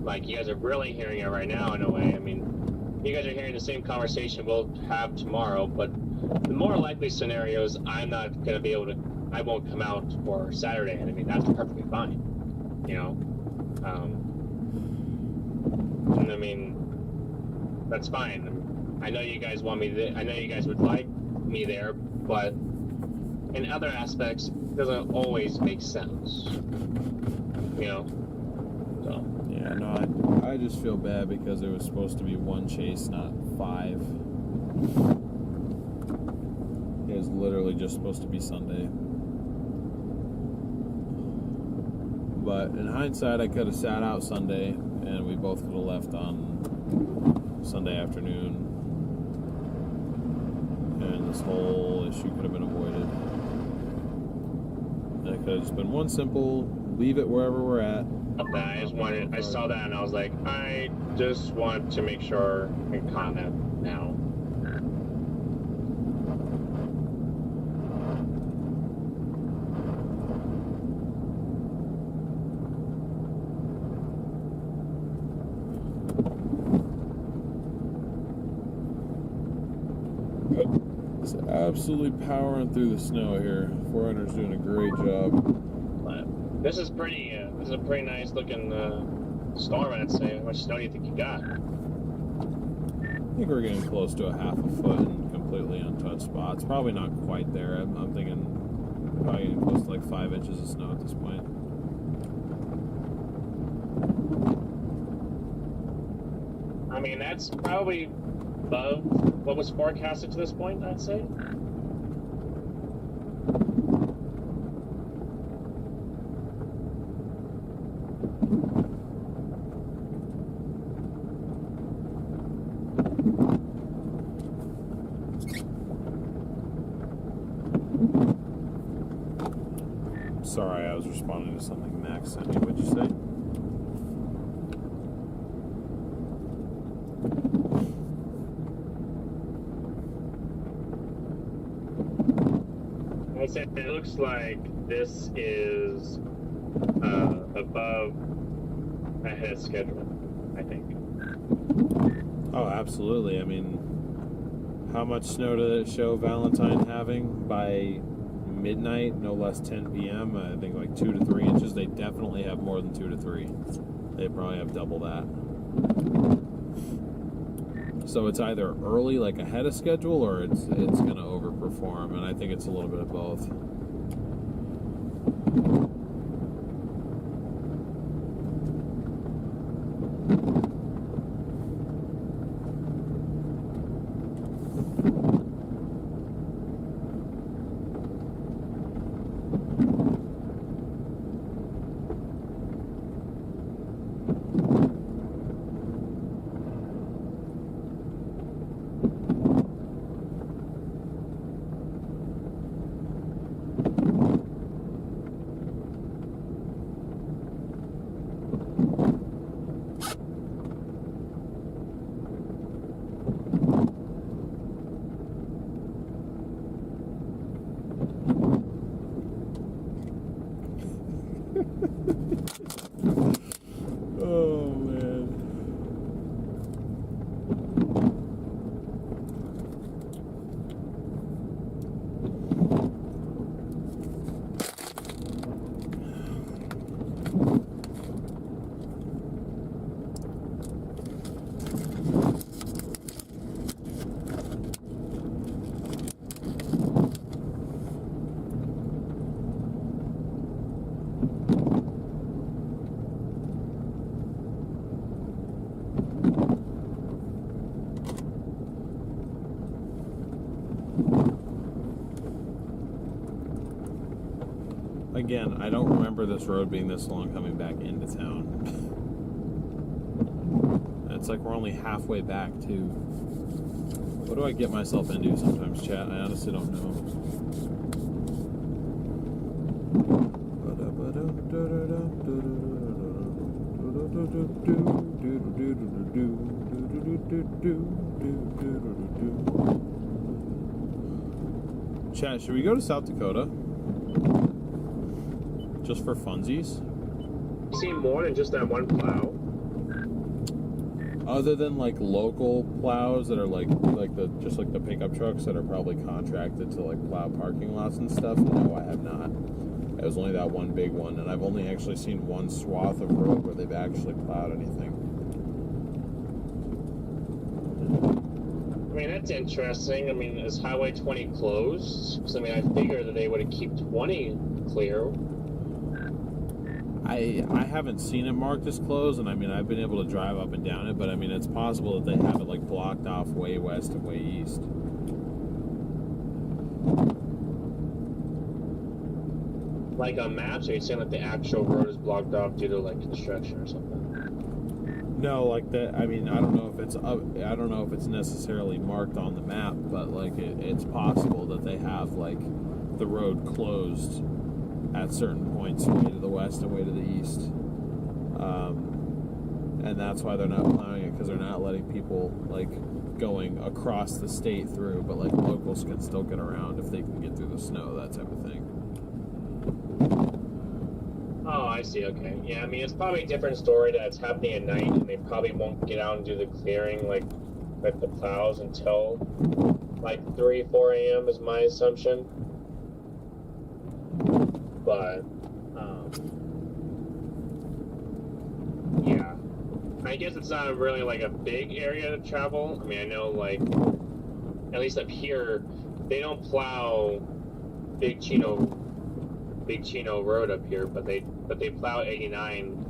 like, you guys are really hearing it right now in a way. I mean, you guys are hearing the same conversation we'll have tomorrow, but the more likely scenarios, I'm not going to be able to, I won't come out for Saturday, and I mean, that's perfectly fine, you know? And I mean, that's fine. I know you guys want me there. I know you guys would like me there, but in other aspects, it doesn't always make sense, you know? So. Yeah, no, I just feel bad because it was supposed to be 1 chase, not 5. It was literally just supposed to be Sunday. But in hindsight, I could have sat out Sunday, and we both could have left on Sunday afternoon. And this whole issue could have been avoided. And it could have just been one simple, leave it wherever we're at. I saw that and I was like, I just want to make sure and comment now. It's absolutely powering through the snow here. 400's doing a great job. This is pretty. This is a pretty nice looking storm, I'd say. How much snow do you think you got? I think we're getting close to a half a foot in completely untouched spots. Probably not quite there. I'm thinking probably getting close to like 5 inches of snow at this point. I mean, that's probably above what was forecasted to this point, I'd say. Sorry, I was responding to something Max sent me. What'd you say? I said it looks like this is above ahead of schedule, I think. Oh, absolutely. I mean, how much snow did it show Valentine having by midnight? No less 10 p.m. I think like 2 to 3 inches. They definitely have more than 2 to 3. They probably have double that. So it's either early, like ahead of schedule, or it's going to overperform, and I think it's a little bit of both. Oh, man. Again, I don't remember this road being this long coming back into town. It's like we're only halfway back, too. What do I get myself into sometimes, chat? I honestly don't know. Chat, should we go to South Dakota? Just for funsies? You see more than just that one plow? Other than like local plows that are like the pickup trucks that are probably contracted to like plow parking lots and stuff, no, I have not. It was only that one big one, and I've only actually seen one swath of road where they've actually plowed anything. I mean, that's interesting. I mean, is Highway 20 closed? Because, I mean, I figured that they would have kept 20 clear. I haven't seen it marked as closed, and I mean, I've been able to drive up and down it, but I mean, it's possible that they have it like blocked off way west and way east. Like on maps, are you saying that the actual road is blocked off due to like construction or something? No, like that. I mean, I don't know if it's up. I don't know if it's necessarily marked on the map, but like it's possible that they have like the road closed at certain points, way to the west and way to the east, and that's why they're not plowing it, because they're not letting people like going across the state through, but like locals can still get around if they can get through the snow, that type of thing. Oh, I see. Okay. Yeah, I mean, it's probably a different story that it's happening at night, and they probably won't get out and do the clearing like the plows until like 3, 4 a.m. is my assumption. But yeah, I guess it's not really like a big area to travel. I mean, I know like at least up here they don't plow Big Chino Road up here, but they plow 89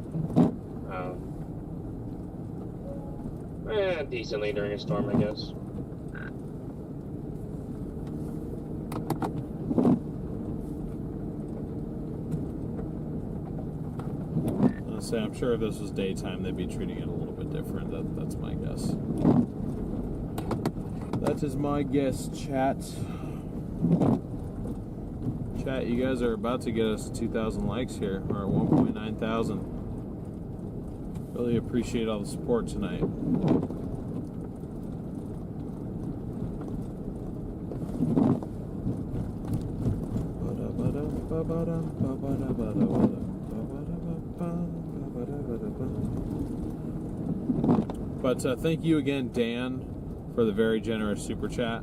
decently during a storm, I guess. say, I'm sure if this was daytime, they'd be treating it a little bit different. That's my guess. That is my guess, chat. Chat, you guys are about to get us 2,000 likes here. We're at 1.9 thousand. Really appreciate all the support tonight. But thank you again, Dan, for the very generous super chat.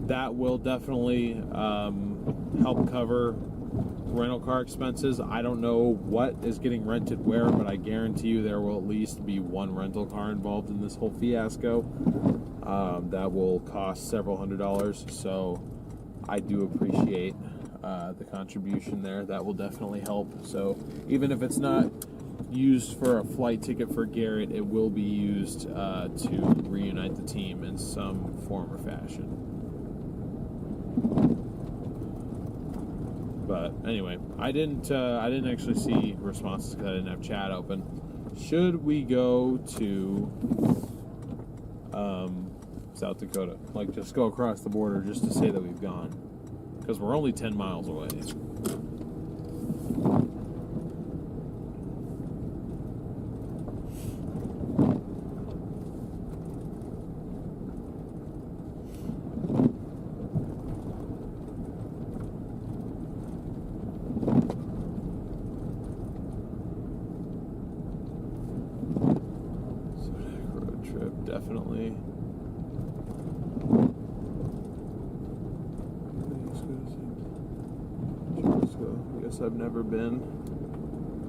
That will definitely help cover rental car expenses. I don't know what is getting rented where, but I guarantee you there will at least be one rental car involved in this whole fiasco. That will cost several $100s, so I do appreciate the contribution there. That will definitely help. So even if it's not used for a flight ticket for Garrett, it will be used to reunite the team in some form or fashion. But anyway, I didn't actually see responses because I didn't have chat open. Should we go to South Dakota? Like, just go across the border just to say that we've gone? Because we're only 10 miles away. Road trip, definitely. I guess I've never been.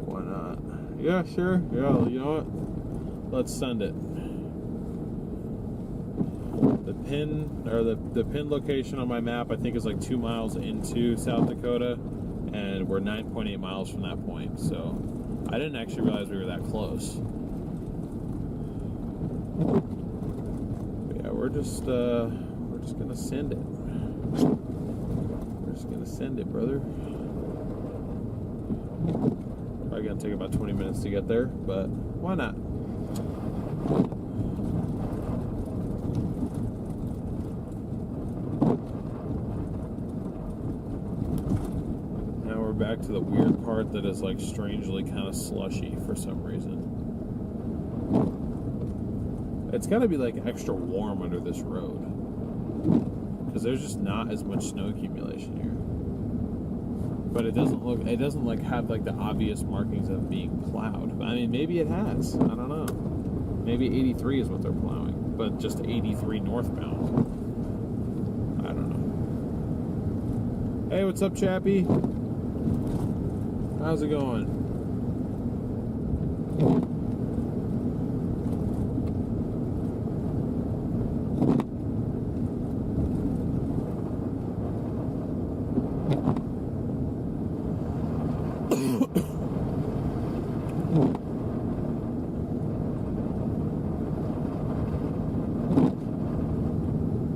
Why not? Yeah, sure. Yeah, you know what? Let's send it. The pin location on my map, I think, is like 2 miles into South Dakota, and we're 9.8 miles from that point. So I didn't actually realize we were that close. But yeah, we're just gonna send it. We're just gonna send it, brother. Probably gonna take about 20 minutes to get there, but why not? Now we're back to the weird part that is like strangely kind of slushy for some reason. It's gotta be like extra warm under this road, because there's just not as much snow accumulation here. But it doesn't like have like the obvious markings of being plowed. I mean, maybe it has. I don't know. Maybe 83 is what they're plowing, but just 83 northbound. I don't know. Hey, what's up, Chappie? How's it going?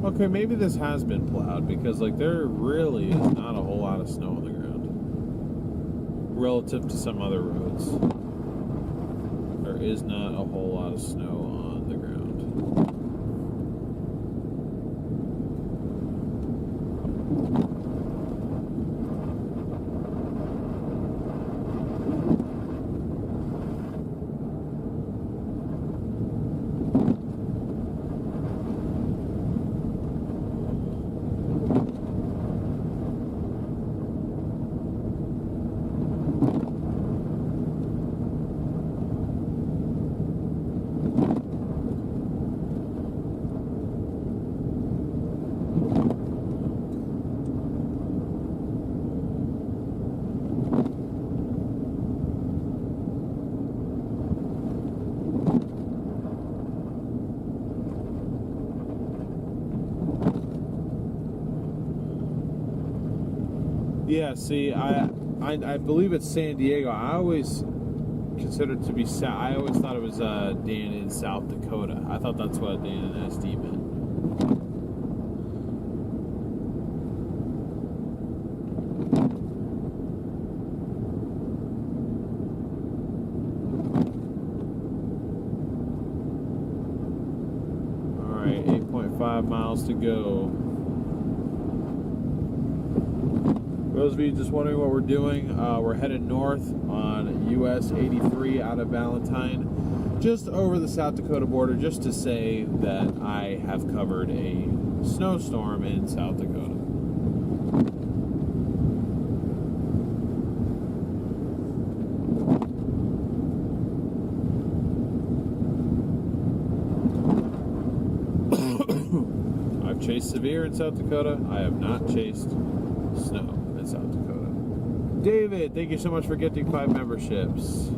Okay, maybe this has been plowed, because like there really is not a whole lot of snow on the ground relative to some other roads. There is not a whole lot of snow on the ground. Yeah, see, I believe it's San Diego. I always considered it to be I always thought it was Dan in South Dakota. I thought that's what Dan and SD meant. 25 miles to go. For those of you just wondering what we're doing, we're headed north on US 83 out of Valentine, just over the South Dakota border, just to say that I have covered a snowstorm in South Dakota. I've chased severe in South Dakota. I have not chased snow in South Dakota. David, thank you so much for getting 5 memberships.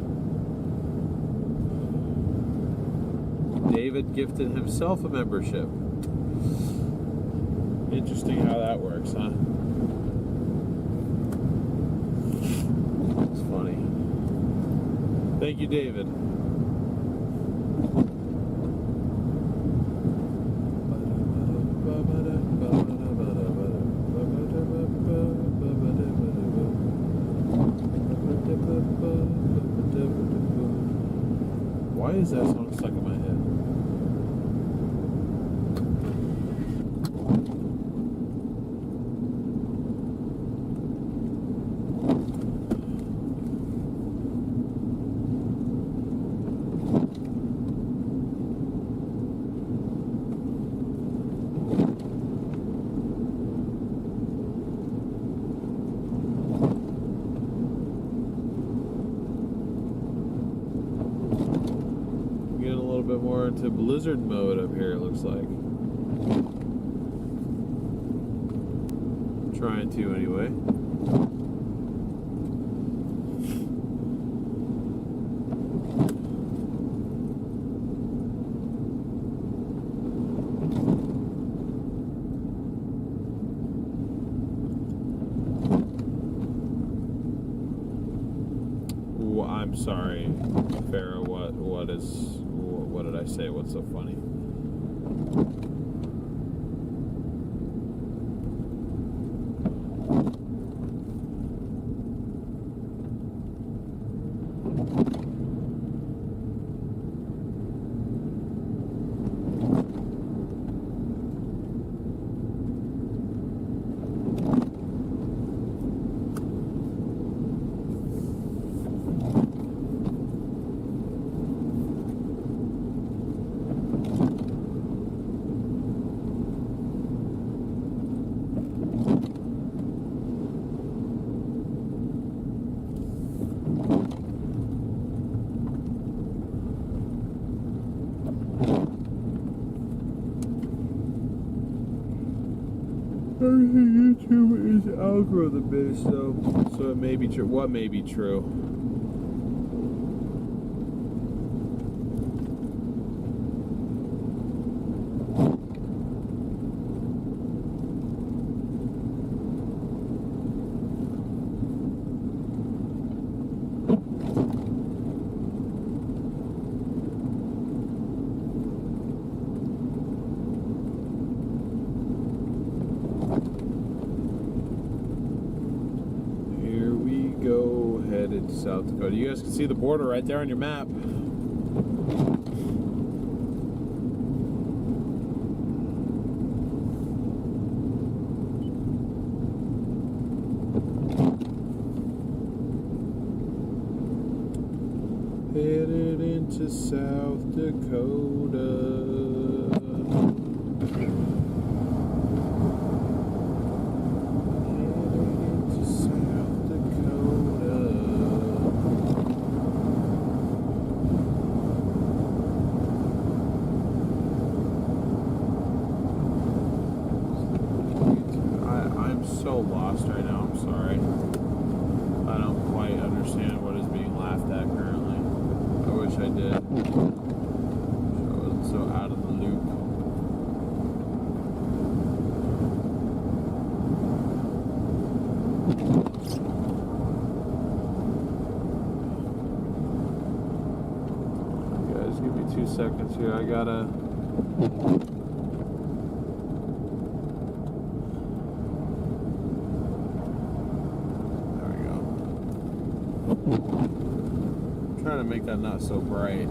David gifted himself a membership. Interesting how that works, huh? It's funny. Thank you, David. Why is that song stuck in my head? More into blizzard mode up here, it looks like. Trying to anyway. Well, I'm sorry, Farrah, what did I say? What's so funny? Everything YouTube is algorithm based, so it may be true. What may be true? South Dakota. You guys can see the border right there on your map. Headed into South Dakota. So lost right now, I'm sorry. I don't quite understand what is being laughed at currently. I wish I did. I wasn't so out of the loop. You guys, give me 2 seconds here. I gotta... Trying to make that not so bright.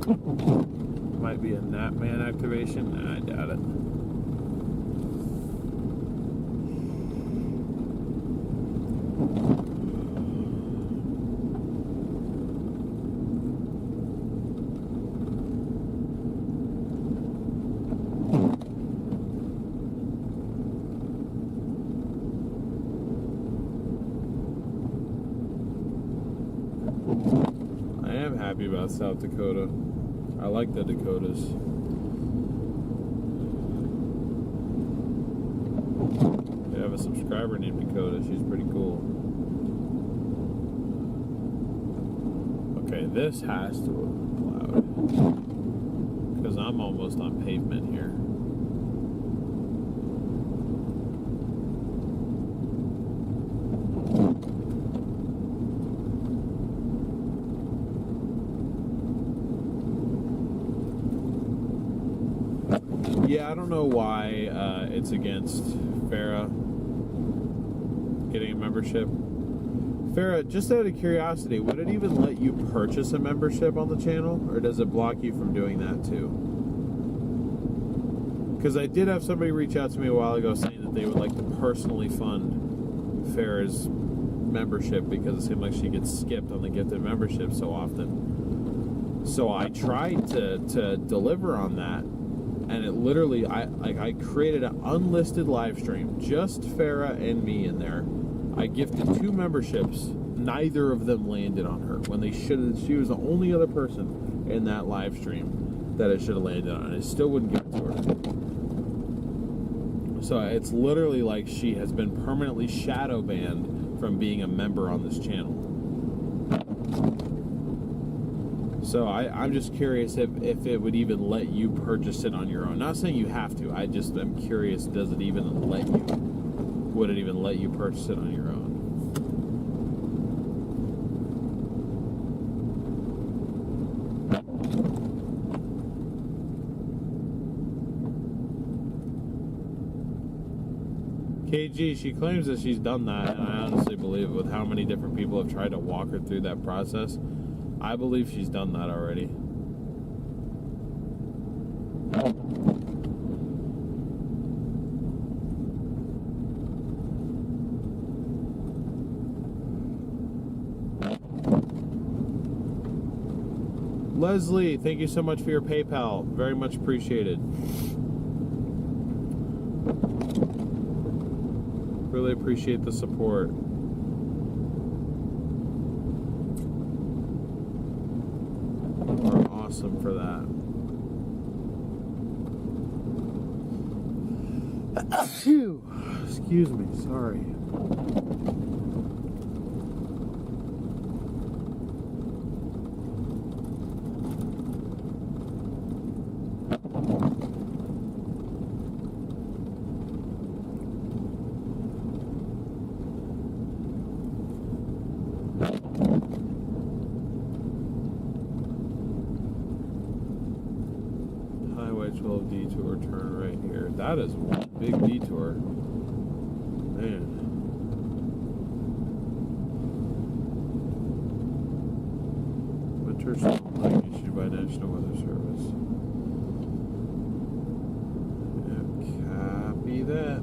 Might be a Gnatman activation. Nah, I doubt it. I am happy about South Dakota. I like the Dakotas. They have a subscriber named Dakota. She's pretty cool. Okay, this has to look loud. Because I'm almost on pavement here. Yeah, I don't know why it's against Farah getting a membership. Farah, just out of curiosity, would it even let you purchase a membership on the channel? Or does it block you from doing that too? Because I did have somebody reach out to me a while ago saying that they would like to personally fund Farah's membership because it seemed like she gets skipped on the gifted membership so often. So I tried to deliver on that. And it literally, I created an unlisted live stream, just Farah and me in there. I gifted 2 memberships. Neither of them landed on her when they should have. She was the only other person in that live stream that it should have landed on. It still wouldn't give it to her. So it's literally like she has been permanently shadow banned from being a member on this channel. So I'm just curious if it would even let you purchase it on your own. Not saying you have to. I just am curious, does it even let you? Would it even let you purchase it on your own? KG, she claims that she's done that, and I honestly believe it with how many different people have tried to walk her through that process. I believe she's done that already. Leslie, thank you so much for your PayPal. Very much appreciated. Really appreciate the support. Awesome for that. Excuse me, sorry. Detour turn right here. That is one big detour. Man. Winter storm warning issued by National Weather Service. Yeah, copy that.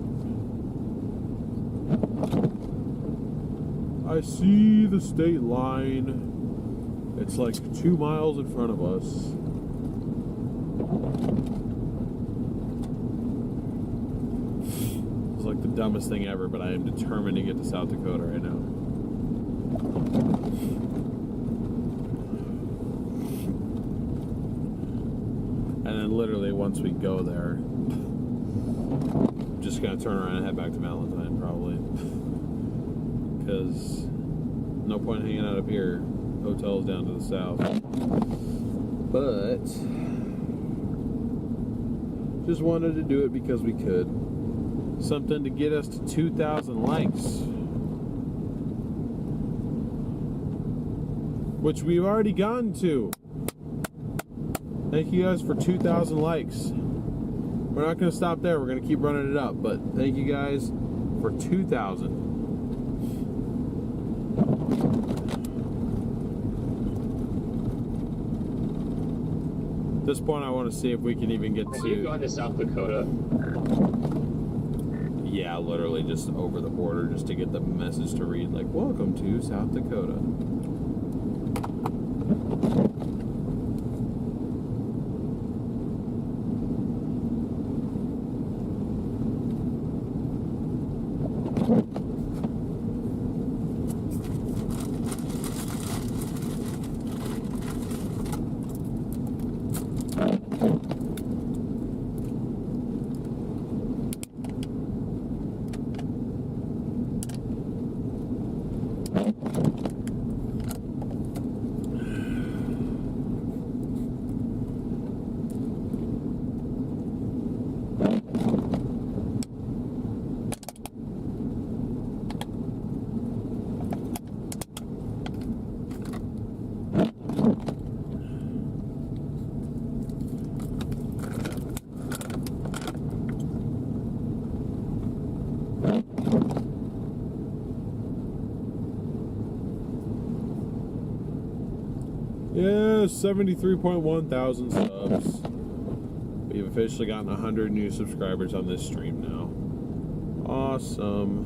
I see the state line. It's like 2 miles in front of us. Like the dumbest thing ever, but I am determined to get to South Dakota right now. And then literally once we go there, I'm just gonna turn around and head back to Valentine probably. Because no point hanging out up here. Hotels down to the south. But just wanted to do it because we could. Something to get us to 2,000 likes, which we've already gotten to. Thank you guys for 2,000 likes. We're not going to stop there. We're going to keep running it up, but thank you guys for 2,000. this point, I want to see if we can even get Have you to. gone to South Dakota? Yeah, literally just over the border just to get the message to read, like, welcome to South Dakota. Yeah, 73.1 thousand subs. We've officially gotten 100 new subscribers on this stream now. Awesome.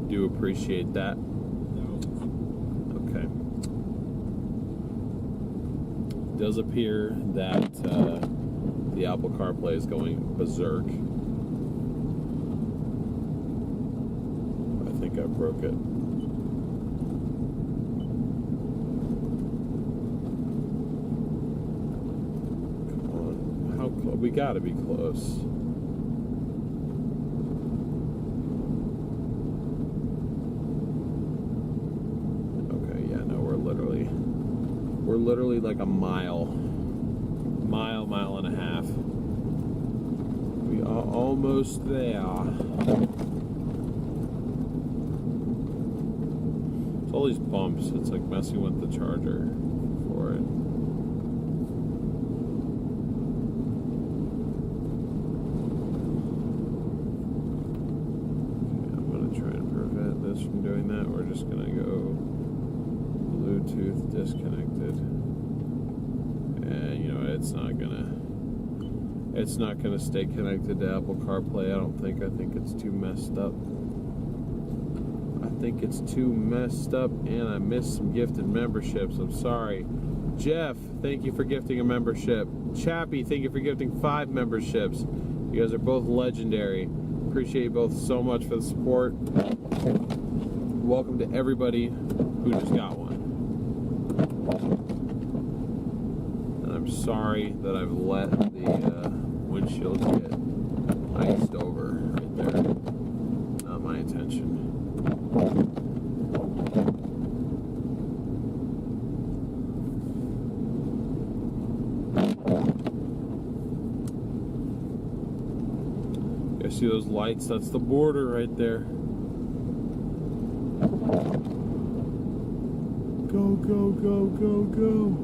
Do appreciate that. Okay. It does appear that the Apple CarPlay is going berserk. I think I broke it. We gotta be close. Okay, yeah, no, we're literally like a mile and a half. We are almost there. It's all these bumps, it's like messing with the charger for it. From doing that, we're just gonna go Bluetooth disconnected, and you know it's not gonna stay connected to Apple CarPlay. I think it's too messed up. And I missed some gifted memberships. I'm sorry. Jeff, thank you for gifting a membership. Chappie, thank you for gifting 5 memberships. You guys are both legendary. Appreciate you both so much for the support. Welcome to everybody who just got one. And I'm sorry that I've let the windshield get iced over right there. Not my intention. You see those lights? That's the border right there. Go, go, go, go, go.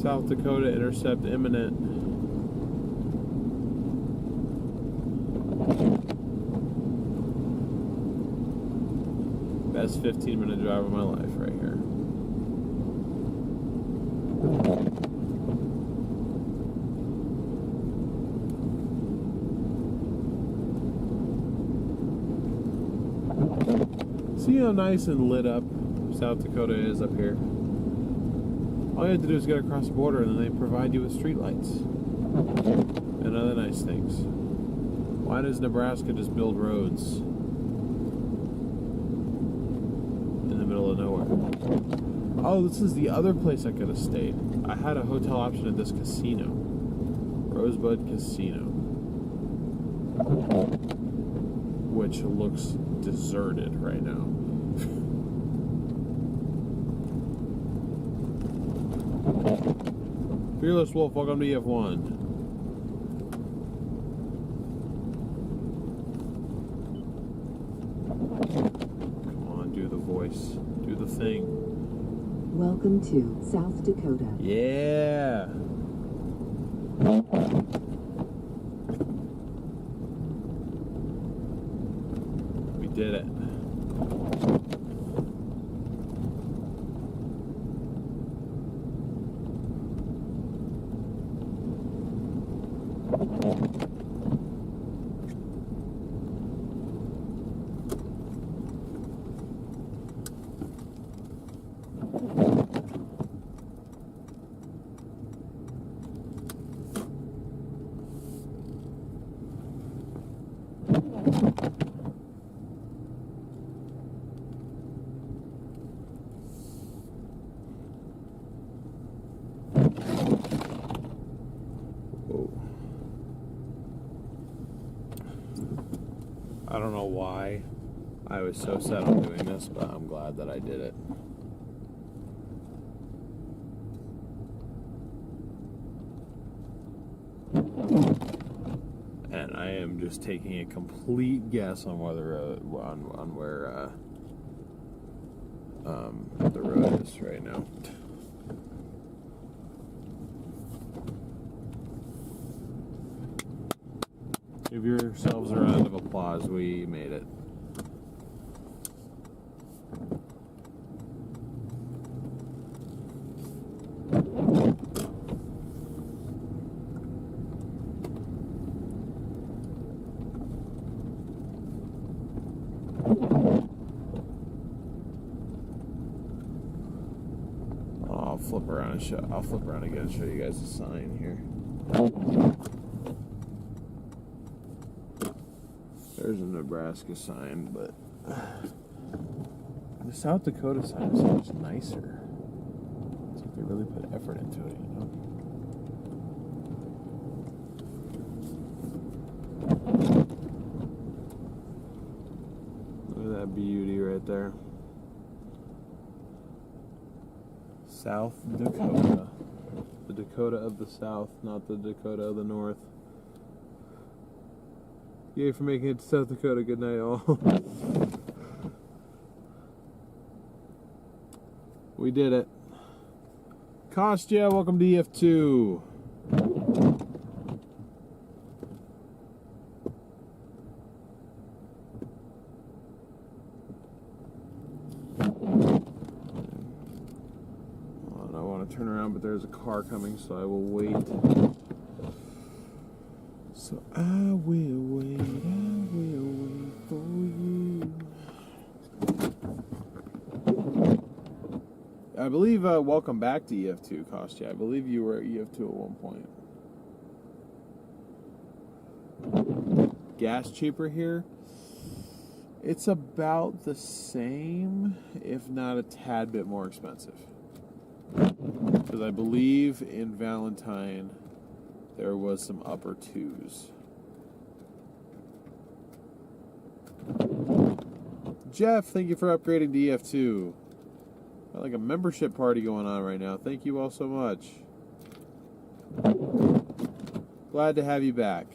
South Dakota intercept imminent. Best 15-minute drive of my life right here. See how nice and lit up South Dakota is up here? All you have to do is get across the border and then they provide you with streetlights and other nice things. Why does Nebraska just build roads in the middle of nowhere? Oh, this is the other place I could have stayed. I had a hotel option at this casino. Rosebud Casino. Which looks deserted right now. Fearless Wolf, welcome to EF1. Come on, do the voice. Do the thing. Welcome to South Dakota. Yeah. did it. I don't know why I was so set on doing this, but I'm glad that I did it. And I am just taking a complete guess on whether on where the road is right now. Give yourselves a round of applause. We made it. I'll flip around again and show you guys the sign here. There's a Nebraska sign, but the South Dakota sign is so much nicer. It's like they really put effort into it, you know? Look at that beauty right there. South Dakota. The Dakota of the South, not the Dakota of the North. Yay for making it to South Dakota. Good night, all. We did it. Kostya, welcome to EF2. I want to turn around, but there's a car coming, so I will wait. So I will wait for you. I believe, welcome back to EF2, Kostya. I believe you were at EF2 at one point. Gas cheaper here? It's about the same, if not a tad bit more expensive. Because I believe in Valentine there was some upper twos. Jeff, thank you for upgrading to EF2. Got like a membership party going on right now. Thank you all so much. Glad to have you back.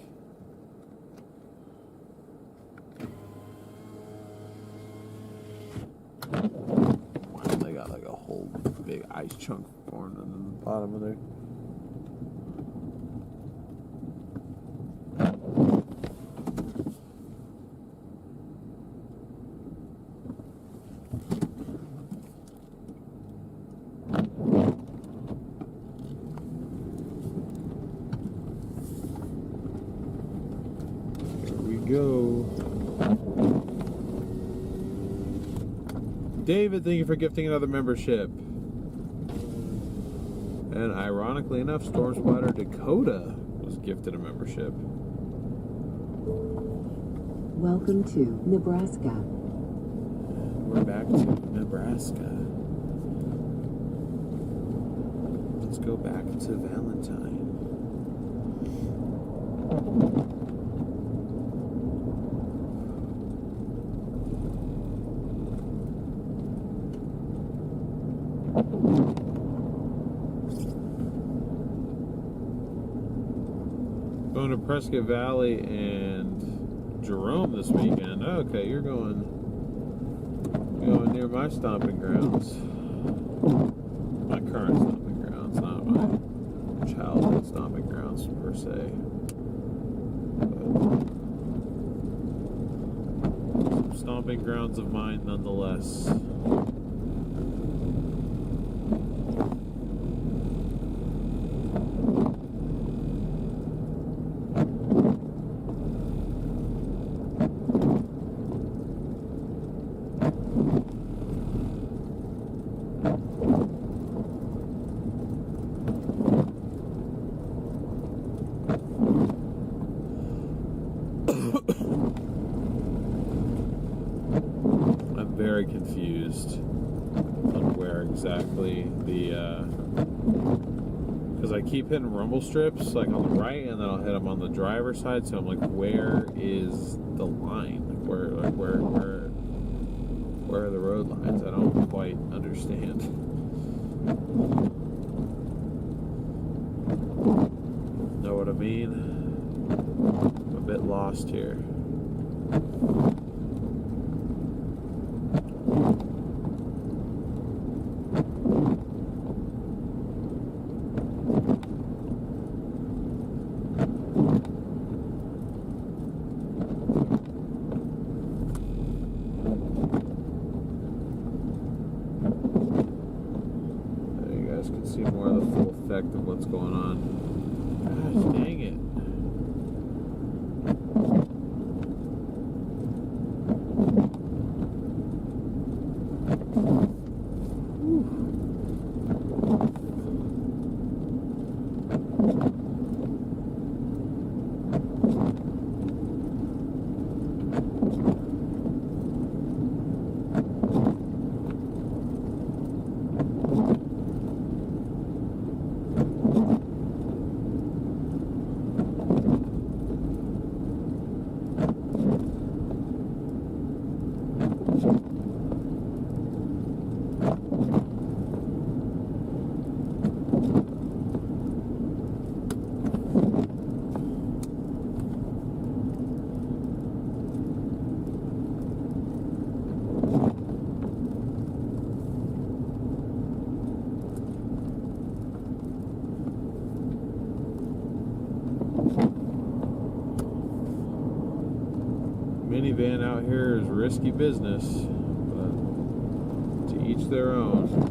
Wow, they got like a whole big ice chunk formed in the bottom of there. Go. David, thank you for gifting another membership. And ironically enough, Storm Spotter Dakota was gifted a membership. Welcome to Nebraska. And we're back to Nebraska. Let's go back to Valentine. Going to Prescott Valley and Jerome this weekend. Okay, you're going near my stomping grounds. My current stomping grounds, not my childhood stomping grounds per se. But stomping grounds of mine nonetheless. Very confused on where exactly the because I keep hitting rumble strips like on the right, and then I'll hit them on the driver's side. So I'm like, where is the line? Like where are the road lines? I don't quite understand. Know what I mean? I'm a bit lost here. See more of the full effect of what's going on. Gosh, dang it. Minivan out here is risky business, but to each their own.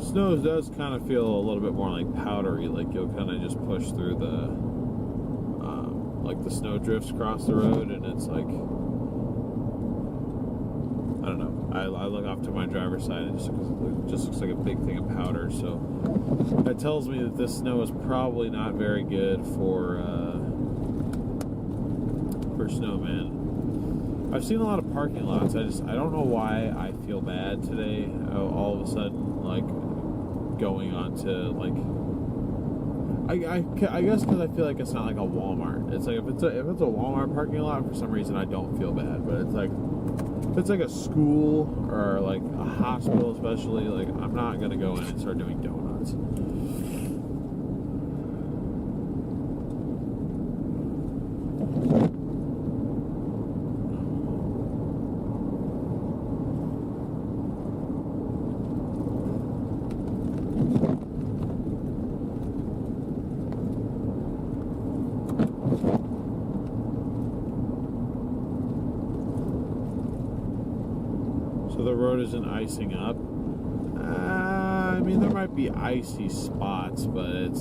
Snow does kind of feel a little bit more like powdery, like you'll kind of just push through the like the snow drifts across the road, and it's like, I don't know, I look off to my driver's side and it just looks like a big thing of powder. So that tells me that this snow is probably not very good for snowmen. I've seen a lot of parking lots. I don't know why I feel bad today. All of a sudden, like, going on to, like, I guess because I feel like it's not like a Walmart. It's like if it's a Walmart parking lot, for some reason I don't feel bad. But it's like if it's like a school or like a hospital, especially, like, I'm not gonna go in and start doing donuts. So the road isn't icing up. I mean, there might be icy spots, but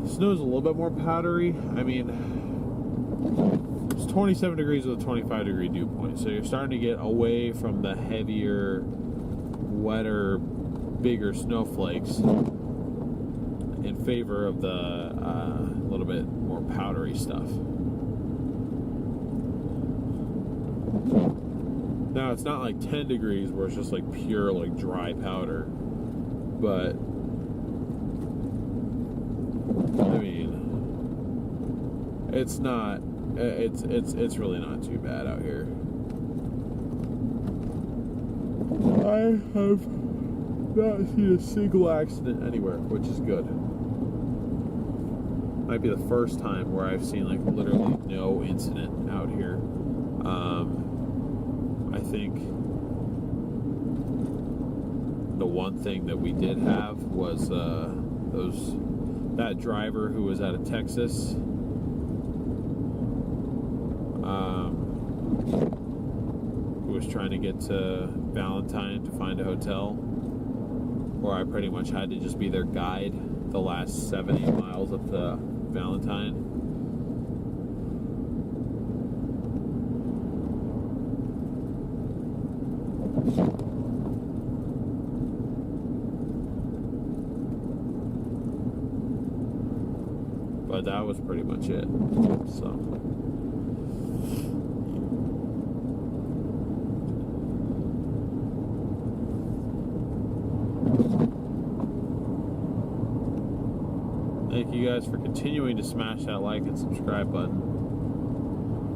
snow's a little bit more powdery. I mean, it's 27 degrees with a 25 degree dew point, so you're starting to get away from the heavier, wetter, bigger snowflakes in favor of the little bit more powdery stuff. Now, it's not like 10 degrees where it's just like pure, like, dry powder, but I mean, it's really not too bad out here. I have not seen a single accident anywhere, which is good. Might be the first time where I've seen like literally no incident out here. I think the one thing that we did have was that driver who was out of Texas. Who was trying to get to Valentine to find a hotel, where I pretty much had to just be their guide the last 70 miles up to Valentine. But that was pretty much it. So thank you guys for continuing to smash that like and subscribe button.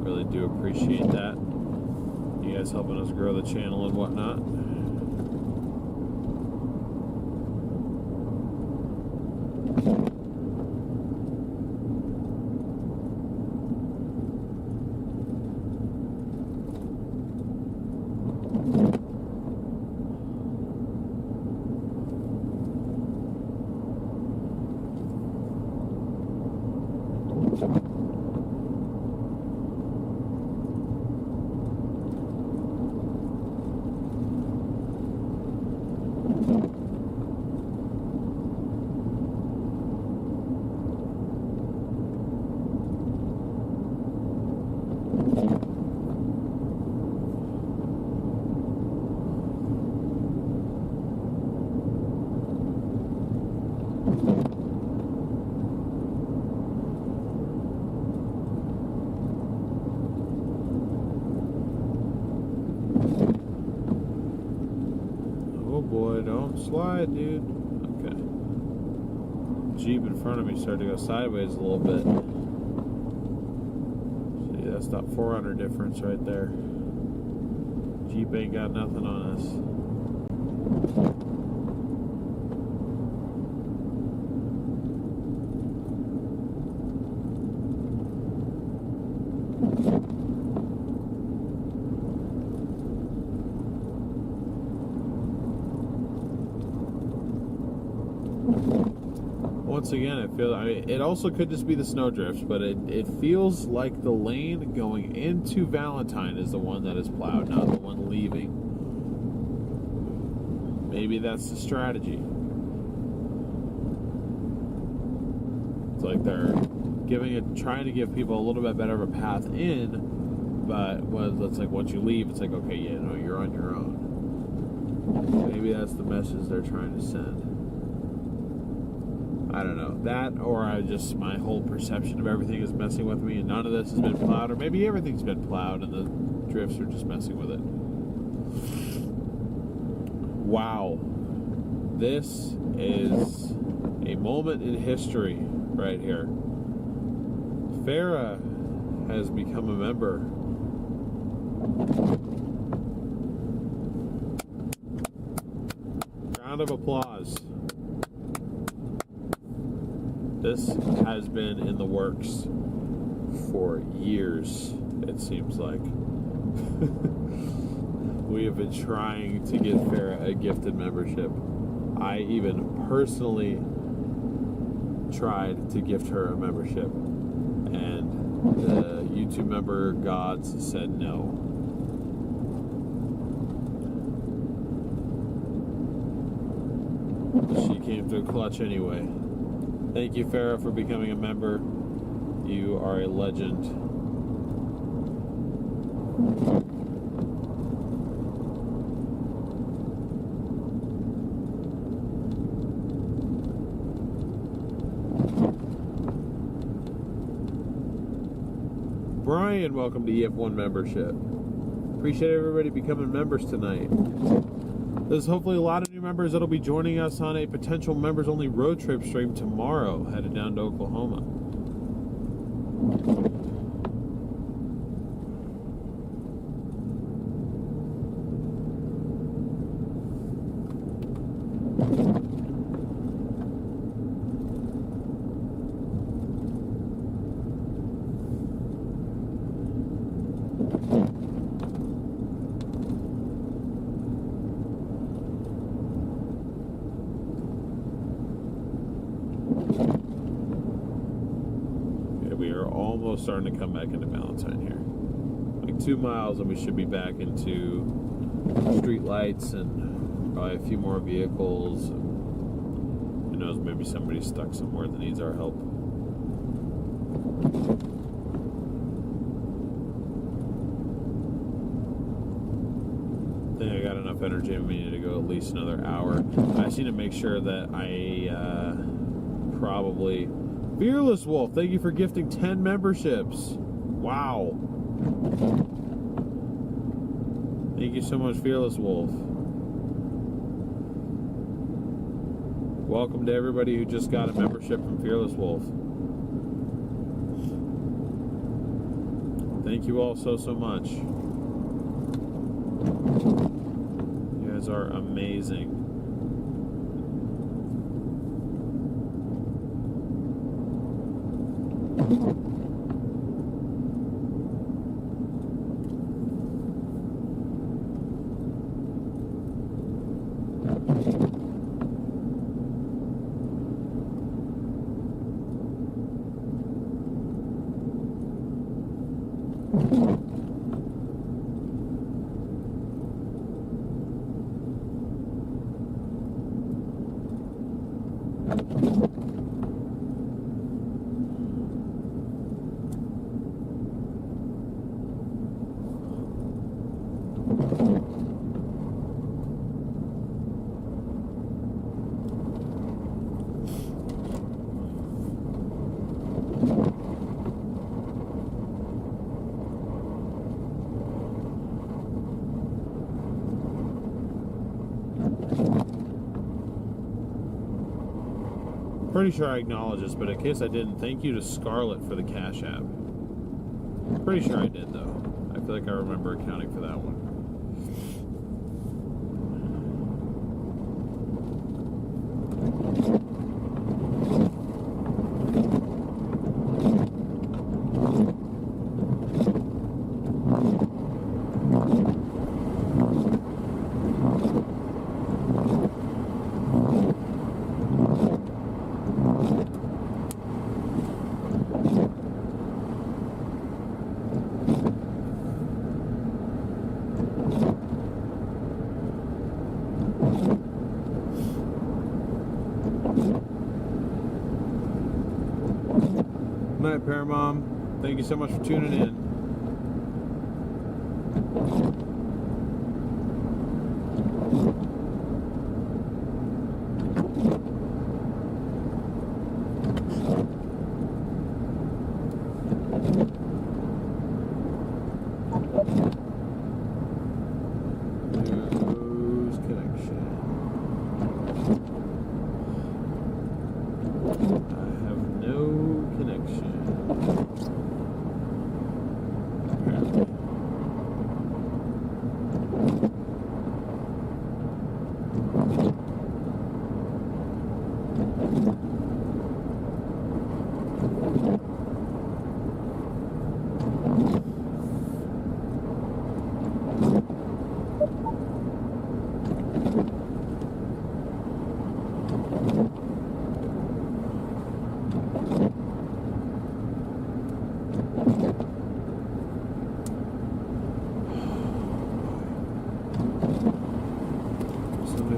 Really do appreciate that. You guys helping us grow the channel and whatnot. Boy, don't slide, dude. Okay. Jeep in front of me started to go sideways a little bit. See, that's that 400 difference right there. Jeep ain't got nothing on us. Once again, I mean, it also could just be the snow drifts, but it feels like the lane going into Valentine is the one that is plowed, not the one leaving. Maybe that's the strategy. It's like they're trying to give people a little bit better of a path in, but it's like once you leave, it's like, okay, yeah, no, you're on your own. Maybe that's the message they're trying to send. I don't know. That, or my whole perception of everything is messing with me, and none of this has been plowed, or maybe everything's been plowed and the drifts are just messing with it. Wow. This is a moment in history right here. Farah has become a member. Round of applause. This has been in the works for years, it seems like. We have been trying to get Farah a gifted membership. I even personally tried to gift her a membership, and the YouTube member gods said no. She came through clutch anyway. Thank you, Farah, for becoming a member. You are a legend. Brian, welcome to EF1 membership. Appreciate everybody becoming members tonight. There's hopefully a lot of new members that'll be joining us on a potential members-only road trip stream tomorrow, headed down to Oklahoma. We are almost starting to come back into Valentine here. Like 2 miles and we should be back into street lights and probably a few more vehicles. Who knows, maybe somebody's stuck somewhere that needs our help. I think I got enough energy in me to go at least another hour. I just need to make sure that I probably... Fearless Wolf, thank you for gifting 10 memberships. Wow. Thank you so much, Fearless Wolf. Welcome to everybody who just got a membership from Fearless Wolf. Thank you all so much. You guys are amazing. Pretty sure I acknowledged this, but in case I didn't, thank you to Scarlett for the Cash App. Pretty sure I did, though. I feel like I remember accounting for that one. Night, Paramom. Thank you so much for tuning in. Lose connection. I have no connection.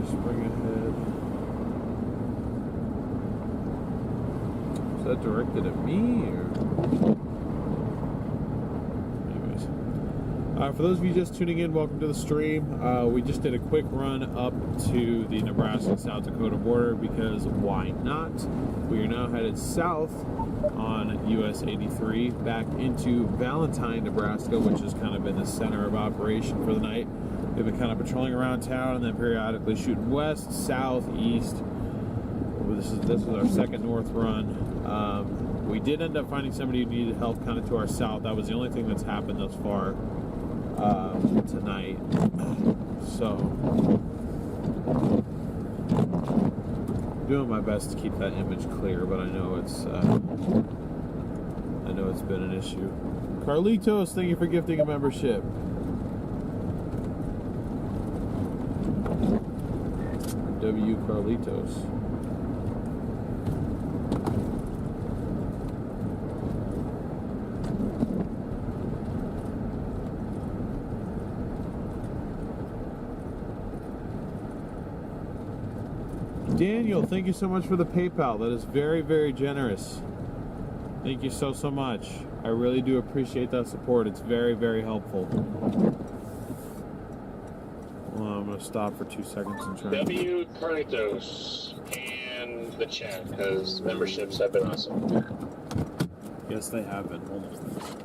Spring ahead. Is that directed at me or? Anyways, for those of you just tuning in, welcome to the stream. We just did a quick run up to the Nebraska-South Dakota border because why not? We are now headed south on US 83 back into Valentine, Nebraska, which has kind of been the center of operation for the night. We've been kind of patrolling around town and then periodically shooting west, south, east. This is our second north run. We did end up finding somebody who needed help kind of to our south. That was the only thing that's happened thus far tonight. So, doing my best to keep that image clear, but I know it's been an issue. Carlitos, thank you for gifting a membership. W. Carlitos. Daniel, thank you so much for the PayPal. That is very, very generous. Thank you so much. I really do appreciate that support. It's very, very helpful. Well, I'm going to stop for 2 seconds and try. W. Carlitos and the chat, because memberships have been awesome. Yes, they have been. Hold on.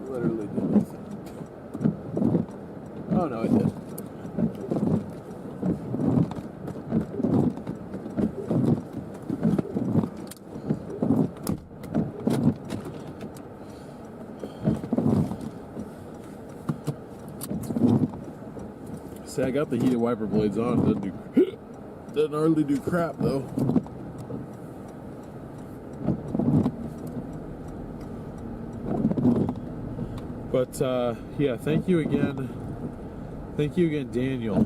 Literally did nothing. Oh no, it did. See, I got the heated wiper blades on. Doesn't hardly do crap though. But yeah, thank you again, Daniel,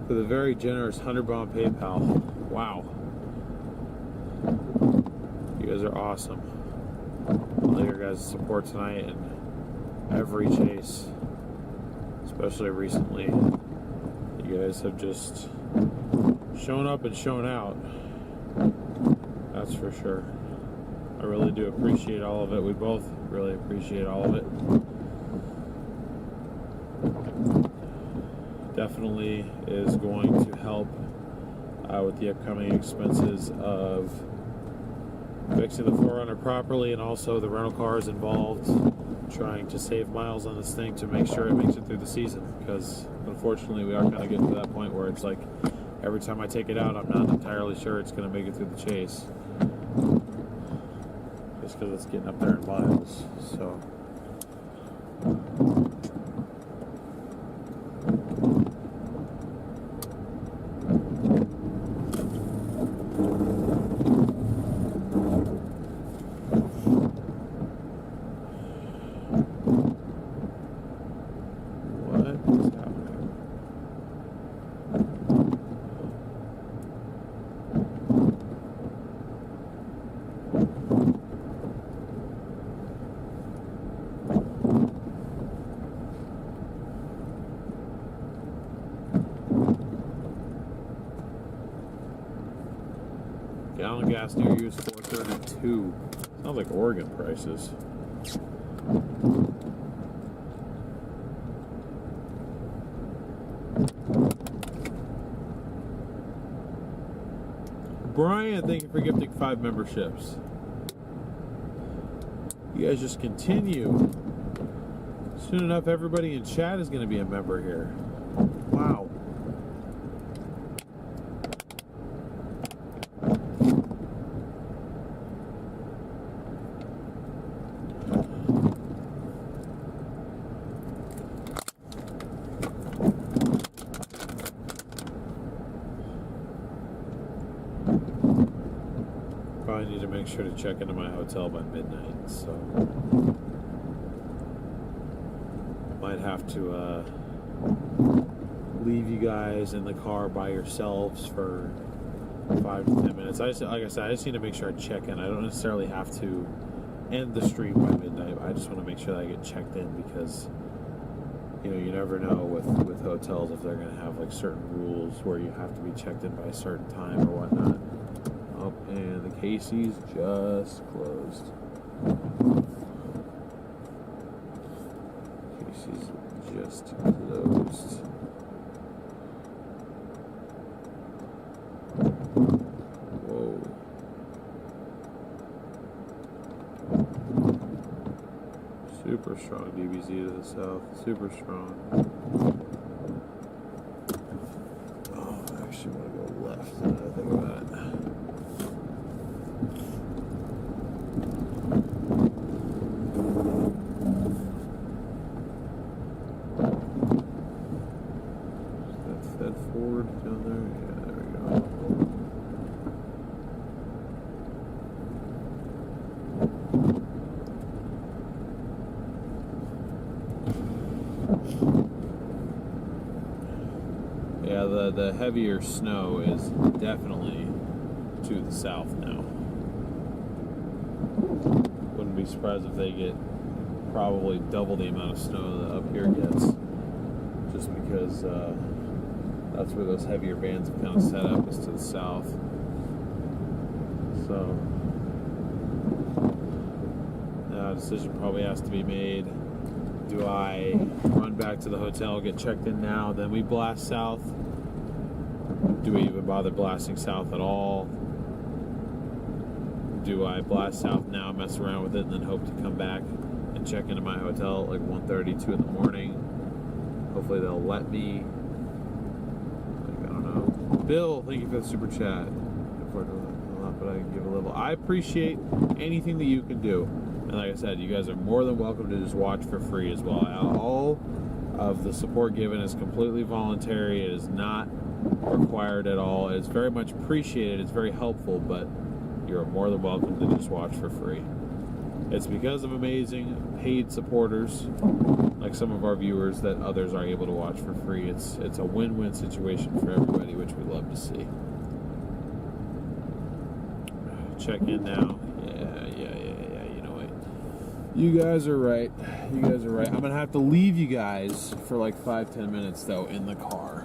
for the very generous 100-pound PayPal. Wow, you guys are awesome. All your guys' support tonight and every chase, especially recently. You guys have just shown up and shown out. That's for sure. I really do appreciate all of it. We both really appreciate all of it. Definitely is going to help with the upcoming expenses of fixing the 4Runner properly, and also the rental cars involved, trying to save miles on this thing to make sure it makes it through the season, because unfortunately we are kind of getting to that point where it's like every time I take it out I'm not entirely sure it's going to make it through the chase, just because it's getting up there in miles. So gallon of gas near you is $4.32. Sounds like Oregon prices. Brian, thank you for gifting 5 memberships. You guys just continue. Soon enough, everybody in chat is going to be a member here. Wow. Probably need to make sure to check into my hotel by midnight, so might have to leave you guys in the car by yourselves for 5 to 10 minutes. Like I said, I just need to make sure I check in. I don't necessarily have to end the stream by midnight. I just want to make sure that I get checked in because, you know, you never know with hotels if they're going to have like certain rules where you have to be checked in by a certain time or whatnot. Oh, and the Casey's just closed. Casey's just closed. Whoa. Super strong DBZ to the south. Super strong. Oh, I actually want to go left now that I think about it. Is that Thedford down there? Yeah, there we go. Yeah, the heavier snow is definitely to the south now. Wouldn't be surprised if they get probably double the amount of snow that up here gets, just because that's where those heavier bands have kind of set up, is to the south. So, a decision probably has to be made. Do I run back to the hotel, get checked in now, then we blast south? Do we even bother blasting south at all? Do I blast south now, mess around with it, and then hope to come back and check into my hotel at like 1:30, 2 in the morning? Hopefully they'll let me. Like, I don't know. Bill, thank you for the super chat. But I can give a little. I appreciate anything that you can do. And like I said, you guys are more than welcome to just watch for free as well. All of the support given is completely voluntary. It is not required at all. It's very much appreciated. It's very helpful, but you're more than welcome to just watch for free. It's because of amazing paid supporters, like some of our viewers, that others are able to watch for free. It's a win-win situation for everybody, which we love to see. Check in now. Yeah. You know what? You guys are right. I'm gonna have to leave you guys for like 5-10 minutes though in the car.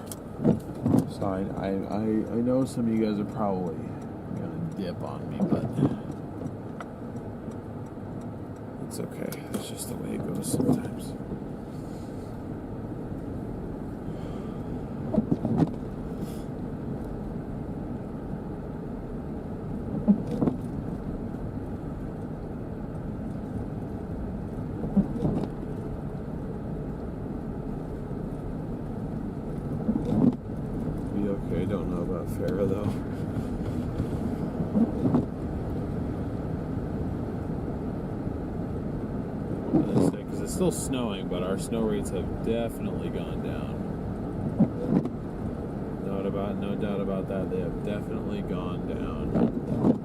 So I know some of you guys are probably gonna dip on me, but it's okay. It's just the way it goes sometimes. Fair though. Because it's still snowing, but our snow rates have definitely gone down. No doubt about that. They have definitely gone down.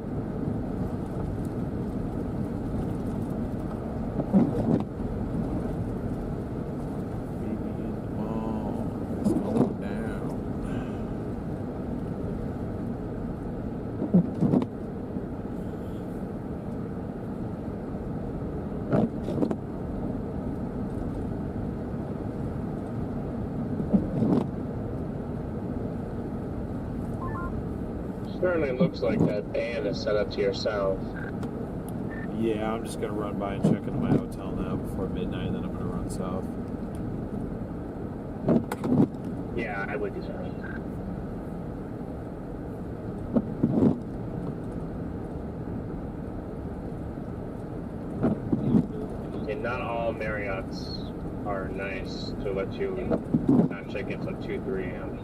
Certainly looks like that band is set up to your south. Yeah, I'm just gonna run by and check into my hotel now before midnight, and then I'm gonna run south. Yeah, I would do so. And not all Marriotts are nice to let you not check in until 2-3 a.m.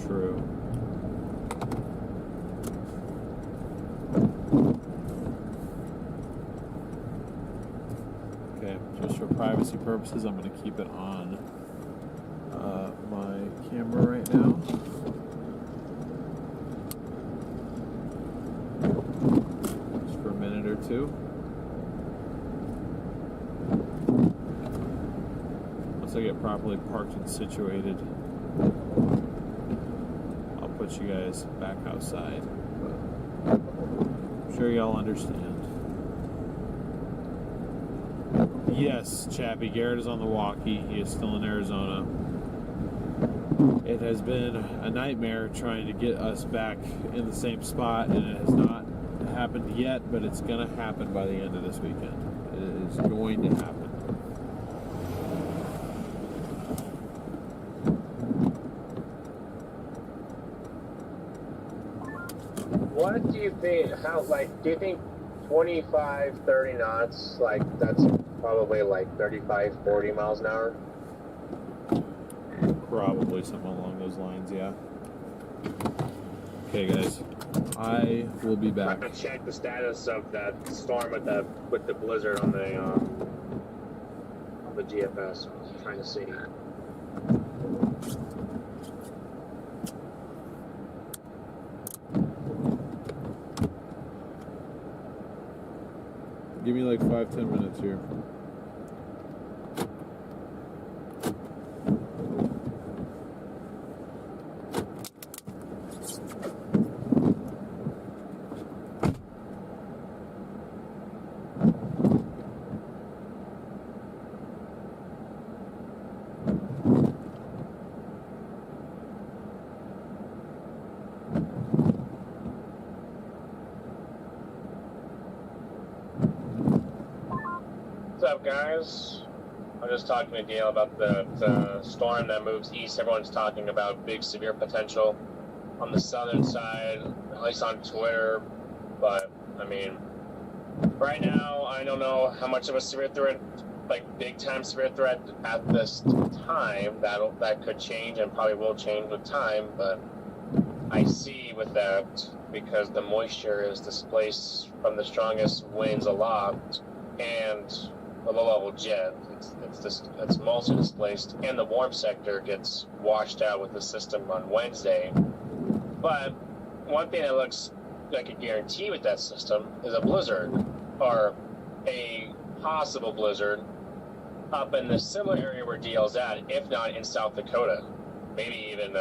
True. Okay, just for privacy purposes, I'm going to keep it on my camera right now. Just for a minute or two. Once get properly parked and situated, I'll put you guys back outside. But I'm sure y'all understand. Yes, Chappie, Garrett is on the walkie. He is still in Arizona. It has been a nightmare trying to get us back in the same spot, and it has not happened yet, but it's going to happen by the end of this weekend. It is going to happen. What do you think? Do you think 25, 30 knots, that's probably 35, 40 miles an hour? Probably something along those lines, yeah. Okay, guys. I will be back. I'm gonna check the status of that storm with the blizzard on the GFS. I'm trying to see. Give me 5-10 minutes here. What's up, guys? I'm just talking to DL about the storm that moves east. Everyone's talking about big severe potential on the southern side, at least on Twitter. But, I mean, right now, I don't know how much of a severe threat, big time severe threat at this time. That could change and probably will change with time. But I see with that, because the moisture is displaced from the strongest winds aloft and the low-level jet, it's mostly displaced, and the warm sector gets washed out with the system on Wednesday. But one thing that looks like a guarantee with that system is a blizzard, or a possible blizzard, up in the similar area where DL's at, if not in South Dakota, maybe even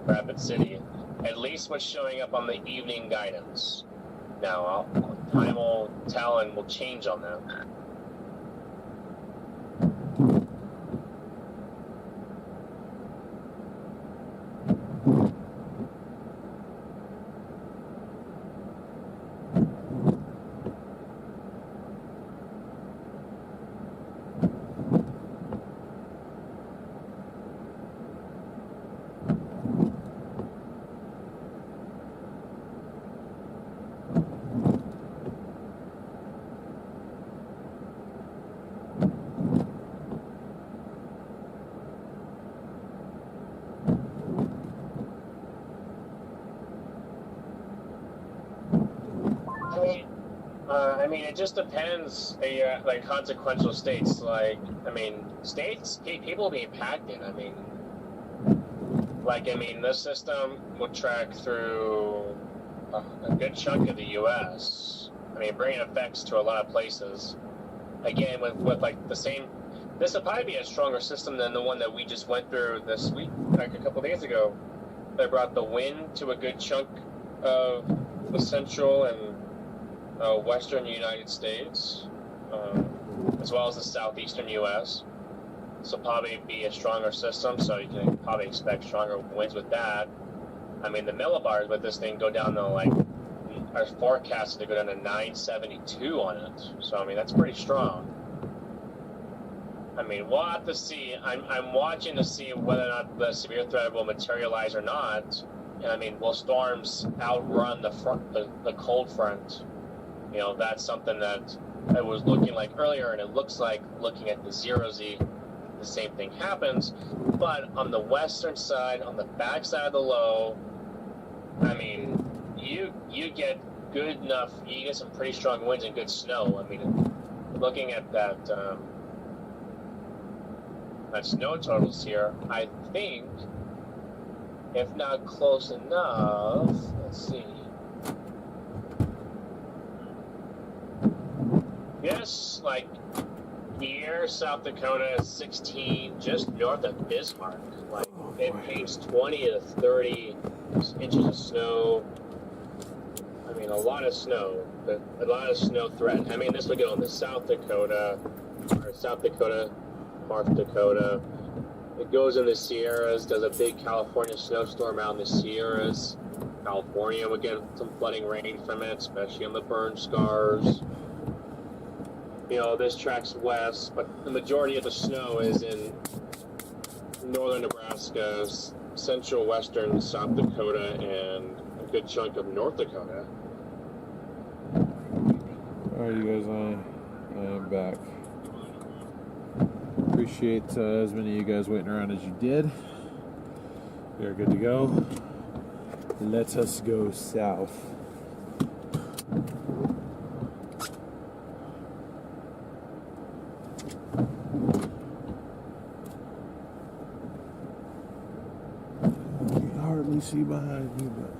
Rapid City. At least what's showing up on the evening guidance. Now, time will tell and will change on that. I mean, it just depends. Consequential states, states, people will be impacted. This system will track through a good chunk of the U.S. Bringing effects to a lot of places. Again, with the same, this will probably be a stronger system than the one that we just went through this week, a couple days ago. They brought the wind to a good chunk of the central and western United States, as well as the southeastern U.S. So probably be a stronger system, so you can probably expect stronger winds with that. The millibars with this thing go down to are forecasted to go down to 972 on it. So that's pretty strong. We'll have to see. I'm watching to see whether or not the severe threat will materialize or not. And will storms outrun the cold front? That's something that I was looking like earlier, and it looks like, looking at the 0Z, the same thing happens. But on the western side, on the back side of the low, you get good enough, you get some pretty strong winds and good snow. Looking at that snow totals here, I think, if not close enough, let's see. Yes, Here, South Dakota, 16, just north of Bismarck. Like, it paints 20 to 30 inches of snow. I mean, a lot of snow, but a lot of snow threat. I mean, this would go into South Dakota, North Dakota. It goes in the Sierras, does a big California snowstorm out in the Sierras. California would get some flooding rain from it, especially on the burn scars. You know, this tracks west, but the majority of the snow is in northern Nebraska, central western South Dakota, and a good chunk of North Dakota. Alright, you guys, I am back. Appreciate as many of you guys waiting around as you did. We are good to go. Let us go south. You can hardly see behind me, but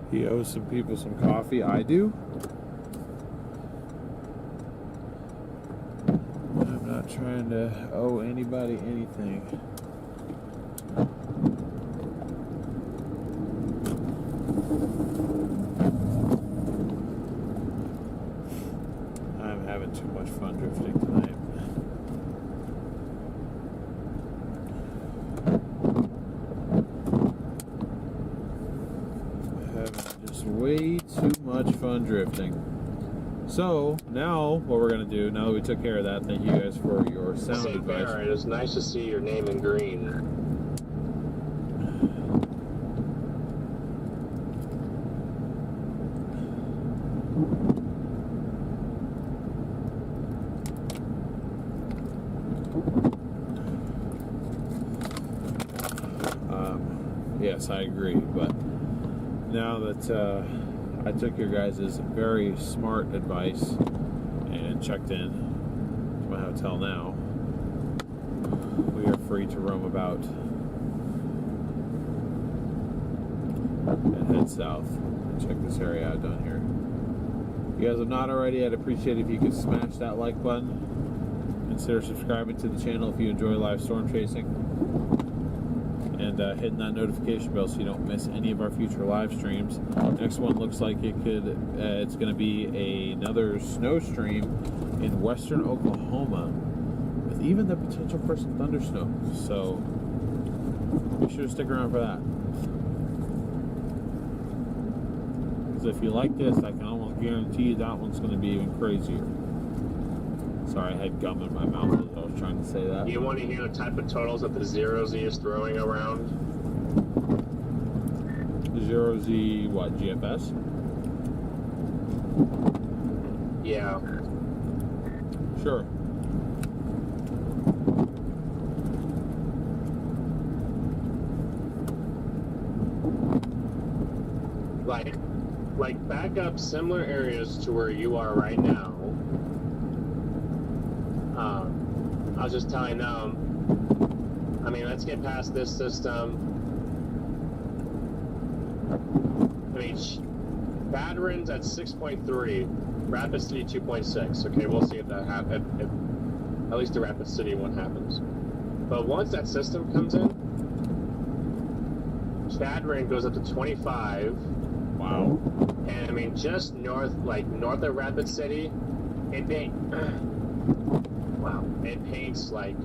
he owes some people some coffee. I do. I'm not trying to owe anybody anything. I'm having too much fun drifting tonight. Way too much fun drifting. So now what we're going to do, now that we took care of that, thank you guys for your sound advice. It is nice to see your name in green. Yes, I agree, but now that I took your guys' very smart advice and checked in to my hotel now, we are free to roam about and head south. Check this area out down here. If you guys have not already, I'd appreciate it if you could smash that like button. Consider subscribing to the channel if you enjoy live storm chasing. And hitting that notification bell so you don't miss any of our future live streams. Next one looks like it's going to be another snow stream in western Oklahoma with even the potential for some thunder snow. So be sure to stick around for that. Because if you like this, I can almost guarantee you that one's going to be even crazier. Sorry, I had gum in my mouth as I was trying to say that. You want to hear the type of totals that the Zero Z is throwing around? Zero Z, what, GFS? Yeah. Sure. Like back up similar areas to where you are right now. I was just telling them, I mean, let's get past this system. I mean, Veterans at 6.3, Rapid City 2.6. Okay, we'll see if that happens. If at least the Rapid City one happens. But once that system comes in, Veteran goes up to 25. Wow. And I mean, just north of Rapid City, it may. wow, it paints like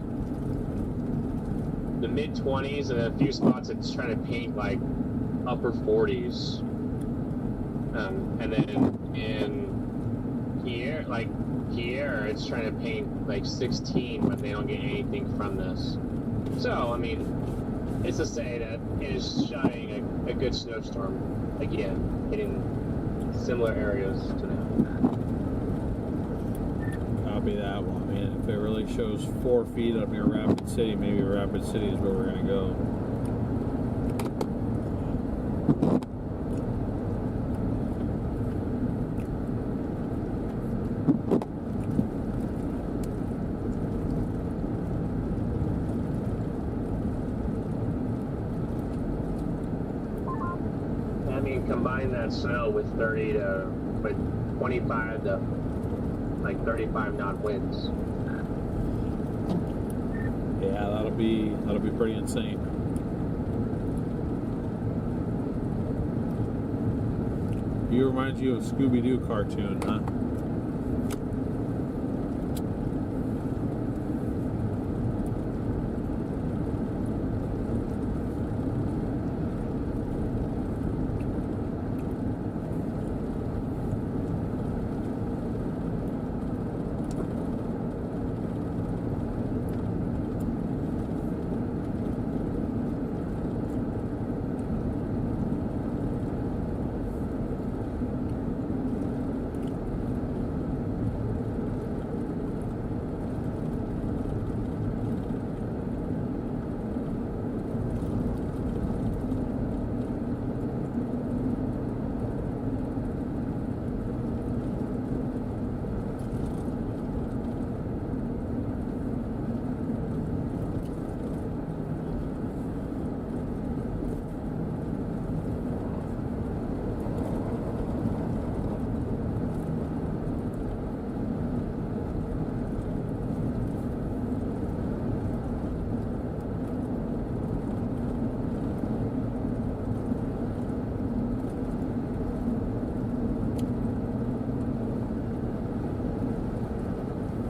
the mid-20s, and in a few spots it's trying to paint like upper 40s. And then in Pierre, it's trying to paint like 16 when they don't get anything from this. So, I mean, it's to say that it is shining a good snowstorm again, hitting similar areas to that. Copy that one. I mean, if it really shows 4 feet up near Rapid City, maybe Rapid City is where we're going to go. I mean, combine that snow with 25 to like 35 knot winds. Yeah, that'll be pretty insane. He reminds you of a Scooby-Doo cartoon, huh?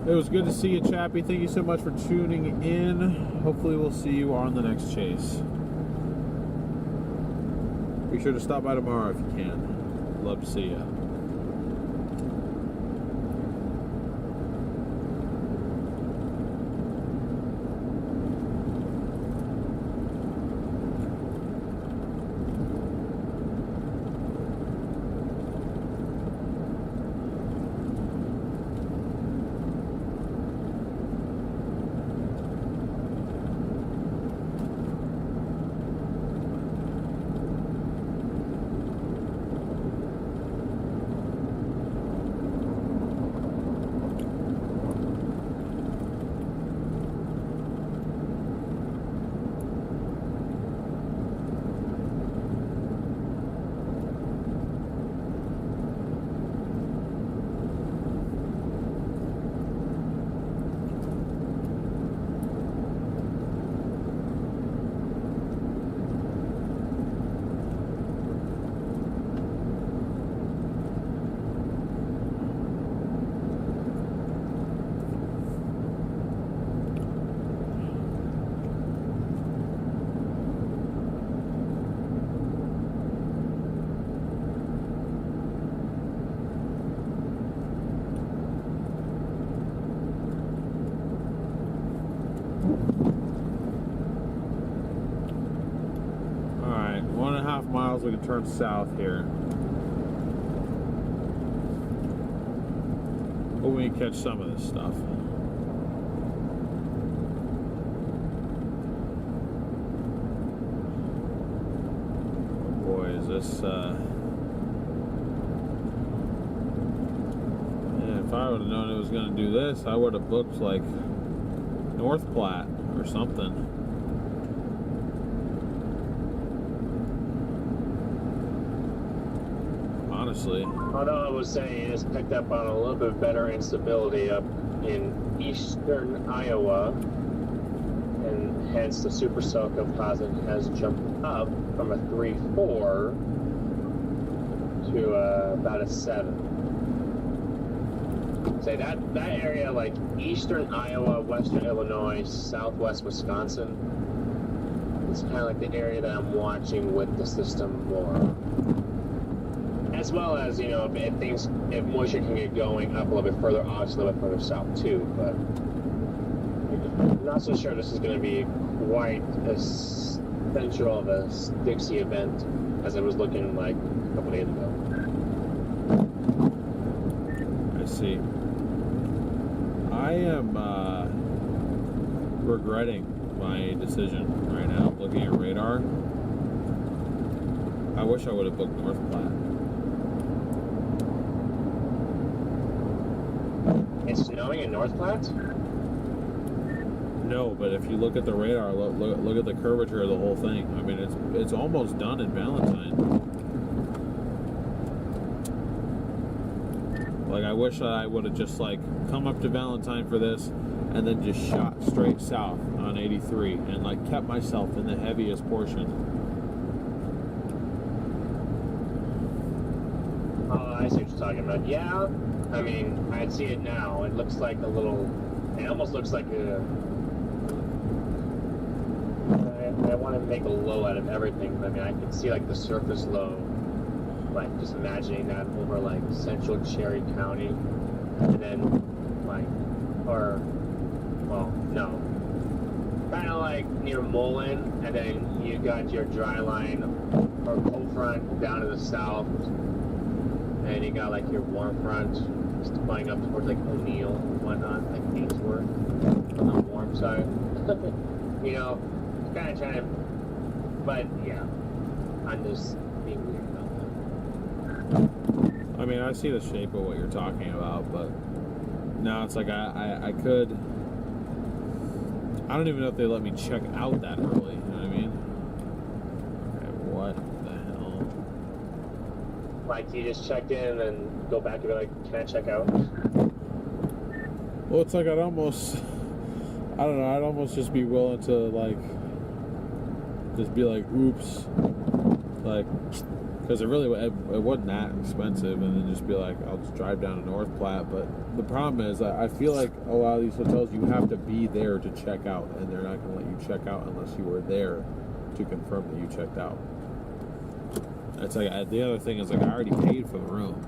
It was good to see you, Chappie. Thank you so much for tuning in. Hopefully we'll see you on the next chase. Be sure to stop by tomorrow if you can. Love to see you. Alright, 1.5 miles, we can turn south here. Hope we can catch some of this stuff. Oh boy, is this man, if I would have known it was going to do this, I would have booked like North Platte or something. Honestly. Although I was saying it's picked up on a little bit better instability up in eastern Iowa, and hence the super cell composite has jumped up from a 3.4 to about a 7. say that area, like eastern Iowa, western Illinois, southwest Wisconsin, it's kind of like the area that I'm watching with the system more. As well as, you know, if moisture can get going up a little bit further, obviously a little bit further south too, but I'm not so sure this is going to be quite as central of a Dixie event as it was looking like a couple days ago. I see. I am regretting my decision right now. Looking at radar, I wish I would have booked North Platte. It's snowing in North Platte? No, but if you look at the radar, look at the curvature of the whole thing. I mean, it's almost done in Valentine. Like, I wish that I would have just, like, come up to Valentine for this and then just shot straight south on 83 and, like, kept myself in the heaviest portion. Oh, I see what you're talking about. Yeah, I mean, I see it now. It looks like a little, it almost looks like a, I want to make a low out of everything. I mean, I can see, like, the surface low. Like, just imagining that over, like, central Cherry County, and then, like, or, well, no, kind of like near Mullen, and then you got your dry line, or cold front down to the south, and you got, like, your warm front, just going up towards, like, O'Neill and whatnot, like Ainsworth, on the warm side, you know, kind of trying to, but, yeah, I'm just being weird about that. I mean, I see the shape of what you're talking about, but now it's like I could. I don't even know if they let me check out that early. You know what I mean? Okay, what the hell? Like, you just checked in and go back and be like, can I check out? Well, it's like I'd almost. I don't know. I'd almost just be willing to, like, just be like, oops, like. Because it wasn't that expensive, and then just be like, I'll just drive down to North Platte. But the problem is, I feel like a lot of these hotels, you have to be there to check out, and they're not going to let you check out unless you were there to confirm that you checked out. It's like, the other thing is, like, I already paid for the room.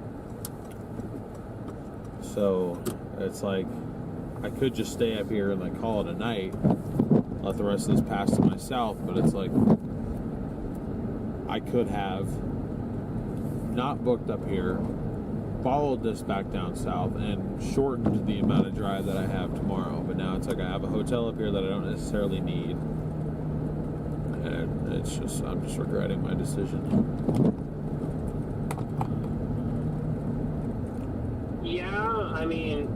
So it's like, I could just stay up here and, like, call it a night, let the rest of this pass to myself, but it's like, I could have not booked up here, followed this back down south, and shortened the amount of drive that I have tomorrow. But now it's like I have a hotel up here that I don't necessarily need, and it's just, I'm just regretting my decision. Yeah, I mean,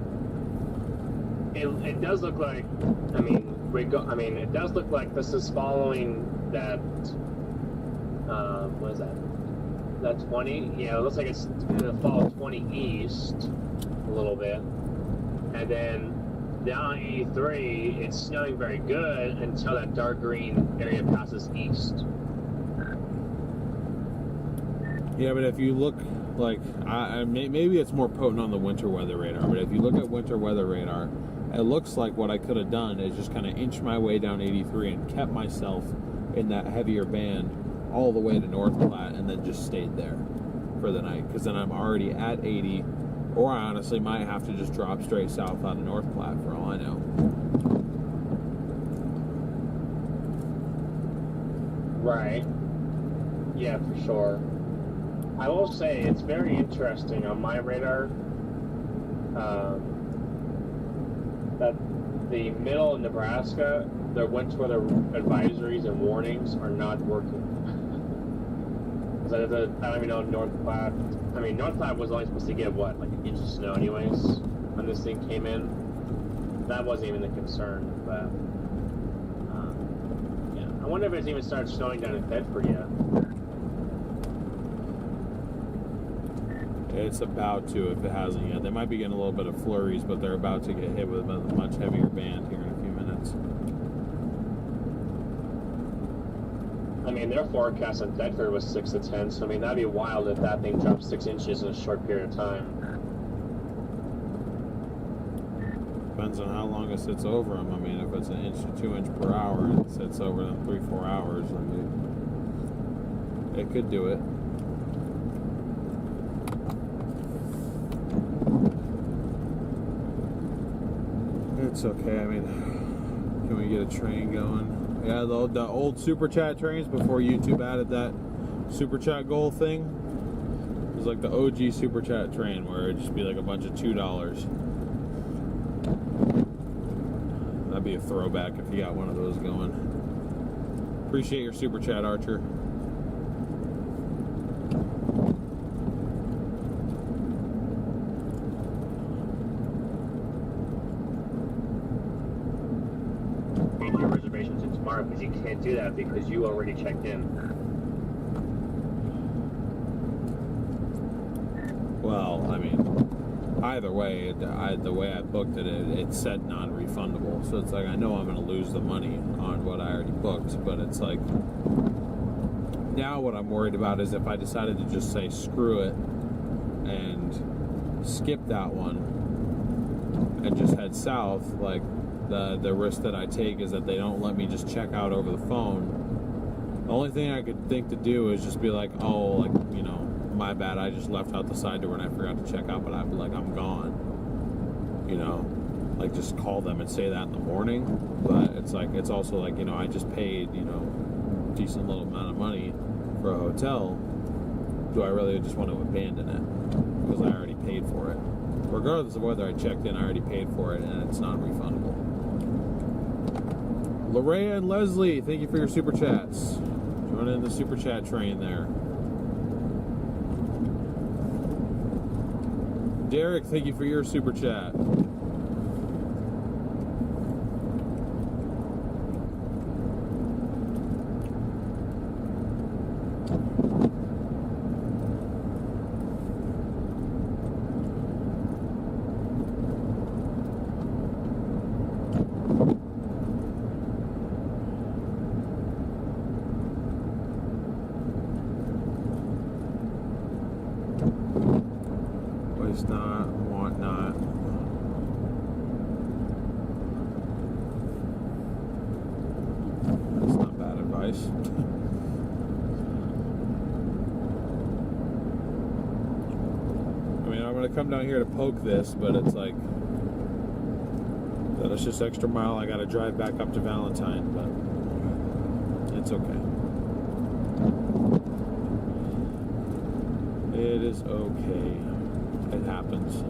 it does look like, I mean, it does look like this is following that, what is that? That 20? Yeah, it looks like it's going to follow 20 east a little bit. And then down 83, it's snowing very good until that dark green area passes east. Yeah, but if you look, like, maybe it's more potent on the winter weather radar, but if you look at winter weather radar, it looks like what I could have done is just kind of inched my way down 83 and kept myself in that heavier band all the way to North Platte, and then just stayed there for the night, because then I'm already at 80, or I honestly might have to just drop straight south out of North Platte for all I know. Right. Yeah, for sure. I will say it's very interesting on my radar that the middle of Nebraska, their winter weather advisories and warnings are not working. I don't even know North Platte. I mean, North Platte was only supposed to get, what, like an inch of snow anyways when this thing came in. That wasn't even the concern, but yeah. I wonder if it's even started snowing down in Thedford yet. It's about to, if it hasn't yet. They might be getting a little bit of flurries, but they're about to get hit with a much heavier band here in a few minutes. I mean, their forecast in Dakota was 6 to 10, so I mean, that'd be wild if that thing dropped 6 inches in a short period of time. depends on how long it sits over them. I mean, if it's 1 inch to 2 inch per hour and it sits over them 3-4 hours, I mean, it could do it. It's okay. I mean, can we get a train going? Yeah, the old Super Chat trains before YouTube added that Super Chat goal thing. It was like the OG Super Chat train where it'd just be like a bunch of $2. That'd be a throwback if you got one of those going. Appreciate your Super Chat, Archer. Your reservations in tomorrow, because you can't do that because you already checked in. Well, I mean, either way, the way I booked it, it said non-refundable. So it's like, I know I'm going to lose the money on what I already booked, but it's like, now what I'm worried about is if I decided to just say screw it and skip that one and just head south, like, the risk that I take is that they don't let me just check out over the phone. The only thing I could think to do is just be like, oh, like, you know, my bad, I just left out the side door and I forgot to check out, but I'd be like, I'm gone. You know, like, just call them and say that in the morning. But it's like, it's also like, you know, I just paid, you know, a decent little amount of money for a hotel. Do I really just want to abandon it? Because I already paid for it. Regardless of whether I checked in, I already paid for it and it's non-refundable. Lorraine and Leslie, thank you for your Super Chats. Join in the Super Chat train there. Derek, thank you for your Super Chat. Come down here to poke this, but it's like that it's just extra mile. I gotta drive back up to Valentine, but it's okay. It is okay. It happens.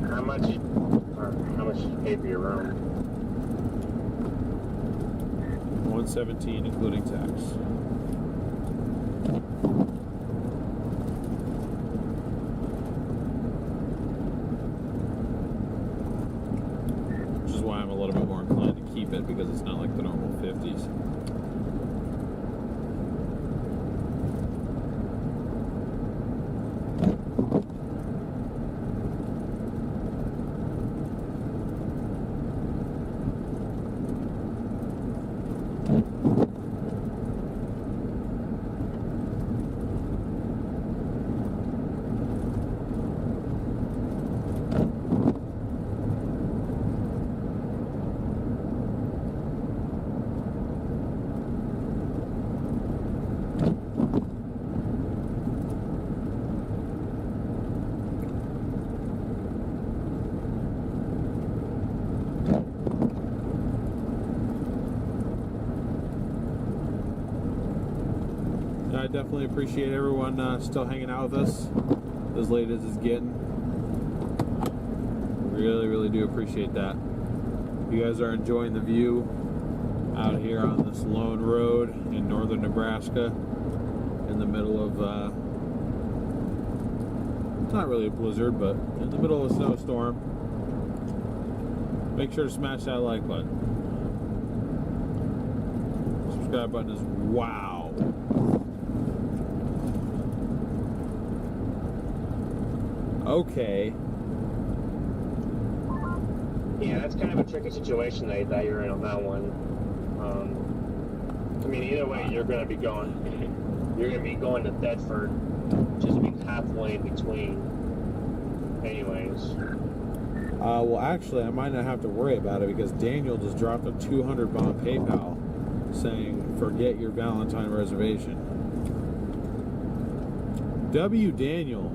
How much did you pay for your room? $117 including tax. Which is why I'm a little bit more inclined to keep it, because it's not like the normal 50s. I definitely appreciate everyone still hanging out with us as late as it's getting. Really do appreciate that. You guys are enjoying the view out here on this lone road in northern Nebraska in the middle of it's not really a blizzard, but in the middle of a snowstorm. Make sure to smash that like button. Subscribe button is wow. Okay. Yeah, that's kind of a tricky situation that you're in on that one. mean, either way, you're going to be going. You're going to be going to Thedford, just be halfway in between. Anyways. Well, actually, I might not have to worry about it because Daniel just dropped a 200-bond PayPal saying, forget your Valentine reservation. W. Daniel.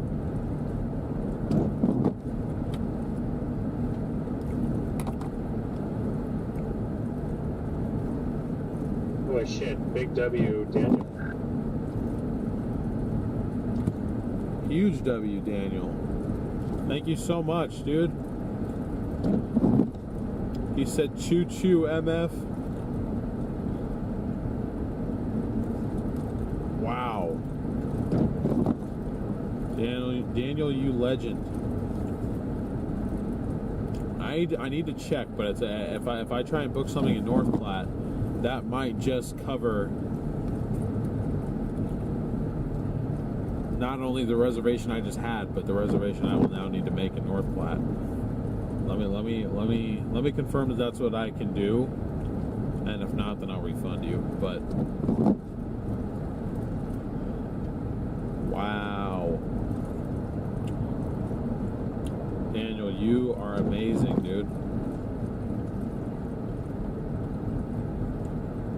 Boy, shit. Big W, Daniel. Huge W, Daniel. Thank you so much, dude. He said, choo choo, MF. Wow. Daniel, you legend. I need to check, but it's if I try and book something in North Platte, that might just cover not only the reservation I just had, but the reservation I will now need to make in North Platte. Let me confirm that that's what I can do, and if not, then I'll refund you. But wow, Daniel, you are amazing, dude.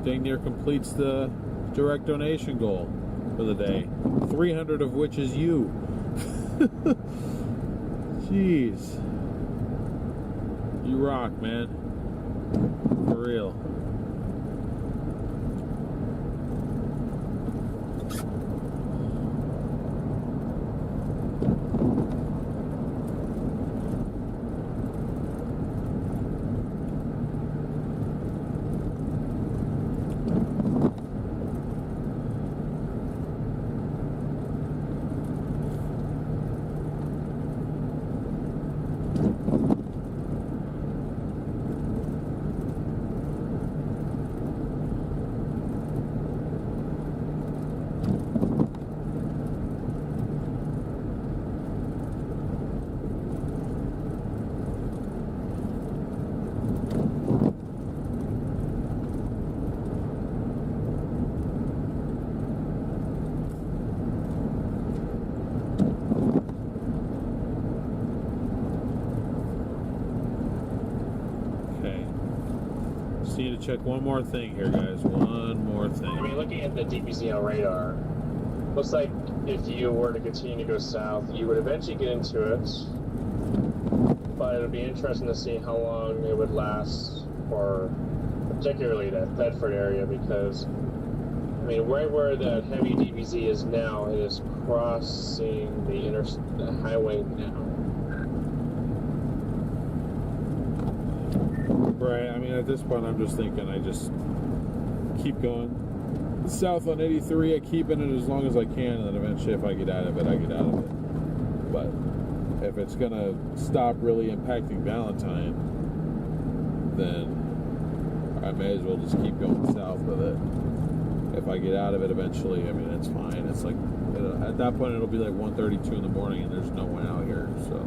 Dang near completes the direct donation goal for the day. 300 of which is you. Jeez. You rock, man. For real. Need to check one more thing here, guys. One more thing. I mean, looking at the DPZ on radar, looks like if you were to continue to go south, you would eventually get into it. But it would be interesting to see how long it would last for particularly that Thedford area, because, I mean, right where the heavy DPZ is now, it is crossing the highway now. Right, I mean, at this point, I'm just thinking I just keep going south on 83. I keep in it as long as I can, and then eventually if I get out of it, I get out of it. But if it's going to stop really impacting Valentine, then I may as well just keep going south with it. If I get out of it eventually, I mean, it's fine. It's like, at that point, it'll be like 1:32 in the morning, and there's no one out here, so...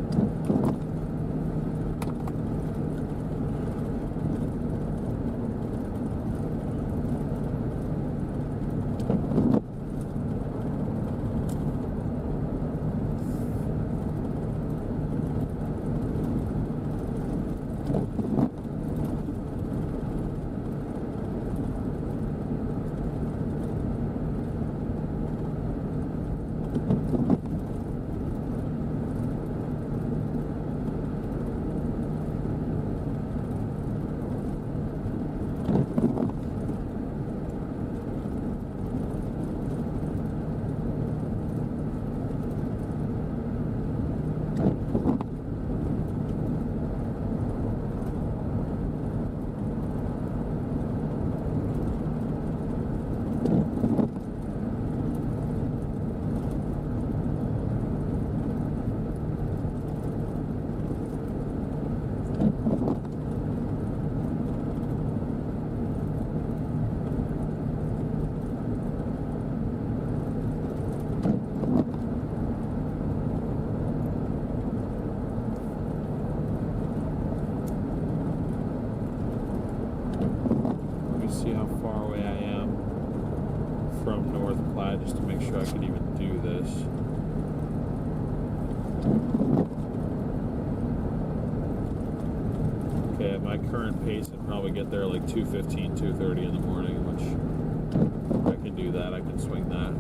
See how far away I am. enough clad just to make sure I could even do this. Okay, at my current pace, I'd probably get there like 2:15, 2:30 in the morning, which I can do that. I can swing that.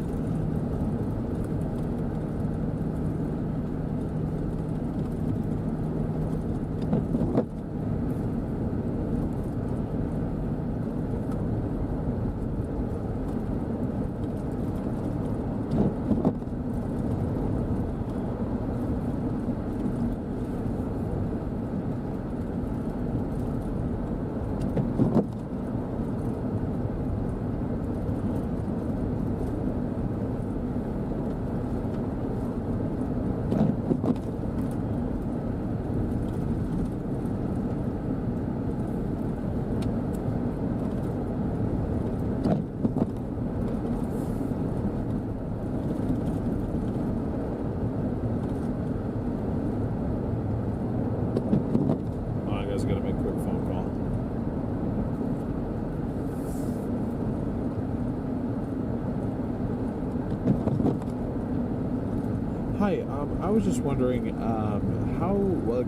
Hi, I was just wondering,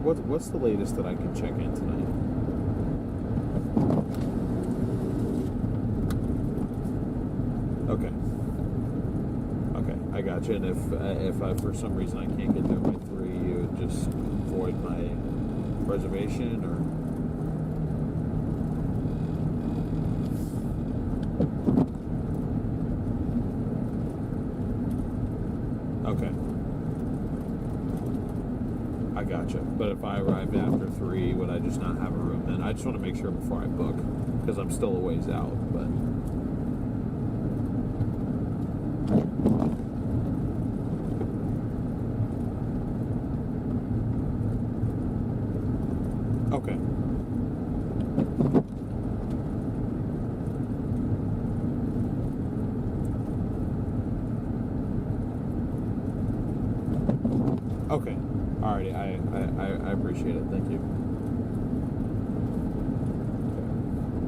what's the latest that I can check in tonight? Okay, I got you. And if I for some reason I can't get there by 3, you would just void my reservation, or? Okay. I gotcha. But if I arrived after 3, would I just not have a room then? I just want to make sure before I book, because I'm still a ways out, but... Okay. Okay. Alrighty, I appreciate it. Thank you.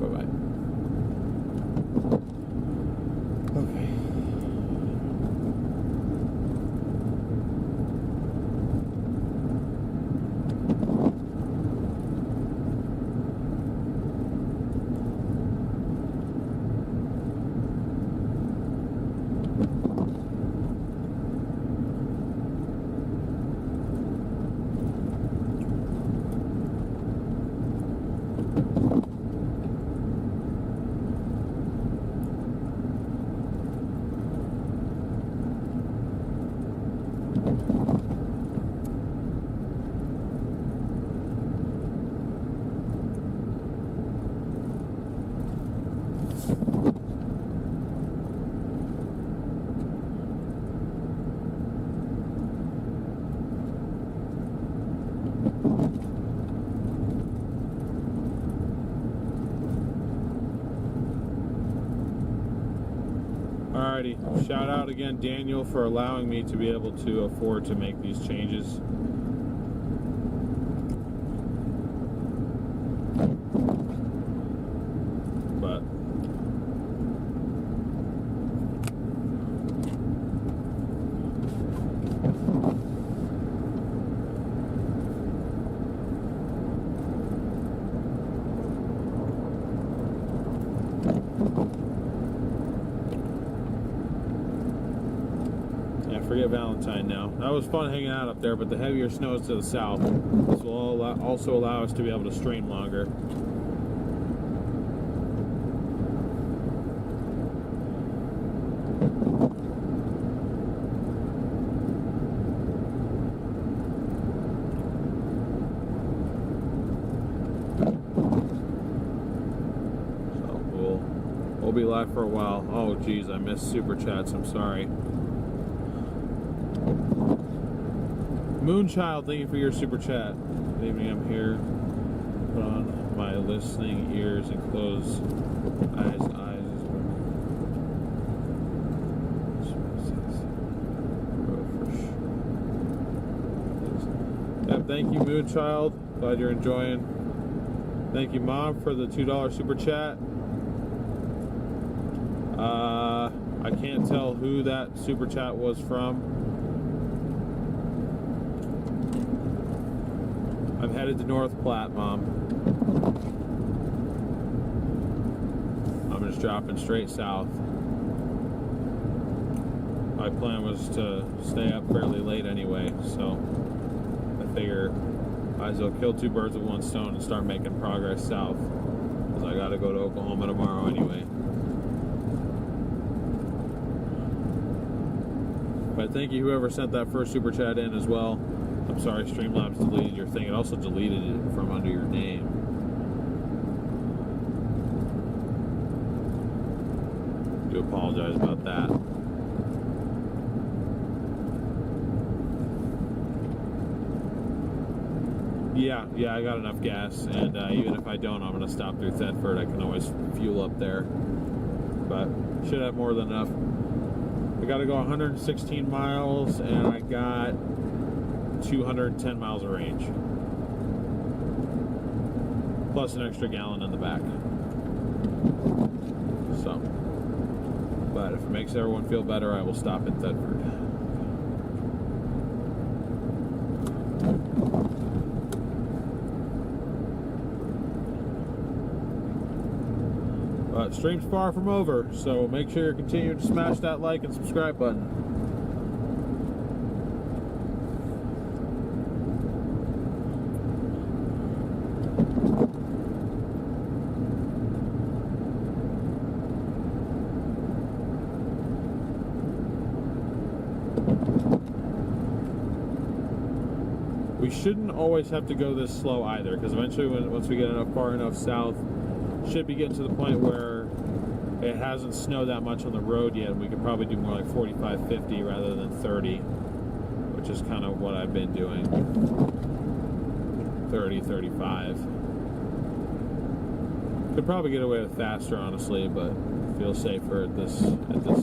Bye-bye. Okay. Alrighty, shout out again, Daniel, for allowing me to be able to afford to make these changes. But forget Valentine now. That was fun hanging out up there, but the heavier snow is to the south. This will also allow us to be able to stream longer. So we'll be live for a while. Oh geez, I missed super chats. I'm sorry. Moonchild, thank you for your super chat. Good evening, I'm here. Put on my listening ears and close eyes. Yep, thank you, Moonchild. Glad you're enjoying. Thank you, Mom, for the $2 super chat. I can't tell who that super chat was from. I'm headed to North Platte, Mom. I'm just dropping straight south. My plan was to stay up fairly late anyway, so I figure might as well kill two birds with one stone and start making progress south, because I gotta go to Oklahoma tomorrow anyway. But thank you whoever sent that first super chat in as well. I'm sorry Streamlabs deleted your thing. It also deleted it from under your name. I do apologize about that. Yeah, I got enough gas, and even if I don't, I'm going to stop through Thedford. I can always fuel up there, but should have more than enough. I got to go 116 miles, and I got 210 miles of range, plus an extra gallon in the back. So, but if it makes everyone feel better, I will stop in Thedford. But stream's far from over, so make sure you're continuing to smash that like and subscribe button. We shouldn't always have to go this slow either, because eventually once we get far enough south, should be getting to the point where it hasn't snowed that much on the road yet, and we could probably do more like 45, 50 rather than 30, which is kind of what I've been doing. 30, 35. Could probably get away with faster, honestly, but feel safer at this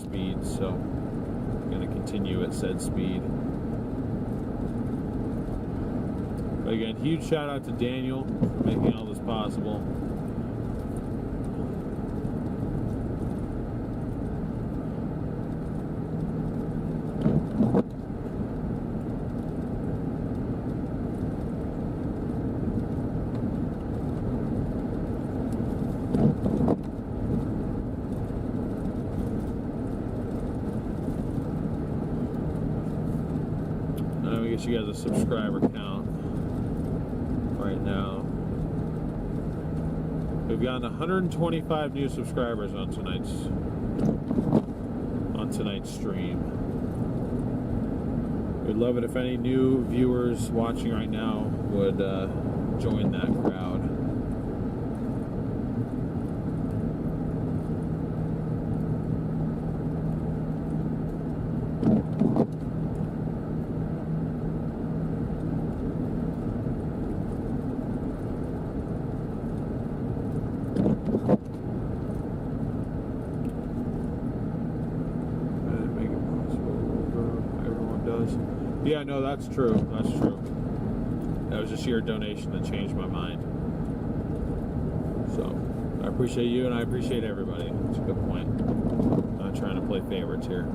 speed, so I'm going to continue at said speed. But again, huge shout out to Daniel for making all this possible. You guys a subscriber count right now. We've gotten 125 new subscribers on tonight's stream. We'd love it if any new viewers watching right now would join that crowd. Yeah, no, that's true. That's true. That was just your donation that changed my mind. So, I appreciate you and I appreciate everybody. That's a good point. I'm not trying to play favorites here.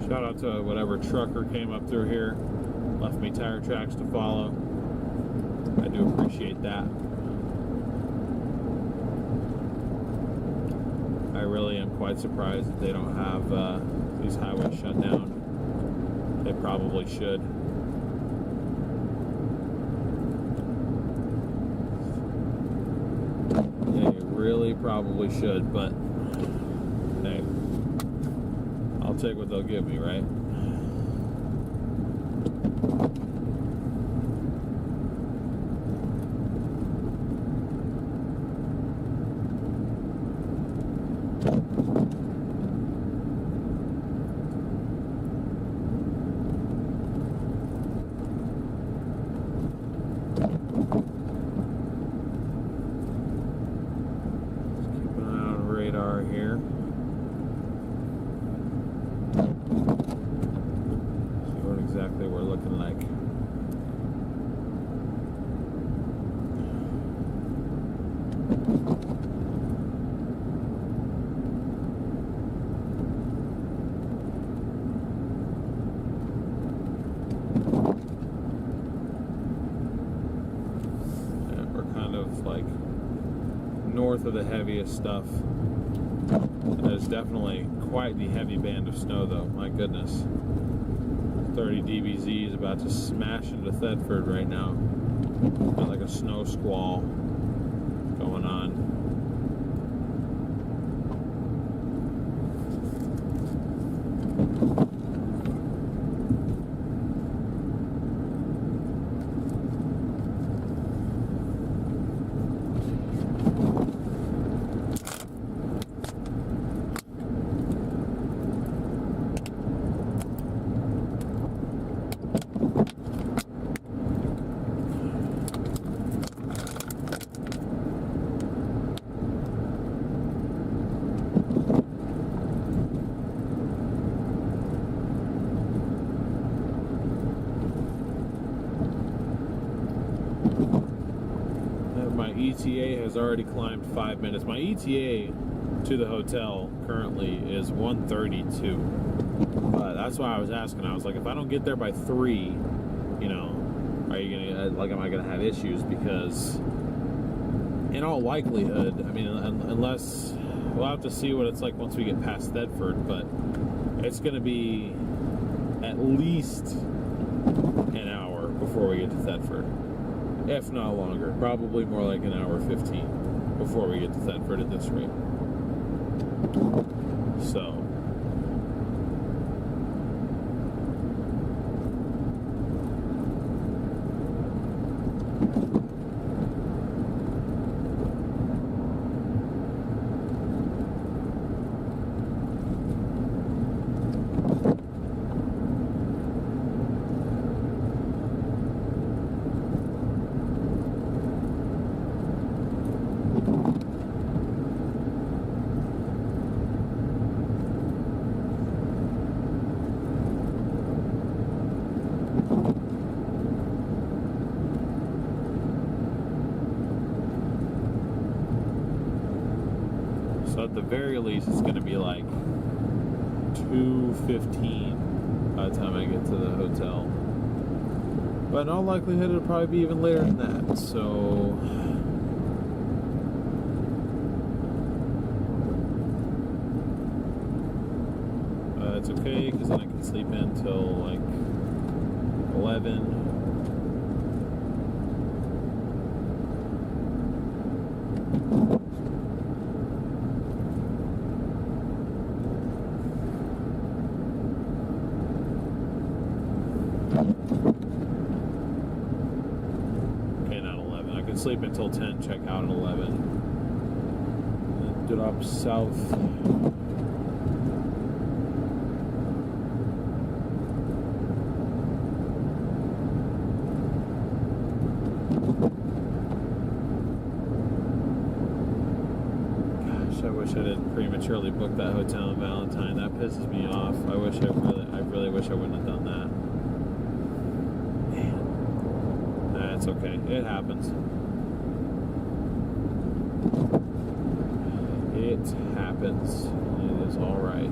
Shout out to whatever trucker came up through here, left me tire tracks to follow. I do appreciate that. I really am quite surprised that they don't have these highways shut down. They probably should. They really probably should, but hey, I'll take what they'll give me, right? North of the heaviest stuff. There's definitely quite the heavy band of snow though, my goodness. 30 dBz is about to smash into Thedford right now. Got like a snow squall going on. ETA has already climbed 5 minutes. My ETA to the hotel currently is 1:32. That's why I was asking. I was like, if I don't get there by 3, you know, are you gonna am I gonna have issues? Because in all likelihood, I mean, unless we'll have to see what it's like once we get past Thedford, but it's gonna be at least an hour before we get to Thedford. If not longer, probably more like an hour 15 before we get to Thedford at this rate. So, at the very least, it's going to be like 2:15 by the time I get to the hotel. But in all likelihood, it'll probably be even later than that. So, it's okay because then I can sleep in till like 11. Sleep until 10, check out at 11. Then drop south. Gosh, I wish I didn't prematurely book that hotel in Valentine. That pisses me off. I really wish I wouldn't have done that. Man. That's okay. It happens. It happens. It is all right.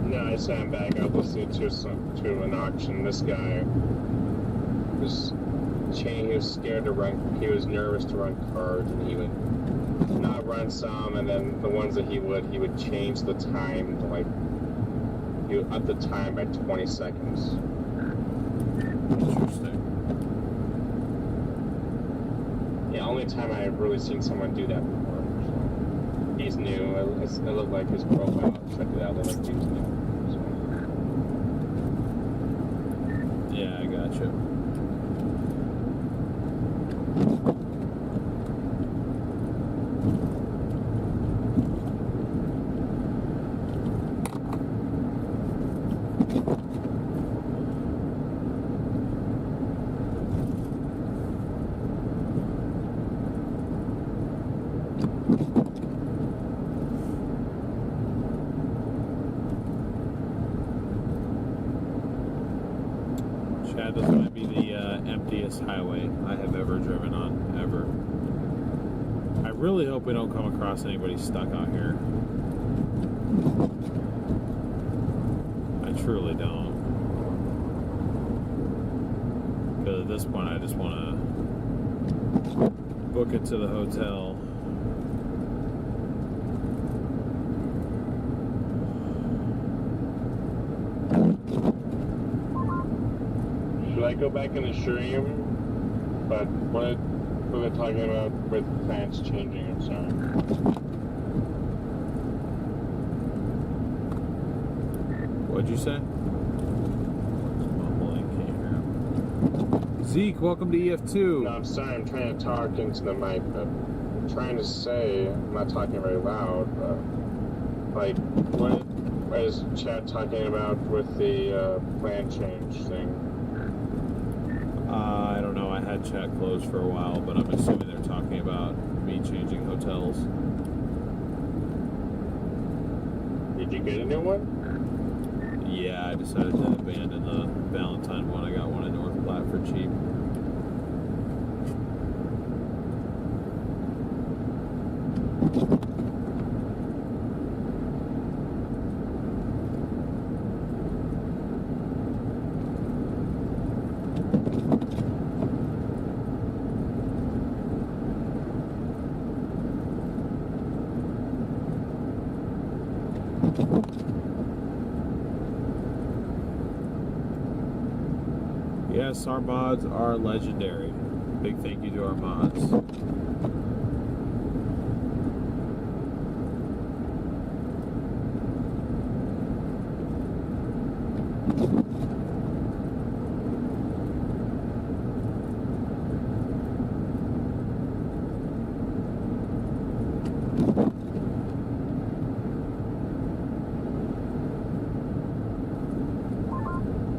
No, I sat him back up listening to an auction. This guy was he was scared to run. He was nervous to run cards, and he would not run some, and then the ones that he would change the time to like he would up the time by 20 seconds. Interesting. Yeah, only time I've really seen someone do that before. So he's new. It looked like his profile. Check it out. It looked like he was new. So. Yeah, I gotcha. This might be the emptiest highway I have ever driven on, ever. I really hope we don't come across anybody stuck out here. I truly don't. Because at this point I just want to book it to the hotel. Should I go back and assure you? But what we're talking about with plans changing, I'm sorry. What'd you say? Zeke, welcome to EF2. No, I'm sorry, I'm trying to talk into the mic, but I'm trying to say, I'm not talking very loud, but like, what is chat talking about with the plan change thing? I don't know. I had chat closed for a while, but I'm assuming they're talking about me changing hotels. Did you get a new one? Yeah, I decided to abandon the Valentine one. I got one in North Platte for cheap. Yes, our mods are legendary. Big thank you to our mods.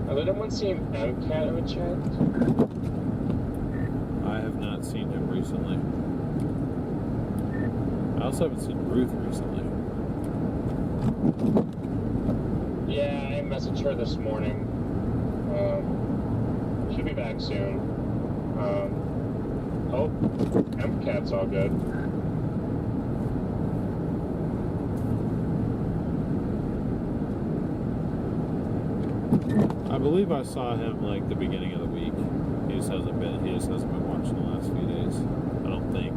Has anyone seen MCAT in the chat? I have not seen him recently. I also haven't seen Ruth recently. Yeah, I messaged her this morning. She'll be back soon. Hope MCAT's all good. I believe I saw him like the beginning of the week. He just hasn't been watching the last few days. I don't think.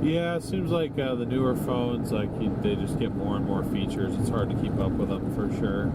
Yeah, it seems like the newer phones, they just get more and more features. It's hard to keep up with them for sure.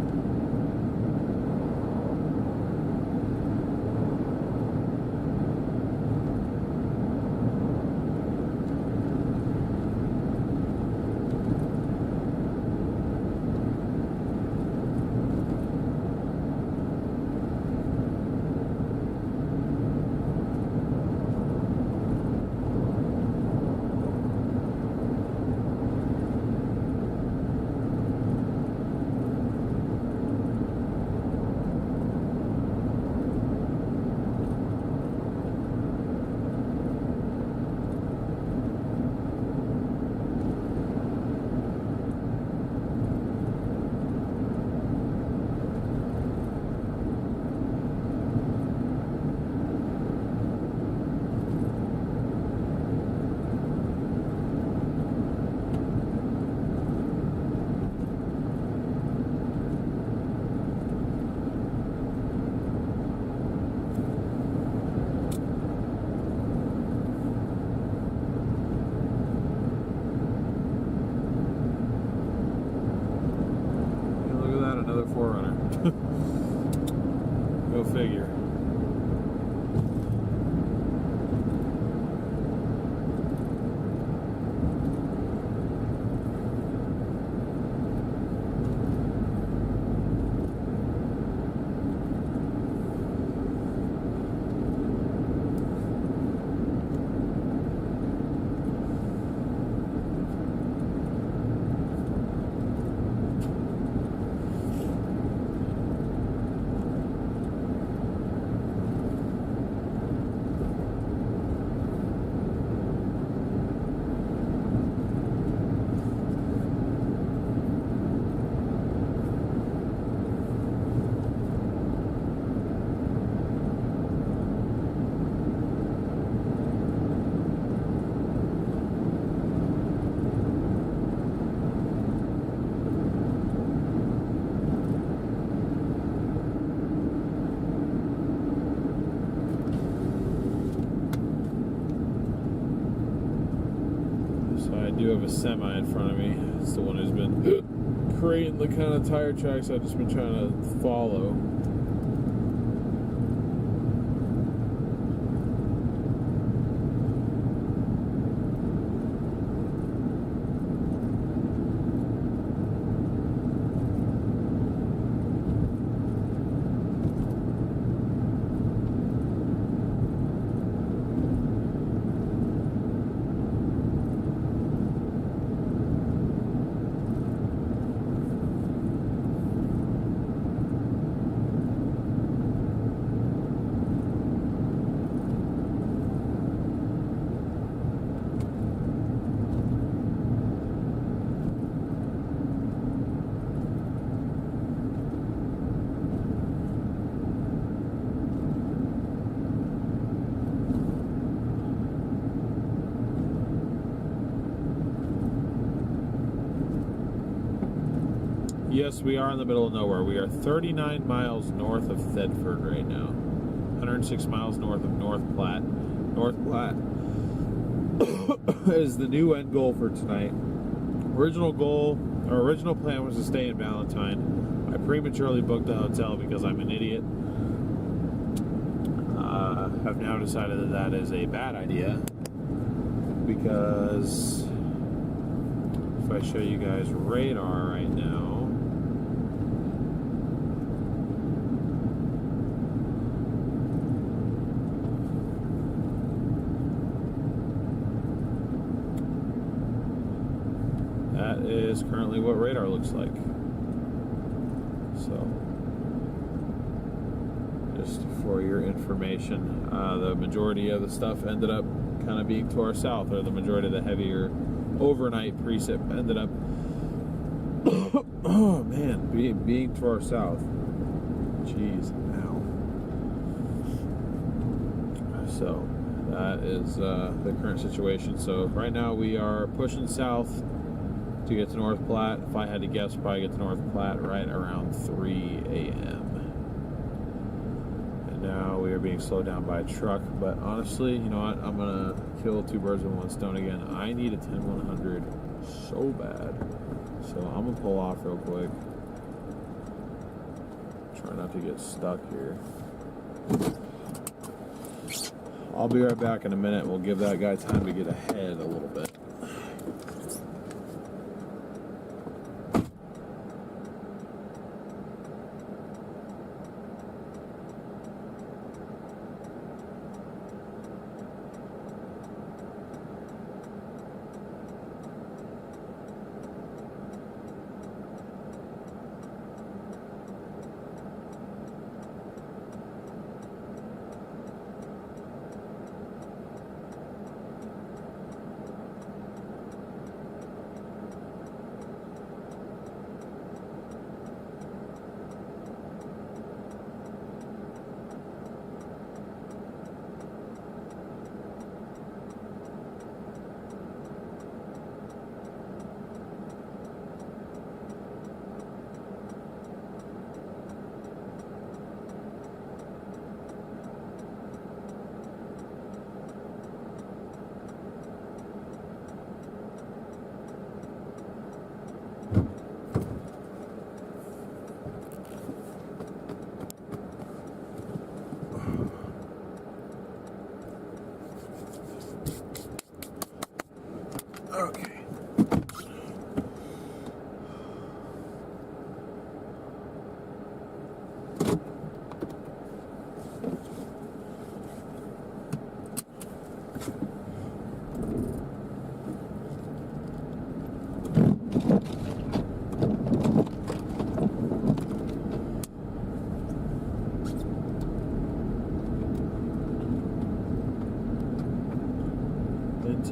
figure. I do have a semi in front of me. It's the one who's been creating the kind of tire tracks I've just been trying to follow. Yes, we are in the middle of nowhere. We are 39 miles north of Thedford right now. 106 miles north of North Platte. North Platte is the new end goal for tonight. Original plan was to stay in Valentine. I prematurely booked the hotel because I'm an idiot. I've now decided that that is a bad idea because if I show you guys radar right now, that is currently what radar looks like. So, just for your information, the majority of the stuff ended up kind of being to our south, or the majority of the heavier overnight precip ended up, oh man, being to our south. Jeez, ow. So, that is the current situation. So, right now we are pushing south to get to North Platte. If I had to guess, probably get to North Platte right around 3 a.m. And now we are being slowed down by a truck. But honestly, you know what? I'm gonna kill two birds with one stone again. I need a 10-100 so bad. So I'm gonna pull off real quick. Try not to get stuck here. I'll be right back in a minute. We'll give that guy time to get ahead a little bit.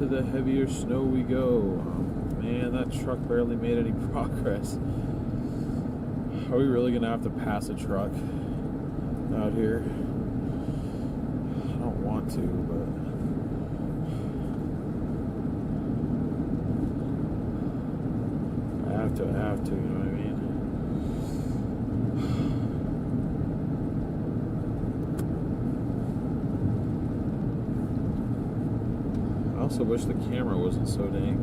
into the heavier snow we go. Man, that truck barely made any progress. Are we really gonna have to pass a truck out here? I don't want to, but I have to, you know what I mean? I also wish the camera wasn't so dang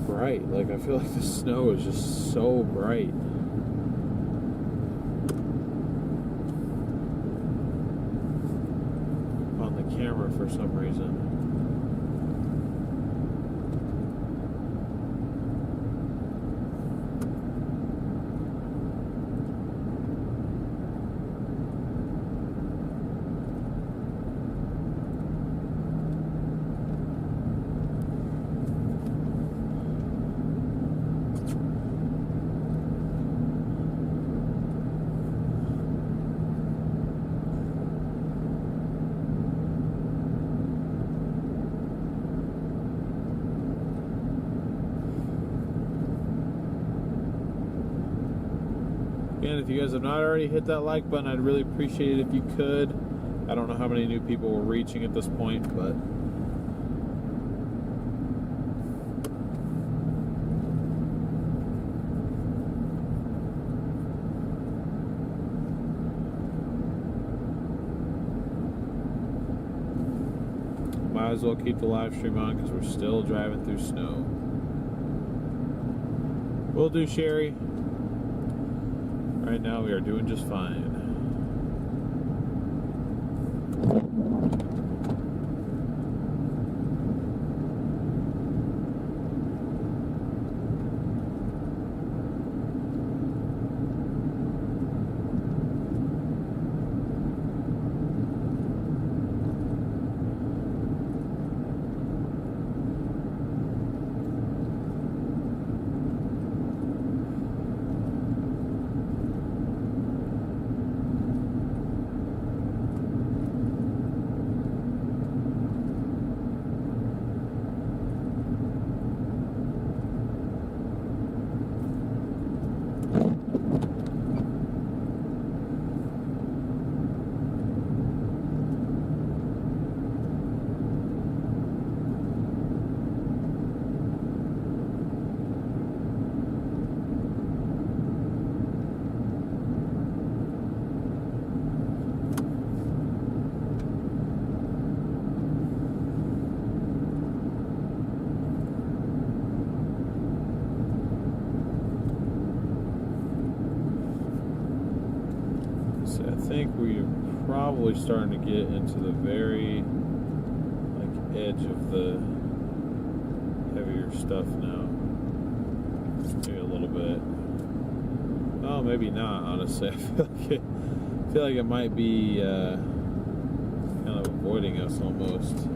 bright. Like, I feel like the snow is just so bright. On the camera for some reason. Again, if you guys have not already hit that like button, I'd really appreciate it if you could. I don't know how many new people we're reaching at this point, but might as well keep the live stream on because we're still driving through snow. Will do, Sherry. Right now we are doing just fine. Probably starting to get into the very edge of the heavier stuff now. Maybe a little bit. Oh, maybe not, honestly. I feel like it might be kind of avoiding us almost.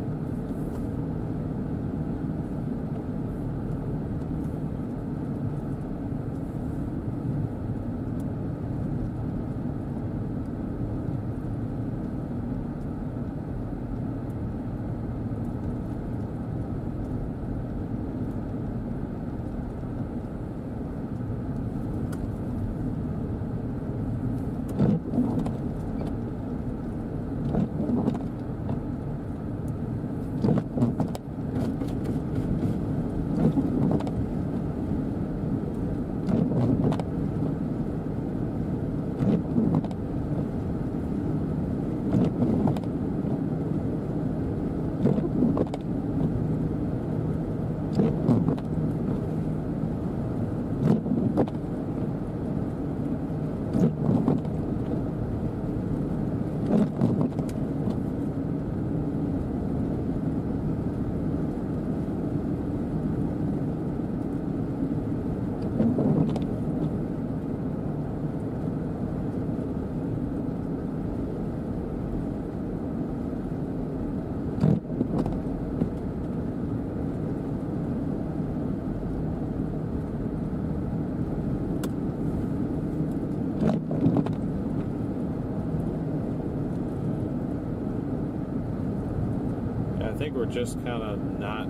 think we're just kind of not,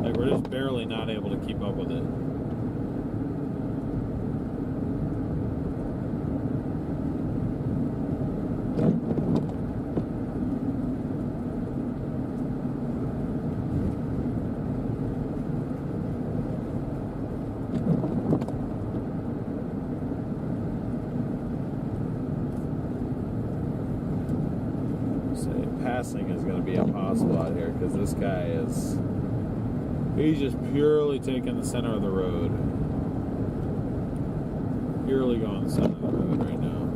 like we're just barely not able to keep up with it. Passing is going to be impossible out here because this guy he's just purely taking the center of the road. Purely going the center of the road right now.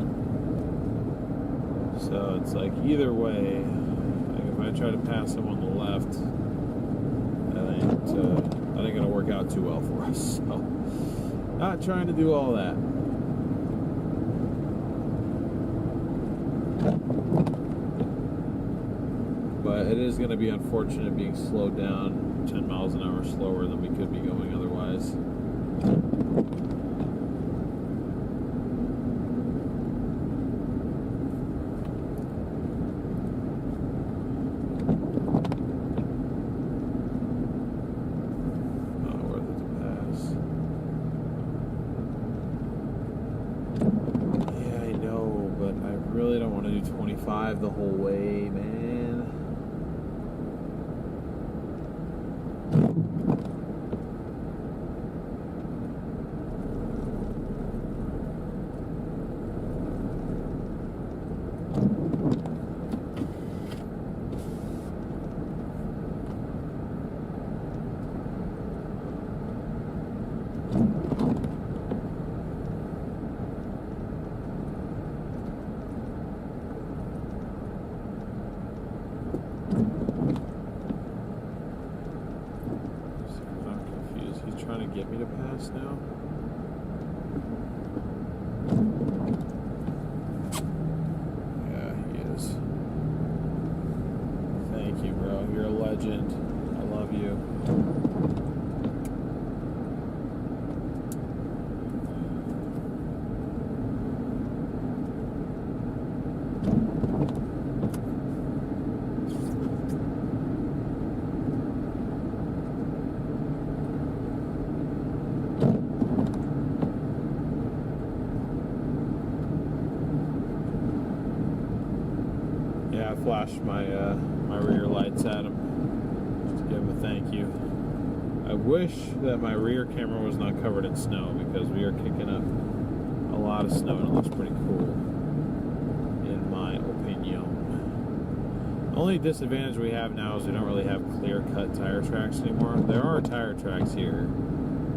So it's like either way, like if I try to pass him on the left, that ain't going to work out too well for us. So not trying to do all that. But it is going to be unfortunate being slowed down 10 miles an hour slower than we could be going otherwise. Not worth it to pass. Yeah, I know, but I really don't want to do 25 the whole way, man. Get me to pass now? Yeah, he is. Thank you, bro. You're a legend. I love you. Flash my rear lights at him just to give him a thank you. I wish that my rear camera was not covered in snow because we are kicking up a lot of snow and it looks pretty cool in my opinion. The only disadvantage we have now is we don't really have clear-cut tire tracks anymore. There are tire tracks here,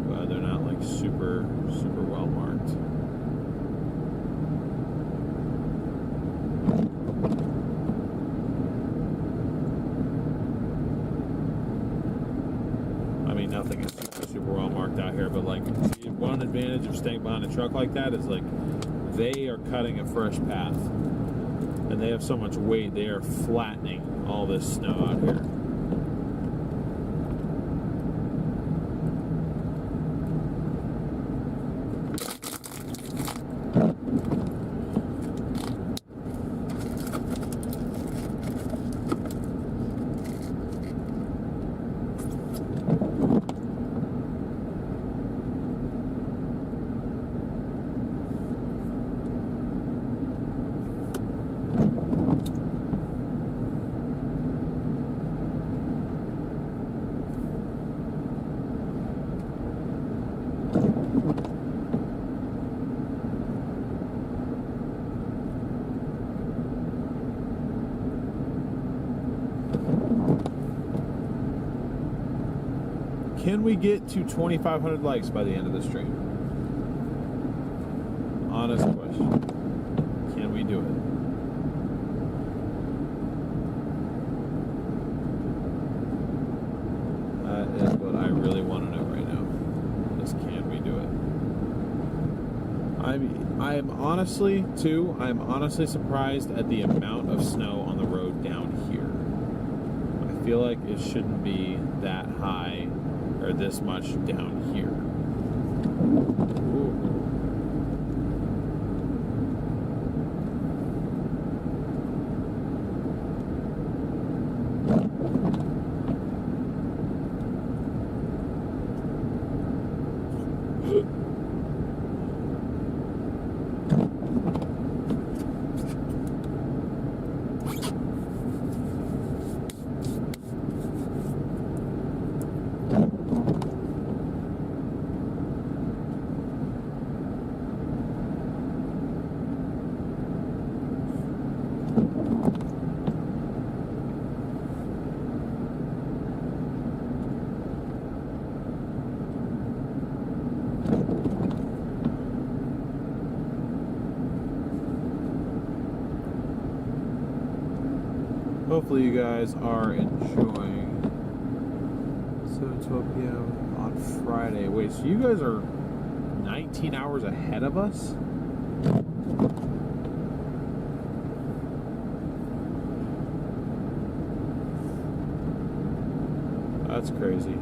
but they're not like super well marked. Nothing is super well marked out here, but like one advantage of staying behind a truck like that is like they are cutting a fresh path and they have so much weight they are flattening all this snow out here. Can we get to 2,500 likes by the end of the stream? Honest question. Can we do it? That is what I really want to know right now. Is can we do it? I'm honestly surprised at the amount of snow on the road down here. I feel like it shouldn't be that high or this much down here. Ooh. Hopefully you guys are enjoying 7:12 p.m. on Friday. Wait, so you guys are 19 hours ahead of us? That's crazy.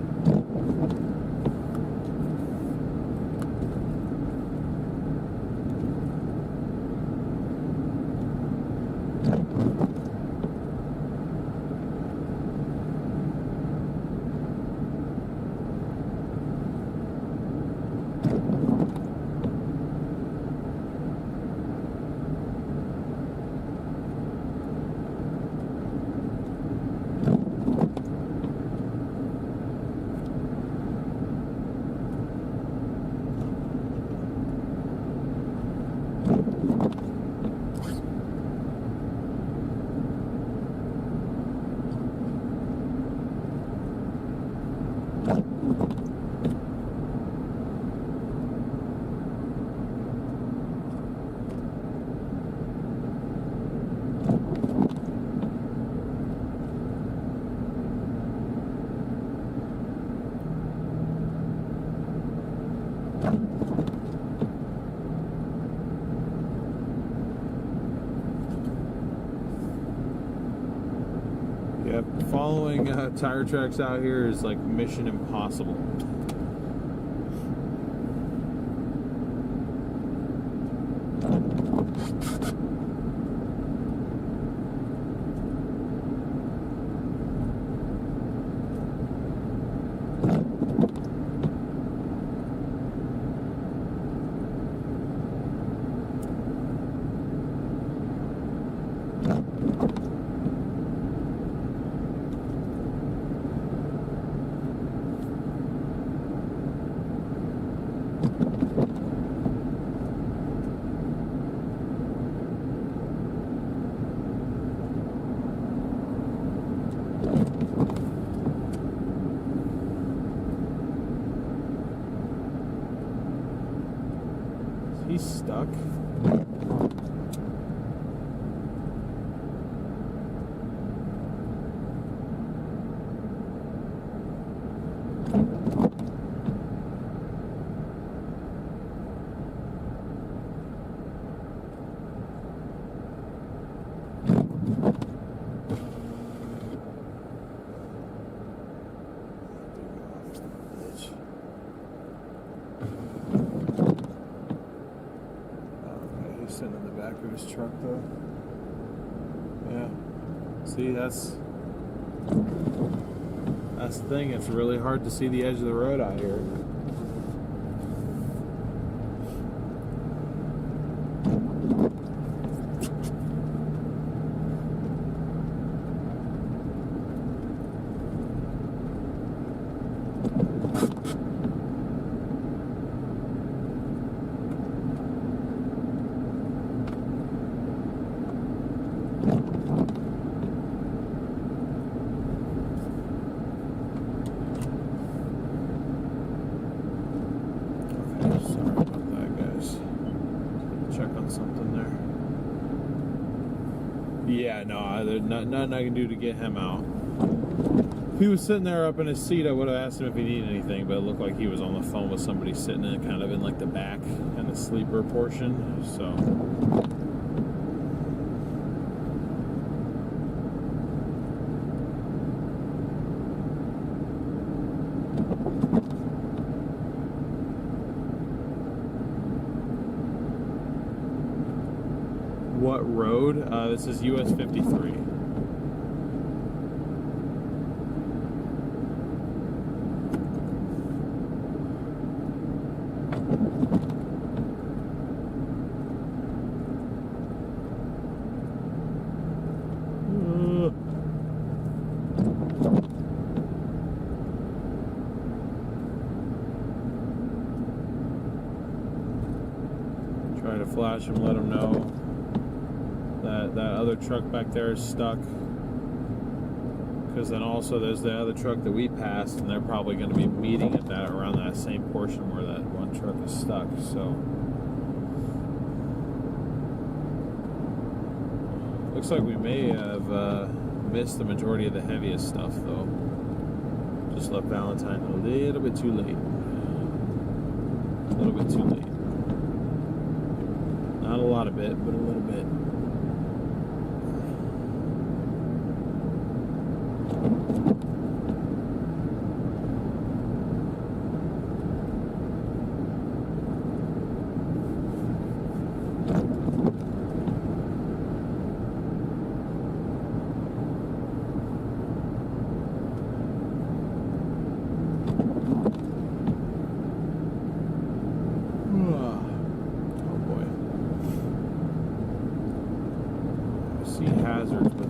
Yep, following tire tracks out here is like mission impossible. He's stuck. Sitting in the back of his truck though. Yeah. See, that's the thing. It's really hard to see the edge of the road out here. Yeah, no, there's nothing I can do to get him out. If he was sitting there up in his seat, I would have asked him if he needed anything, but it looked like he was on the phone with somebody sitting in kind of in like the back and the sleeper portion, so. What road? This is US 53. Try to flash him, let him know that other truck back there is stuck, because then also there's the other truck that we passed, and they're probably going to be meeting at that around that same portion where that one truck is stuck. So looks like we may have missed the majority of the heaviest stuff, though. Just left Valentine a little bit too late. A little bit too late. Not a lot of it, but a little bit.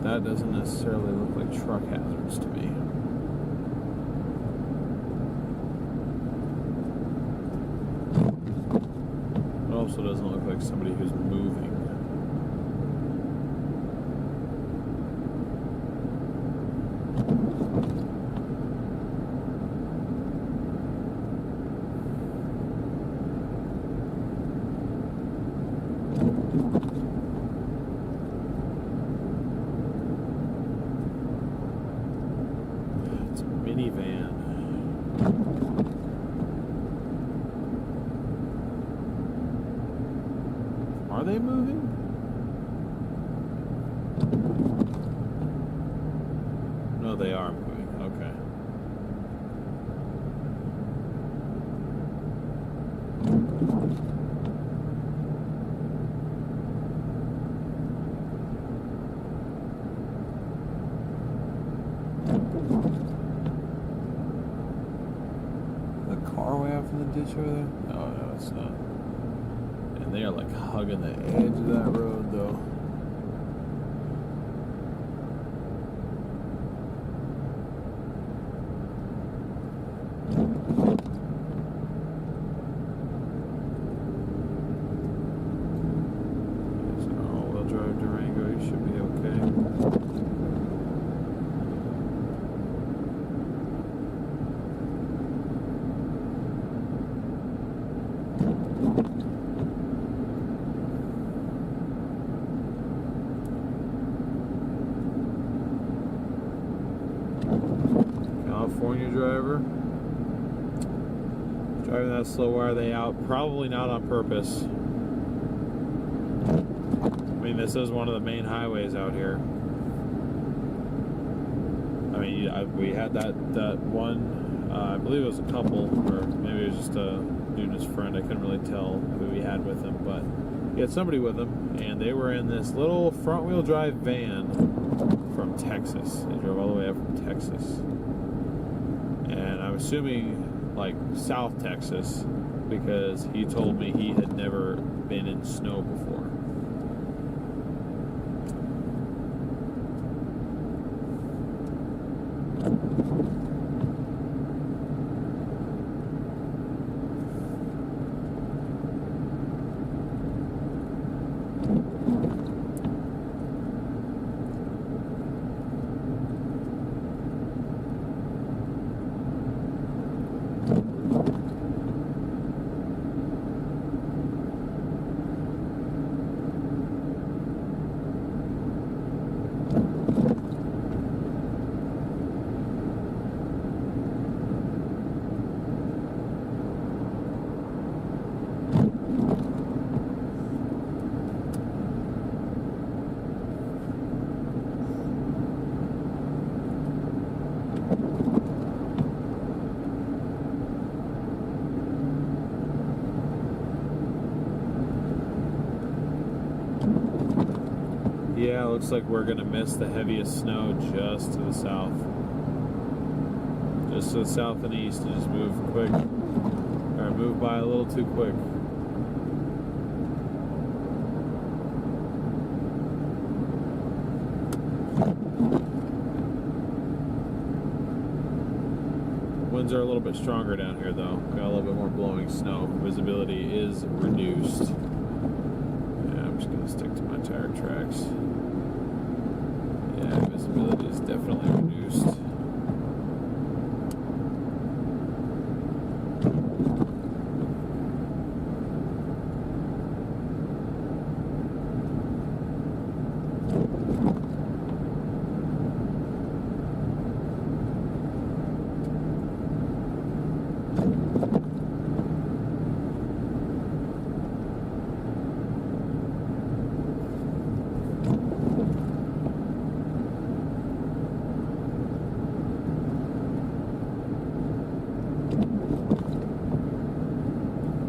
That doesn't necessarily look like truck hazards to me. It also doesn't look like somebody who's moving. Are they moving? No, they are moving. Okay. The car way out from the ditch over there? Oh, no, it's not. And they are like hugging the edge of that road, though. It's an all-wheel drive Durango. You should be okay. California driver driving that slow. Why are they out? Probably not on purpose. I mean, this is one of the main highways out here. I mean, we had that one, I believe it was a couple, or maybe it was just a dude and his friend. I couldn't really tell who he had with him, but he had somebody with him, and they were in this little front-wheel drive van from Texas. They drove all the way up from Texas. And I'm assuming like South Texas, because he told me he had never been in snow before. Yeah, looks like we're going to miss the heaviest snow just to the south. Just to the south and east, and just move quick. Or move by a little too quick. Winds are a little bit stronger down here, though. Got a little bit more blowing snow. Visibility is reduced. Yeah, I'm just going to stick to my tire tracks. Yeah, visibility is definitely reduced.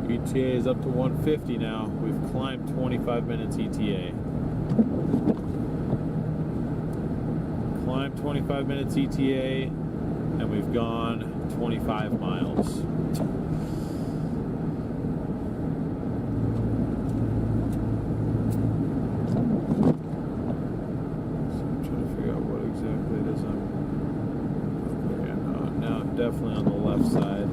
ETA is up to 150 now. We've climbed 25 minutes ETA. Climbed 25 minutes ETA, and we've gone 25 miles. So I'm trying to figure out what exactly it is now I'm definitely on the left side.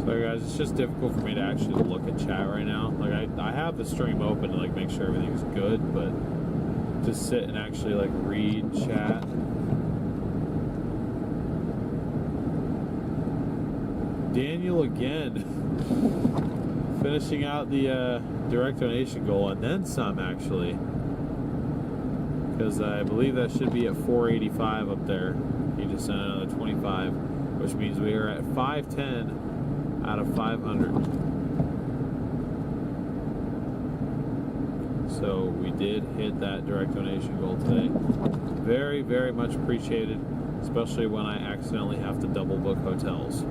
Sorry guys, it's just difficult for me to actually look at chat right now. Like I have the stream open to like make sure everything's good, but to sit and actually like read chat. Daniel again finishing out the direct donation goal and then some actually, because I believe that should be at 485 up there. He just sent another 25, which means we are at 510 out of 500. So we did hit that direct donation goal today. Very, very much appreciated, especially when I accidentally have to double book hotels.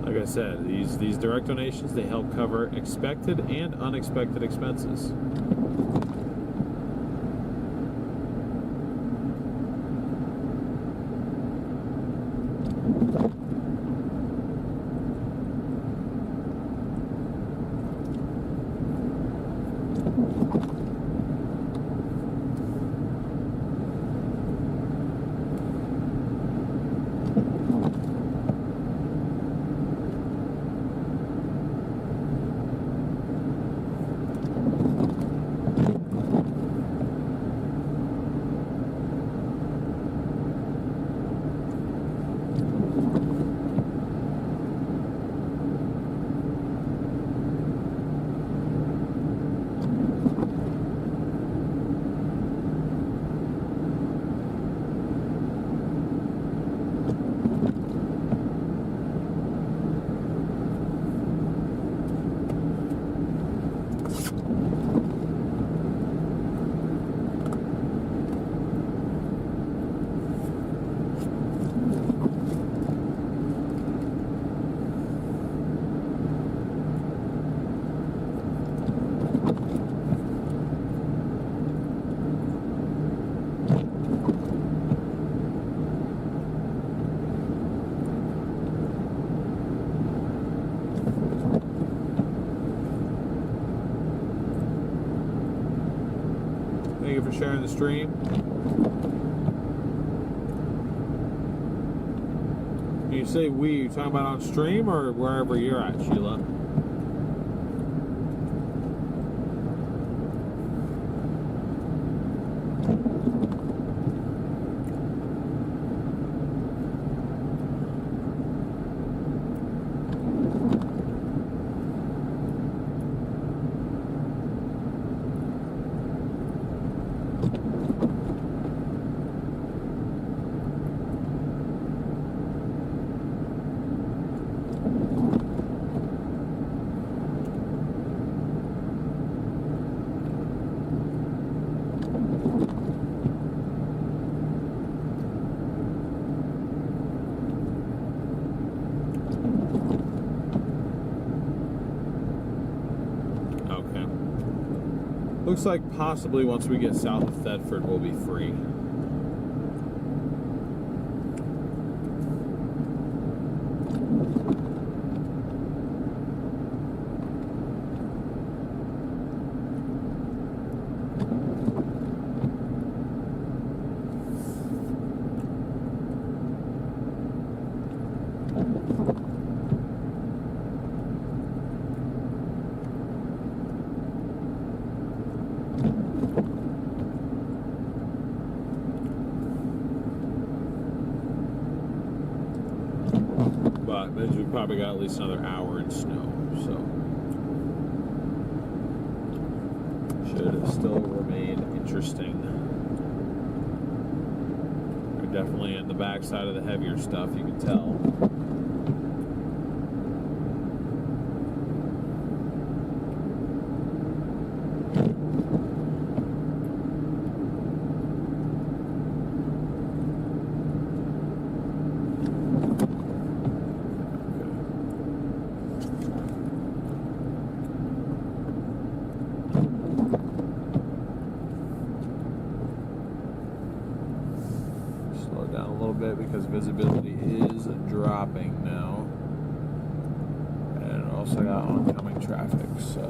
Like I said, these direct donations, they help cover expected and unexpected expenses. Thank you for sharing the stream. When you say we, you talking about on stream or wherever you're at, Sheila? Looks like possibly once we get south of Thedford, we'll be free. We probably got at least another hour in snow, so should still remain interesting. We're definitely in the backside of the heavier stuff, you can tell. down a little bit because visibility is dropping now. And also got oncoming traffic, so.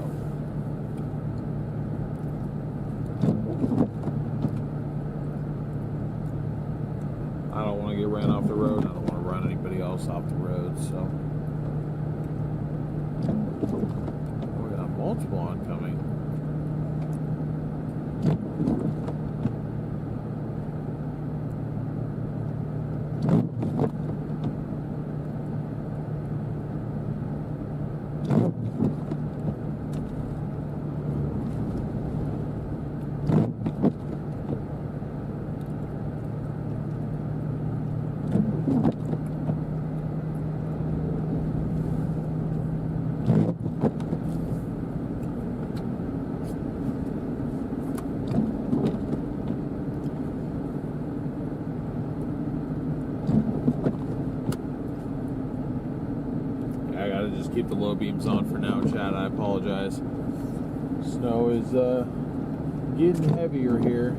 I don't want to get ran off the road. I don't want to run anybody else off the road, so. We got multiple oncoming. Keep the low beams on for now, Chad. I apologize. Snow is getting heavier here.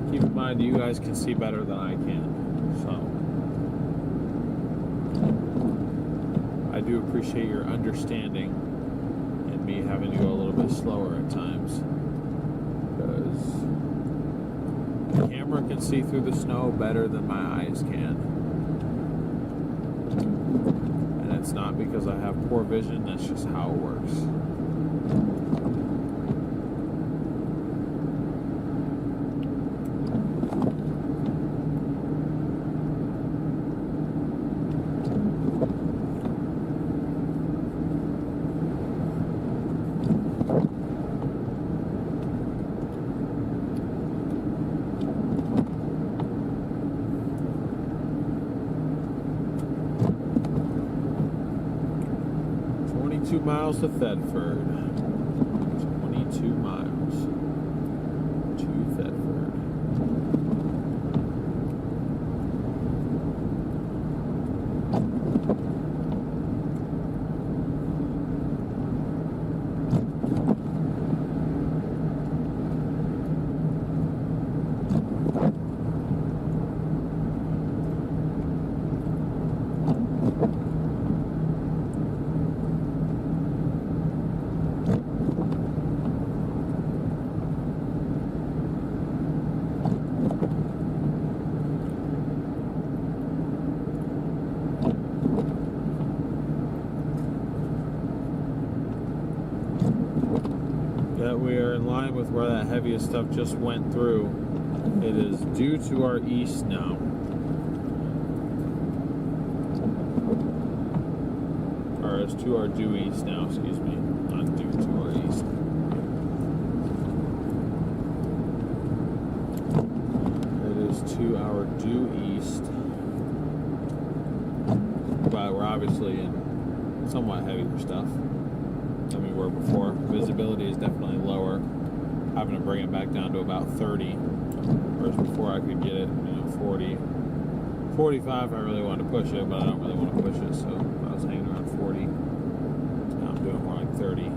Keep in mind, you guys can see better than I can, so I do appreciate your understanding. Me having to go a little bit slower at times because the camera can see through the snow better than my eyes can, and it's not because I have poor vision, that's just how it works. 22 miles to Thedford. 22 miles to Thedford. We are in line with where that heaviest stuff just went through. It is due to our east now. Or it's to our due east now, excuse me. Not due to our east. It is to our due east. But we're obviously in somewhat heavier stuff than we were before. Visibility is definitely lower. Having to bring it back down to about 30. Whereas before I could get it, 40. 45 I really wanted to push it, but I don't really want to push it, so I was hanging around 40. Now I'm doing more like 30.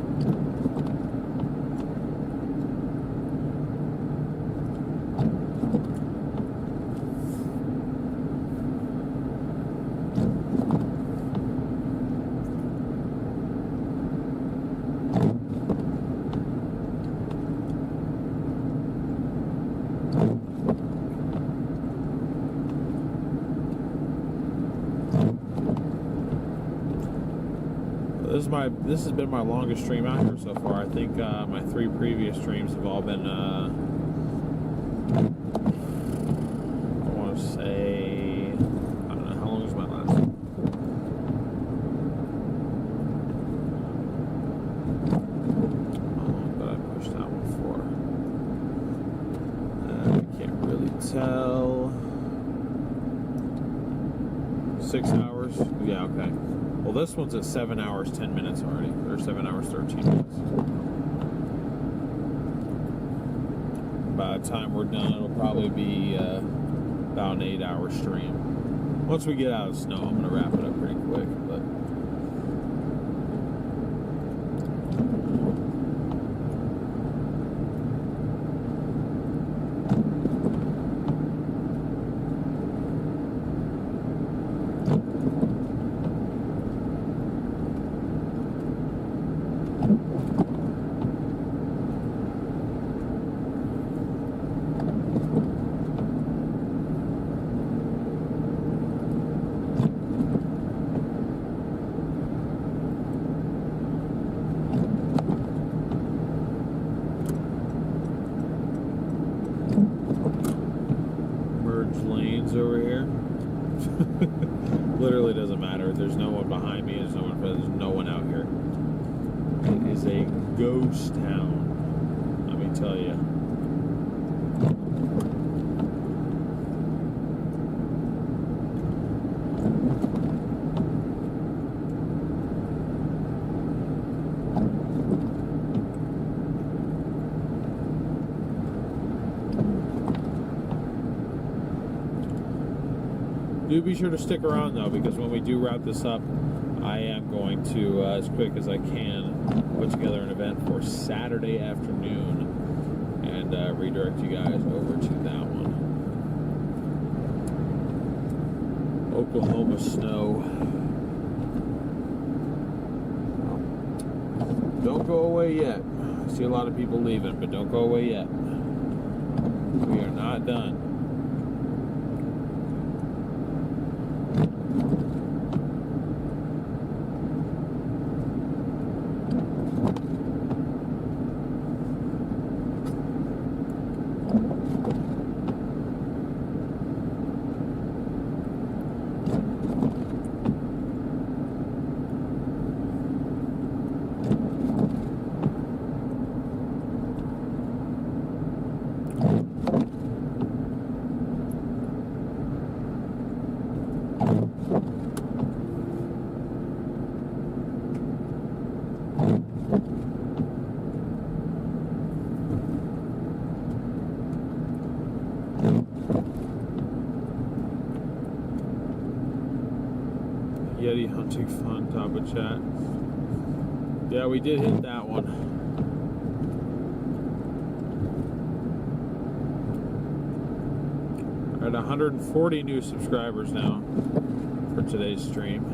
This has been my longest stream out here so far. I think my 3 previous streams have all been, I want to say, I don't know, how long was my last one? How long did I push that one for? I can't really tell. 6 hours? Yeah, okay. Well, this one's at 7 hours, 10 minutes already. Or 7 hours, 13 minutes. By the time we're done, it'll probably be about an 8-hour stream. Once we get out of snow, I'm going to wrap it up pretty quick. But over here. Literally doesn't matter. There's no one behind me. There's no one out here. It is a ghost town, let me tell you. Do be sure to stick around though, because when we do wrap this up, I am going to, as quick as I can, put together an event for Saturday afternoon and redirect you guys over to that one. Oklahoma snow. Don't go away yet. I see a lot of people leaving, but don't go away yet. We are not done. Yeti hunting fun, top of chat. Yeah, we did hit that one. We're at 140 new subscribers now for today's stream.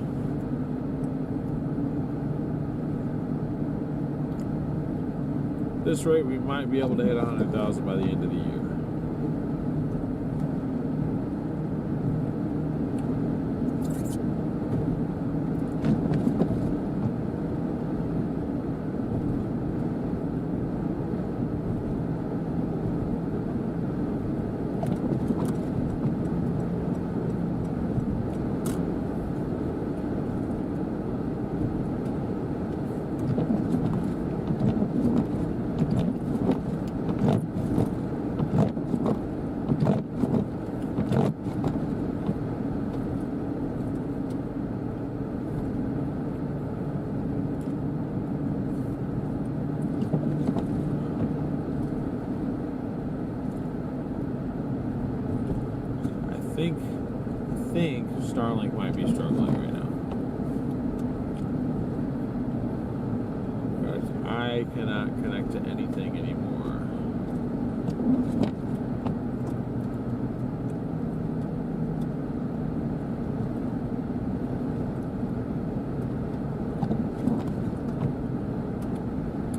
At this rate, we might be able to hit 100,000 by the end of the year. I think Starlink might be struggling right now. But I cannot connect to anything anymore.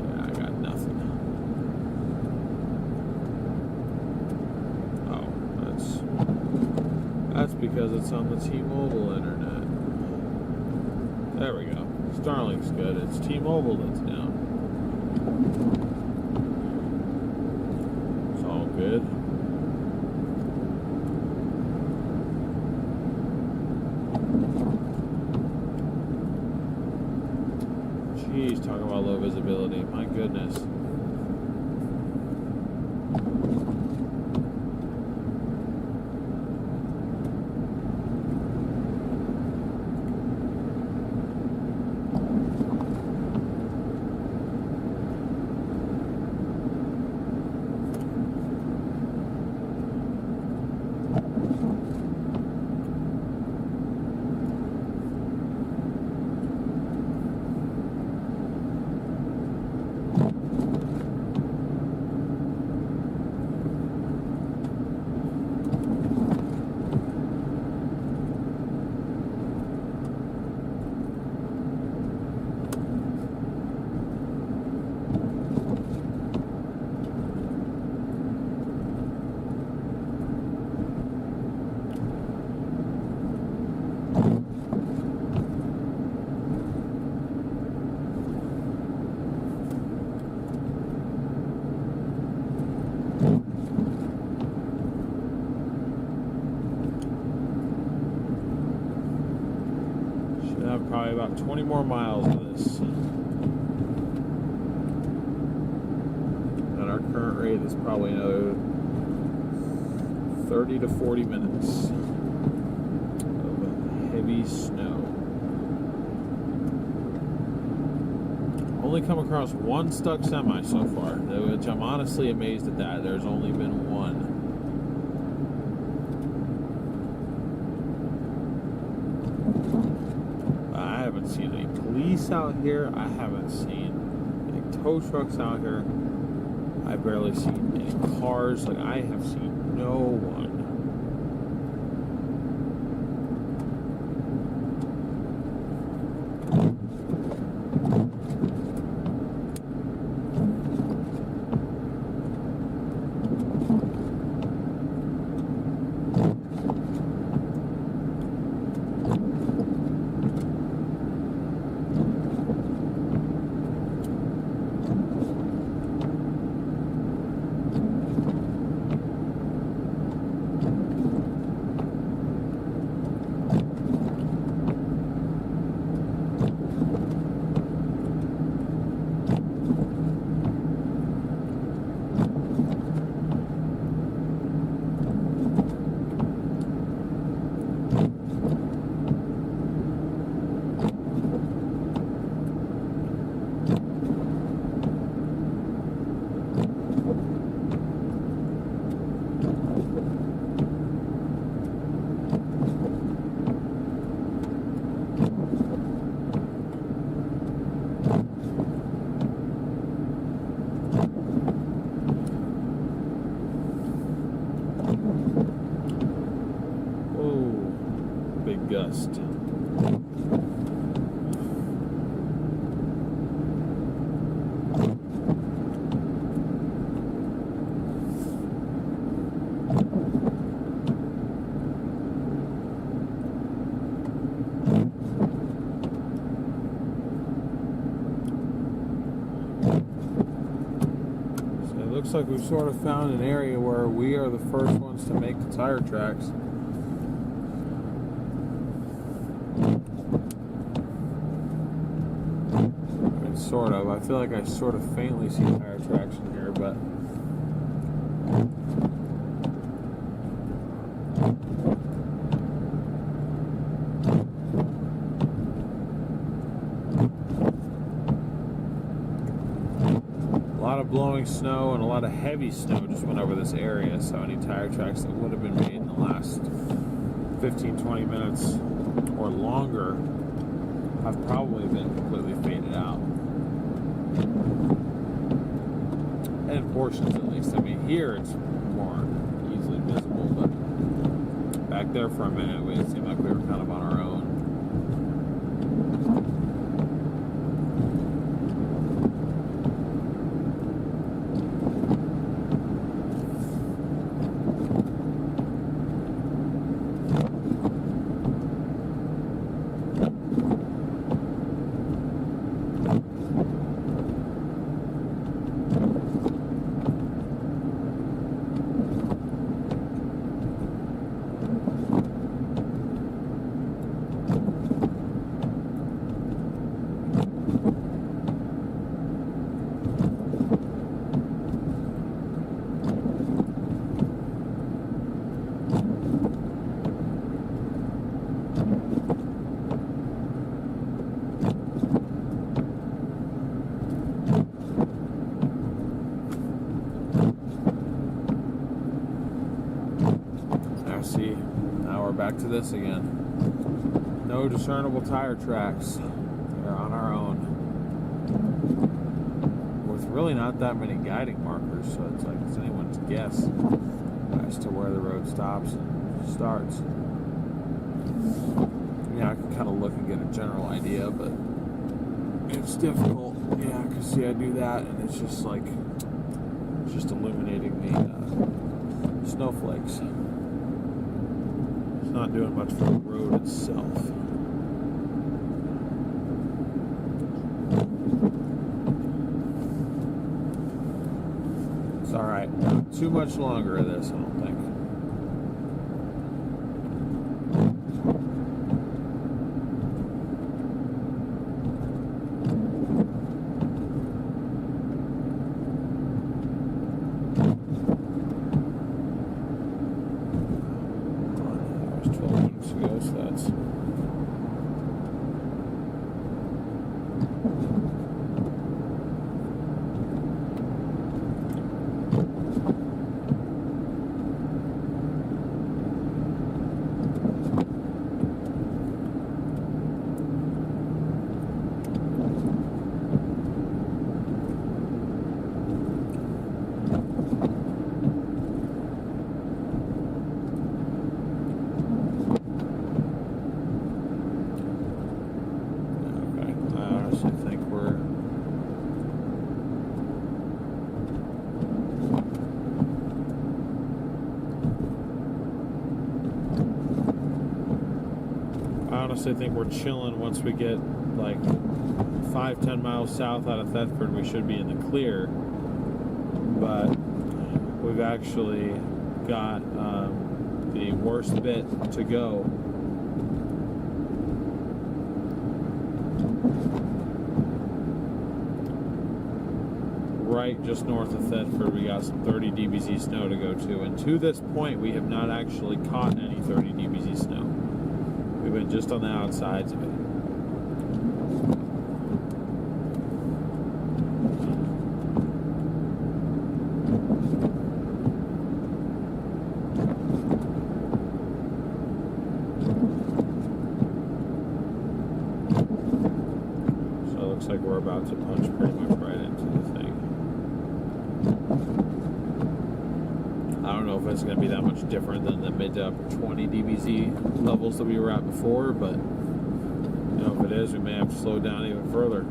Yeah, I got nothing. That's because it's on the T-Mobile internet. There we go. Starlink's good. It's T-Mobile that's down. It's all good. Jeez, talking about low visibility. My goodness. have probably about 20 more miles of this. At our current rate, it's probably another 30 to 40 minutes of heavy snow. Only come across one stuck semi so far, which I'm honestly amazed at that. There's only been one. I haven't seen any police out here. I haven't seen any tow trucks out here. I've barely seen any cars. Like, I have seen no one. Gust. So it looks like we've sort of found an area where we are the first ones to make the tire tracks. Sort of. I feel like I sort of faintly see tire tracks in here, but a lot of blowing snow and a lot of heavy snow just went over this area, so any tire tracks that would have been made in the last 15-20 minutes or longer have probably been completely faded out. And portions, at least. I mean, here it's more easily visible, but back there for a minute, it seemed like we were kind of on our own. Back to this again. No discernible tire tracks. We're on our own. With really not that many guiding markers, so it's like it's anyone's guess as to where the road stops and starts. Yeah, I can kind of look and get a general idea, but it's difficult. Yeah, because see, I do that, and it's just like it's just illuminating the snowflakes. Not doing much for the road itself. It's alright. Not too much longer of this, I don't think. honestly think we're chilling once we get like 5-10 miles south out of Thedford. We should be in the clear, but we've actually got the worst bit to go. Right just north of Thedford, we got some 30 dBz snow to go to, and to this point we have not actually caught any 30 dBz snow. We've been just on the outsides of it. So it looks like we're about to punch pretty much right into the thing. I don't know if it's going to be that much different than the mid to upper 20 dBz levels that we were at before, but you know, if it is, we may have to slow down even further.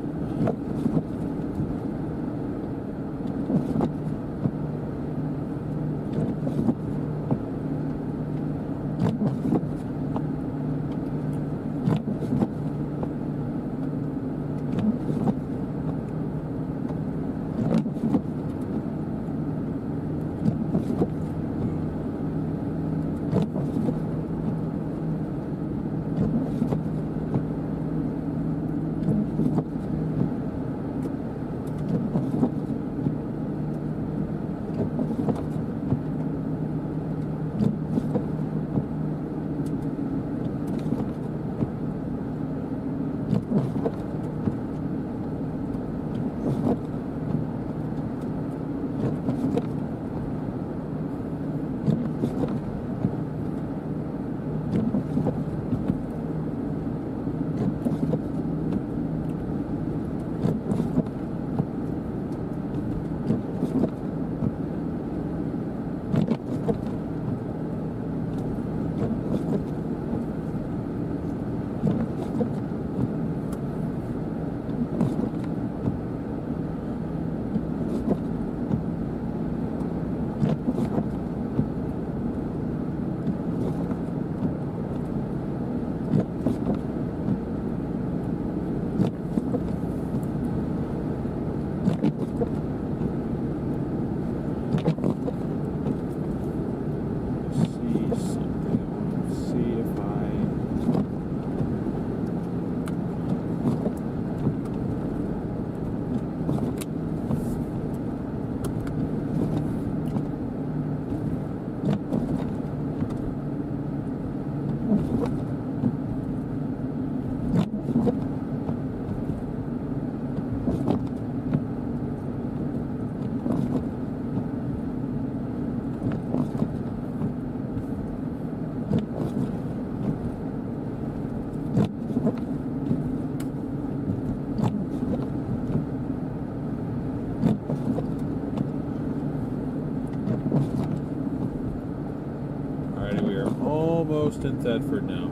Almost in Thedford now.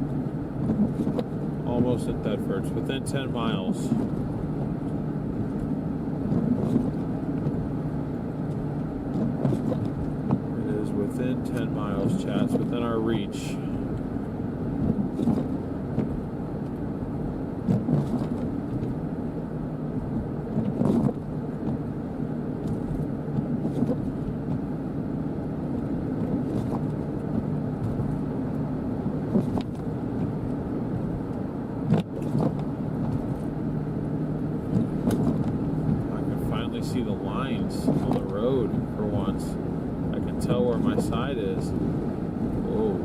Almost in Thedford. It's within 10 miles. It is within 10 miles, chat. It's within our reach. See the lines on the road for once. I can tell where my side is. Whoa.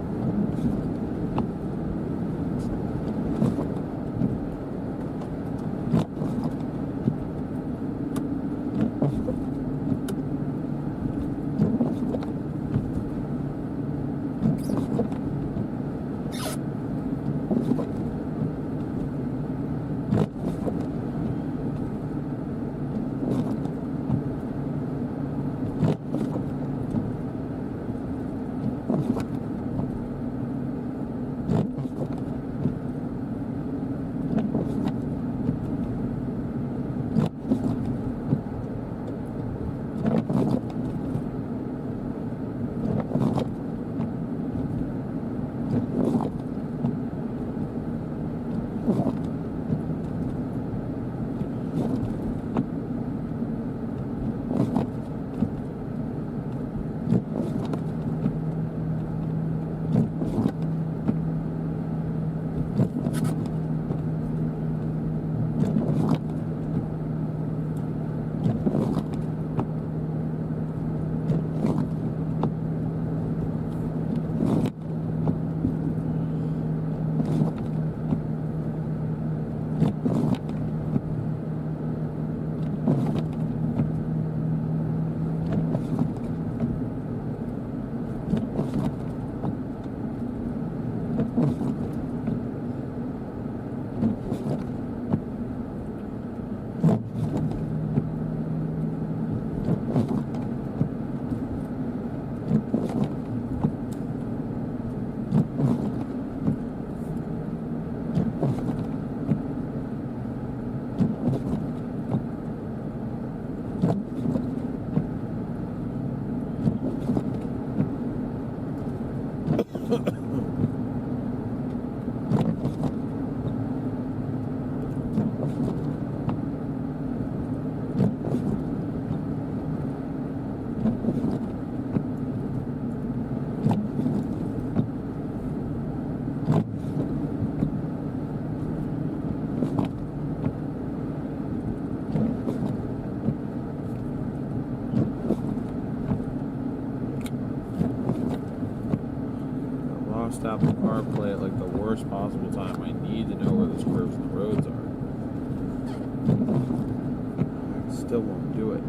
Stop the car, play at like the worst possible time. I need to know where those curves in the roads are. I still won't do it.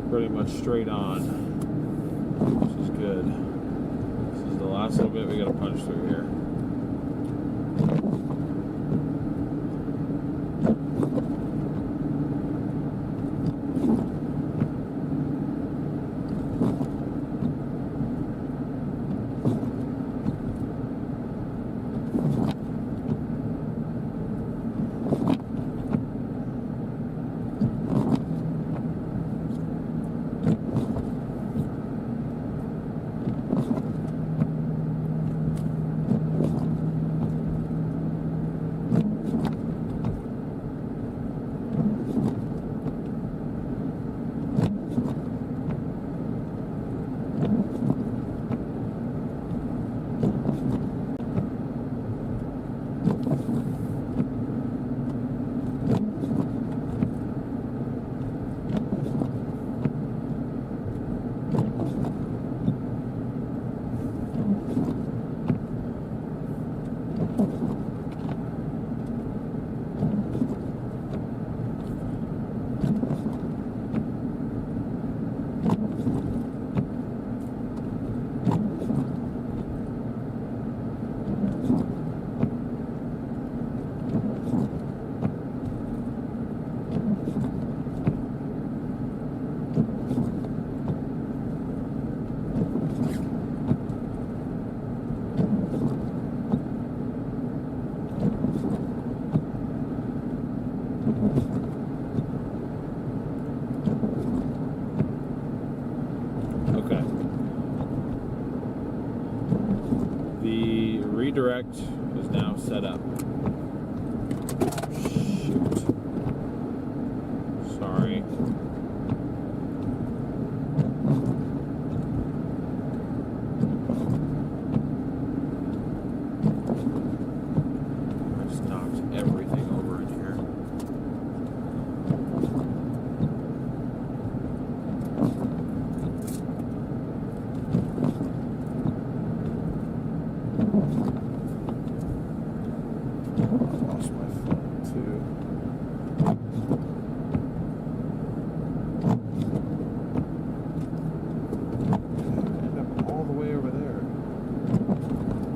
Pretty much straight on, which is good. This is the last little bit we got to punch through here. Redirect is now set up. Shoot. Sorry. I just knocked everything over in here. Lost my phone too. End up all the way over there.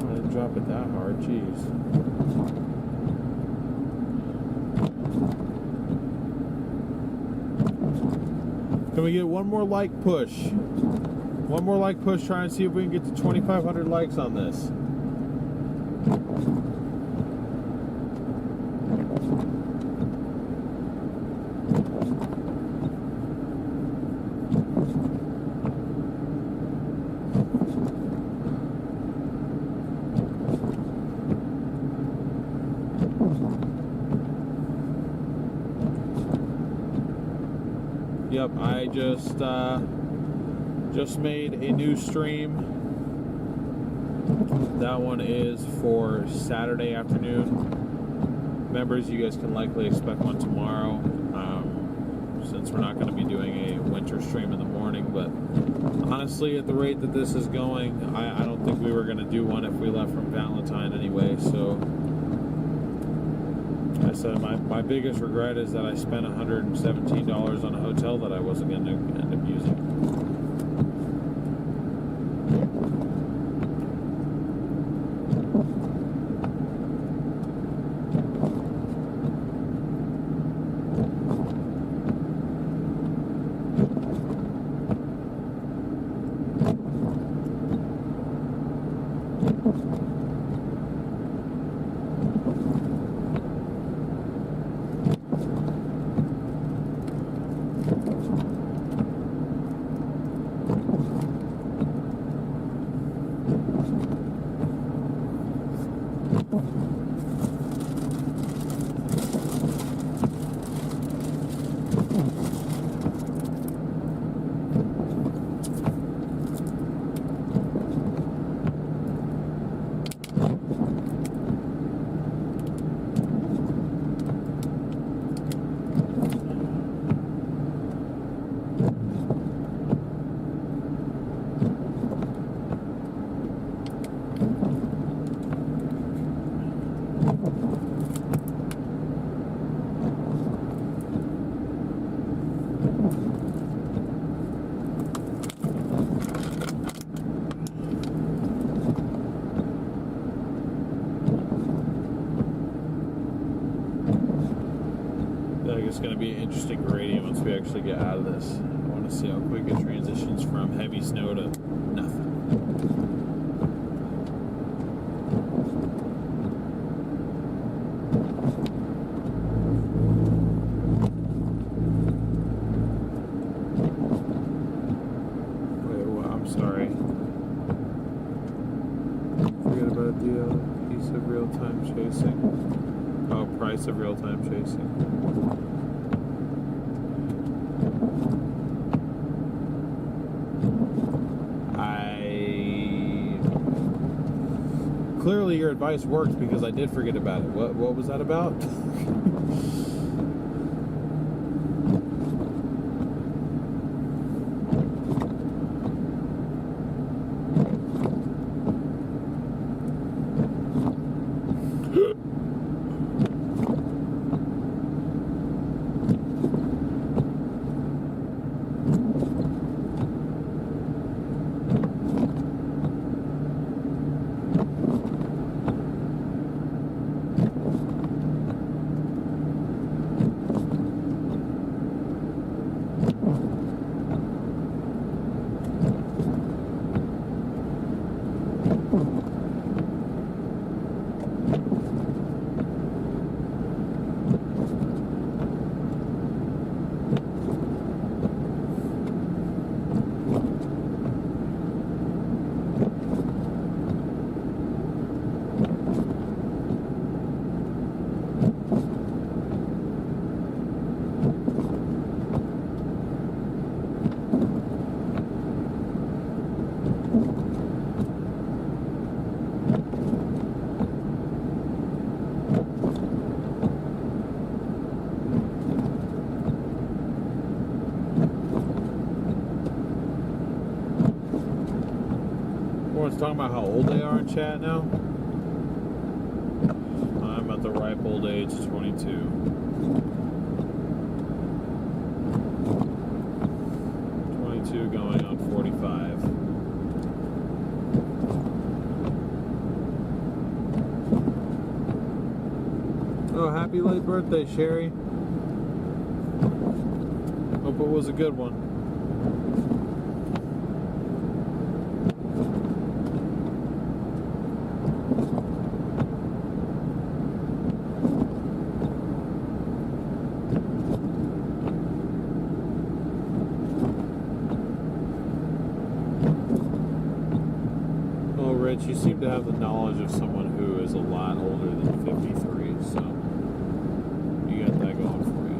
I didn't drop it that hard, jeez. Can we get one more like push? One more like push, try and see if we can get to 2,500 likes on this. Yep, I just made a new stream. That one is for Saturday afternoon. Members, you guys can likely expect one tomorrow, since we're not going to be doing a winter stream in the morning. But honestly, at the rate that this is going, I don't think we were going to do one if we left from Valentine anyway. So I said my biggest regret is that I spent $117 on a hotel that I wasn't going to end up using. It's going to be an interesting gradient once we actually get out of this. I want to see how quick it transitions from heavy snow to nothing. Wait, well, I'm sorry. Forget about the piece of real-time chasing. Oh, price of real-time chasing. Clearly your advice worked because I did forget about it. What was that about? Everyone's talking about how old they are in chat now. I'm at the ripe old age, 22. Going on 45. Oh, happy late birthday, Sherry. Hope it was a good one. You seem to have the knowledge of someone who is a lot older than 53, so you got that going for you.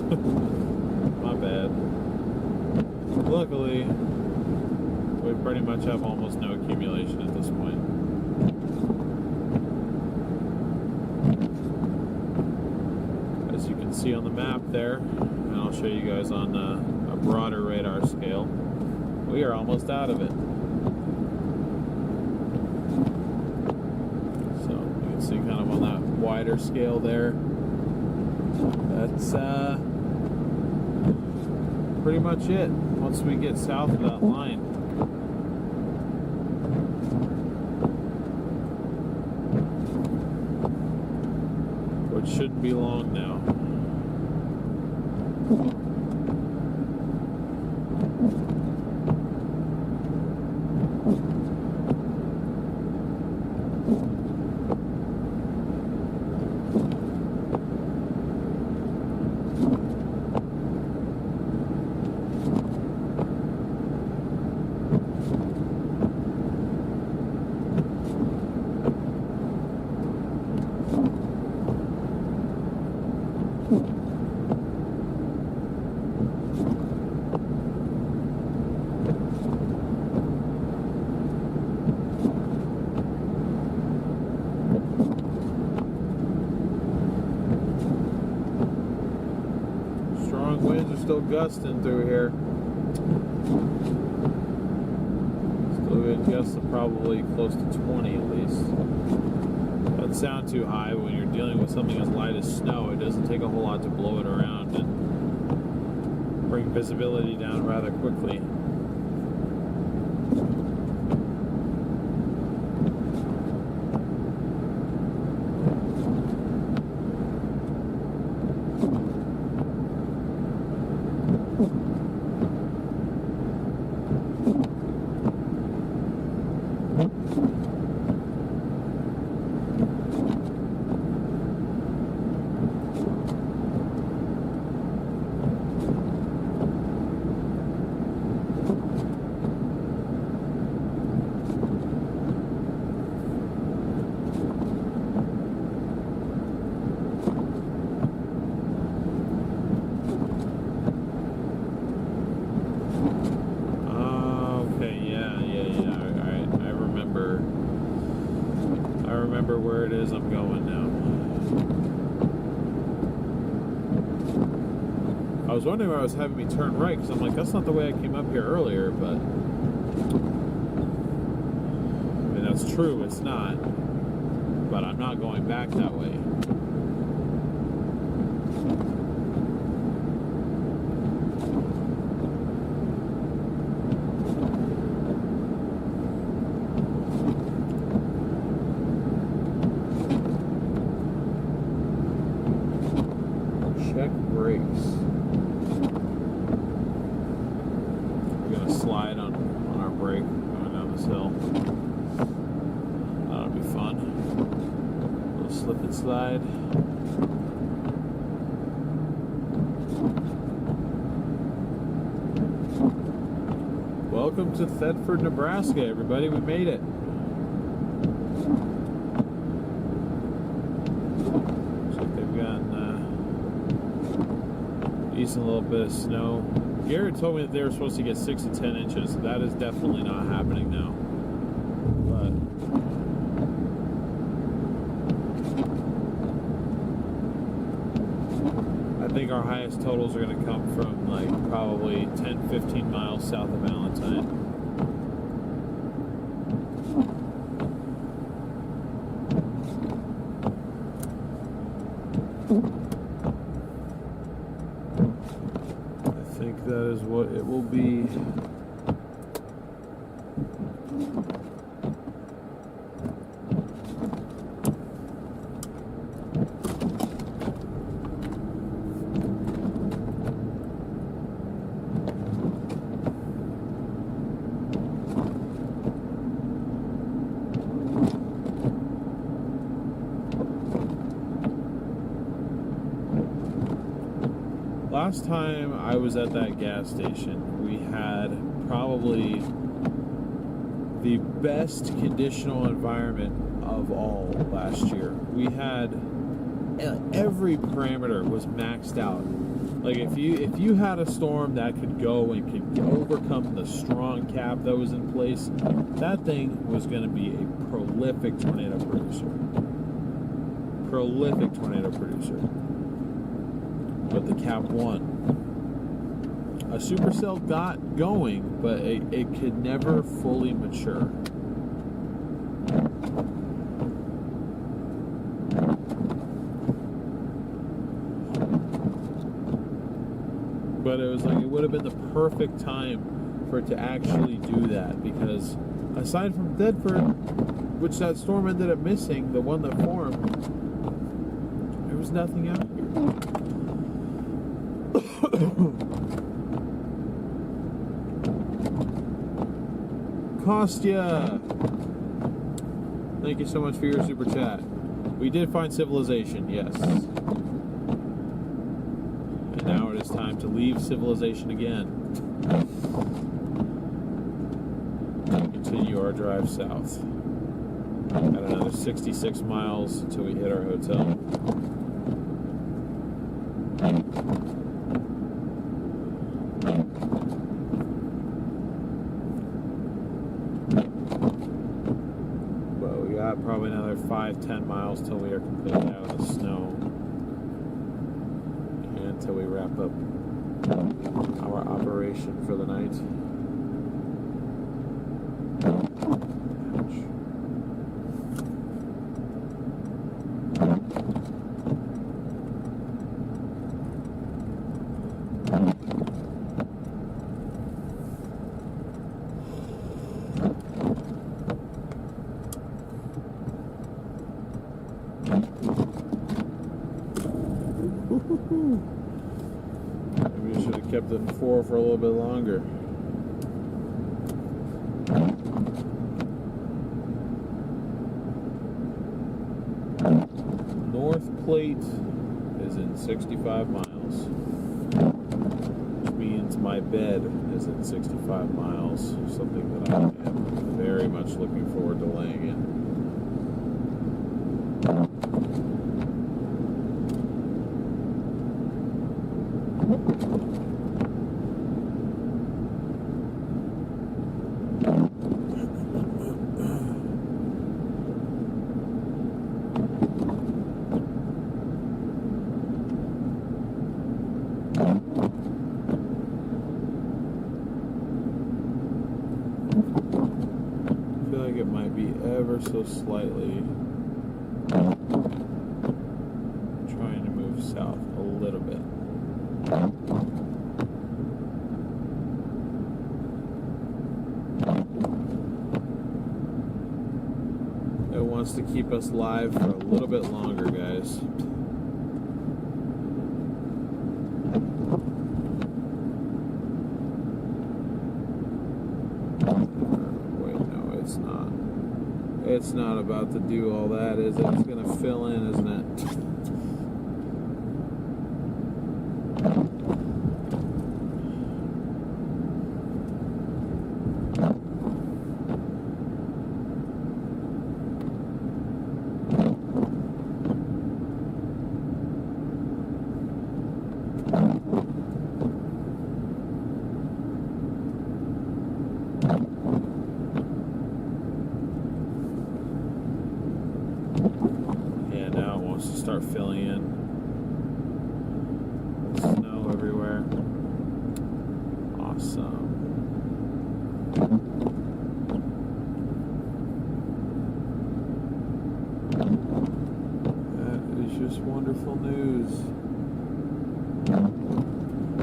My bad. Luckily, we pretty much have almost no accumulation at this point. As you can see on the map there, and I'll show you guys on a broader radar scale, we are almost out of it. So you can see kind of on that wider scale there, that's pretty much it once we get south of that line. Which shouldn't be long now. Still gusting through here. Still good gusts of probably close to 20 at least. Doesn't sound too high, but when you're dealing with something as light as snow, it doesn't take a whole lot to blow it around and bring visibility down rather quickly. Where it is I'm going now. I was wondering why it was having me turn right, because I'm like, that's not the way I came up here earlier, but I mean, that's true, it's not, but I'm not going back that way. Slide. Welcome to Thedford, Nebraska, everybody. We made it. Looks like they've gotten a decent little bit of snow. Garrett told me that they were supposed to get 6 to 10 inches. So that is definitely not happening now. But I think our highest totals are going to come from like probably 10-15 miles south of Valentine. I think that is what it will be. Last time I was at that gas station, we had probably the best conditional environment of all last year. We had every parameter was maxed out. Like if you had a storm that could go and could overcome the strong cap that was in place, that thing was going to be a prolific tornado producer. Prolific tornado producer. But the cap won. A supercell got going, but it could never fully mature. But it was like, it would have been the perfect time for it to actually do that, because aside from Thedford, which that storm ended up missing, the one that formed, there was nothing out here. Kostya, thank you so much for your super chat. We did find civilization, yes. And now it is time to leave civilization again. Continue our drive south. Got another 66 miles until we hit our hotel. But we got probably another 5-10 miles till we are completely out of the snow. Until we wrap up our operation for the night. Maybe we should have kept it in 4 for a little bit longer. North Plate is in 65 miles, which means my bed is in 65 miles, something that I am very much looking forward to laying in. So slightly trying to move south a little bit. It wants to keep us live for a little bit longer, guys. It's not about to do all that, is it? It's going to fill in, isn't it? Start filling in. Snow everywhere. Awesome. That is just wonderful news.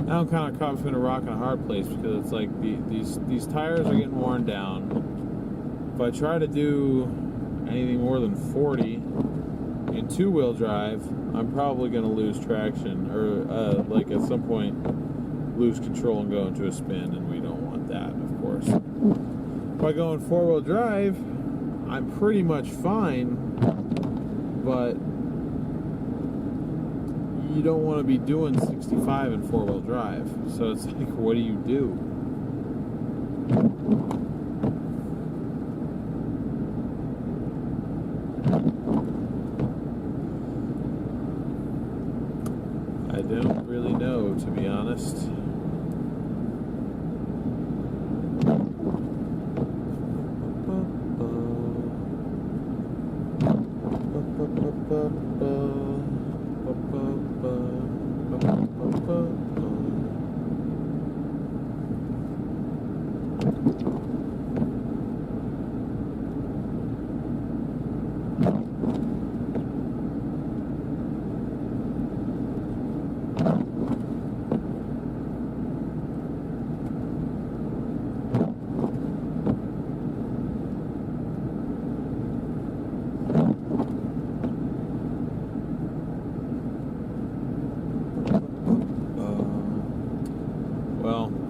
Now I'm kind of caught between a rock and a hard place, because it's like these tires are getting worn down. If I try to do anything more than 40 in two-wheel drive, I'm probably going to lose traction, or like at some point lose control and go into a spin, and we don't want that, of course. If I go in four-wheel drive, I'm pretty much fine, but you don't want to be doing 65 in four-wheel drive. So it's like, what do you do? I don't really know, to be honest.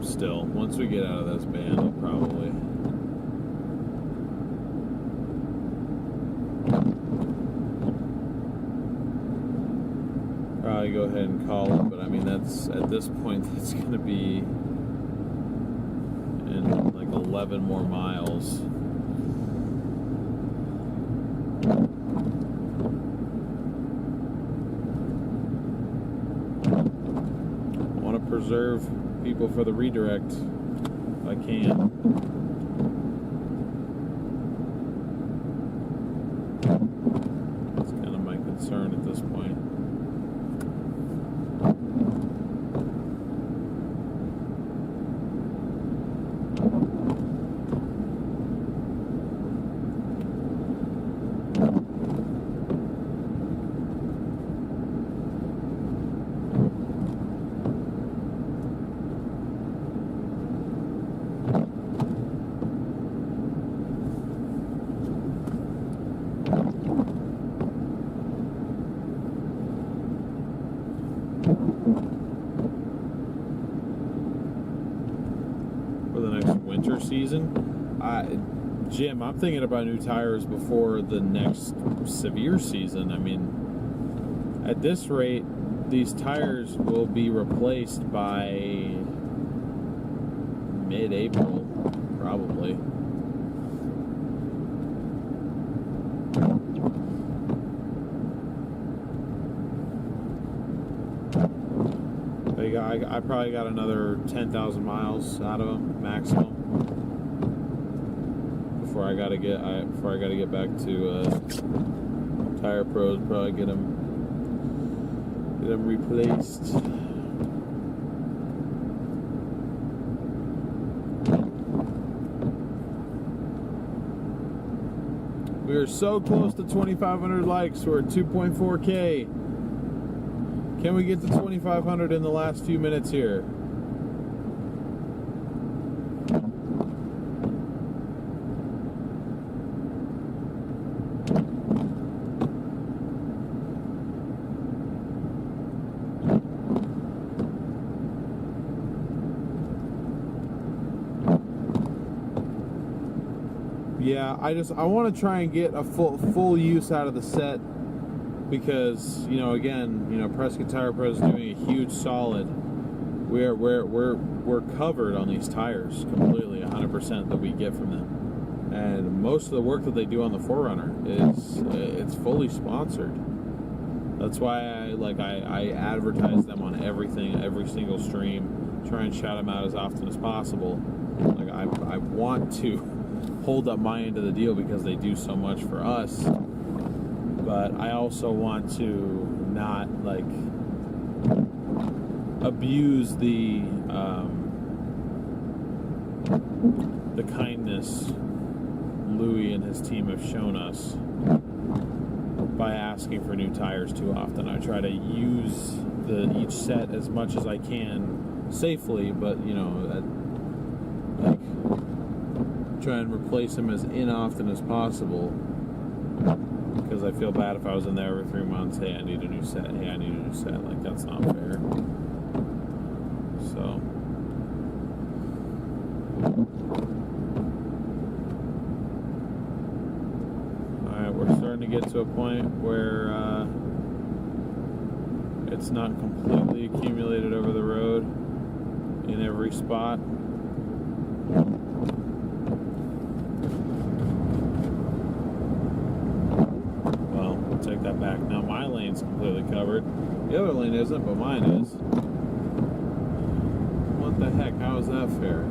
Still, once we get out of this band, I'll probably go ahead and call it. But I mean, that's at this point, that's going to be in like 11 more miles. I want to preserve people for the redirect if I can. That's kind of my concern at this point. Season, Jim, I'm thinking about new tires before the next severe season. I mean, at this rate, these tires will be replaced by mid-April, probably. I probably got another 10,000 miles out of them maximum before I gotta get back to Tire Pros. Probably get them replaced. We are so close to 2,500 likes. We're at 2.4K. Can we get to 2,500 in the last few minutes here? Yeah, I want to try and get a full use out of the set. Because, you know, again, you know, Prescott Tire Pro is doing a huge solid. We're covered on these tires completely, 100% that we get from them. And most of the work that they do on the 4Runner it's fully sponsored. That's why I advertise them on everything, every single stream. Try and shout them out as often as possible. Like I want to hold up my end of the deal because they do so much for us. But I also want to not abuse the kindness Louis and his team have shown us by asking for new tires too often. I try to use each set as much as I can safely, but you know, try and replace them as often as possible. Because I feel bad if I was in there every 3 months. Hey, I need a new set. Hey, I need a new set. Like, that's not fair. So. Alright, we're starting to get to a point where it's not completely accumulated over the road in every spot. Take that back. Now my lane lane's completely covered. The other lane isn't, but mine is. What the heck? How is that fair?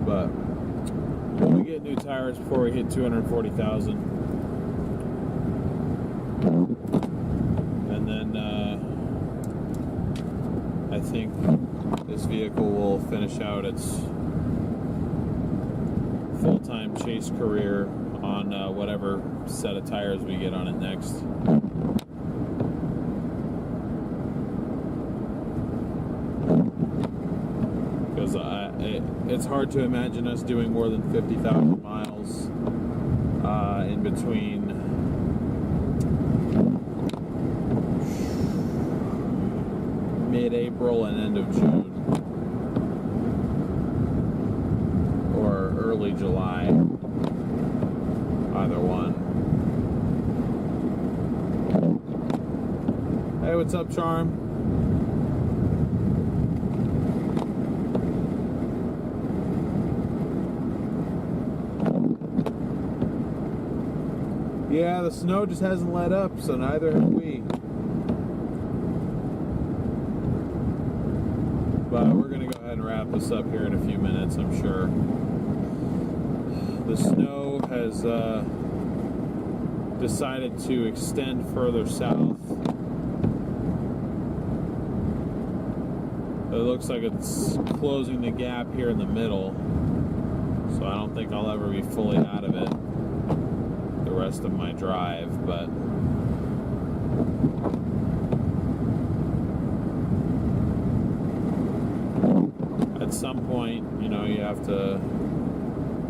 But we'll get new tires before we hit 240,000. And then I think this vehicle will finish out its full-time chase career on whatever set of tires we get on it next. Because it's hard to imagine us doing more than 50,000 miles in between mid-April and end of June, or early July, either one. Hey, what's up, Charm? Yeah, the snow just hasn't let up, so neither have we. But we're going to go ahead and wrap this up here in a few minutes, I'm sure. The snow has decided to extend further south. It looks like it's closing the gap here in the middle, so I don't think I'll ever be fully out of it the rest of my drive, but at some point, you know, you have to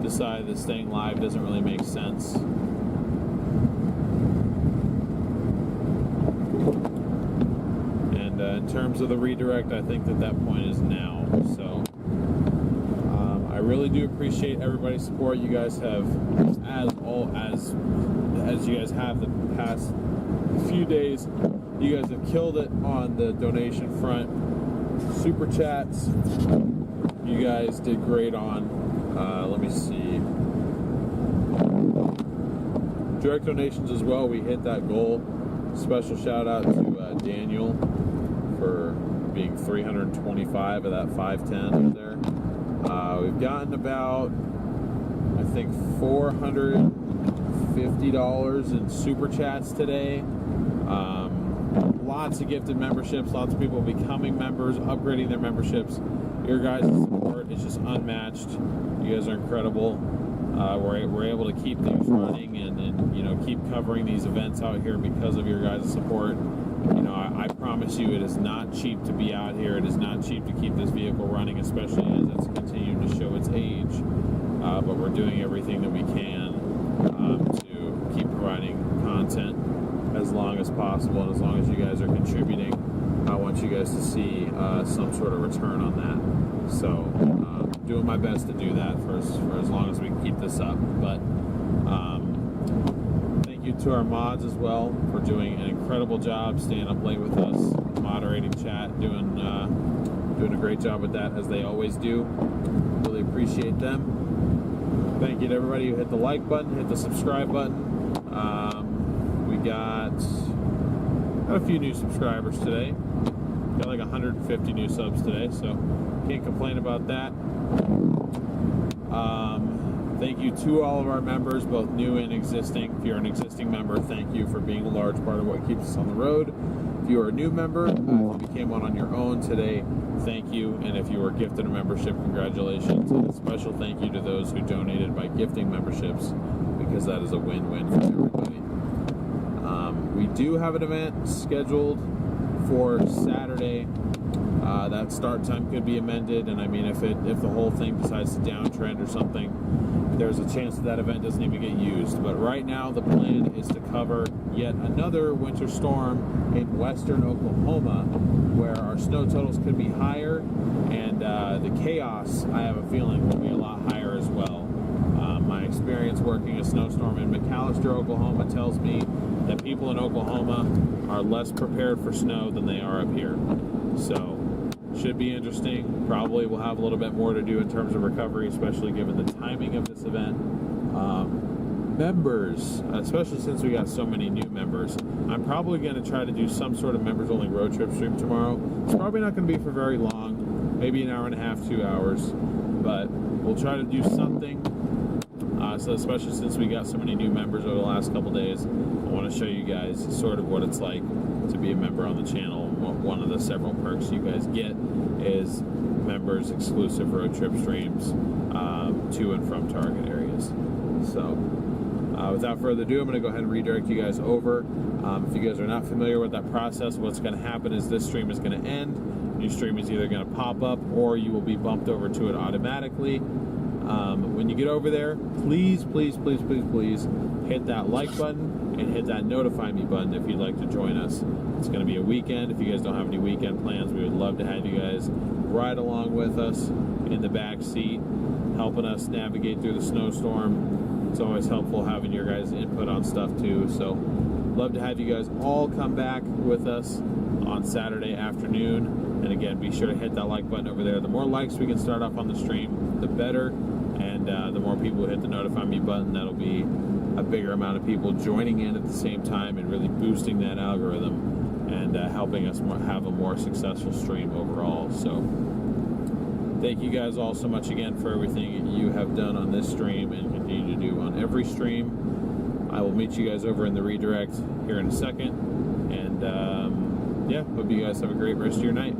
decide that staying live doesn't really make sense. And in terms of the redirect, I think that point is now. So I really do appreciate everybody's support. You guys have, as you guys have the past few days, you guys have killed it on the donation front. Super chats, you guys did great on, let me see, direct donations as well. We hit that goal. Special shout out to Daniel for being 325 of that 510 there. We've gotten about, I think, $450 in super chats today. Lots of gifted memberships, lots of people becoming members, upgrading their memberships. Your guys' support is just unmatched. You guys are incredible. We're able to keep things running and you know, keep covering these events out here because of your guys' support. You know, I promise you, it is not cheap to be out here. It is not cheap to keep this vehicle running, especially as it's continuing to show its age. But we're doing everything that we can to keep providing content as long as possible, and as long as you guys are contributing, I want you guys to see some sort of return on that. So doing my best to do that for as long as we can keep this up. But thank you to our mods as well for doing an incredible job, staying up late with us, moderating chat, doing a great job with that, as they always do. Really appreciate them. Thank you to everybody who hit the like button, hit the subscribe button. We got a few new subscribers today. Got like 150 new subs today, so can't complain about that. Thank you to all of our members, both new and existing. If you're an existing member, thank you for being a large part of what keeps us on the road. If you are a new member, if you became one on your own today, thank you. And if you were gifted a membership, congratulations. And a special thank you to those who donated by gifting memberships, because that is a win-win for everybody. We do have an event scheduled for Saturday. That start time could be amended, and I mean, if the whole thing decides to downtrend or something, there's a chance that event doesn't even get used. But right now, the plan is to cover yet another winter storm in western Oklahoma, where our snow totals could be higher, and the chaos, I have a feeling, will be a lot higher as well. My experience working a snowstorm in McAllister, Oklahoma, tells me that people in Oklahoma are less prepared for snow than they are up here. So Should be interesting. Probably we'll have a little bit more to do in terms of recovery, especially given the timing of this event. Members, especially since we got so many new members, I'm probably going to try to do some sort of members only road trip stream tomorrow. It's probably not going to be for very long, maybe an hour and a half, 2 hours, but we'll try to do something. So especially since we got so many new members over the last couple days, I want to show you guys sort of what it's like to be a member on the channel. One of the several perks you guys get is members exclusive road trip streams to and from target areas. So without further ado, I'm going to go ahead and redirect you guys over. If you guys are not familiar with that process, what's going to happen is this stream is going to end. New stream is either going to pop up or you will be bumped over to it automatically. When you get over there, please hit that like button and hit that notify me button if you'd like to join us. It's going to be a weekend. If you guys don't have any weekend plans, we would love to have you guys ride along with us in the back seat, helping us navigate through the snowstorm. It's always helpful having your guys' input on stuff too. So love to have you guys all come back with us on Saturday afternoon. And again, be sure to hit that like button over there. The more likes we can start off on the stream, the better. And the more people who hit the notify me button, that'll be a bigger amount of people joining in at the same time and really boosting that algorithm and helping us have a more successful stream overall. So thank you guys all so much again for everything you have done on this stream and continue to do on every stream. I will meet you guys over in the redirect here in a second. And yeah, hope you guys have a great rest of your night.